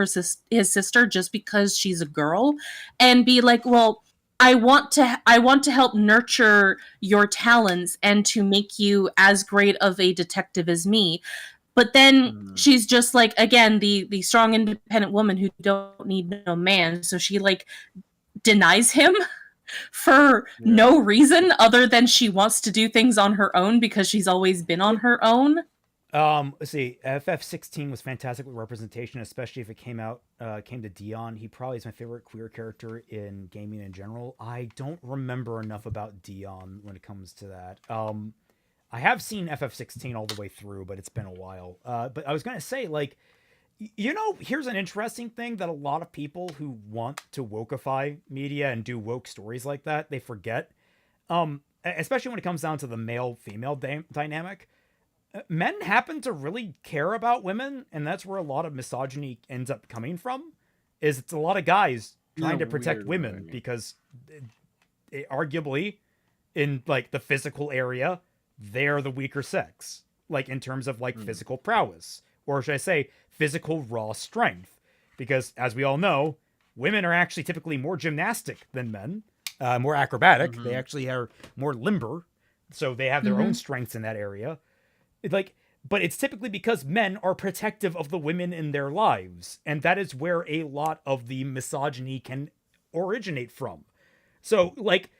his sister just because she's a girl, and be like, well, I want to help nurture your talents and to make you as great of a detective as me. But then she's just like, again, the strong independent woman who don't need no man, so she like denies him for no reason other than she wants to do things on her own because she's always been on her own.
Let's see. FF16 was fantastic with representation, especially if it came to Dion. He probably is my favorite queer character in gaming in general. I don't remember enough about Dion when it comes to that. I have seen FF16 all the way through, but it's been a while. But I was gonna say, like, here's an interesting thing that a lot of people who want to wokeify media and do woke stories like that, they forget. Especially when it comes down to the male-female dynamic. Men happen to really care about women, and that's where a lot of misogyny ends up coming from. Is it's a lot of guys trying to protect women because arguably, in like the physical area, they're the weaker sex, like in terms of like physical prowess, or should I say, physical raw strength? Because as we all know, women are actually typically more gymnastic than men, more acrobatic. They actually are more limber, so they have their own strengths in that area. But it's typically because men are protective of the women in their lives, and that is where a lot of the misogyny can originate from. So, like,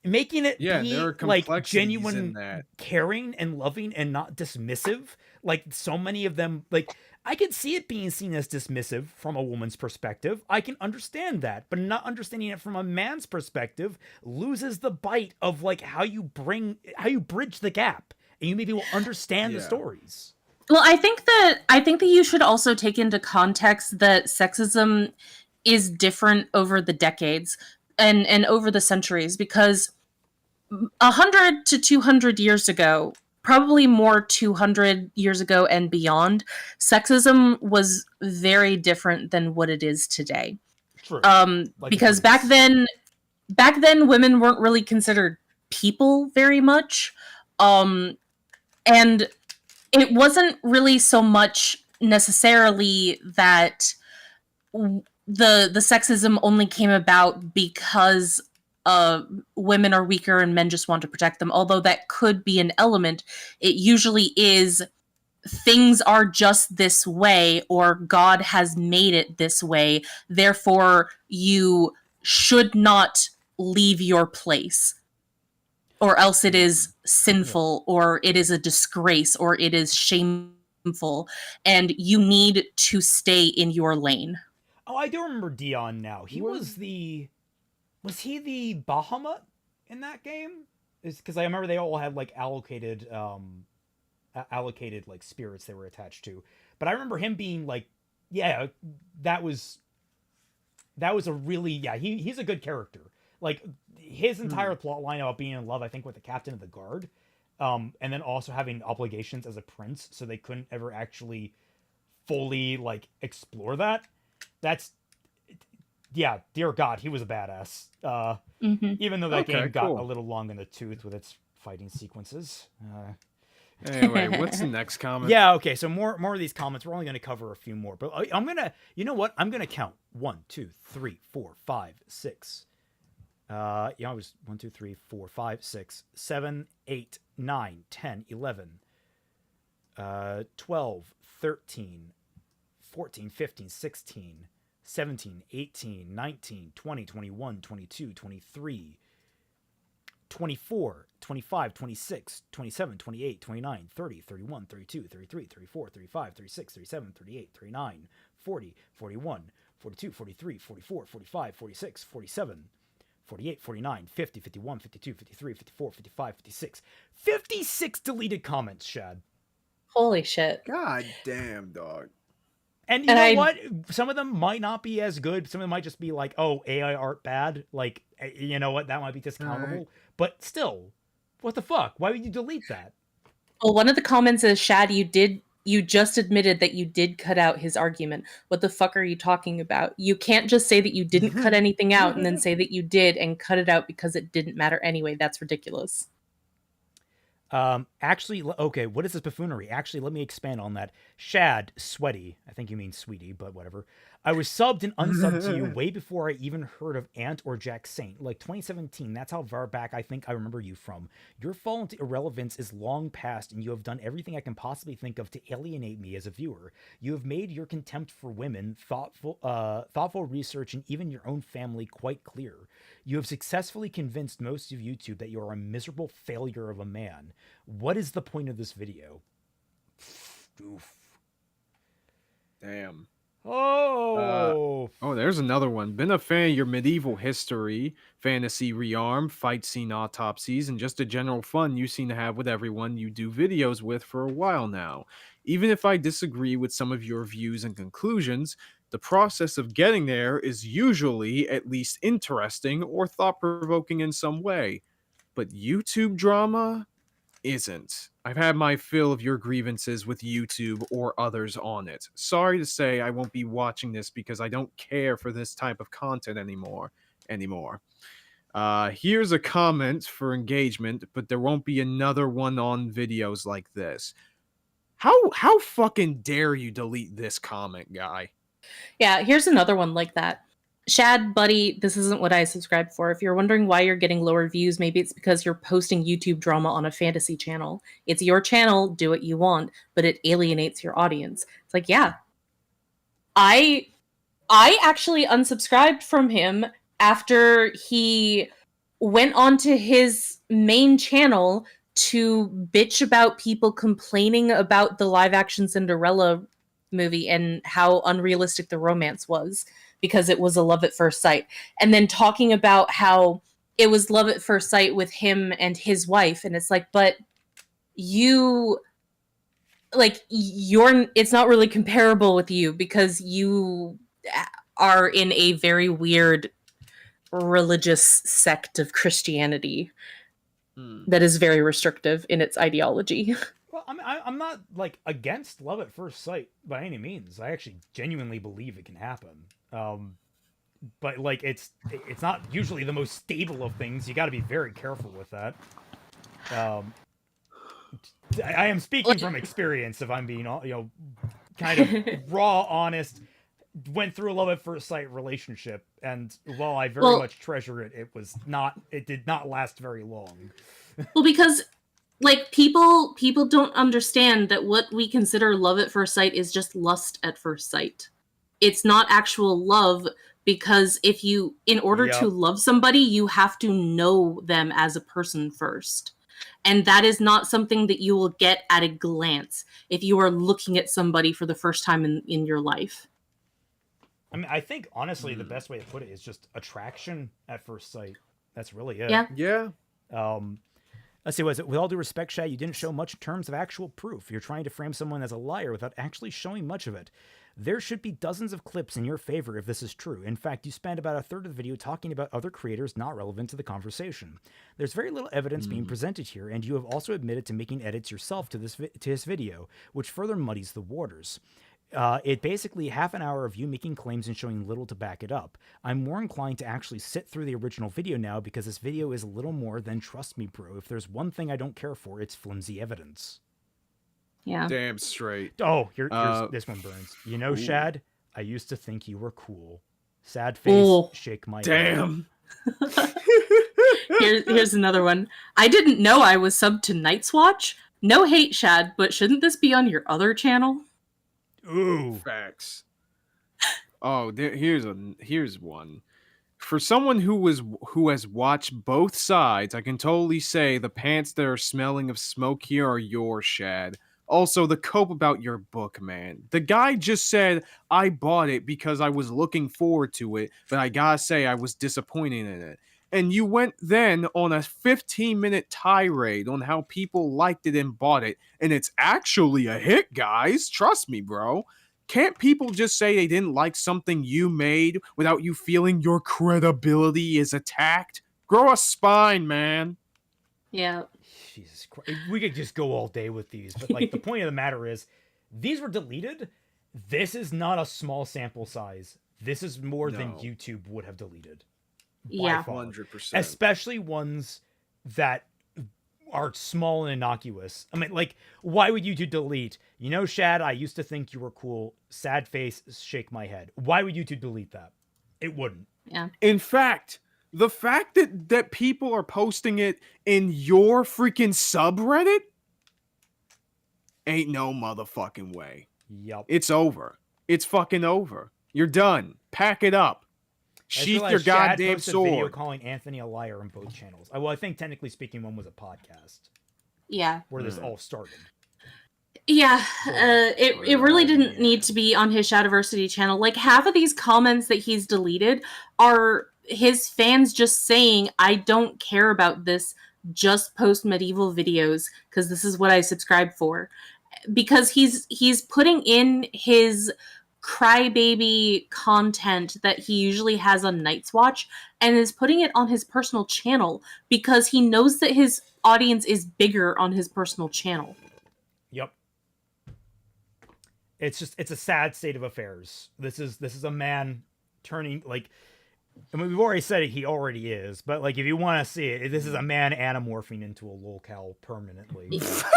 making it
there
be
are
like
complexities
genuine
in that.
caring and loving and not dismissive, like so many of them, like I can see it being seen as dismissive from a woman's perspective. I can understand that, but not understanding it from a man's perspective loses the bite of like how you bridge the gap, and you maybe will understand the stories.
Well, I think that you should also take into context that sexism is different over the decades and over the centuries, because 100 to 200 years ago, probably more 200 years ago and beyond, sexism was very different than what it is today.
True.
Because back then women weren't really considered people very much. And it wasn't really so much necessarily that the sexism only came about because women are weaker and men just want to protect them, although that could be an element. It usually is things are just this way, or God has made it this way, therefore you should not leave your place, or else it is sinful, or it is a disgrace, or it is shameful, and you need to stay in your lane.
Oh, I do remember Dion now. Was he the Bahamut in that game? Is because I remember they all had like allocated like spirits they were attached to. But I remember him being like, yeah, that was a really, he's a good character. Like his entire plot line about being in love, I think, with the captain of the guard, and then also having obligations as a prince, so they couldn't ever actually fully like explore that. That's, yeah, dear God, he was a badass. Even though that game got a little long in the tooth with its fighting sequences.
Anyway, what's the next comment?
Yeah, okay, so more of these comments. We're only going to cover a few more, but I'm gonna, you know what? I'm gonna count 1, 2, 3, 4, 5, 6. It was 1, 2, 3, 4, 5, 6, 7, 8, 9, 10, 11, 12, 13, 14, 15, 16, 17, 18, 19, 20, 21, 22, 23, 24, 25, 26, 27, 28, 29, 30, 31, 32, 33, 34, 35, 36, 37, 38, 39, 40, 41, 42, 43, 44, 45, 46, 47, 48, 49, 50, 51, 52, 53, 54, 55, 56. 56 deleted comments, Shad.
Holy shit.
God damn, dog.
And you know what? Some of them might not be as good. Some of them might just be like, oh, AI art bad. Like, you know what? That might be discountable.
Right.
But still, what the fuck? Why would you delete that?
Well, one of the comments is, Shad, you just admitted that you did cut out his argument. What the fuck are you talking about? You can't just say that you didn't cut anything out and then say that you did and cut it out because it didn't matter anyway. That's ridiculous.
Actually, okay, what is this buffoonery? Actually, let me expand on that. Shad, sweaty, I think you mean sweetie, but whatever. I was subbed and unsubbed to you way before I even heard of Ant or Jack Saint. Like 2017, that's how far back I think I remember you from. Your fall into irrelevance is long past, and you have done everything I can possibly think of to alienate me as a viewer. You have made your contempt for women, thoughtful research, and even your own family quite clear. You have successfully convinced most of YouTube that you are a miserable failure of a man. What is the point of this video? Oof.
Damn.
Oh.
There's another one. Been a fan of your medieval history, fantasy rearm, fight scene autopsies, and just a general fun you seem to have with everyone you do videos with for a while now. Even if I disagree with some of your views and conclusions, the process of getting there is usually at least interesting or thought-provoking in some way. But YouTube drama isn't. I've had my fill of your grievances with YouTube or others on it. Sorry to say I won't be watching this because I don't care for this type of content anymore. Here's a comment for engagement, but there won't be another one on videos like this. How fucking dare you delete this comment, guy?
Yeah, here's another one like that. Shad, buddy, this isn't what I subscribed for. If you're wondering why you're getting lower views, maybe it's because you're posting YouTube drama on a fantasy channel. It's your channel, do what you want, but it alienates your audience. It's like, yeah. I actually unsubscribed from him after he went onto his main channel to bitch about people complaining about the live-action Cinderella movie and how unrealistic the romance was, because it was a love at first sight. And then talking about how it was love at first sight with him and his wife. And it's like, but it's not really comparable with you because you are in a very weird religious sect of Christianity that is very restrictive in its ideology.
Well, I'm not like against love at first sight by any means. I actually genuinely believe it can happen. But like it's not usually the most stable of things. You got to be very careful with that. I am speaking from experience. If I'm being kind of raw, honest. Went through a love at first sight relationship, and while I very much treasure it, it did not last very long.
Well, because like people don't understand that what we consider love at first sight is just lust at first sight. It's not actual love, because in order to love somebody, you have to know them as a person first. And that is not something that you will get at a glance if you are looking at somebody for the first time in your life.
I mean, I think, honestly, the best way to put it is just attraction at first sight. That's really it.
Yeah.
Let's see, with all due respect, Shad, you didn't show much in terms of actual proof. You're trying to frame someone as a liar without actually showing much of it. There should be dozens of clips in your favor if this is true. In fact, you spent about a third of the video talking about other creators not relevant to the conversation. There's very little evidence being presented here, and you have also admitted to making edits yourself to his video, which further muddies the waters. It basically half an hour of you making claims and showing little to back it up. I'm more inclined to actually sit through the original video now because this video is little more than trust me, bro. If there's one thing I don't care for, it's flimsy evidence.
Yeah.
Damn straight.
Oh, here's this one burns. You know, Shad, I used to think you were cool. Sad face, shake my
damn.
Here's another one. I didn't know I was subbed to Night's Watch. No hate, Shad, but shouldn't this be on your other channel?
Ooh.
Facts. Oh, here's one. For someone who has watched both sides, I can totally say the pants that are smelling of smoke here are yours, Shad. Also, the cope about your book, man. The guy just said, I bought it because I was looking forward to it, but I gotta say I was disappointed in it. and you went then on a 15-minute tirade on how people liked it and bought it, and it's actually a hit, guys. Trust me, bro. Can't people just say they didn't like something you made without you feeling your credibility is attacked? Grow a spine, man.
Yeah.
Jesus Christ. We could just go all day with these, but like the point of the matter is, these were deleted. This is not a small sample size. This is more than YouTube would have deleted.
Yeah.
100%.
Especially ones that are small and innocuous. I mean, like, why would YouTube delete? You know, Shad, I used to think you were cool. Sad face, shake my head. Why would YouTube delete that? It wouldn't.
Yeah.
In fact, the fact that people are posting it in your freaking subreddit ain't no motherfucking way.
Yup.
It's over. It's fucking over. You're done. Pack it up. Sheath your goddamn sword.
Video calling Anthony a liar on both channels. Well, I think technically speaking, one was a podcast.
Yeah.
Where this all started.
Yeah, it really didn't need to be on his Shadiversity channel. Like, half of these comments that he's deleted are his fans just saying, I don't care about this, just post medieval videos, because this is what I subscribe for. Because he's putting in his crybaby content that he usually has on Night's Watch, and is putting it on his personal channel, because he knows that his audience is bigger on his personal channel.
Yep. It's a sad state of affairs. This is a man turning, like, I mean, we've already said it, he already is, but like, if you want to see it, this is a man anamorphing into a lolcow permanently.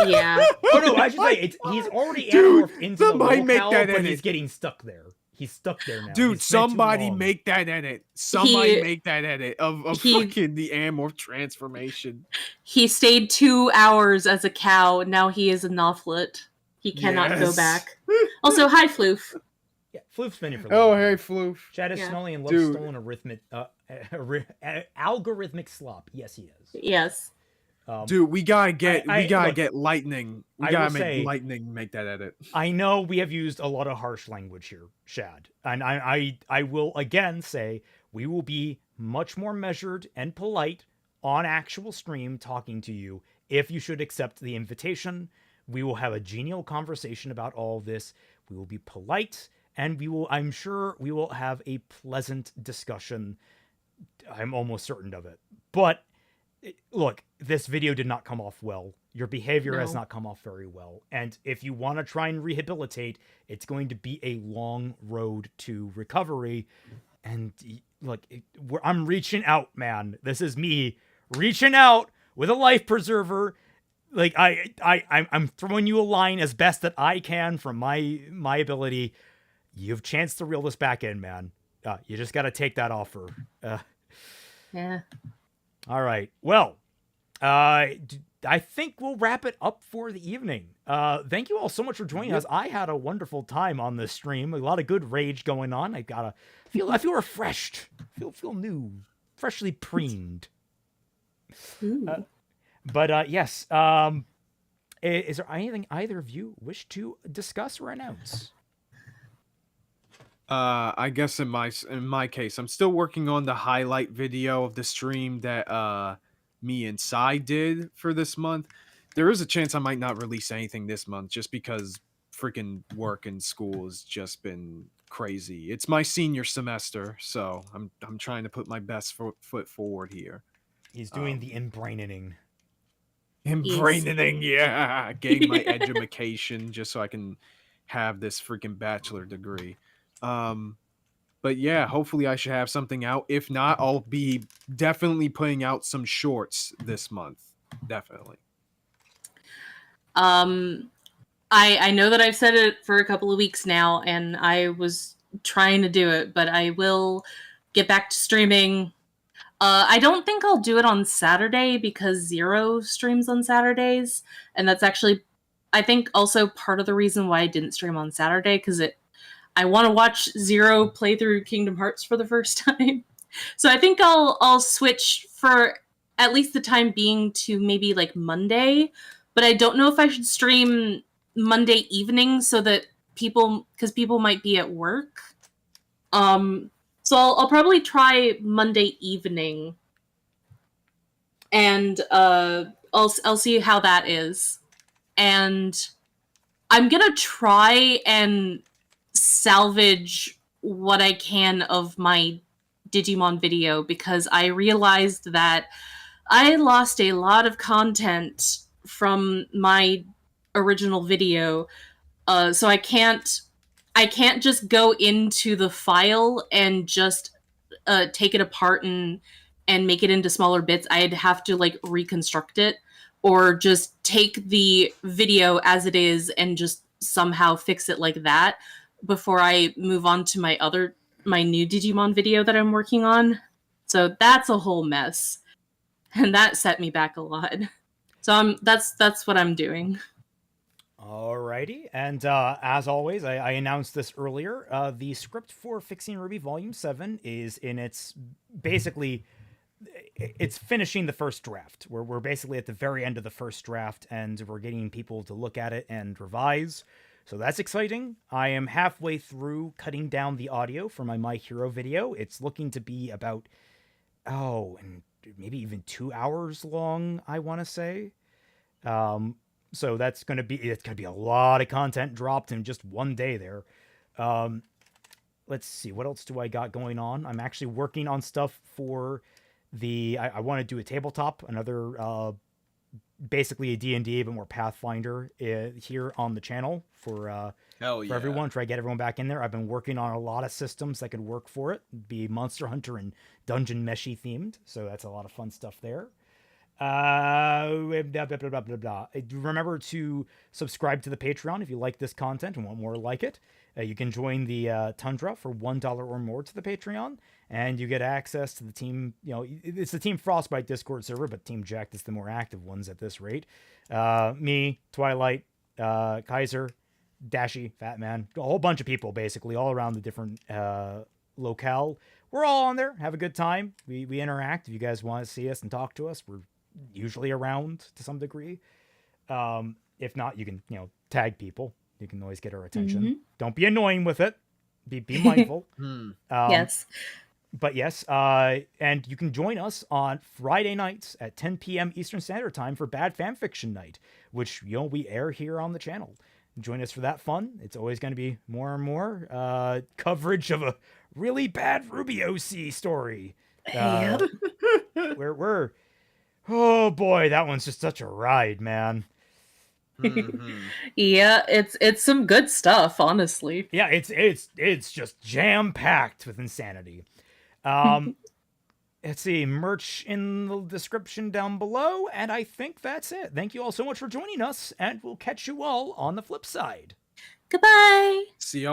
Yeah.
Oh no, I should say he's already anamorphed into the lolcow, but
edit.
He's getting stuck there. He's stuck there now.
Dude, somebody make that edit. Somebody make that edit of fucking the amorph transformation.
He stayed 2 hours as a cow. Now he is a Nothlet. He cannot go back. Also, hi, Floof.
Yeah, Floof's been here for
Oh, hey, Floof.
Chad is smelling and loves stolen algorithmic slop. Yes, he is.
Yes.
Dude, we gotta get lightning. We gotta make
say,
lightning make that edit.
I know we have used a lot of harsh language here, Shad, and I will again say we will be much more measured and polite on actual stream talking to you if you should accept the invitation. We will have a genial conversation about all of this. We will be polite, and I'm sure we will have a pleasant discussion. I'm almost certain of it. But look, this video did not come off well. Your behavior has not come off very well. And if you want to try and rehabilitate, it's going to be a long road to recovery. And look, I'm reaching out, man. This is me reaching out with a life preserver. Like, I'm throwing you a line as best that I can from my ability. You have a chance to reel this back in, man. You just got to take that offer.
Yeah.
All right. Well, I think we'll wrap it up for the evening. Thank you all so much for joining us. I had a wonderful time on this stream. A lot of good rage going on. I feel refreshed. Feel new, freshly preened. But yes. Is there anything either of you wish to discuss or announce?
I guess in my case, I'm still working on the highlight video of the stream that me and Sai did for this month. There is a chance I might not release anything this month just because freaking work and school has just been crazy. It's my senior semester, so I'm trying to put my best foot forward here.
He's doing the inbraining.
Inbraining, yeah. Getting my education just so I can have this freaking bachelor degree. But yeah, hopefully I should have something out. If not, I'll be definitely putting out some shorts this month. Definitely.
I know that I've said it for a couple of weeks now, and I was trying to do it, but I will get back to streaming. I don't think I'll do it on Saturday because Zero streams on Saturdays, and that's actually, I think, also part of the reason why I didn't stream on Saturday, because I want to watch Zero play through Kingdom Hearts for the first time. So I think I'll switch for at least the time being to maybe like Monday, but I don't know if I should stream Monday evening so that because people might be at work. So I'll probably try Monday evening and I'll see how that is. And I'm gonna try and salvage what I can of my Digimon video, because I realized that I lost a lot of content from my original video, so I can't just go into the file and just take it apart and make it into smaller bits. I'd have to like reconstruct it, or just take the video as it is and just somehow fix it like that before I move on to my new Digimon video that I'm working on. So that's a whole mess, and that set me back a lot. So that's what I'm doing.
Alrighty, and as always, I announced this earlier. The script for Fixing Ruby Volume 7 is in its basically, it's finishing the first draft. We're basically at the very end of the first draft, and we're getting people to look at it and revise. So that's exciting. I am halfway through cutting down the audio for my Hero video. It's looking to be about, and maybe even 2 hours long, I want to say. So it's going to be a lot of content dropped in just one day there. Let's see, what else do I got going on? I'm actually working on stuff for I want to do a tabletop, another, basically a D&D, but more Pathfinder here on the channel for everyone. Try to get everyone back in there. I've been working on a lot of systems that could work for it. Be Monster Hunter and Dungeon Meshy themed. So that's a lot of fun stuff there. Blah, blah, blah, blah, blah. Remember to subscribe to the Patreon if you like this content and want more like it. You can join the Tundra for $1 or more to the Patreon, and you get access to the team. It's the Team Frostbite Discord server, but Team JYCT is the more active ones at this rate. Me, Twilight, Kaiser, Dashi, Fat Man, a whole bunch of people basically all around the different locale. We're all on there, have a good time. We interact. If you guys want to see us and talk to us, we're usually around to some degree. If not, you can tag people. You can always get our attention.
Mm-hmm.
Don't be annoying with it. Be mindful.
Yes.
But yes, and you can join us on Friday nights at 10 p.m. Eastern Standard Time for Bad Fanfiction Night, which we air here on the channel. Join us for that fun. It's always going to be more and more coverage of a really bad Ruby OC story. We're oh boy, that one's just such a ride, man.
Mm-hmm.
Yeah, it's some good stuff, honestly.
Yeah, it's just jam packed with insanity. Let's see, merch in the description down below, and I think that's it. Thank you all so much for joining us, and we'll catch you all on the flip side.
Goodbye.
See y'all.